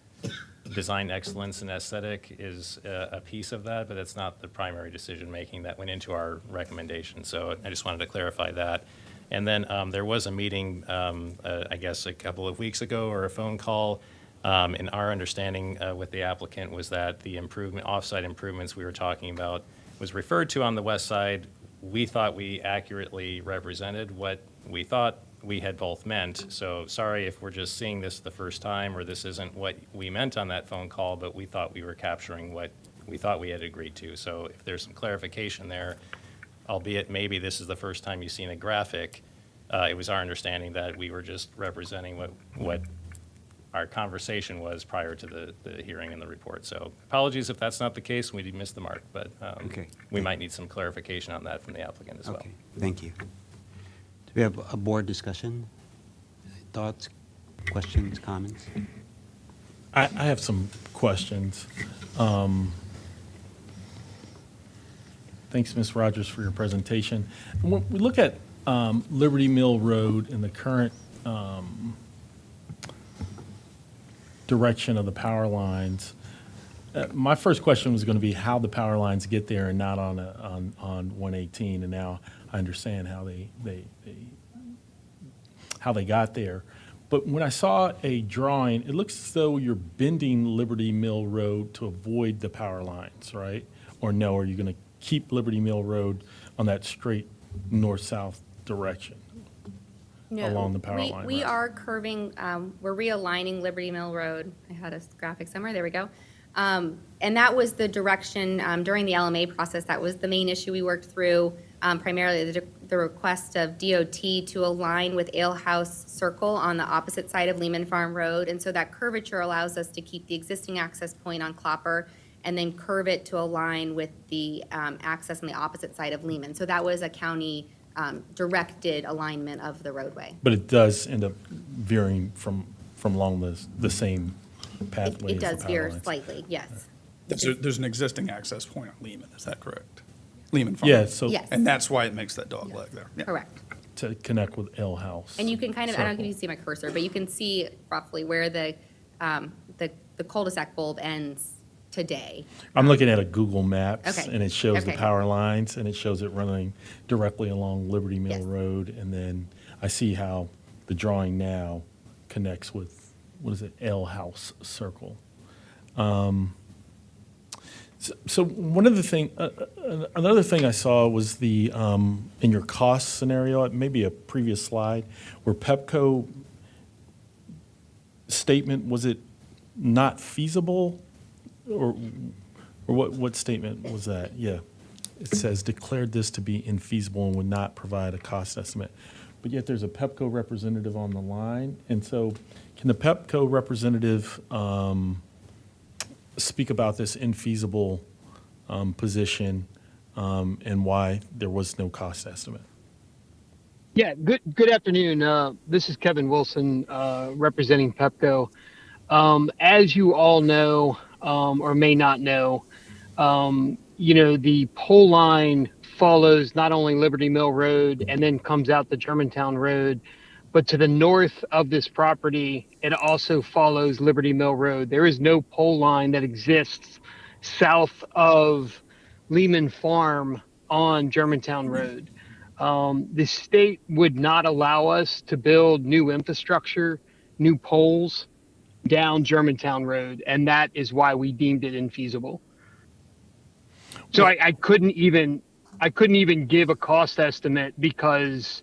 design excellence and aesthetic is a piece of that, but it's not the primary decision-making that went into our recommendation. So I just wanted to clarify that. And then there was a meeting, I guess a couple of weeks ago, or a phone call, and our understanding with the applicant was that the off-site improvements we were talking about was referred to on the west side. We thought we accurately represented what we thought we had both meant. So sorry if we're just seeing this the first time, or this isn't what we meant on that phone call, but we thought we were capturing what we thought we had agreed to. So if there's some clarification there, albeit maybe this is the first time you've seen a graphic, it was our understanding that we were just representing what our conversation was prior to the hearing and the report. So apologies if that's not the case, we missed the mark, but Okay. we might need some clarification on that from the applicant as well. Okay, thank you. Do we have a board discussion? Thoughts, questions, comments? I have some questions. Thanks, Ms. Rogers, for your presentation. When we look at Liberty Mill Road and the current direction of the power lines, my first question was going to be how the power lines get there and not on 118, and now I understand how they got there. But when I saw a drawing, it looks as though you're bending Liberty Mill Road to avoid the power lines, right? Or no, are you going to keep Liberty Mill Road on that straight north-south direction along the power line? We right? are curving, we're realigning Liberty Mill Road. I had a graphic somewhere, there we go. And that was the direction during the LMA process. That was the main issue we worked through, primarily the request of DOT to align with Ale House Circle on the opposite side of Lehman Farm Road. And so that curvature allows us to keep the existing access point on Clopper and then curve it to align with the access on the opposite side of Lehman. So that was a county directed alignment of the roadway. But it does end up veering from along the same pathway It as the does power veer lines. slightly, yes. There's an existing access point on Lehman, is that correct? Lehman Farm? Yeah, so- Yes. And that's why it makes that dog leg there? Yeah. Correct. To connect with Ale House. And you can kind of, I don't know if Circle. you can see my cursor, but you can see roughly where the cul-de-sac bulb ends today. I'm looking at a Google Maps, Okay. and it shows the Okay. power lines, and it shows it running directly along Liberty Mill Yes. Road, and then I see how the drawing now connects with, what is it, Ale House Circle. So one of the thing, another thing I saw was the, in your cost scenario, maybe a previous slide, where Pepco statement, was it not feasible? Or what statement was that? Yeah. It says declared this to be infeasible and would not provide a cost estimate. But yet there's a Pepco representative on the line. And so can the Pepco representative speak about this infeasible position and why there was no cost estimate? Yeah, good afternoon. This is Kevin Wilson representing Pepco. As you all know, or may not know, the pole line follows not only Liberty Mill Road and then comes out the Germantown Road, but to the north of this property, it also follows Liberty Mill Road. There is no pole line that exists south of Lehman Farm on Germantown Road. The state would not allow us to build new infrastructure, new poles down Germantown Road, and that is why we deemed it infeasible. So I couldn't even give a cost estimate, because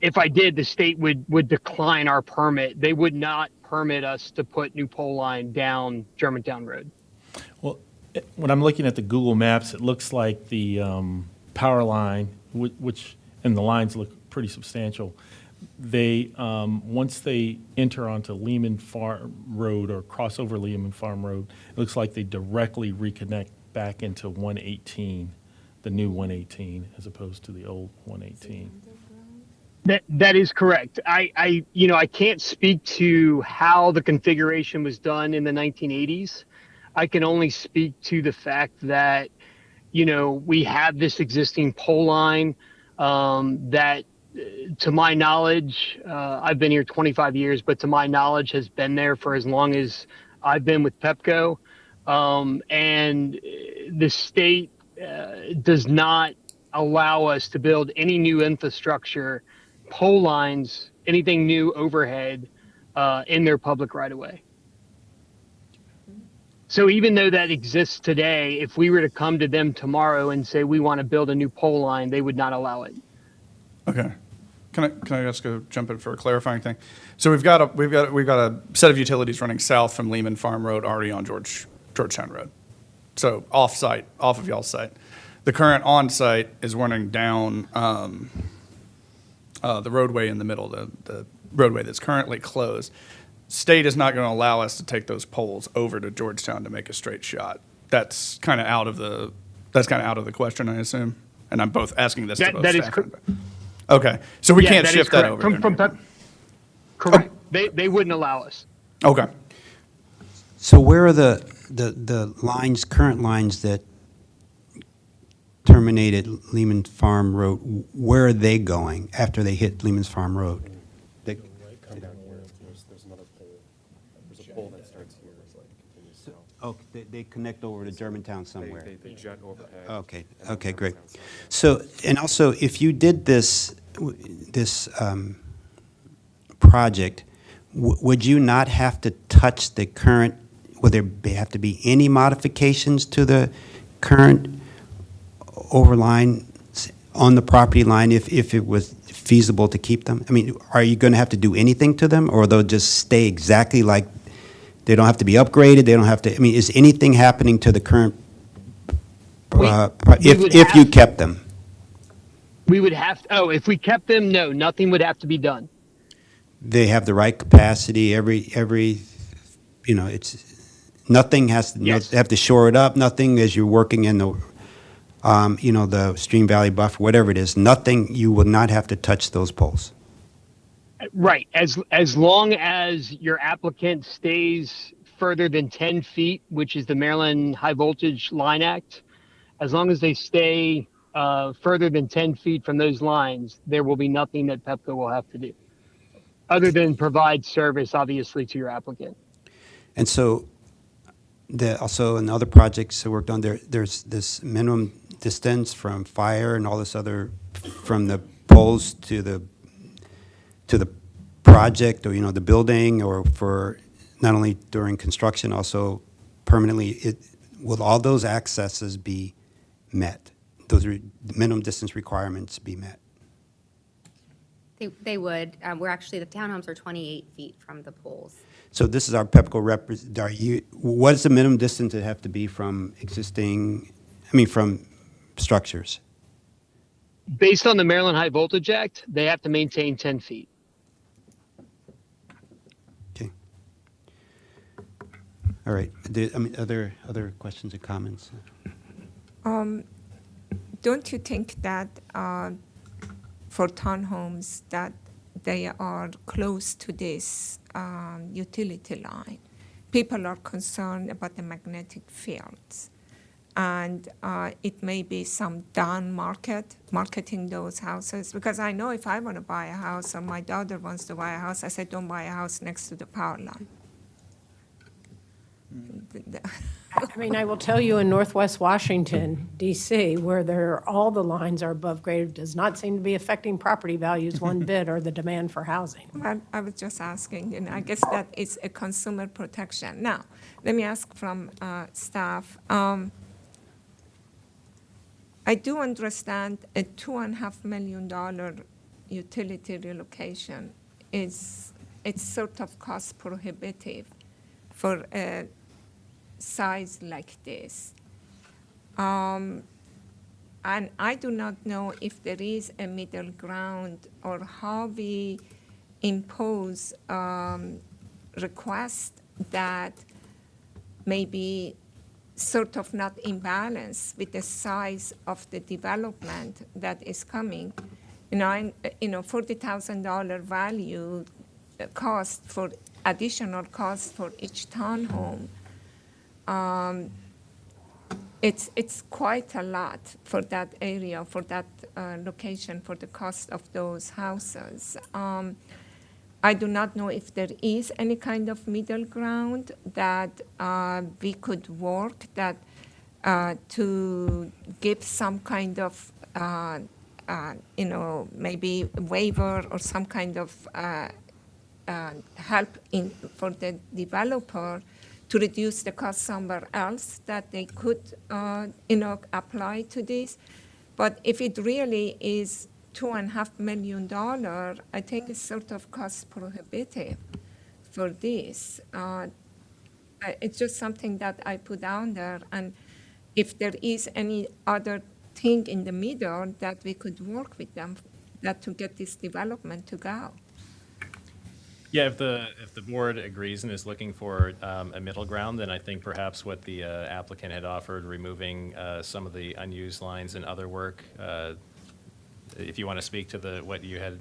if I did, the state would decline our permit. They would not permit us to put new pole line down Germantown Road. Well, when I'm looking at the Google Maps, it looks like the power line, which and the lines look pretty substantial. They once they enter onto Lehman Farm Road or cross over Lehman Farm Road, it looks like they directly reconnect back into 118, the new 118, as opposed to the old 118. That is correct. I can't speak to how the configuration was done in the 1980s. I can only speak to the fact that, we have this existing pole line that, to my knowledge, I've been here 25 years, but to my knowledge has been there for as long as I've been with Pepco. And the state does not allow us to build any new infrastructure, pole lines, anything new overhead in their public right of way. So even though that exists today, if we were to come to them tomorrow and say we want to build a new pole line, they would not allow it. Okay. Can I just go jump in for a clarifying thing? So we've got a set of utilities running south from Lehman Farm Road already on Georgetown Road. So off of y'all's site. The current on-site is running down the roadway in the middle, the roadway that's currently closed. state is not going to allow us to take those poles over to Georgetown to make a straight shot. That's kind of out of the question, I assume. And I'm both asking this to both That is staff. correct. Okay, so we Yeah, can't that is shift that correct. over. there. Correct. They wouldn't allow us. Okay. So where are the lines, current lines that terminated Lehman Farm Road, where are they going after they hit Lehman's Farm Road? They- There's another pole. There's a pole that starts here. Oh, they connect over to Germantown somewhere? They jet overhead. Okay, okay, great. So, and also, if you did this project, would you not have to touch the current, would there have to be any modifications to the current overline on the property line if it was feasible to keep them? I mean, are you going to have to do anything to them, or they'll just stay exactly like, they don't have to be upgraded, they don't have to, I mean, is anything happening to the current, if you kept them? We would have to, if we kept them, no, nothing would have to be done. They have the right capacity, every, you know, it's, nothing has to, Yes. have to shore it up, nothing as you're working in the, you know, the stream valley buffer, whatever it is, nothing, you will not have to touch those poles. Right. As long as your applicant stays further than 10 feet, which is the Maryland High Voltage Line Act, as long as they stay further than 10 feet from those lines, there will be nothing that Pepco will have to do, other than provide service, obviously, to your applicant. And so, also in other projects I worked on, there's this minimum distance from fire and all this other, from the poles to the project, or, you know, the building, or for not only during construction, also permanently, will all those accesses be met? Those minimum distance requirements be met? They would. We're actually, the townhomes are 28 feet from the poles. So this is our Pepco what is the minimum distance it have to be from existing, I mean, from structures? Based on the Maryland High Voltage Act, they have to maintain 10 feet. All right. I mean, other questions or comments? Don't you think that for townhomes that they are close to this utility line, people are concerned about the magnetic fields, and it may be some down marketing those houses? Because I know if I want to buy a house, or my daughter wants to buy a house, I said, don't buy a house next to the power line. I mean, I will tell you, in Northwest Washington, D.C., where all the lines are above grade, does not seem to be affecting property values one bit, or the demand for housing. I was just asking, and I guess that is a consumer protection. Now, let me ask from staff. I do understand a $2.5 million utility relocation it's sort of cost prohibitive for a size like this. And I do not know if there is a middle ground, or how we impose requests that may be sort of not in balance with the size of the development that is coming. $40,000 value cost for additional cost for each townhome. It's quite a lot for that area, for that location, for the cost of those houses. I do not know if there is any kind of middle ground that we could work that to give some kind of maybe waiver or some kind of help for the developer to reduce the cost somewhere else that they could, apply to this. But if it really is $2.5 million, I think it's sort of cost prohibitive for this. It's just something that I put down there. And if there is any other thing in the middle that we could work with them, that to get this development to go. Yeah, if the board agrees and is looking for a middle ground, then I think perhaps what the applicant had offered, removing some of the unused lines and other work, if you want to speak to what you had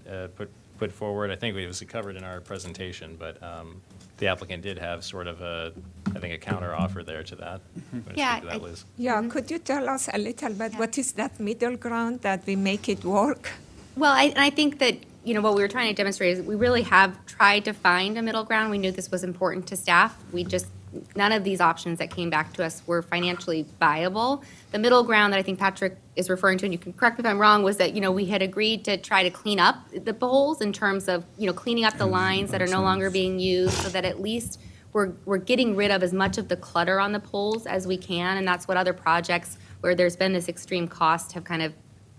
put forward, I think it was covered in our presentation, but the applicant did have sort of I think a counter offer there to that. Want to Yeah, speak to that, Liz? Yeah, could you tell us a little bit what is that middle ground that we make it work? Well, I think that, what we were trying to demonstrate is we really have tried to find a middle ground. We knew this was important to staff. None of these options that came back to us were financially viable. The middle ground that I think Patrick is referring to, and you can correct me if I'm wrong, was that, we had agreed to try to clean up the poles in terms of, cleaning up the lines that are no longer being used so that at least we're getting rid of as much of the clutter on the poles as we can. And that's what other projects where there's been this extreme cost have kind of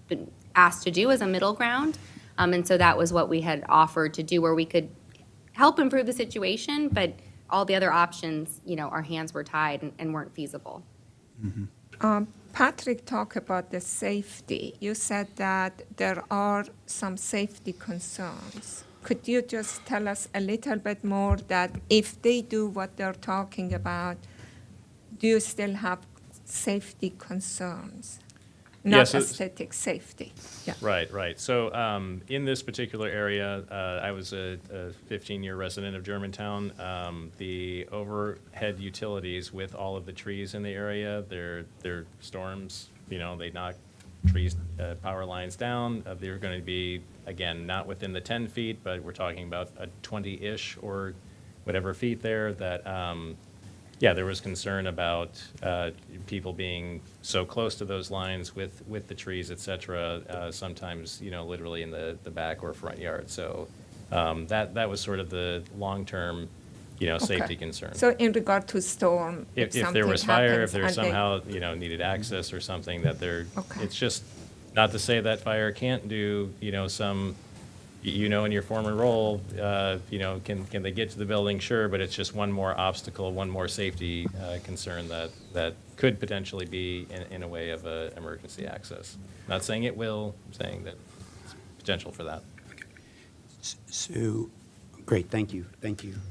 been asked to do as a middle ground. And so that was what we had offered to do, where we could help improve the situation, but all the other options, our hands were tied and weren't feasible. Patrick talked about the safety. You said that there are some safety concerns. Could you just tell us a little bit more that if they do what they're talking about, do you still have safety concerns? Not Yes, aesthetic, safety. Yeah. Right. So in this particular area, I was a 15-year resident of Germantown. The overhead utilities with all of the trees in the area, they're storms, they knock trees, power lines down. They're going to be, again, not within the 10 feet, but we're talking about a 20-ish or whatever feet there that, there was concern about people being so close to those lines with the trees, et cetera, sometimes, literally in the back or front yard. So that was sort of the long-term, safety concern. So in regard to storm, If there something was fire, happens if there and they- somehow, needed access or something, that Okay. it's just not to say that fire can't do, some, in your former role, can they get to the building? Sure, but it's just one more obstacle, one more safety concern that could potentially be in a way of emergency access. Not saying it will, I'm saying that it's potential for that. So, great, thank you.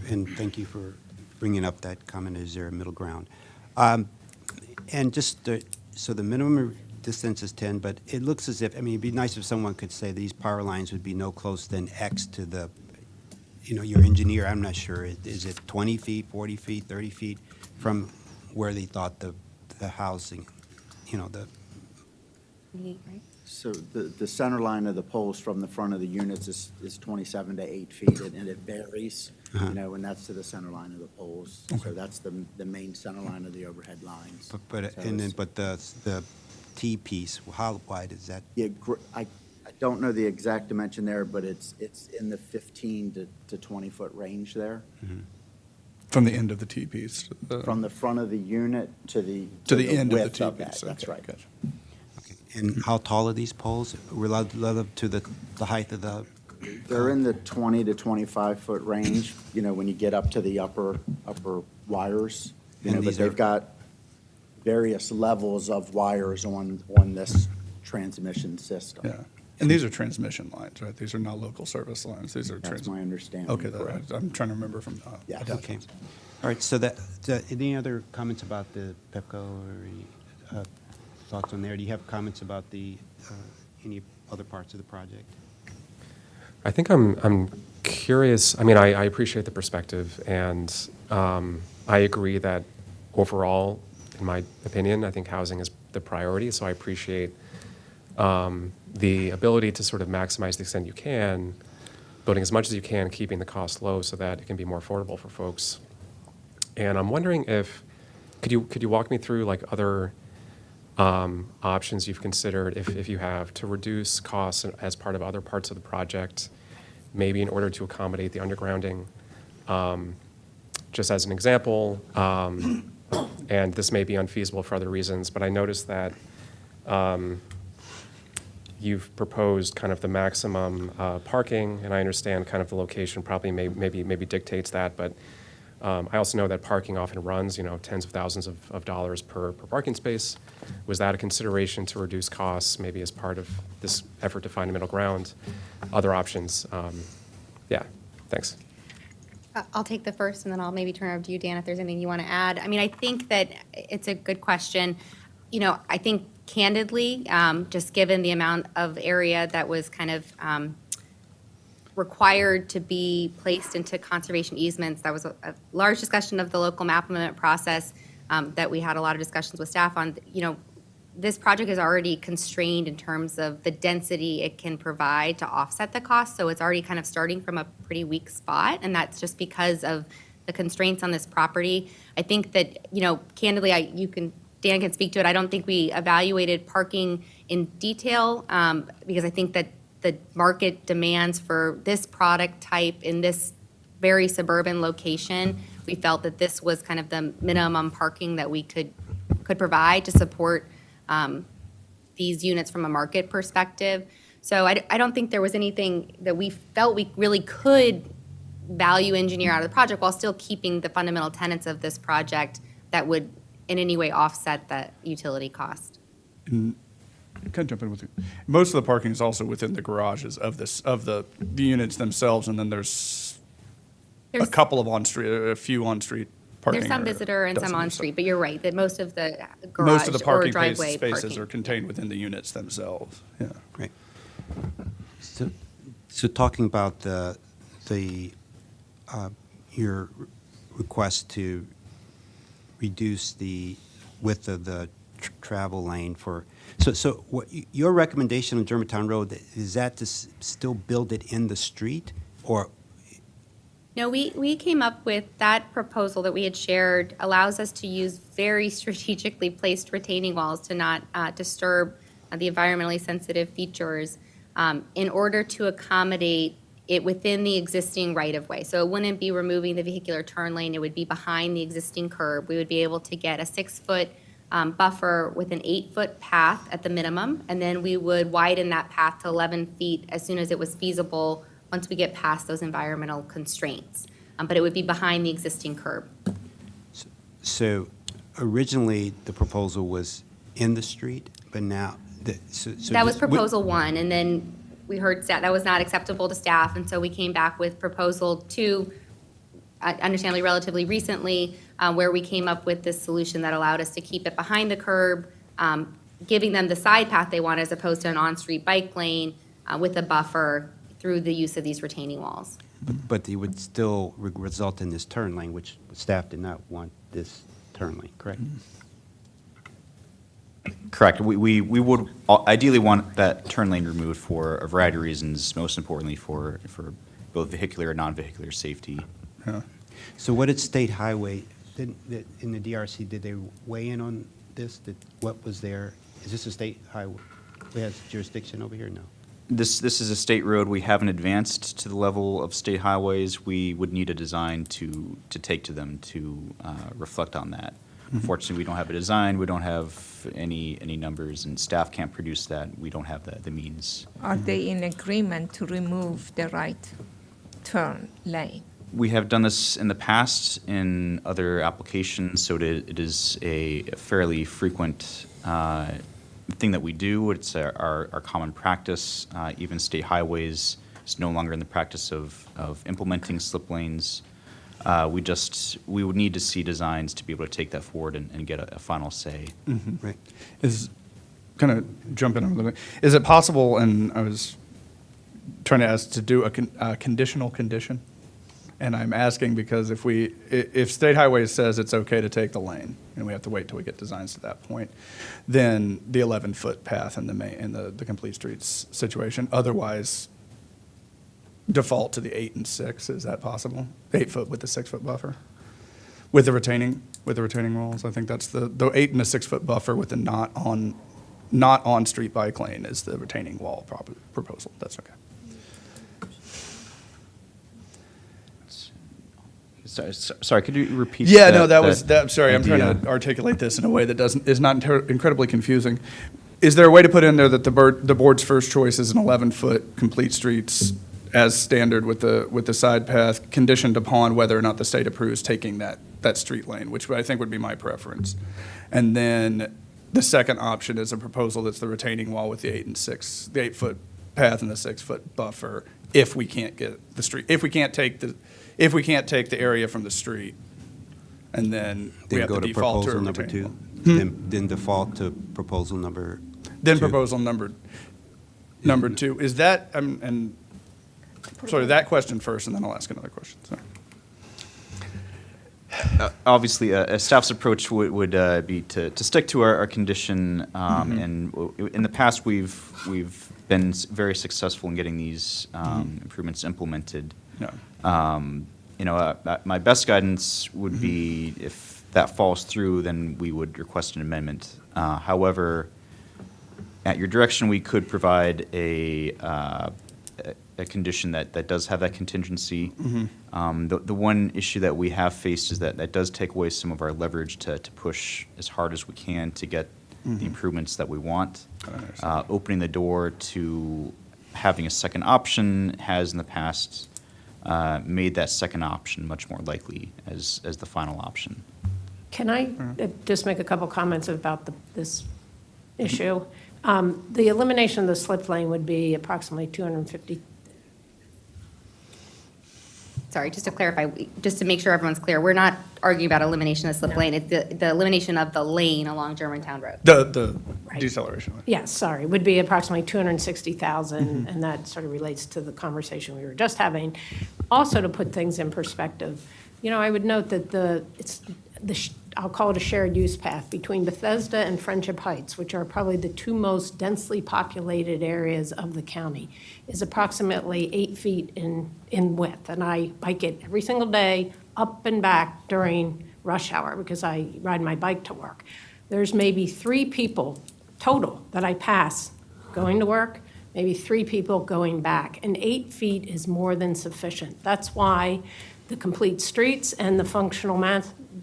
And thank you for bringing up that comment, is there a middle ground? And just, so the minimum distance is 10, but it looks as if, it'd be nice if someone could say these power lines would be no closer than X to the, your engineer, I'm not sure. Is it 20 feet, 40 feet, 30 feet from where they thought the housing, the... So the center line of the poles from the front of the units is 27 to 8 feet, and it varies, and that's to the center line of the poles. Okay. So that's the main center line of the overhead lines. But So the T piece, how wide is that? Yeah, I don't know the exact dimension there, but it's in the 15 to 20 foot range there. From the end of the T-piece. From the front of the unit to the end of the width of that, T-piece. that's Okay, right. gotcha. And how tall are these poles? We're allowed up to the height of the... They're in the 20 to 25 foot range, when you get up to the upper wires. And But these they've are- got various levels of wires on this transmission system. Yeah. And these are transmission lines, right? These are not local service lines. These are That's my understanding. Okay, correct. I'm trying to remember from Yeah. Okay. attachments. All right, so any other comments about the Pepco or any thoughts on there? Do you have comments about any other parts of the project? I think I'm curious. I appreciate the perspective, and I agree that overall, in my opinion, I think housing is the priority. So I appreciate the ability to sort of maximize the extent you can, building as much as you can, keeping the cost low so that it can be more affordable for folks. And I'm wondering could you walk me through like other options you've considered, if you have, to reduce costs as part of other parts of the project, maybe in order to accommodate the undergrounding. Just as an example, and this may be unfeasible for other reasons, but I noticed that you've proposed kind of the maximum parking, and I understand kind of the location probably maybe dictates that, but I also know that parking often runs, tens of thousands of dollars per parking space. Was that a consideration to reduce costs, maybe as part of this effort to find a middle ground? Other options? Yeah, thanks. I'll take the first, and then I'll maybe turn it over to you, Dan, if there's anything you want to add. I mean, I think that it's a good question. You know, I think candidly, just given the amount of area that was kind of required to be placed into conservation easements, that was a large discussion of the local map amendment process that we had a lot of discussions with staff on. You know, this project is already constrained in terms of the density it can provide to offset the cost. So it's already kind of starting from a pretty weak spot. And that's just because of the constraints on this property. I think that, you know, candidly, Dan can speak to it. I don't think we evaluated parking in detail because I think that the market demands for this product type in this very suburban location, we felt that this was kind of the minimum parking that we could provide to support these units from a market perspective. So I don't think there was anything that we felt we really could value engineer out of the project while still keeping the fundamental tenets of this project that would in any way offset that utility cost. Can I jump in with you? Most of the parking is also within the garages of the units themselves, and then there's a couple of on-street, a few on-street parking. There's some visitor and some on-street, but you're right, that most of the Most garage of the or parking driveway spaces parking. are contained within the units themselves. Yeah. Great. So talking about your request to reduce the width of the travel lane for, so what, your recommendation on Germantown Road, is that to still build it in the street, or? No, we came up with that proposal that we had shared allows us to use very strategically placed retaining walls to not disturb the environmentally sensitive features in order to accommodate it within the existing right-of-way. So it wouldn't be removing the vehicular turn lane, it would be behind the existing curb. We would be able to get a 6-foot buffer with an 8-foot path at the minimum, and then we would widen that path to 11 feet as soon as it was feasible once we get past those environmental constraints. But it would be behind the existing curb. So originally, the proposal was in the street, but now, That was proposal one, and then we heard that was not acceptable to staff, and so we came back with proposal two, understandably relatively recently, where we came up with this solution that allowed us to keep it behind the curb, giving them the side path they want as opposed to an on-street bike lane with a buffer through the use of these retaining walls. But it would still result in this turn lane, which staff did not want this turn lane, correct? Correct. We would ideally want that turn lane removed for a variety of reasons, most importantly for both vehicular and non-vehicular safety. Yeah. So what did State Highway, in the DRC, did they weigh in on this? What was there? Is this a state highway? We have jurisdiction over here? No. This is a state road. We haven't advanced to the level of state highways. We would need a design to take to them to reflect on that. Unfortunately, we don't have a design. We don't have any numbers, and staff can't produce that. We don't have the means. Are they in agreement to remove the right turn lane? We have done this in the past in other applications, so it is a fairly frequent thing that we do. It's our common practice. Even state highways is no longer in the practice of implementing slip lanes. We would need to see designs to be able to take that forward and get a final say. Mm-hmm. Right. Is kind of jumping a little bit. Is it possible? And I was trying to ask to do a conditional condition, and I'm asking because if State Highways says it's okay to take the lane, and we have to wait till we get designs to that point, then the 11-foot path in the complete streets situation. Otherwise, default to the 8 and 6. Is that possible? 8 foot with the 6-foot buffer, with the retaining walls. I think that's the 8 and a 6-foot buffer with the not on street bike lane is the retaining wall proposal. That's okay. Sorry, could you repeat? Yeah, no, that was. Sorry, I'm trying to articulate this in a way that is not incredibly confusing. Is there a way to put in there that the board's first choice is an 11-foot complete streets as standard with the side path, conditioned upon whether or not the state approves taking that street lane, which I think would be my preference, and then the second option is a proposal that's the retaining wall with the 8 and 6, the 8-foot path and the 6-foot buffer, if we can't get the street, if we can't take the area from the street, and then we Then have go to to default to a proposal number retaining two? wall. Then default to proposal number Then two? proposal number two, is that, and, sorry, that question first, and then I'll ask another question, so. Obviously, a staff's approach would be to stick to our condition, and in the past, we've been very successful in getting these improvements implemented. Yeah. You know, my best guidance would be if that falls through, then we would request an amendment. However, at your direction, we could provide a condition that does have that contingency. The one issue that we have faced is that does take away some of our leverage to push as hard as we can to get the improvements that we want. Opening the door to having a second option has in the past made that second option much more likely as the final option. Can I just make a couple comments about this issue? The elimination of the slip lane would be approximately 250. Sorry, just to clarify, just to make sure everyone's clear, we're not arguing about elimination of the slip lane. It's the elimination of the lane along Germantown Road. The deceleration. Yes, sorry, would be approximately 260,000, and that sort of relates to the conversation we were just having. Also, to put things in perspective, you know, I would note that I'll call it a shared use path between Bethesda and Friendship Heights, which are probably the two most densely populated areas of the county, is approximately 8 feet in width. And I bike it every single day, up and back during rush hour, because I ride my bike to work. There's maybe 3 people total that I pass going to work, maybe 3 people going back, and 8 feet is more than sufficient. That's why the complete streets and the functional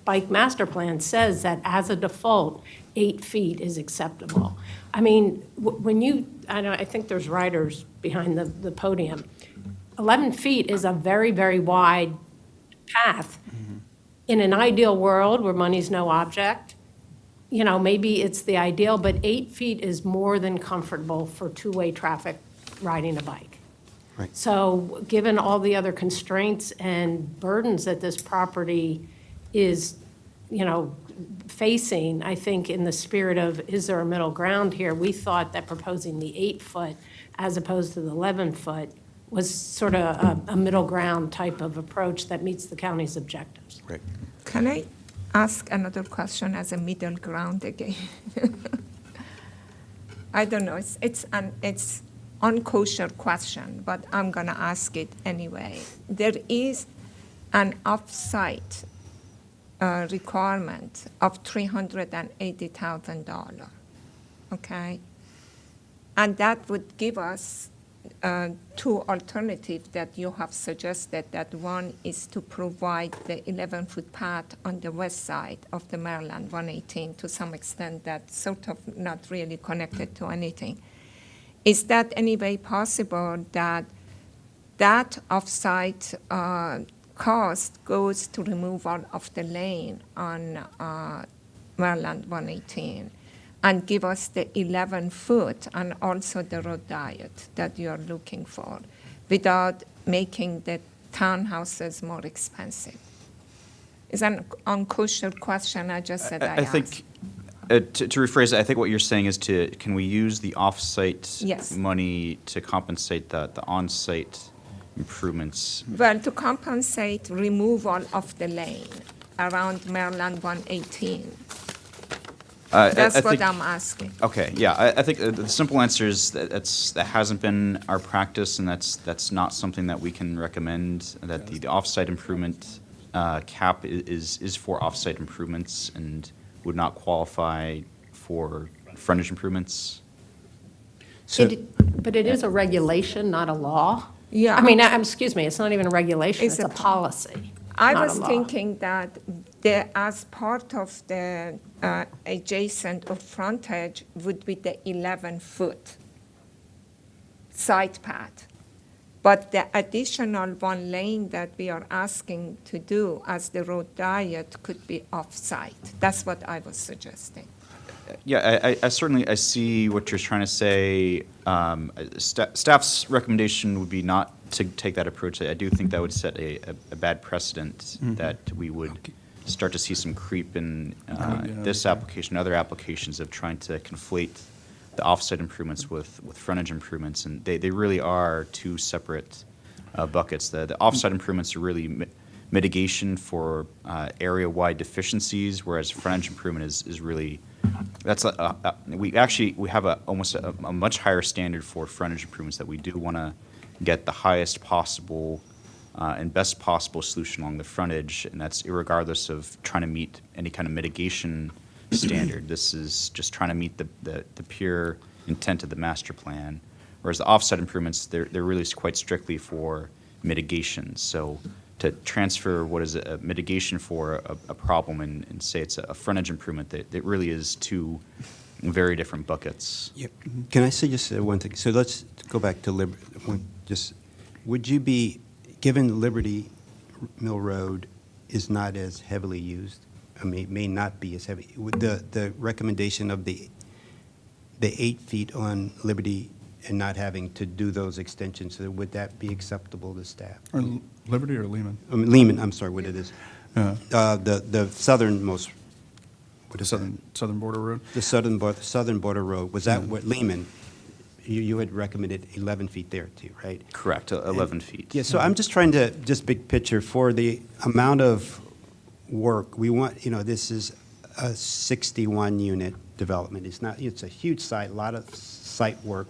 bike master plan says that as a default, 8 feet is acceptable. I mean, I think there's riders behind the podium. 11 feet is a very, very wide path. In an ideal world where money's no object, you know, maybe it's the ideal, but 8 feet is more than comfortable for two-way traffic riding a bike. Right. So given all the other constraints and burdens that this property is, you know, facing, I think in the spirit of, is there a middle ground here? We thought that proposing the 8-foot as opposed to the 11-foot was sort of a middle ground type of approach that meets the county's objectives. Right. Can I ask another question as a middle ground again? I don't know, it's unkosher question, but I'm gonna ask it anyway. There is an off-site requirement of $380,000, okay? And that would give us 2 alternatives that you have suggested. That one is to provide the 11-foot path on the west side of the Maryland 118 to some extent that's sort of not really connected to anything. Is that any way possible that that off-site cost goes to removal of the lane on Maryland 118 and give us the 11-foot and also the road diet that you are looking for without making the townhouses more expensive? It's an unkosher question. I just said I I think, to rephrase it, I think what you're saying is can we use the off-site Yes. money to compensate the on-site improvements? Well, to compensate removal of the lane around Maryland 118. That's I what think- I'm asking. Okay, yeah, I think the simple answer is that hasn't been our practice, and that's not something that we can recommend, that the off-site improvement cap is for off-site improvements and would not qualify for frontage improvements. But it is a regulation, not a law. Yeah. I mean, excuse me, it's not even a regulation, it's a policy, I not a was law. thinking that as part of the adjacent or frontage would be the 11-foot side path. But the additional 1 lane that we are asking to do as the road diet could be off-site. That's what I was suggesting. Yeah, I certainly, I see what you're trying to say. Staff's recommendation would be not to take that approach. I do think that would set a bad precedent that we would start to see some creep in this application, other applications of trying to conflate the offsite improvements with frontage improvements, and they really are two separate buckets. The offsite improvements are really mitigation for area-wide deficiencies, whereas frontage improvement is really, that's we have almost a much higher standard for frontage improvements, that we do want to get the highest possible and best possible solution along the frontage, and that's irregardless of trying to meet any kind of mitigation standard. This is just trying to meet the pure intent of the master plan, whereas the offsite improvements, they're really quite strictly for mitigation. So to transfer what is a mitigation for a problem and say it's a frontage improvement, that really is two very different buckets. Yeah. Can I say just one thing? So let's go back to would you be, given Liberty Mill Road is not as heavily used, I mean, may not be as heavy, would the recommendation of the 8 feet on Liberty and not having to do those extensions, would that be acceptable to staff? Or Liberty or Lehman? Lehman, I'm sorry, what it is. Yeah. The southernmost, what is Southern Border Road? The southern border road, was that what Lehman, you had recommended 11 feet there too, right? Correct, 11 feet. Yeah, so I'm just trying to, just big picture, for the amount of work, we want, this is a 61 unit development. It's a huge site, a lot of site work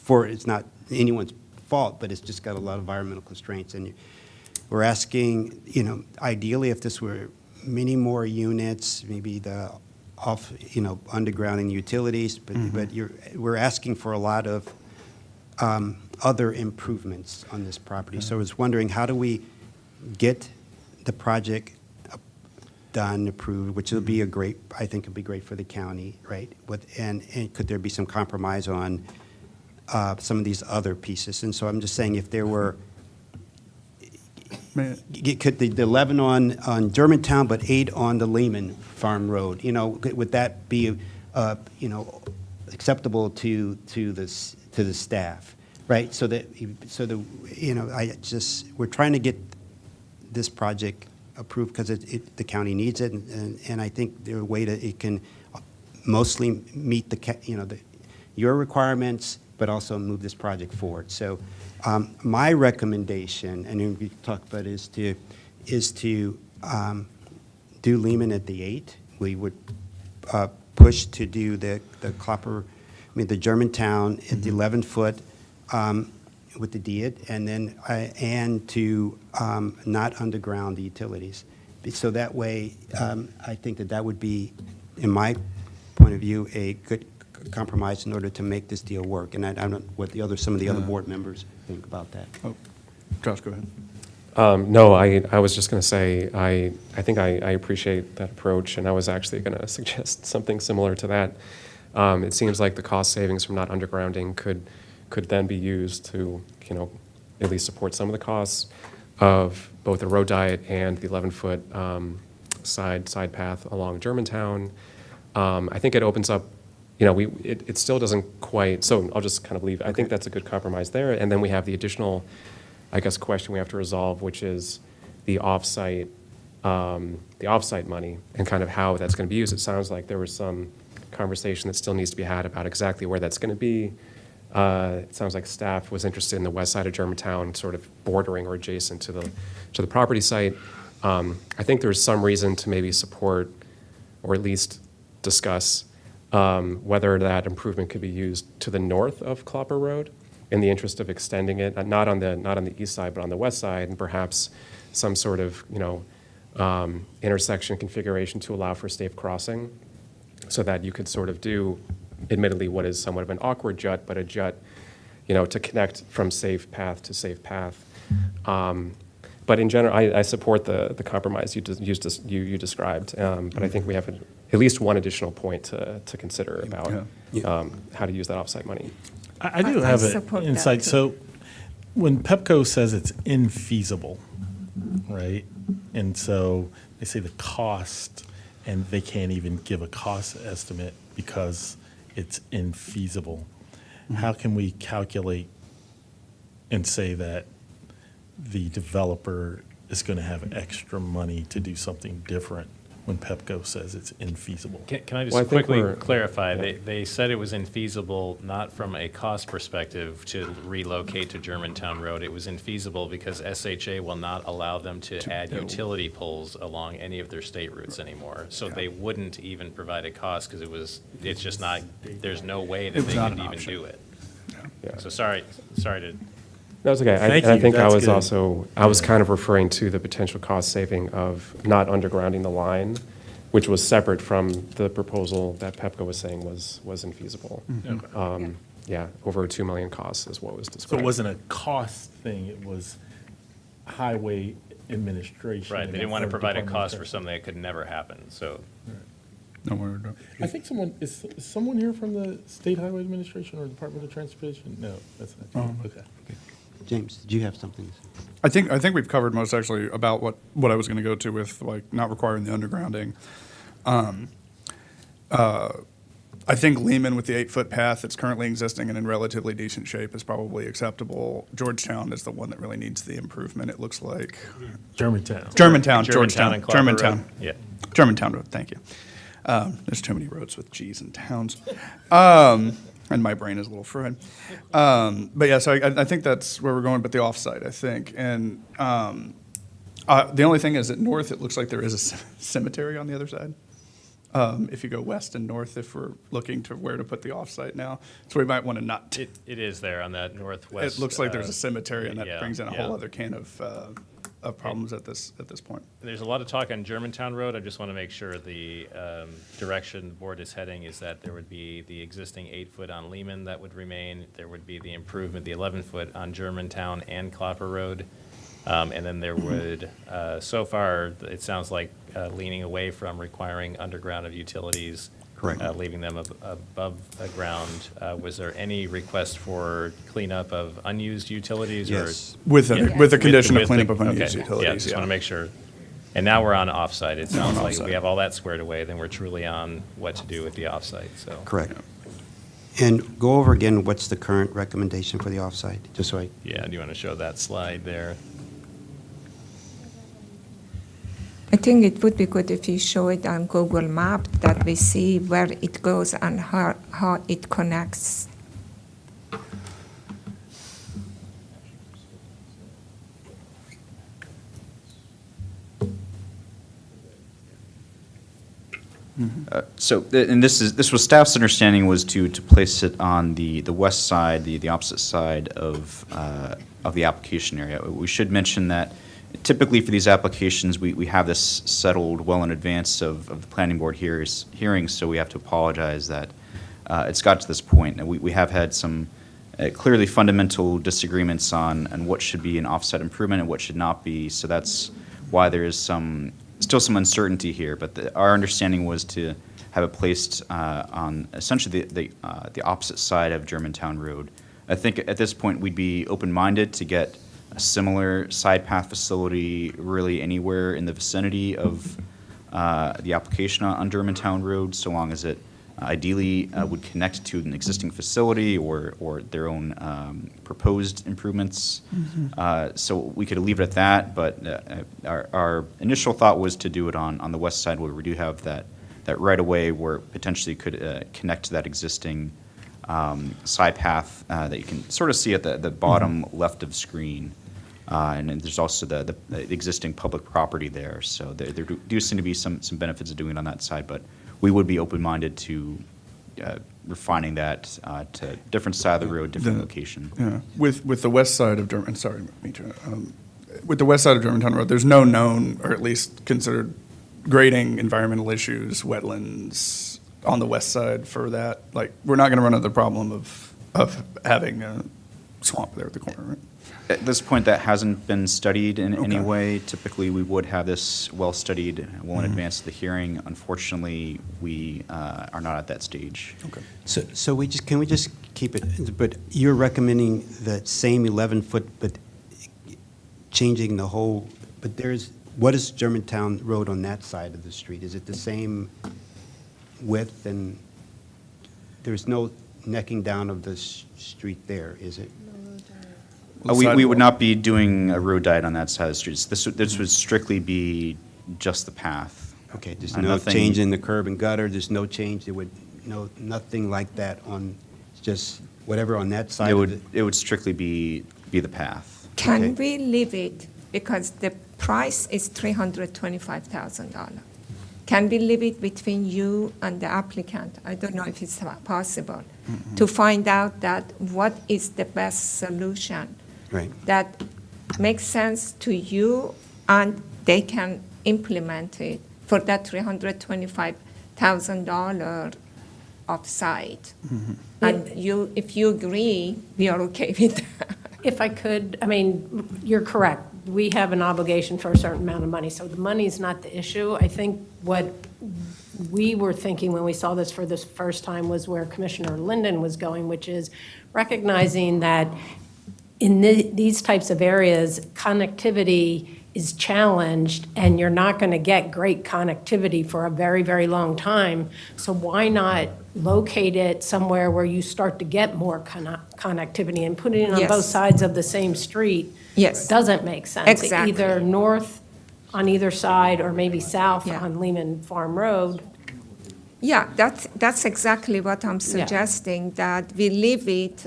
it's not anyone's fault, but it's just got a lot of environmental constraints. And we're asking, ideally if this were many more units, maybe the undergrounding utilities, but we're asking for a lot of other improvements on this property. So I was wondering, how do we get the project done, approved, which will be I think it'll be great for the county, right? And could there be some compromise on some of these other pieces? And so I'm just saying, if there were, could the 11 on Germantown, but 8 on the Lehman Farm Road, would that be, acceptable to the staff, right? We're trying to get this project approved because the county needs it, and I think there a way it can mostly meet your requirements, but also move this project forward. So my recommendation, and we talked about, is to do Lehman at the 8. We would push to do the Germantown at the 11-foot with the DID, and then and to not underground the utilities. So that way, I think that would be, in my point of view, a good compromise in order to make this deal work. And I don't know what some of the other board members think about that. Oh, Josh, go ahead. No, I was just going to say, I think I appreciate that approach, and I was actually going to suggest something similar to that. It seems like the cost savings from not undergrounding could then be used to, at least support some of the costs of both the road diet and the 11-foot side path along Germantown. I think it opens up, it still doesn't quite, so I'll just kind of leave. I think that's a good compromise there. And then we have the additional, I guess, question we have to resolve, which is the offsite money and kind of how that's going to be used. It sounds like there was some conversation that still needs to be had about exactly where that's going to be. It sounds like staff was interested in the west side of Germantown, sort of bordering or adjacent to the property site. I think there's some reason to maybe support, or at least discuss, whether that improvement could be used to the north of Clopper Road, in the interest of extending it, not on the east side, but on the west side, and perhaps some sort of intersection configuration to allow for safe crossing, so that you could sort of do, admittedly, what is somewhat of an awkward jut, but a jut, to connect from safe path to safe path. But in general, I support the compromise you described. But I think we have at least one additional point to consider about how to use that offsite money. I do have an insight. So when PEPCO says it's infeasible, right? And so they say the cost, and they can't even give a cost estimate because it's infeasible. How can we calculate and say that the developer is going to have extra money to do something different when Pepco says it's infeasible. Can I just Well, I think quickly we're- clarify? yeah. They said it was infeasible not from a cost perspective to relocate to Germantown Road. It was infeasible because SHA will not allow them to add utility poles along any of their state routes anymore. So they wouldn't even provide a cost because it's just not, there's no way that It was they not could an even option. do it. Yeah. So sorry to. No, it's okay. Thank I you. think I That's was good. also, I was kind of referring to the potential cost saving of not undergrounding the line, which was separate from the proposal that Pepco was saying was infeasible. Okay. Yeah, over 2 million costs is what was So described. it wasn't a cost thing, it was highway administration. Right, they and didn't want to or provide a Department of cost for Transportation. something that could never happen, so. No worry. I think is someone here from the State Highway Administration or Department of Transportation? No, that's not you. Okay. James, did you have something to say? I think we've covered most actually about what I was going to go to with like not requiring the undergrounding. I think Lehman with the 8-foot path that's currently existing and in relatively decent shape is probably acceptable. Georgetown is the one that really needs the improvement, it looks like. Germantown. Georgetown, and Clapper Germantown. Road. Yeah. Germantown Road, thank you. There's too many roads with G's and towns. And my brain is a little fried. But yeah, so I think that's where we're going, but the offsite, I think. And the only thing is that north, it looks like there is a cemetery on the other side. If you go west and north, if we're looking to where to put the offsite now. So we might want to not. It is there on that northwest. It looks like there's a cemetery, and that yeah, brings in a yeah. whole other can of problems at this point. There's a lot of talk on Germantown Road. I just want to make sure the direction the board is heading is that there would be the existing 8-foot on Lehman that would remain. There would be the improvement, the 11-foot on Germantown and Clapper Road. And then there would, so far, it sounds like leaning away from requiring underground of utilities. Correct. Leaving them above the ground. Was there any request for cleanup of unused utilities? Yes. With the condition of cleanup of unused Okay, utilities, yeah, just yeah. want to make sure. And now we're on offsite. It sounds on like offsite. we have all that squared away, then we're truly on what to do with the offsite, so. Correct. And go over again, what's the current recommendation for the offsite, just so I, Yeah, do you want to show that slide there? I think it would be good if you show it on Google Map that we see where it goes and how it connects. And this was staff's understanding was to place it on the west side, the opposite side of the application area. We should mention that typically for these applications, we have this settled well in advance of the planning board hearings, so we have to apologize that it's got to this point. And we have had some clearly fundamental disagreements on what should be an offset improvement and what should not be, so that's why there is still some uncertainty here, but our understanding was to have it placed on essentially the opposite side of Germantown Road. I think at this point we'd be open-minded to get a similar side path facility really anywhere in the vicinity of the application on Germantown Road, so long as it ideally would connect to an existing facility or their own proposed improvements. So we could leave it at that, but our initial thought was to do it on the west side where we do have that right-of-way where it potentially could connect to that existing side path that you can sort of see at the bottom left of screen. And then there's also the existing public property there. So there do seem to be some benefits of doing it on that side, but we would be open-minded to refining that to different side of the road, different location. Yeah, with the west side of with the west side of Germantown Road, there's no known, or at least considered, grading, environmental issues, wetlands on the west side for that. Like, we're not going to run into the problem of having a swamp there at the corner, right? At this point, that hasn't been studied in any way. Typically, we would have this well-studied, well in advance of the hearing. Unfortunately, we are not at that stage. Okay. so can we just keep it, but you're recommending that same 11-foot, but changing the whole, but what is Germantown Road on that side of the street? Is it the same width, and there's no necking down of the street there, is it? We would not be doing a road diet on that side of the streets. This would strictly be just the path. Okay, there's And no nothing- change in the curb and gutter, there's no change, nothing like that on, just whatever on that side of it? It would strictly be the path. Can we leave it, because the price is $325,000? Can we leave it between you and the applicant? I don't know if it's possible, to find out that what is the best solution Right. that makes sense to you and they can implement it for that $325,000 offsite. And you, if you agree, we are okay with that. If I could, I mean, you're correct. We have an obligation for a certain amount of money, so the money's not the issue. I think what we were thinking when we saw this for the first time was where Commissioner Linden was going, which is recognizing that in these types of areas, connectivity is challenged, and you're not going to get great connectivity for a very, very long time. So why not locate it somewhere where you start to get more connectivity, and putting it on Yes. both sides of the same street Yes. doesn't make sense. Exactly. Either north on either side or maybe south Yeah. on Lehman Farm Road. Yeah, that's exactly what I'm suggesting, that we leave it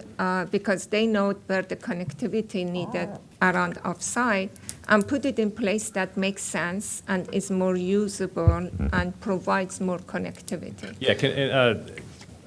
because they know where the connectivity needed around offsite, and put it in place that makes sense and is more usable and provides more connectivity. Yeah,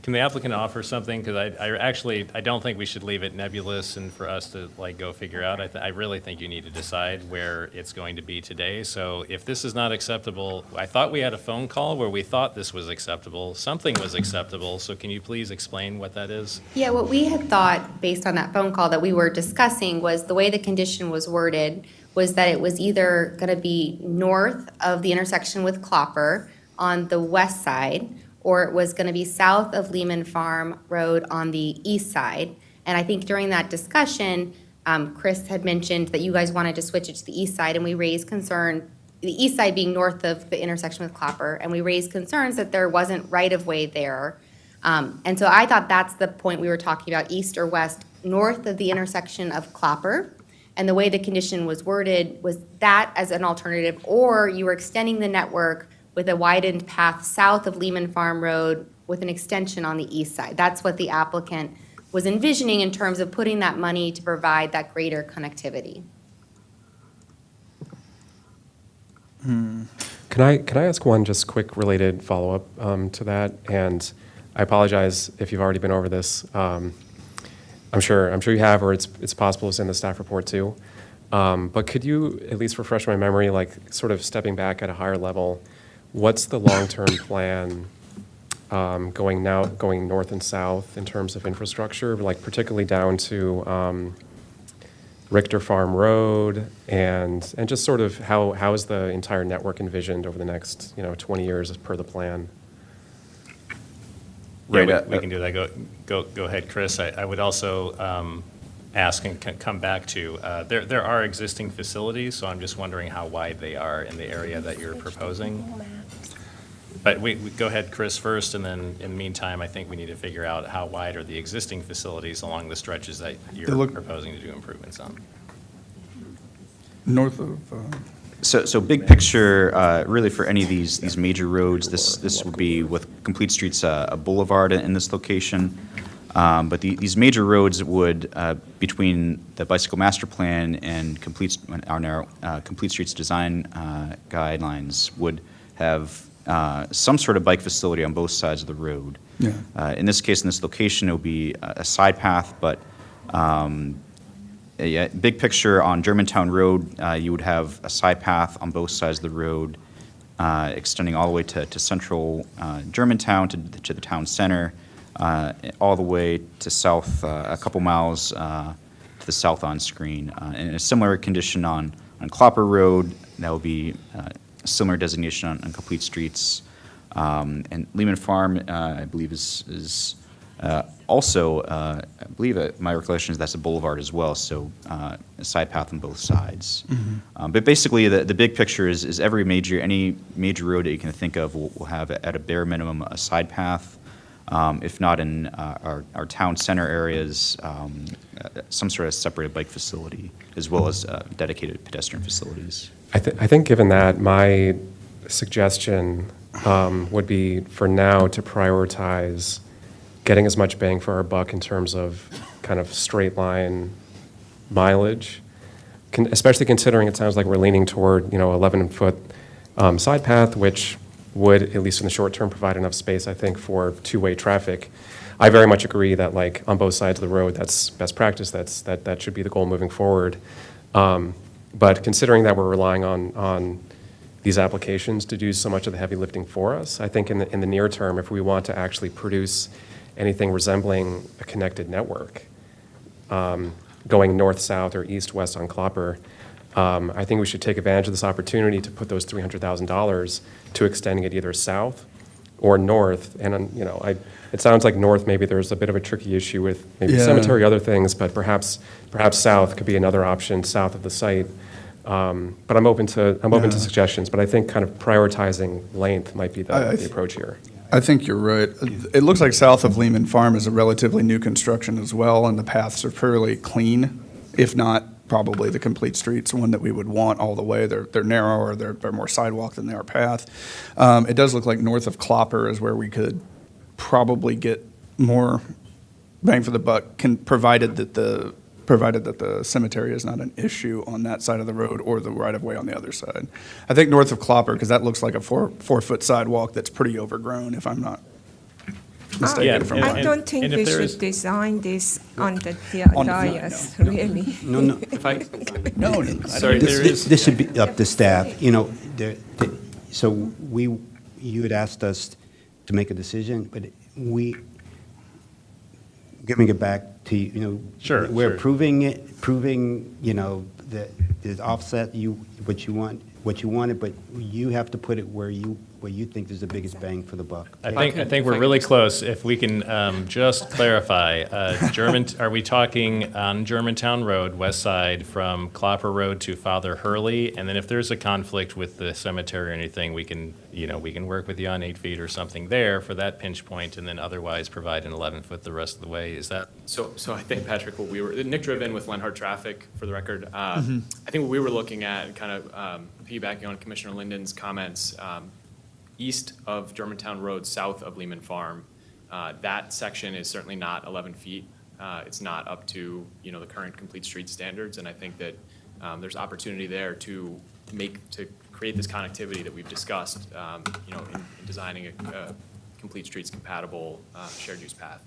can the applicant offer something? Because I don't think we should leave it nebulous and for us to like go figure out. I really think you need to decide where it's going to be today. So if this is not acceptable, I thought we had a phone call where we thought this was acceptable. Something was acceptable. So can you please explain what that is? Yeah, what we had thought, based on that phone call that we were discussing, was the way the condition was worded was that it was either going to be north of the intersection with Clopper on the west side, or it was going to be south of Lehman Farm Road on the east side. And I think during that discussion, Chris had mentioned that you guys wanted to switch it to the east side, and we raised concern, the east side being north of the intersection with Clopper, and we raised concerns that there wasn't right-of-way there. And so I thought that's the point we were talking about, east or west, north of the intersection of Clopper. And the way the condition was worded was that as an alternative, or you were extending the network with a widened path south of Lehman Farm Road with an extension on the east side. That's what the applicant was envisioning in terms of putting that money to provide that greater connectivity. Can I ask one just quick related follow-up to that? And I apologize if you've already been over this. I'm sure you have, or it's possible it's in the staff report too. But could you at least refresh my memory, like sort of stepping back at a higher level? What's the long-term plan going north and south in terms of infrastructure, like particularly down to Richter Farm Road, and just sort of how is the entire network envisioned over the next 20 years per the plan? Yeah, we can do that. Go ahead, Chris. I would also ask and come back to, there are existing facilities, so I'm just wondering how wide they are in the area that you're proposing. But we go ahead, Chris, first, and then in the meantime, I think we need to figure out how wide are the existing facilities along the stretches that you're proposing to do improvements on. North of... So big picture, really for any of these major roads, this would be with Complete Streets a boulevard in this location. But these major roads would, between the bicycle master plan and Complete Streets design guidelines, would have some sort of bike facility on both sides of the road. Yeah. In this case, in this location, it would be a side path, but big picture on Germantown Road, you would have a side path on both sides of the road, extending all the way to central Germantown, to the town center, all the way to south, a couple miles to the south on screen. And a similar condition on Clopper Road, that would be a similar designation on Complete Streets. And Lehman Farm, I believe, is also, I believe my recollection is that's a boulevard as well, so a side path on both sides. Mm-hmm. But basically, the big picture is any major road that you can think of will have, at a bare minimum, a side path If not in our town center areas, some sort of separated bike facility, as well as dedicated pedestrian facilities. I think given that, my suggestion would be for now to prioritize getting as much bang for our buck in terms of kind of straight line mileage, especially considering it sounds like we're leaning toward, 11-foot side path, which would, at least in the short term, provide enough space, I think, for two-way traffic. I very much agree that, like, on both sides of the road, that's best practice. That should be the goal moving forward. But considering that we're relying on these applications to do so much of the heavy lifting for us, I think in the near term, if we want to actually produce anything resembling a connected network, going north-south or east-west on Clopper, I think we should take advantage of this opportunity to put those $300,000 to extending it either south or north. And, it sounds like north, maybe there's a bit of a tricky issue with maybe cemetery, other things, but perhaps south could be another option, south of the site. But I'm open to suggestions, but I think kind of prioritizing length might be the approach here. I think you're right. It looks like south of Lehman Farm is a relatively new construction as well, and the paths are fairly clean, if not probably the complete streets, one that we would want all the way. They're narrower, they're more sidewalk than they are path. It does look like north of Clopper is where we could probably get more bang for the buck, provided that the cemetery is not an issue on that side of the road or the right-of-way on the other side. I think north of Clopper, because that looks like a four-foot sidewalk that's pretty overgrown, if I'm not mistaken. I don't think we should design this on the dais, no. really. No. If I, Sorry, This should be up to staff, so you had asked us to make a decision, but giving it back to you, Sure, we're sure. proving, the offset, what you wanted, but you have to put it where you think there's the biggest bang for the buck. I think we're really close. If we can just clarify, are we talking on Germantown Road, west side, from Clopper Road to Father Hurley? And then if there's a conflict with the cemetery or anything, we can work with you on 8 feet or something there for that pinch point, and then otherwise provide an 11-foot the rest of the way. Is that? So I think, Patrick, Nick Driven with Lenhart Traffic, for the record. I think what we were looking at, kind of piggybacking on Commissioner Linden's comments, east of Germantown Road, south of Lehman Farm, that section is certainly not 11 feet. It's not up to the current complete street standards, and I think that there's opportunity there to create this connectivity that we've discussed, in designing a complete streets compatible shared use path.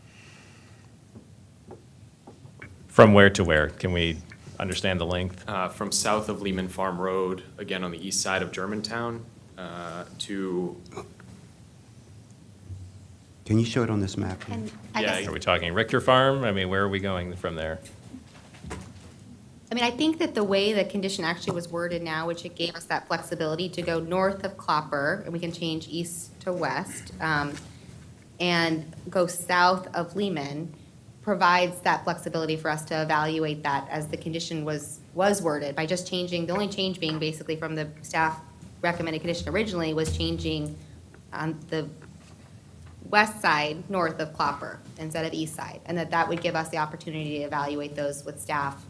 From where to where? Can we understand the length? From south of Lehman Farm Road, again on the east side of Germantown, to. Can you show it on this map? Are we talking Richter Farm? I mean, where are we going from there? I think that the way the condition actually was worded now, which it gave us that flexibility to go north of Clopper, and we can change east to west, and go south of Lehman, provides that flexibility for us to evaluate that as the condition was worded, by just changing, the only change being basically from the staff recommended condition originally was changing on the west side north of Clopper instead of east side, and that would give us the opportunity to evaluate those with staff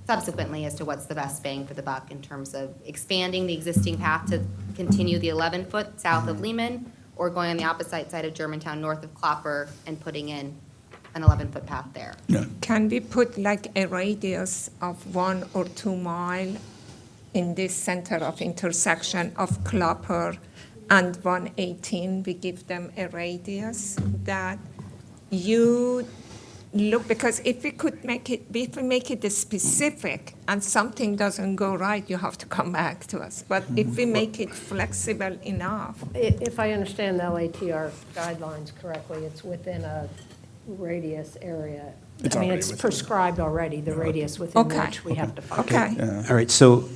subsequently as to what's the best bang for the buck in terms of expanding the existing path to continue the 11-foot south of Lehman, or going on the opposite side of Germantown north of Clopper and putting in an 11-foot path there. Can we put like a radius of 1 or 2 miles in this center of intersection of Clopper and 118? We give them a radius that you look, because if we make it specific and something doesn't go right, you have to come back to us. But if we make it flexible enough. If I understand the LATR guidelines correctly, it's within a radius area. It's prescribed already, the radius within which we have to follow. All right, so.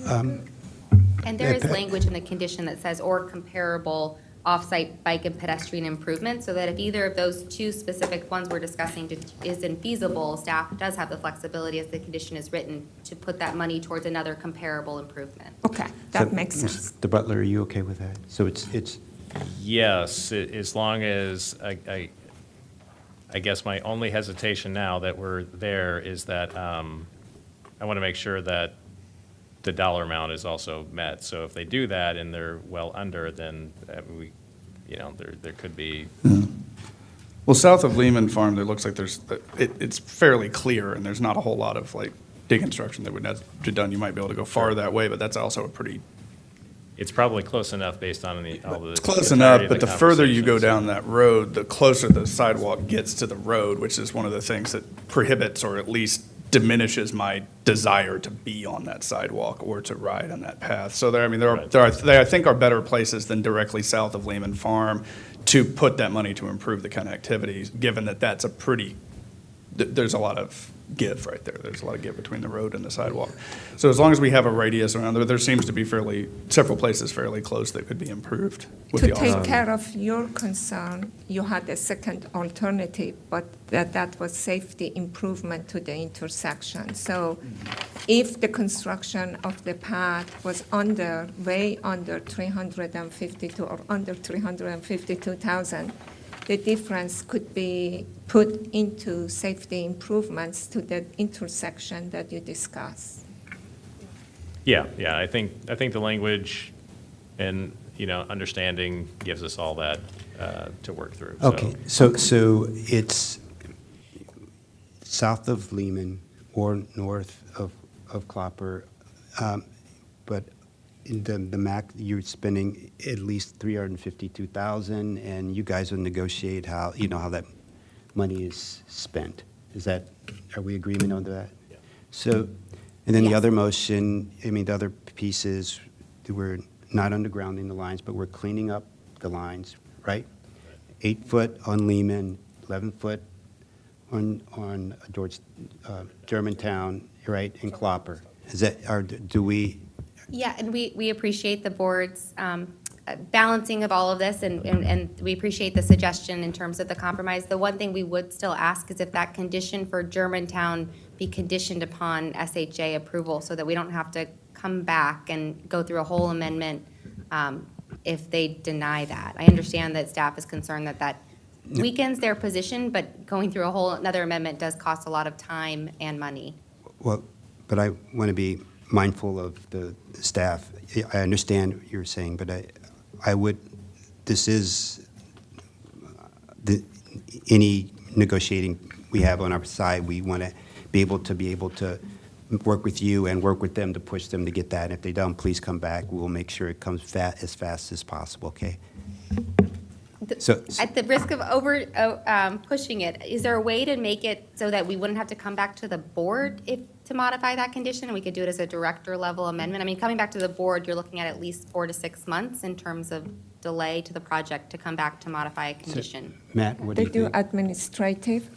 And there is language in the condition that says, or comparable off-site bike and pedestrian improvements, so that if either of those two specific ones we're discussing isn't feasible, staff does have the flexibility as the condition is written to put that money towards another comparable improvement. Okay, that makes sense. Mr. Butler, are you okay with that? So it's Yes, as long as, I guess my only hesitation now that we're there is that I want to make sure that the dollar amount is also met. So if they do that and they're well under, then there could be. Well, south of Lehman Farm, there looks like it's fairly clear, and there's not a whole lot of like deconstruction that would have to be done. You might be able to go far that way, but that's also a pretty. It's probably close enough based on all the. It's close entirety enough, of but the further you go down that road, the closer the sidewalk gets to the road, which is one of the things that prohibits or at least diminishes my desire to be on that sidewalk or to ride on that path. So there I think are better places than directly south of Lehman Farm to put that money to improve the connectivity, given that that's there's a lot of give right there. There's a lot of give between the road and the sidewalk. So as long as we have a radius around there seems to be several places fairly close that could be improved with To the take offset. care of your concern, you had a second alternative, but that was safety improvement to the intersection. So if the construction of the path was way under 352 or under 352,000, the difference could be put into safety improvements to the intersection that you discussed. Yeah, I think the language and, understanding gives us all that to work through. Okay, so it's south of Lehman or north of Clopper, but in the MAC, you're spending at least $352,000, and you guys will negotiate how that money is spent. Are we agreement on that? Yeah. So, and then the other motion, the other piece is we're not undergrounding the lines, but we're cleaning up the lines, right? 8 foot on Lehman, 11 foot on Germantown, right, and Clopper. Do we? Yeah, and we appreciate the board's balancing of all of this, and we appreciate the suggestion in terms of the compromise. The one thing we would still ask is if that condition for Germantown be conditioned upon SHA approval, so that we don't have to come back and go through a whole amendment if they deny that. I understand that staff is concerned that weakens their position, but going through another amendment does cost a lot of time and money. Well, but I want to be mindful of the staff. I understand what you're saying, but any negotiating we have on our side, we want to be able to work with you and work with them to push them to get that. And if they don't, please come back. We'll make sure it comes as fast as possible, okay? So At the risk of pushing it, is there a way to make it so that we wouldn't have to come back to the board to modify that condition, and we could do it as a director level amendment? I mean, coming back to the board, you're looking at least 4 to 6 months in terms of delay to the project to come back to modify a condition. Matt, what do you They do think? administrative.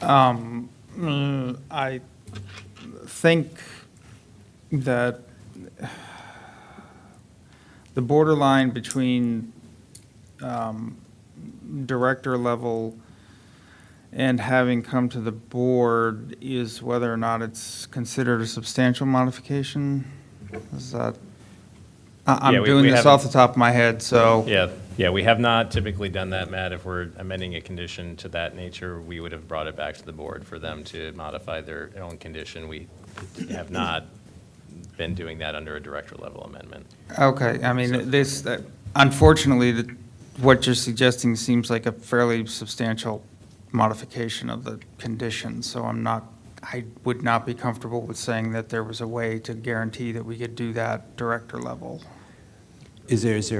I think that the borderline between director level and having come to the board is whether or not it's considered a substantial modification. Is that? I'm doing this off the top of my head, so. Yeah, we have not typically done that, Matt. If we're amending a condition to that nature, we would have brought it back to the board for them to modify their own condition. We have not been doing that under a director level amendment. Okay, I mean, unfortunately, what you're suggesting seems like a fairly substantial modification of the condition, so I would not be comfortable with saying that there was a way to guarantee that we could do that director level. Is there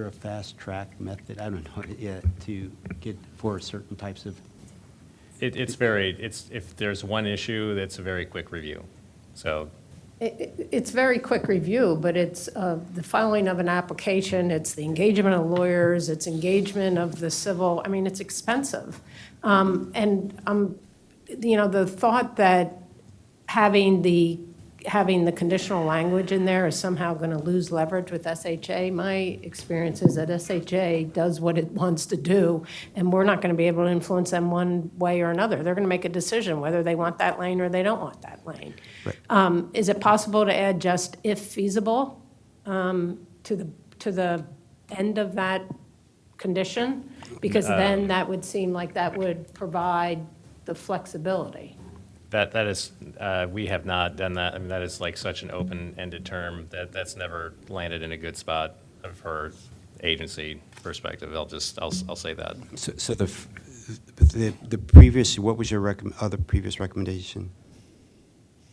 a fast track method? I don't know yet to get for certain types of. If there's one issue, that's a very quick review. So It's very quick review, but it's the filing of an application, it's the engagement of lawyers, it's engagement of the civil, it's expensive. And, the thought that having the having the conditional language in there is somehow going to lose leverage with SHA. My experience is that SHA does what it wants to do, and we're not going to be able to influence them one way or another. They're going to make a decision whether they want that lane or they don't want that lane. Right. Is it possible to add just if feasible to the end of that condition? Because then that would seem like that would provide the flexibility. That is, we have not done that. I mean, that is like such an open-ended term that's never landed in a good spot for agency perspective. I'll say that. So the previous, what was your other previous recommendation?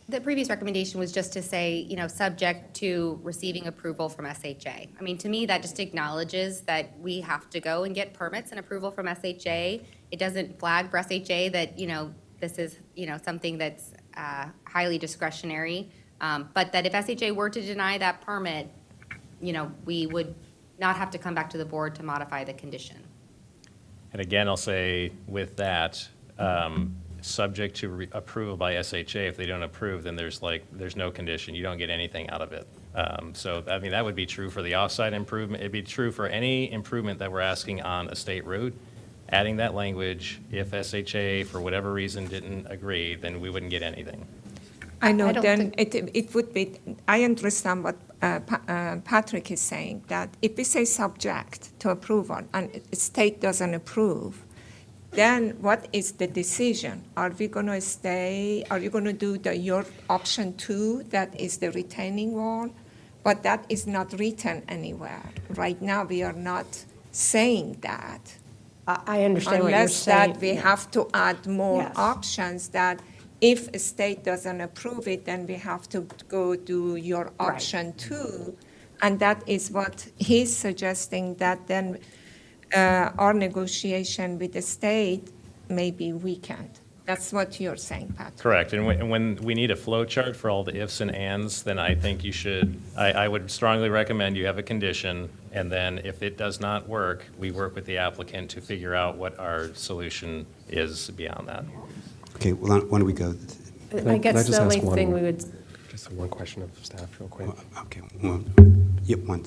The previous recommendation was just to say, subject to receiving approval from SHA. I mean, to me, that just acknowledges that we have to go and get permits and approval from SHA. It doesn't flag for SHA that, this is, something that's highly discretionary. But that if SHA were to deny that permit, we would not have to come back to the board to modify the condition. And again, I'll say with that, subject to approval by SHA. If they don't approve, then there's no condition. You don't get anything out of it. So, I mean, that would be true for the offsite improvement. It'd be true for any improvement that we're asking on a state route. Adding that language, if SHA, for whatever reason, didn't agree, then we wouldn't get anything. I know, then it would be, I understand what Patrick is saying, that if we say subject to approval and the state doesn't approve, then what is the decision? Are we going to stay, are you going to do your option 2, that is the retaining wall? But that is not written anywhere. Right now, we are not saying that. I understand what you're Unless saying. that we have to add more Yes. options that if a state doesn't approve it, then we have to go do your option 2. And that is what he's suggesting, that then our negotiation with the state may be weakened. That's what you're saying, Patrick. Correct. And when we need a flow chart for all the ifs and ands, then I think you should, I would strongly recommend you have a condition, and then if it does not work, we work with the applicant to figure out what our solution is beyond that. Okay, well, why don't we go? I guess the only thing we would. Just one question of staff real quick. Okay, yep, one.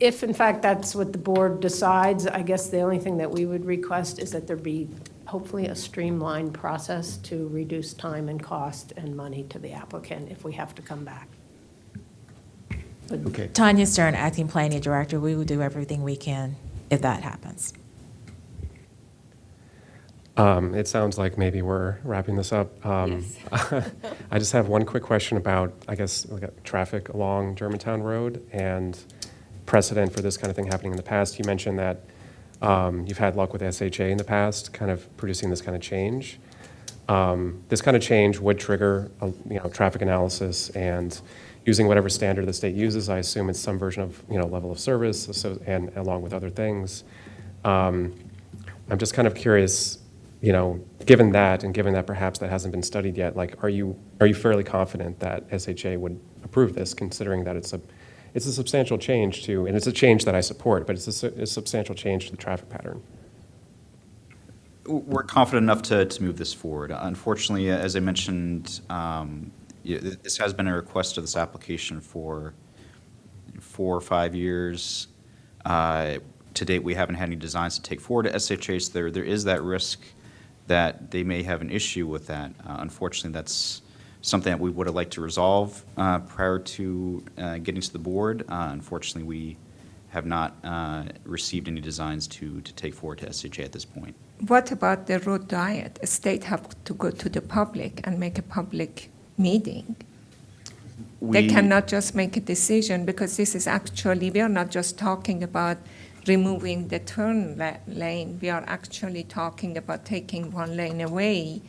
If in fact that's what the board decides, I guess the only thing that we would request is that there be hopefully a streamlined process to reduce time and cost and money to the applicant if we have to come back. Okay. Tanya Stern, Acting Planning Director. We will do everything we can if that happens. It sounds like maybe we're wrapping this up. I just have one quick question about, I guess, traffic along Germantown Road and precedent for this kind of thing happening in the past. You mentioned that you've had luck with SHA in the past, kind of producing this kind of change. This kind of change would trigger a traffic analysis, and using whatever standard the state uses, I assume it's some version of level of service, and along with other things. I'm just kind of curious, given that, and given that perhaps that hasn't been studied yet, are you fairly confident that SHA would approve this, considering that it's a substantial change to, and it's a change that I support, but it's a substantial change to the traffic pattern? We're confident enough to move this forward. Unfortunately, as I mentioned, this has been a request of this application for 4 or 5 years. To date, we haven't had any designs to take forward to SHA, so there is that risk that they may have an issue with that. Unfortunately, that's something that we would have liked to resolve prior to getting to the board. Unfortunately, we have not received any designs to take forward to SHA at this point. What about the road diet? A state have to go to the public and make a public meeting. They cannot just make a decision, because this is actually, we are not just talking about removing the turn lane. We are actually talking about taking one lane away,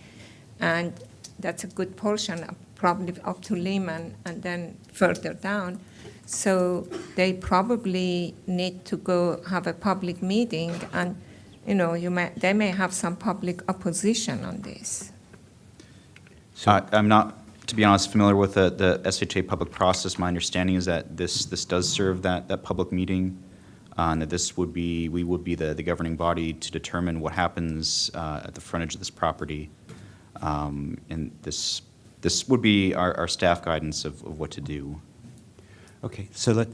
and that's a good portion, probably up to Lehman and then further down. So they probably need to go have a public meeting, and they may have some public opposition on this. I'm not, to be honest, familiar with the SHA public process. My understanding is that this does serve that public meeting, and that we would be the governing body to determine what happens at the frontage of this property. And this this would be our staff guidance of what to do. Okay, so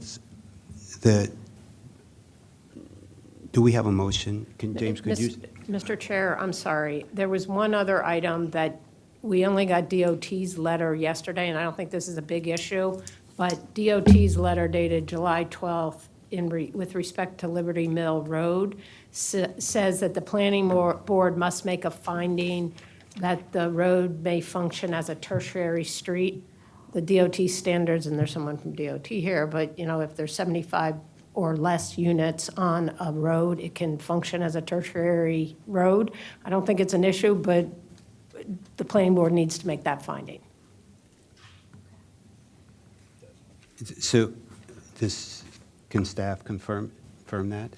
do we have a motion? James, could you? Mr. Chair, I'm sorry. There was one other item that we only got DOT's letter yesterday, and I don't think this is a big issue, but DOT's letter dated July 12th with respect to Liberty Mill Road says that the planning board must make a finding that the road may function as a tertiary street. The DOT standards, and there's someone from DOT here, but if there's 75 or less units on a road, it can function as a tertiary road. I don't think it's an issue, but the planning board needs to make that finding. So can staff confirm that?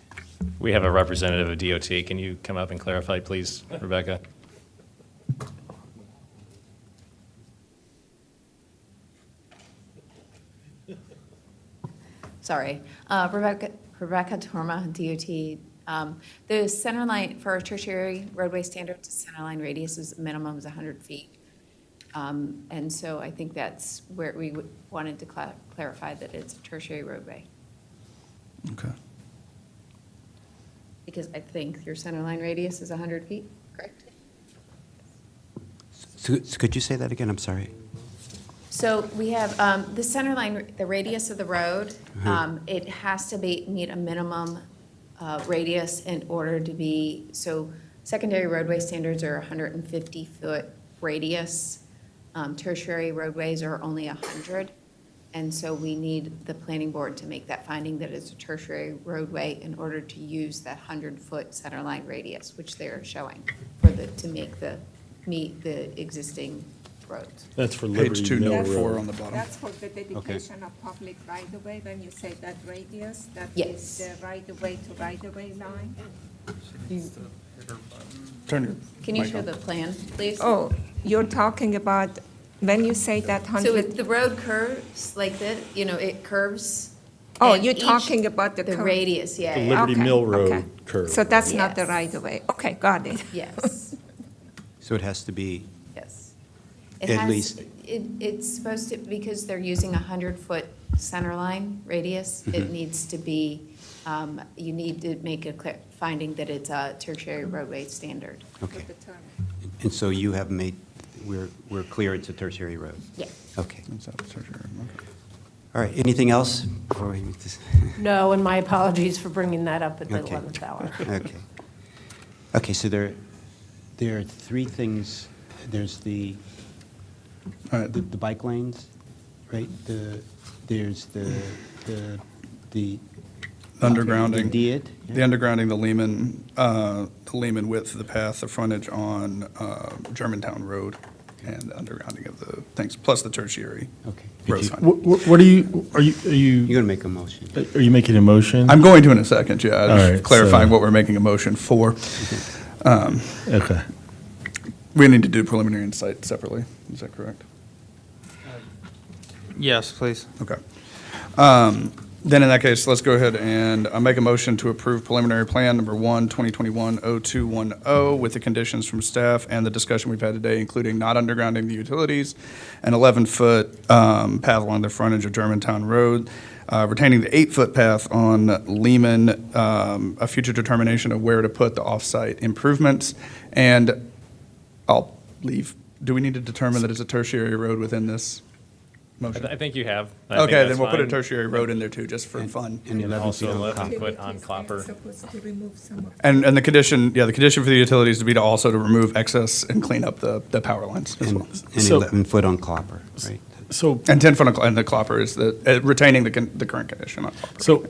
We have a representative of DOT. Can you come up and clarify, please, Rebecca? Sorry. Rebecca Torma, DOT. The center line for our tertiary roadway standards, the center line radius is minimum is 100 feet. And so I think that's where we wanted to clarify that it's a tertiary roadway. Okay. Because I think your center line radius is 100 feet, correct? So could you say that again? I'm sorry. So we have the center line, the radius of the road, it has to meet a minimum radius in order to be, so secondary roadway standards are 150-foot radius. Tertiary roadways are only 100. And so we need the planning board to make that finding that it's a tertiary roadway in order to use that 100-foot center line radius, which they're showing meet the existing roads. That's for Page Liberty Mill 294 Road. on the bottom. That's for the dedication of public right-of-way, when you say that radius, that Yes. is the right-of-way to right-of-way line? Turn your Can you mic show on. the plan, please? Oh, you're talking about, when you say that So 100, the road curves like that, it curves. oh, and you're each- talking about the The curve. radius, yeah. The yeah. Liberty Okay, Mill Road okay. curve. So that's not the Yes. right-of-way. Okay, got it. Yes, So it has to be, yes. It At has- least- It's supposed to, because they're using a 100-foot center line radius, it needs to be, you need to make a finding that it's a tertiary roadway standard. okay. And so you have made, we're clear it's a tertiary road? Yeah. Okay. Is that tertiary? Okay. All right, anything else before we move this? No, and my apologies for bringing that up at the Okay. 11th hour. Okay. Okay, so there are three things. There's the All right. the bike lanes, right? There's the Undergrounding. The DID. The undergrounding, the Lehman width of the path, the frontage on Germantown Road, and the undergrounding of the things, plus the tertiary Okay. road Could sign. What are you You're going to make a motion. are you making a motion? I'm going to in a second, yeah. All Just right, clarifying so- what we're making a motion for. Okay. We need to do preliminary and site separately. Is that correct? Yes, please. Okay. Then in that case, let's go ahead and make a motion to approve preliminary plan number 1, 2021-0210, with the conditions from staff and the discussion we've had today, including not undergrounding the utilities, an 11-foot path along the frontage of Germantown Road, retaining the 8-foot path on Lehman, a future determination of where to put the off-site improvements, and I'll leave. Do we need to determine that it's a tertiary road within this motion? I think you have. I think Okay, that's then we'll put a fine. tertiary road in there too, just for fun. And 11 Also feet on 11 copper. foot on Clopper. Supposed to remove some of And the condition, the condition for the utilities to be to also to remove excess and clean up the power lines as And well. and So- 11 foot on Clopper, right? So, And 10 foot on, and the Clopper is retaining the current condition on Clopper. so,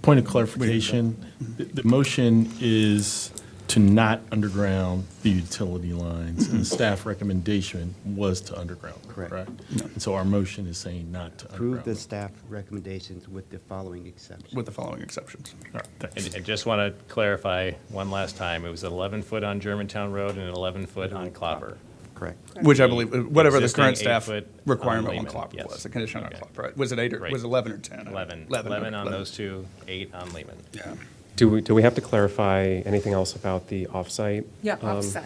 point of clarification, the motion is to not underground the utility lines, and the staff recommendation was to underground, Correct. correct? And so our motion is saying not to Approve the underground. staff recommendations with the following exceptions. With the following exceptions. All right, thanks. And I just want to clarify one last time, it was 11 foot on Germantown Road and 11 foot on Clopper. Correct. Which I believe, whatever the Existing current staff 8-foot requirement on Lehman, Clopper yes. was, the condition on Okay. Clopper, right? Was it 8 or, Right. was it 11 or 10? 11. 11 on 11. those two, 8 on Lehman. Yeah. Do we have to clarify anything else about the offsite? Yeah, um, offsite.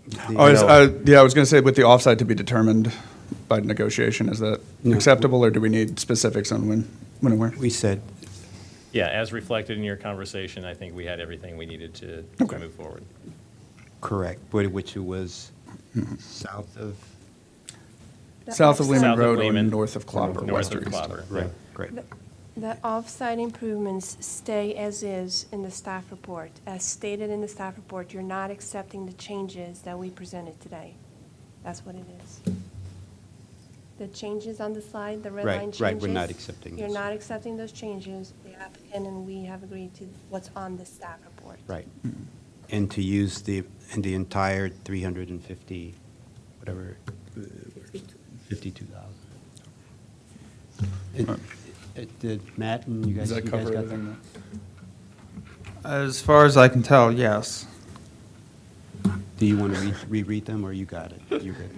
Yeah, I was going to say with the offsite to be determined by negotiation, is that No. acceptable, or do we need specifics on when and where? We said, Yeah, as reflected in your conversation, I think we had everything we needed to move forward. correct, which was south of, South of Lehman South of Road or Lehman, north of Clopper, north west or of east. Clopper. right, great. The off-site improvements stay as is in the staff report. As stated in the staff report, you're not accepting the changes that we presented today. That's what it is. The changes on the slide, the red Right, line changes. right, we're not accepting You're those. not accepting those changes. The applicant and we have agreed to what's on the staff report. Right. And to use the entire 350, whatever, 52,000. Did Matt and you guys, Does that you guys cover got everything? As far as I can tell, yes. Do you want to reread them, or you got it? You good?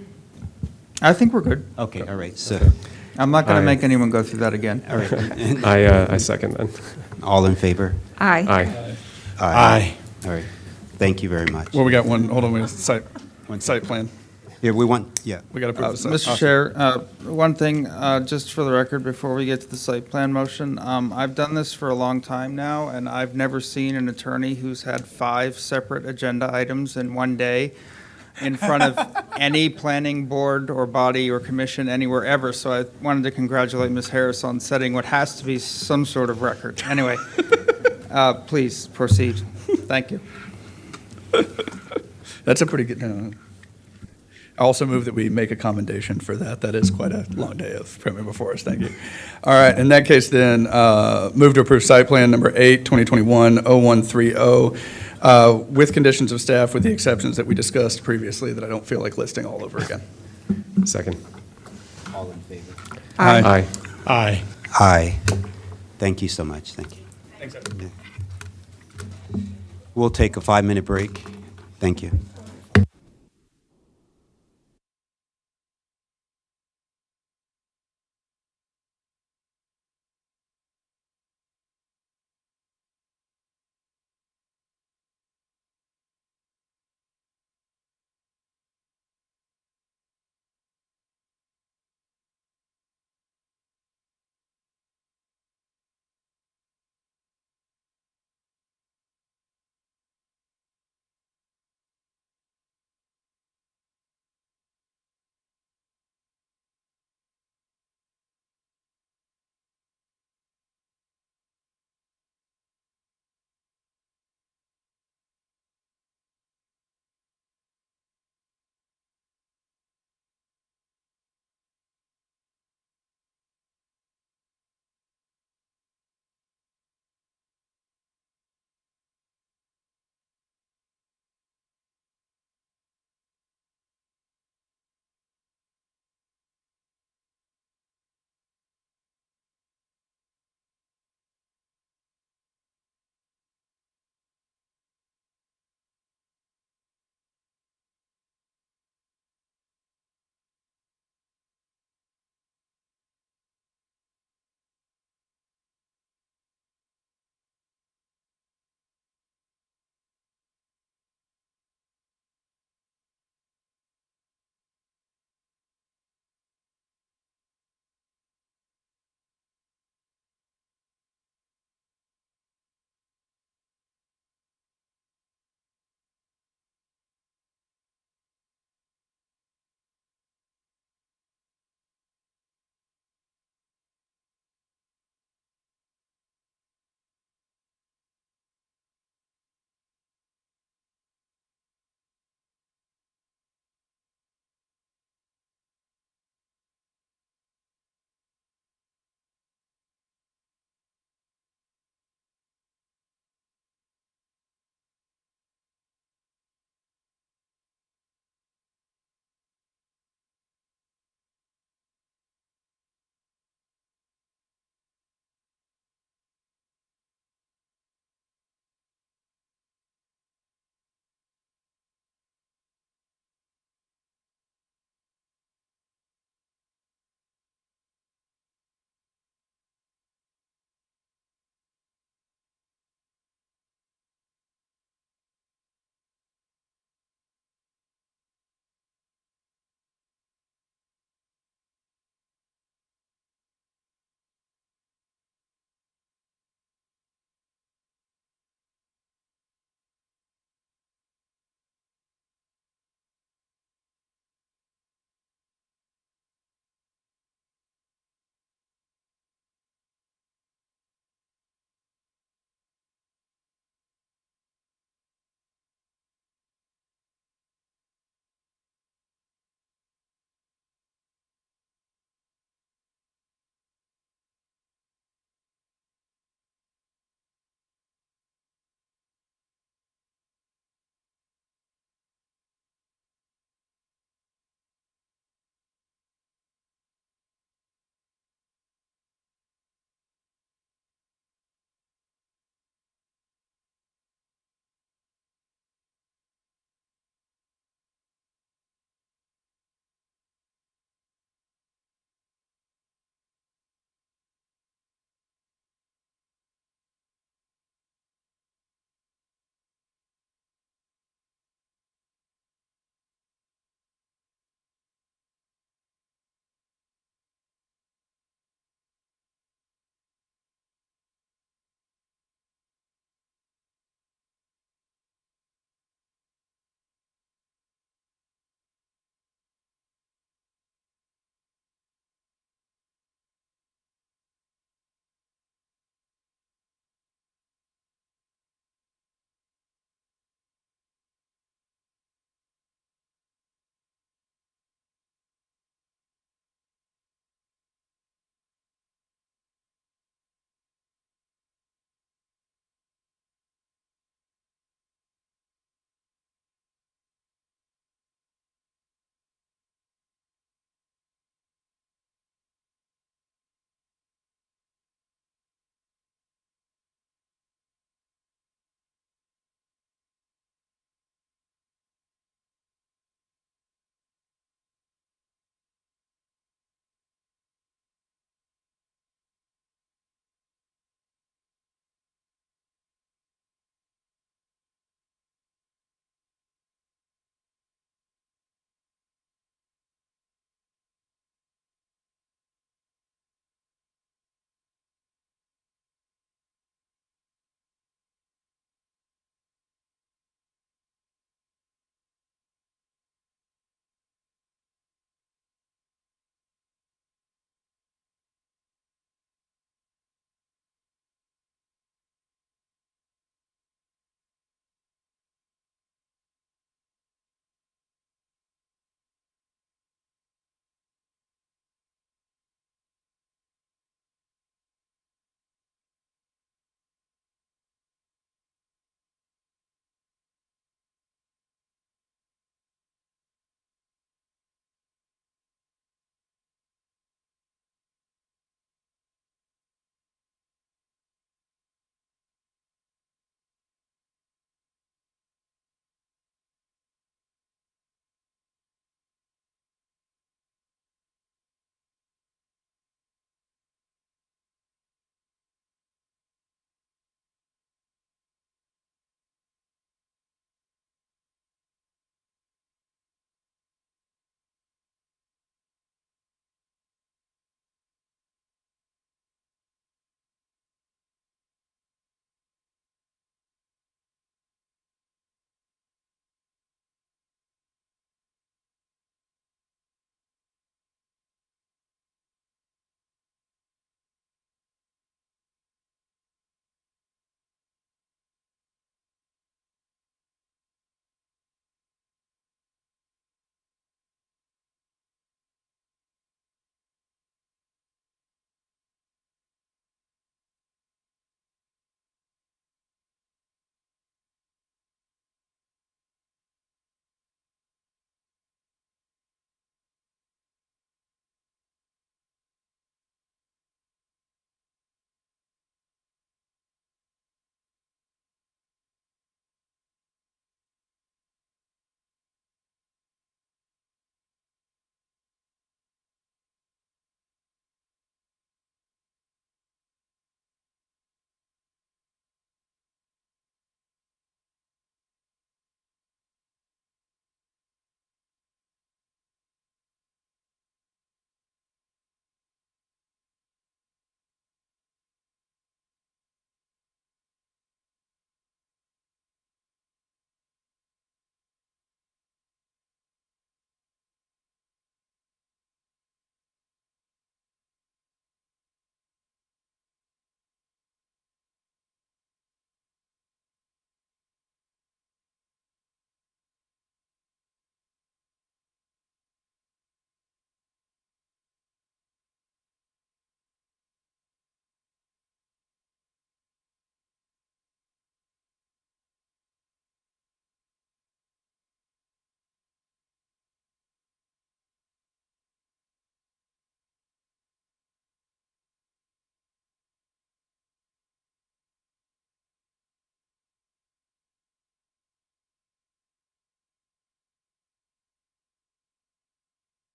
I think we're good. Okay, all right, so, I'm not going to Aye. make anyone go through that again. all right. I second that. All in favor? Aye. Aye. Aye. All right, thank you very much. Well, we got one, hold on, we got site plan. Yeah, we want, yeah. We got to approve the site. Mr. Chair, one thing, just for the record, before we get to the site plan motion, I've done this for a long time now, and I've never seen an attorney who's had 5 separate agenda items in one day in front of any planning board or body or commission anywhere ever, so I wanted to congratulate Ms. Harris on setting what has to be some sort of record. Anyway, please proceed. Thank you. That's a pretty good, I also move that we make a commendation for that. That is quite a long day of printing before us. Thank you. All right, in that case then, move to approve site plan number 8, 2021-0130, with conditions of staff, with the exceptions that we discussed previously that I don't feel like listing all over again. Second. All in favor? Aye. Aye. Aye. Thank you so much, thank you. Thanks, everyone. We'll take a 5-minute break. Thank you.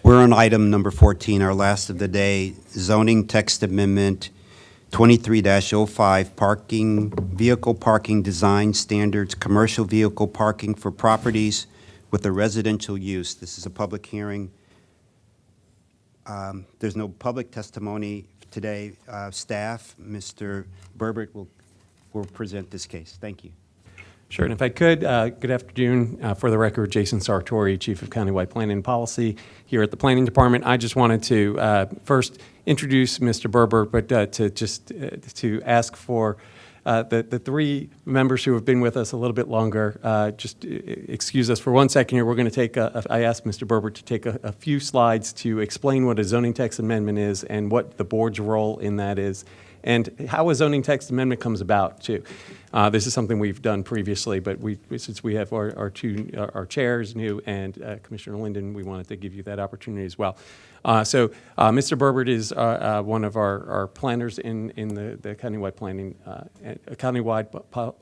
We're on item number 14, our last of the day, zoning text amendment 23-05, parking, vehicle parking design standards, commercial vehicle parking for properties with a residential use. This is a public hearing. There's no public testimony today. Staff, Mr. Berbert will present this case. Thank you. Sure, and if I could, good afternoon. For the record, Jason Sartori, Chief of Countywide Planning and Policy here at the Planning Department. I just wanted to first introduce Mr. Berbert, but to ask for the three members who have been with us a little bit longer, just excuse us for 1 second here. We're going to take, I asked Mr. Berbert to take a few slides to explain what a zoning text amendment is and what the board's role in that is, and how a zoning text amendment comes about, too. This is something we've done previously, but since we have our chairs new and Commissioner Linden, we wanted to give you that opportunity as well. So Mr. Berbert is one of our planners in the countywide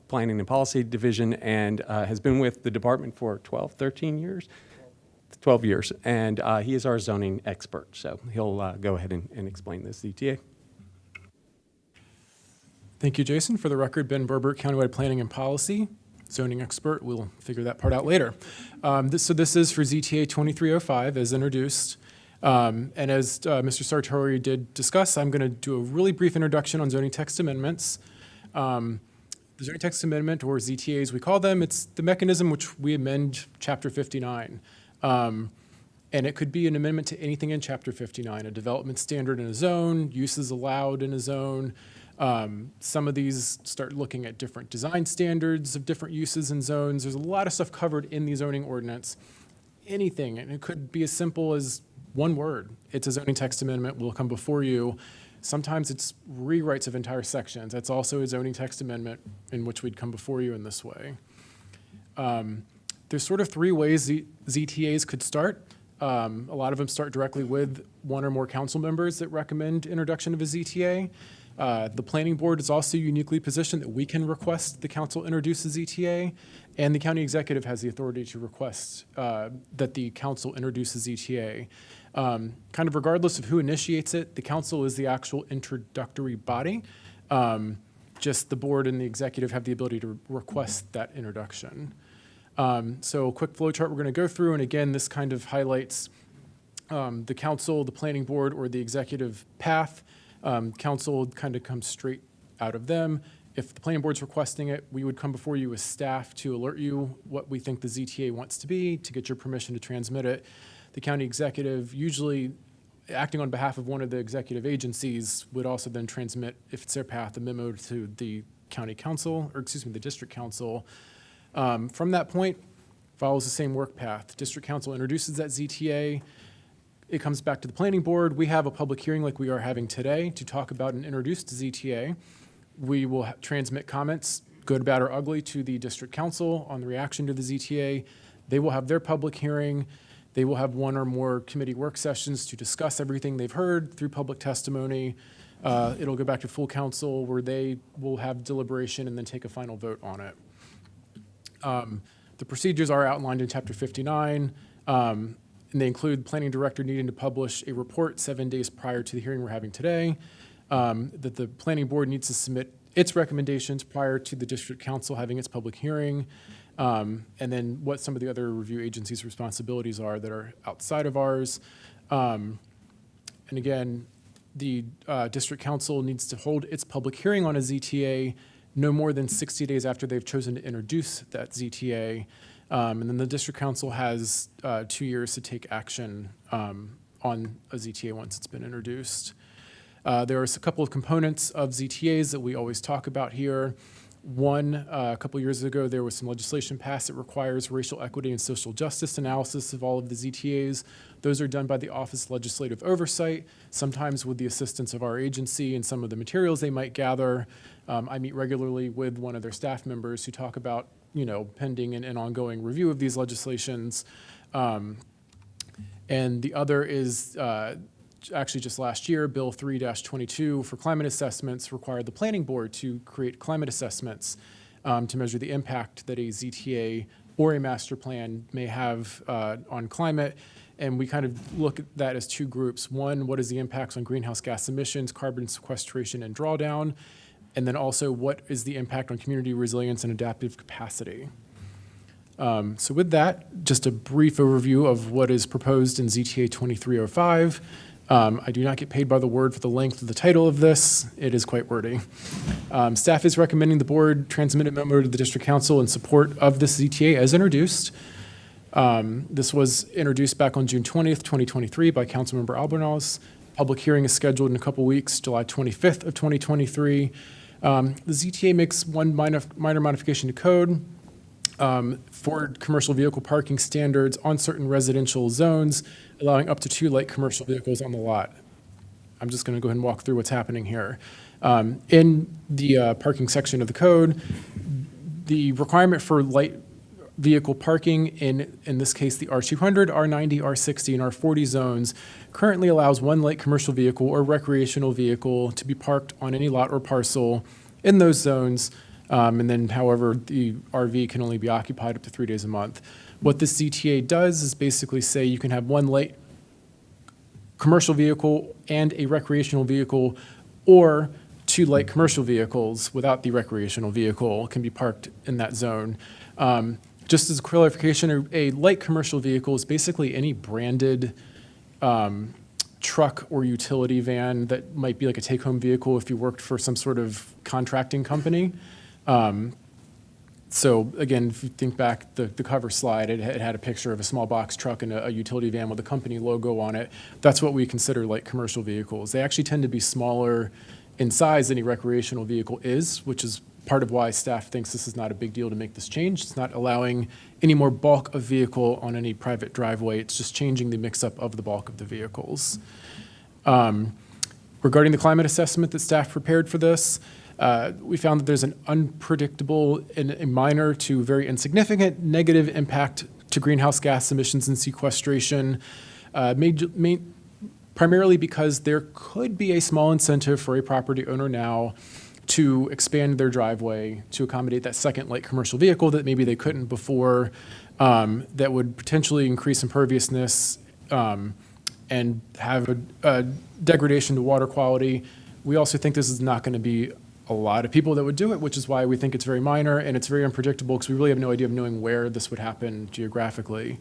planning and policy division, and has been with the department for 13 years. 12 years, and he is our zoning expert. So he'll go ahead and explain this ZTA. Thank you, Jason. For the record, Ben Berbert, Countywide Planning and Policy, zoning expert. We'll figure that part out later. This is for ZTA 2305 as introduced. And as Mr. Sartori did discuss, I'm going to do a really brief introduction on zoning text amendments. The zoning text amendment, or ZTAs we call them, it's the mechanism which we amend Chapter 59. And it could be an amendment to anything in Chapter 59, a development standard in a zone, uses allowed in a zone. Some of these start looking at different design standards of different uses and zones. There's a lot of stuff covered in the zoning ordinance. Anything, and it could be as simple as one word. It's a zoning text amendment, will come before you. Sometimes it's rewrites of entire sections. That's also a zoning text amendment in which we'd come before you in this way. There's sort of three ways ZTAs could start. A lot of them start directly with one or more council members that recommend introduction of a ZTA. The planning board is also uniquely positioned that we can request the council introduce a ZTA, and the county executive has the authority to request that the council introduce a ZTA. Kind of regardless of who initiates it, the council is the actual introductory body. Just the board and the executive have the ability to request that introduction. So a quick flow chart we're going to go through, and again, this kind of highlights the council, the planning board, or the executive path. Council kind of comes straight out of them. If the planning board's requesting it, we would come before you as staff to alert you what we think the ZTA wants to be, to get your permission to transmit it. The county executive, usually acting on behalf of one of the executive agencies, would also then transmit, if it's their path, a memo to the county council, or excuse me, the district council. From that point, follows the same work path. District council introduces that ZTA. It comes back to the planning board. We have a public hearing like we are having today to talk about an introduced ZTA. We will transmit comments, good, bad, or ugly, to the district council on the reaction to the ZTA. They will have their public hearing. They will have one or more committee work sessions to discuss everything they've heard through public testimony. It'll go back to full council where they will have deliberation and then take a final vote on it. The procedures are outlined in Chapter 59. And they include planning director needing to publish a report 7 days prior to the hearing we're having today, that the planning board needs to submit its recommendations prior to the district council having its public hearing, and then what some of the other review agencies' responsibilities are that are outside of ours. And again, the district council needs to hold its public hearing on a ZTA no more than 60 days after they've chosen to introduce that ZTA. And then the district council has 2 years to take action on a ZTA once it's been introduced. There are a couple of components of ZTAs that we always talk about here. One, a couple years ago, there was some legislation passed that requires racial equity and social justice analysis of all of the ZTAs. Those are done by the Office of Legislative Oversight, sometimes with the assistance of our agency and some of the materials they might gather. I meet regularly with one of their staff members who talk about pending and ongoing review of these legislations. And the other is actually just last year, Bill 3-22 for climate assessments required the planning board to create climate assessments to measure the impact that a ZTA or a master plan may have on climate. And we kind of look at that as two groups. One, what is the impacts on greenhouse gas emissions, carbon sequestration and drawdown? And then also, what is the impact on community resilience and adaptive capacity? So with that, just a brief overview of what is proposed in ZTA 2305. I do not get paid by the word for the length of the title of this. It is quite wordy. Staff is recommending the board transmit a memo to the district council in support of this ZTA as introduced. This was introduced back on June 20th, 2023 by Councilmember Albornoz. Public hearing is scheduled in a couple weeks, July 25th of 2023. The ZTA makes one minor modification to code for commercial vehicle parking standards on certain residential zones, allowing up to 2 light commercial vehicles on the lot. I'm just going to go ahead and walk through what's happening here. In the parking section of the code, the requirement for light vehicle parking in this case, the R200, R90, R60, and R40 zones currently allows 1 light commercial vehicle or recreational vehicle to be parked on any lot or parcel in those zones. And then, however, the RV can only be occupied up to 3 days a month. What this ZTA does is basically say you can have 1 light commercial vehicle and a recreational vehicle, or 2 light commercial vehicles without the recreational vehicle can be parked in that zone. Just as a clarification, a light commercial vehicle is basically any branded truck or utility van that might be like a take-home vehicle if you worked for some sort of contracting company. So again, if you think back, the cover slide, it had a picture of a small box truck and a utility van with a company logo on it. That's what we consider light commercial vehicles. They actually tend to be smaller in size than a recreational vehicle is, which is part of why staff thinks this is not a big deal to make this change. It's not allowing any more bulk of vehicle on any private driveway. It's just changing the mix-up of the bulk of the vehicles. Regarding the climate assessment that staff prepared for this, we found that there's an unpredictable and a minor to very insignificant negative impact to greenhouse gas emissions and sequestration, primarily because there could be a small incentive for a property owner now to expand their driveway to accommodate that second light commercial vehicle that maybe they couldn't before, that would potentially increase imperviousness and have a degradation to water quality. We also think this is not going to be a lot of people that would do it, which is why we think it's very minor and it's very unpredictable because we really have no idea of knowing where this would happen geographically.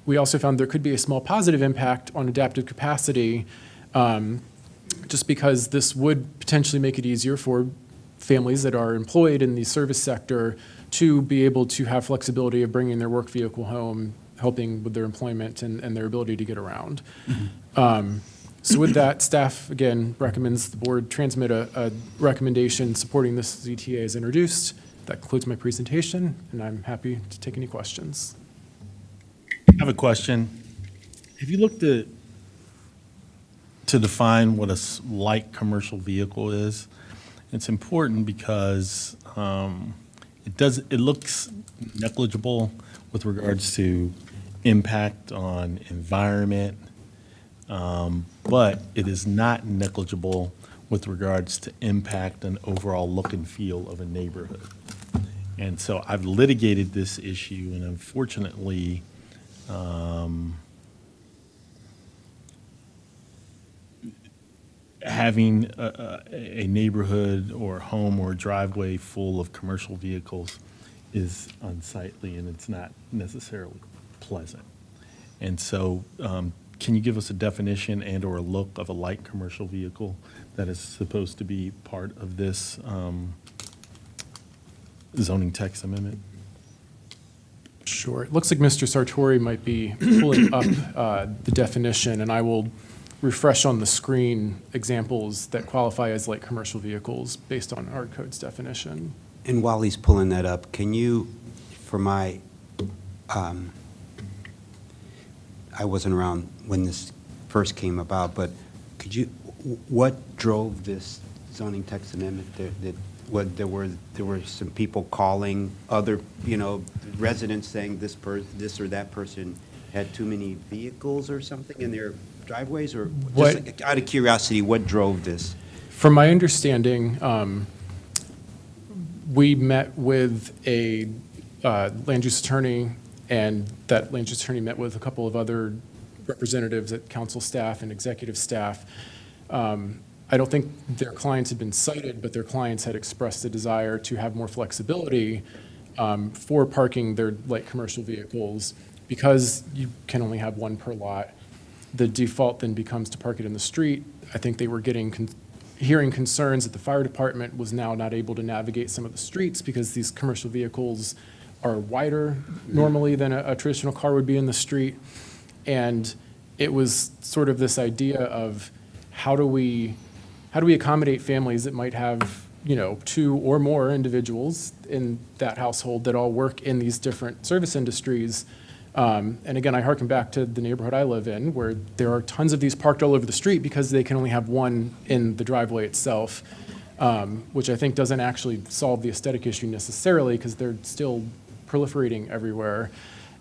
We also found there could be a small positive impact on adaptive capacity, just because this would potentially make it easier for families that are employed in the service sector to be able to have flexibility of bringing their work vehicle home, helping with their employment and their ability to get around. So with that, staff, again, recommends the board transmit a recommendation supporting this ZTA as introduced. That concludes my presentation, and I'm happy to take any questions. I have a question. Have you looked to define what a light commercial vehicle is? It's important because it looks negligible with regards to impact on environment, but it is not negligible with regards to impact and overall look and feel of a neighborhood. And so I've litigated this issue, and unfortunately, having a neighborhood or home or driveway full of commercial vehicles is unsightly, and it's not necessarily pleasant. And so can you give us a definition and or a look of a light commercial vehicle that is supposed to be part of this zoning text amendment? Sure. It looks like Mr. Sartori might be pulling up the definition, and I will refresh on the screen examples that qualify as light commercial vehicles based on our code's definition. And while he's pulling that up, can you, for my, I wasn't around when this first came about, but could you, what drove this zoning text amendment? There were some people calling other, residents saying this or that person had too many vehicles or something in their driveways, or just out of curiosity, what drove this? From my understanding, we met with a land use attorney and that land use attorney met with a couple of other representatives at council staff and executive staff. I don't think their clients had been cited, but their clients had expressed a desire to have more flexibility for parking their light commercial vehicles. Because you can only have one per lot, the default then becomes to park it in the street. I think they were hearing concerns that the fire department was now not able to navigate some of the streets because these commercial vehicles are wider normally than a traditional car would be in the street. And it was sort of this idea of how do we accommodate families that might have, you know, 2 or more individuals in that household that all work in these different service industries. And again, I harken back to the neighborhood I live in, where there are tons of these parked all over the street because they can only have one in the driveway itself, which I think doesn't actually solve the aesthetic issue necessarily because they're still proliferating everywhere.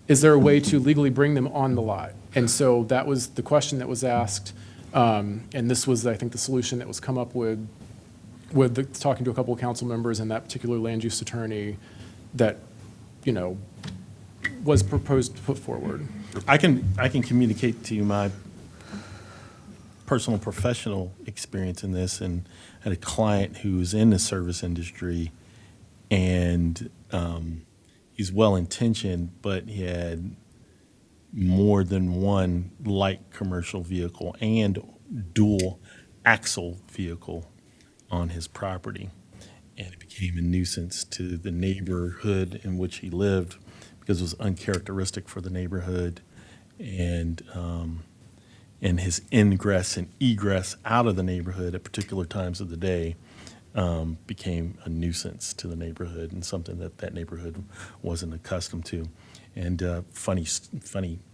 Is there a way to legally bring them on the lot? And so that was the question that was asked, and this was, I think, the solution that was come up with talking to a couple of council members and that particular land use attorney that, you know, was proposed to put forward. I can communicate to you my personal professional experience in this, and had a client who's in the service industry, and he's well-intentioned, but he had more than one light commercial vehicle and dual axle vehicle on his property. And it became a nuisance to the neighborhood in which he lived because it was uncharacteristic for the neighborhood, and his ingress and egress out of the neighborhood at particular times of the day became a nuisance to the neighborhood and something that neighborhood wasn't accustomed to. And funny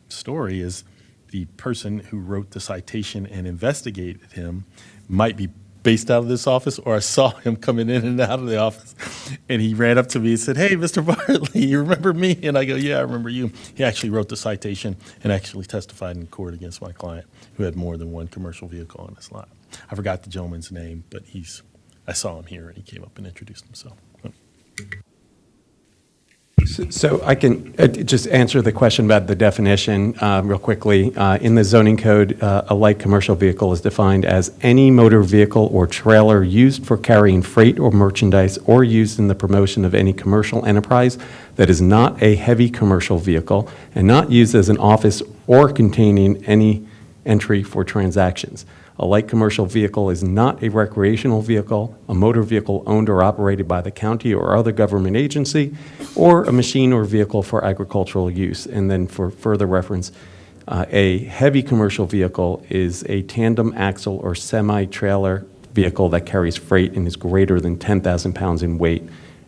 story is the person who wrote the citation and investigated him might be based out of this office, or I saw him coming in and out of the office, and he ran up to me and said, "Hey, Mr. Bartley, you remember me?" And I go, "Yeah, I remember you." He actually wrote the citation and actually testified in court against my client who had more than one commercial vehicle on his lot. I forgot the gentleman's name, but I saw him here and he came up and introduced himself. So I can just answer the question about the definition real quickly. In the zoning code, a light commercial vehicle is defined as any motor vehicle or trailer used for carrying freight or merchandise or used in the promotion of any commercial enterprise that is not a heavy commercial vehicle and not used as an office or containing any entry for transactions. A light commercial vehicle is not a recreational vehicle, a motor vehicle owned or operated by the county or other government agency, or a machine or vehicle for agricultural use. And then for further reference, a heavy commercial vehicle is a tandem axle or semi-trailer vehicle that carries freight and is greater than 10,000 pounds in weight.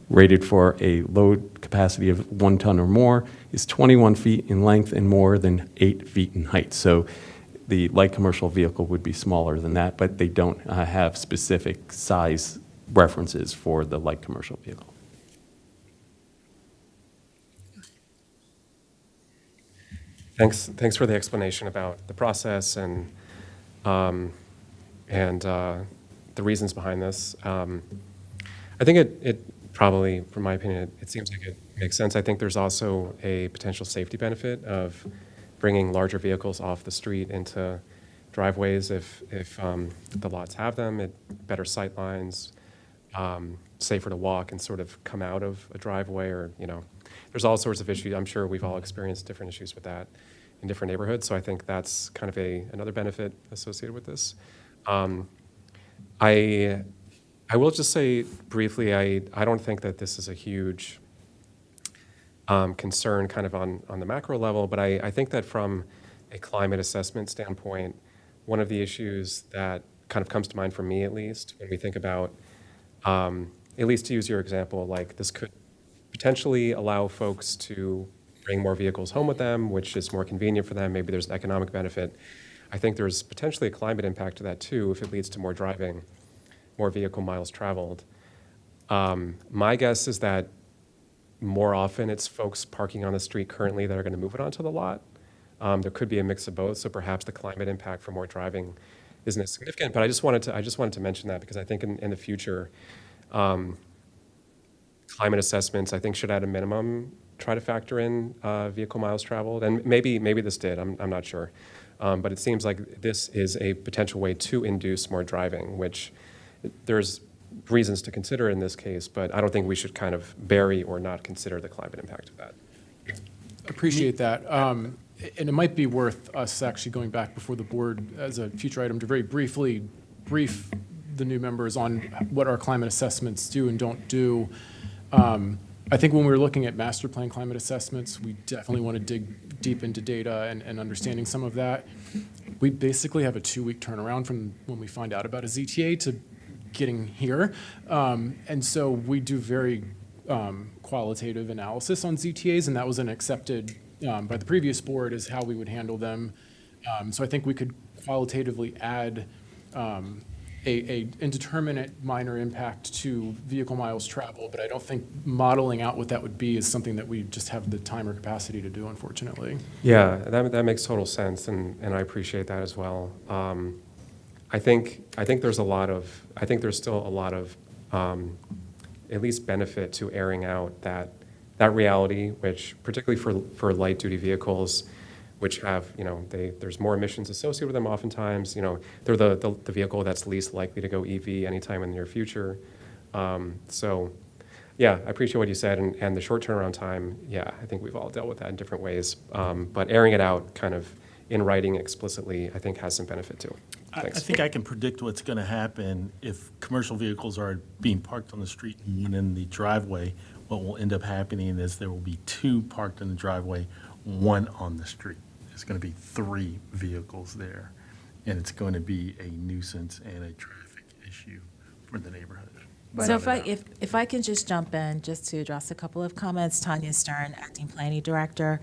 Rated for a load capacity of 1 ton or more, is 21 feet in length and more than 8 feet in height. So the light commercial vehicle would be smaller than that, but they don't have specific size references for the light commercial vehicle. Thanks for the explanation about the process and the reasons behind this. I think it probably, from my opinion, it seems like it makes sense. I think there's also a potential safety benefit of bringing larger vehicles off the street into driveways if the lots have them, better sight lines, safer to walk and sort of come out of a driveway, or, you know, there's all sorts of issues. I'm sure we've all experienced different issues with that in different neighborhoods, so I think that's kind of another benefit associated with this. I will just say briefly, I don't think that this is a huge concern kind of on the macro level, but I think that from a climate assessment standpoint, one of the issues that kind of comes to mind for me, at least, when we think about, at least to use your example, like this could potentially allow folks to bring more vehicles home with them, which is more convenient for them. Maybe there's economic benefit. I think there's potentially a climate impact to that too, if it leads to more driving, more vehicle miles traveled. My guess is that more often it's folks parking on the street currently that are going to move it onto the lot. There could be a mix of both, so perhaps the climate impact for more driving isn't as significant. But I just wanted to mention that because I think in the future, climate assessments I think should at a minimum try to factor in vehicle miles traveled, and maybe this did. I'm not sure, but it seems like this is a potential way to induce more driving, which there's reasons to consider in this case, but I don't think we should kind of bury or not consider the climate impact of that. Appreciate that. And it might be worth us actually going back before the board as a future item to very briefly brief the new members on what our climate assessments do and don't do. I think when we were looking at master plan climate assessments, we definitely want to dig deep into data and understanding some of that. We basically have a 2-week turnaround from when we find out about a ZTA to getting here. And so we do very qualitative analysis on ZTAs, and that was an accepted by the previous board as how we would handle them. So I think we could qualitatively add a indeterminate minor impact to vehicle miles traveled, but I don't think modeling out what that would be is something that we just have the time or capacity to do, unfortunately. Yeah, that makes total sense, and I appreciate that as well. I think there's still a lot of at least benefit to airing out that reality, which particularly for light duty vehicles, which have, there's more emissions associated with them oftentimes. They're the vehicle that's least likely to go EV anytime in the near future. So, yeah, I appreciate what you said, and the short turnaround time, yeah, I think we've all dealt with that in different ways. But airing it out kind of in writing explicitly, I think has some benefit too. I think I can predict what's going to happen if commercial vehicles are being parked on the street and one in the driveway. What will end up happening is there will be 2 parked in the driveway, 1 on the street. There's going to be 3 vehicles there, and it's going to be a nuisance and a traffic issue for the neighborhood. So if I can just jump in, just to address a couple of comments, Tanya Stern, Acting Planning Director.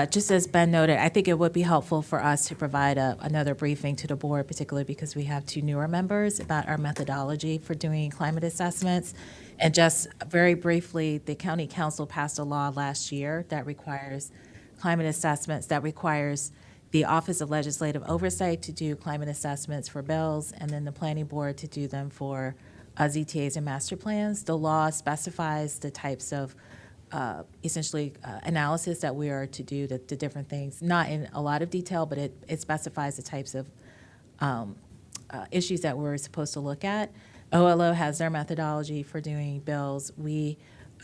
Just as Ben noted, I think it would be helpful for us to provide another briefing to the board, particularly because we have 2 newer members, about our methodology for doing climate assessments. And just very briefly, the county council passed a law last year that requires climate assessments, that requires the Office of Legislative Oversight to do climate assessments for bills, and then the planning board to do them for ZTAs and master plans. The law specifies the types of essentially analysis that we are to do, the different things, not in a lot of detail, but it specifies the types of issues that we're supposed to look at. OLO has their methodology for doing bills. We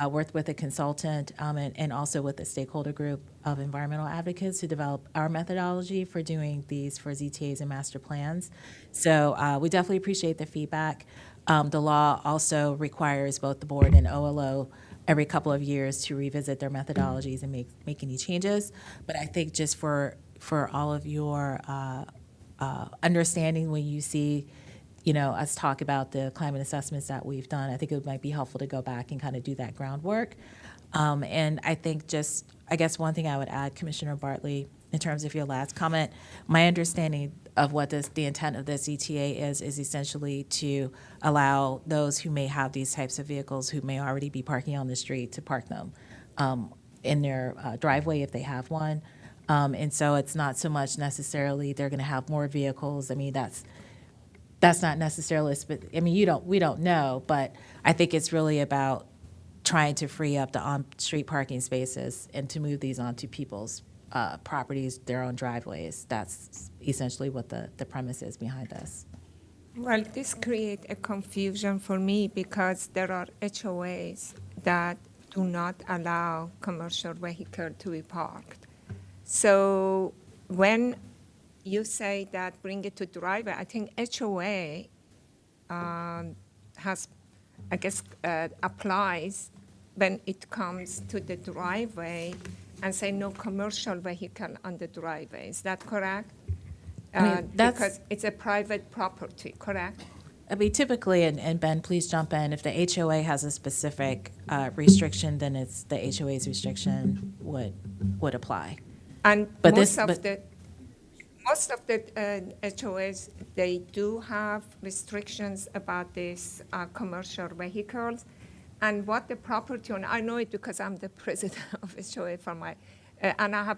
worked with a consultant and also with a stakeholder group of environmental advocates to develop our methodology for doing these for ZTAs and master plans. So we definitely appreciate the feedback. The law also requires both the board and OLO every couple of years to revisit their methodologies and make any changes. But I think just for all of your understanding when you see us talk about the climate assessments that we've done, I think it might be helpful to go back and kind of do that groundwork. And I think I guess one thing I would add, Commissioner Bartley, in terms of your last comment, my understanding of what the intent of this ETA is essentially to allow those who may have these types of vehicles who may already be parking on the street to park them in their driveway if they have one. And so it's not so much necessarily they're going to have more vehicles. I mean, that's not necessarily, we don't know, but I think it's really about trying to free up the on-street parking spaces and to move these onto people's properties, their own driveways. That's essentially what the premise is behind this. Well, this creates a confusion for me because there are HOAs that do not allow commercial vehicle to be parked. So when you say that bring it to driveway, I think HOA applies when it comes to the driveway and say no commercial vehicle on the driveway. Is that correct? Because it's a private property, correct? I mean, typically, and Ben, please jump in, if the HOA has a specific restriction, then it's the HOA's restriction would apply. And but most of the HOAs, they do have restrictions about these commercial vehicles. And what the property owner, I know it because I'm the president of HOA for my, and I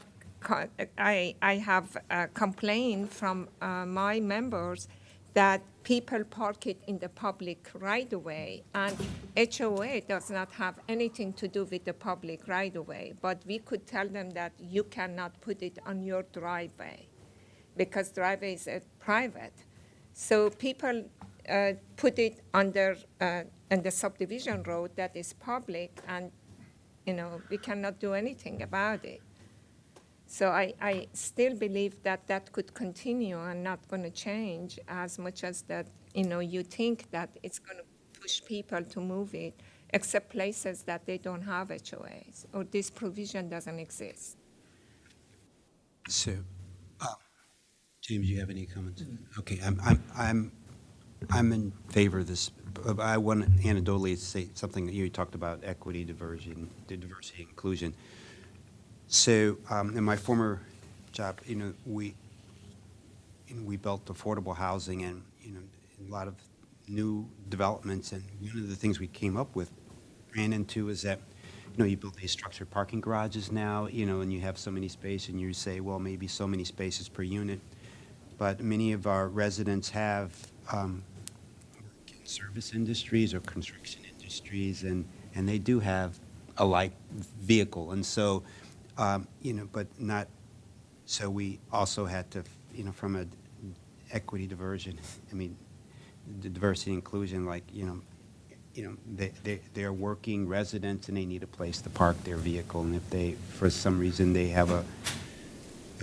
have complained from my members that people park it in the public right-of-way, and HOA does not have anything to do with the public right-of-way, but we could tell them that you cannot put it on your driveway because driveway is private. So people put it under in the subdivision road that is public, and we cannot do anything about it. So I still believe that that could continue and not going to change as much as that, you think that it's going to push people to move it, except places that they don't have HOAs or this provision doesn't exist. So, James, you have any comments? Okay, I'm in favor of this. I want to anecdotally say something that you talked about: equity, diversity, inclusion. So, in my former job, we built affordable housing and a lot of new developments. And one of the things we came up with, ran into, is that you build these structured parking garages now, and you have so many space, and you say, well, maybe so many spaces per unit. But many of our residents have service industries or construction industries, and they do have a light vehicle, and so. But not, so we also had to, from a equity diversion, the diversity inclusion, like, they're working residents and they need a place to park their vehicle. And if they, for some reason, they have a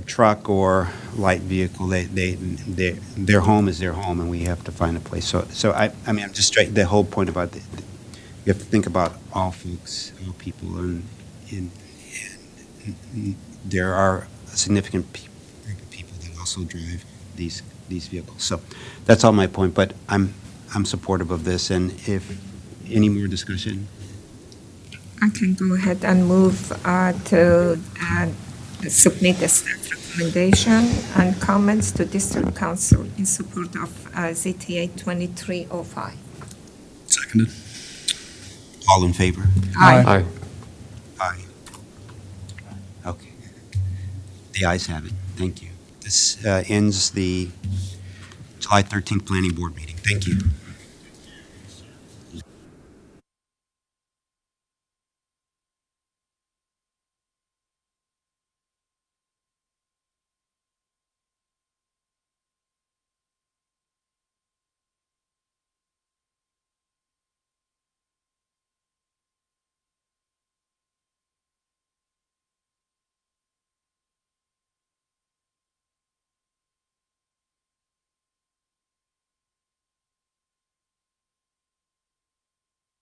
truck or light vehicle, their home is their home and we have to find a place. So I'm just straight, the whole point about you have to think about all folks, all people, and there are a significant group of people that also drive these vehicles. So that's all my point, but I'm supportive of this, and if any more discussion? I can go ahead and move to submit the staff recommendation and comments to District Council in support of ZTA 2305. Seconded. All in favor? Aye. Aye. Okay. The ayes have it. Thank you. This ends the July 13th Planning Board meeting. Thank you.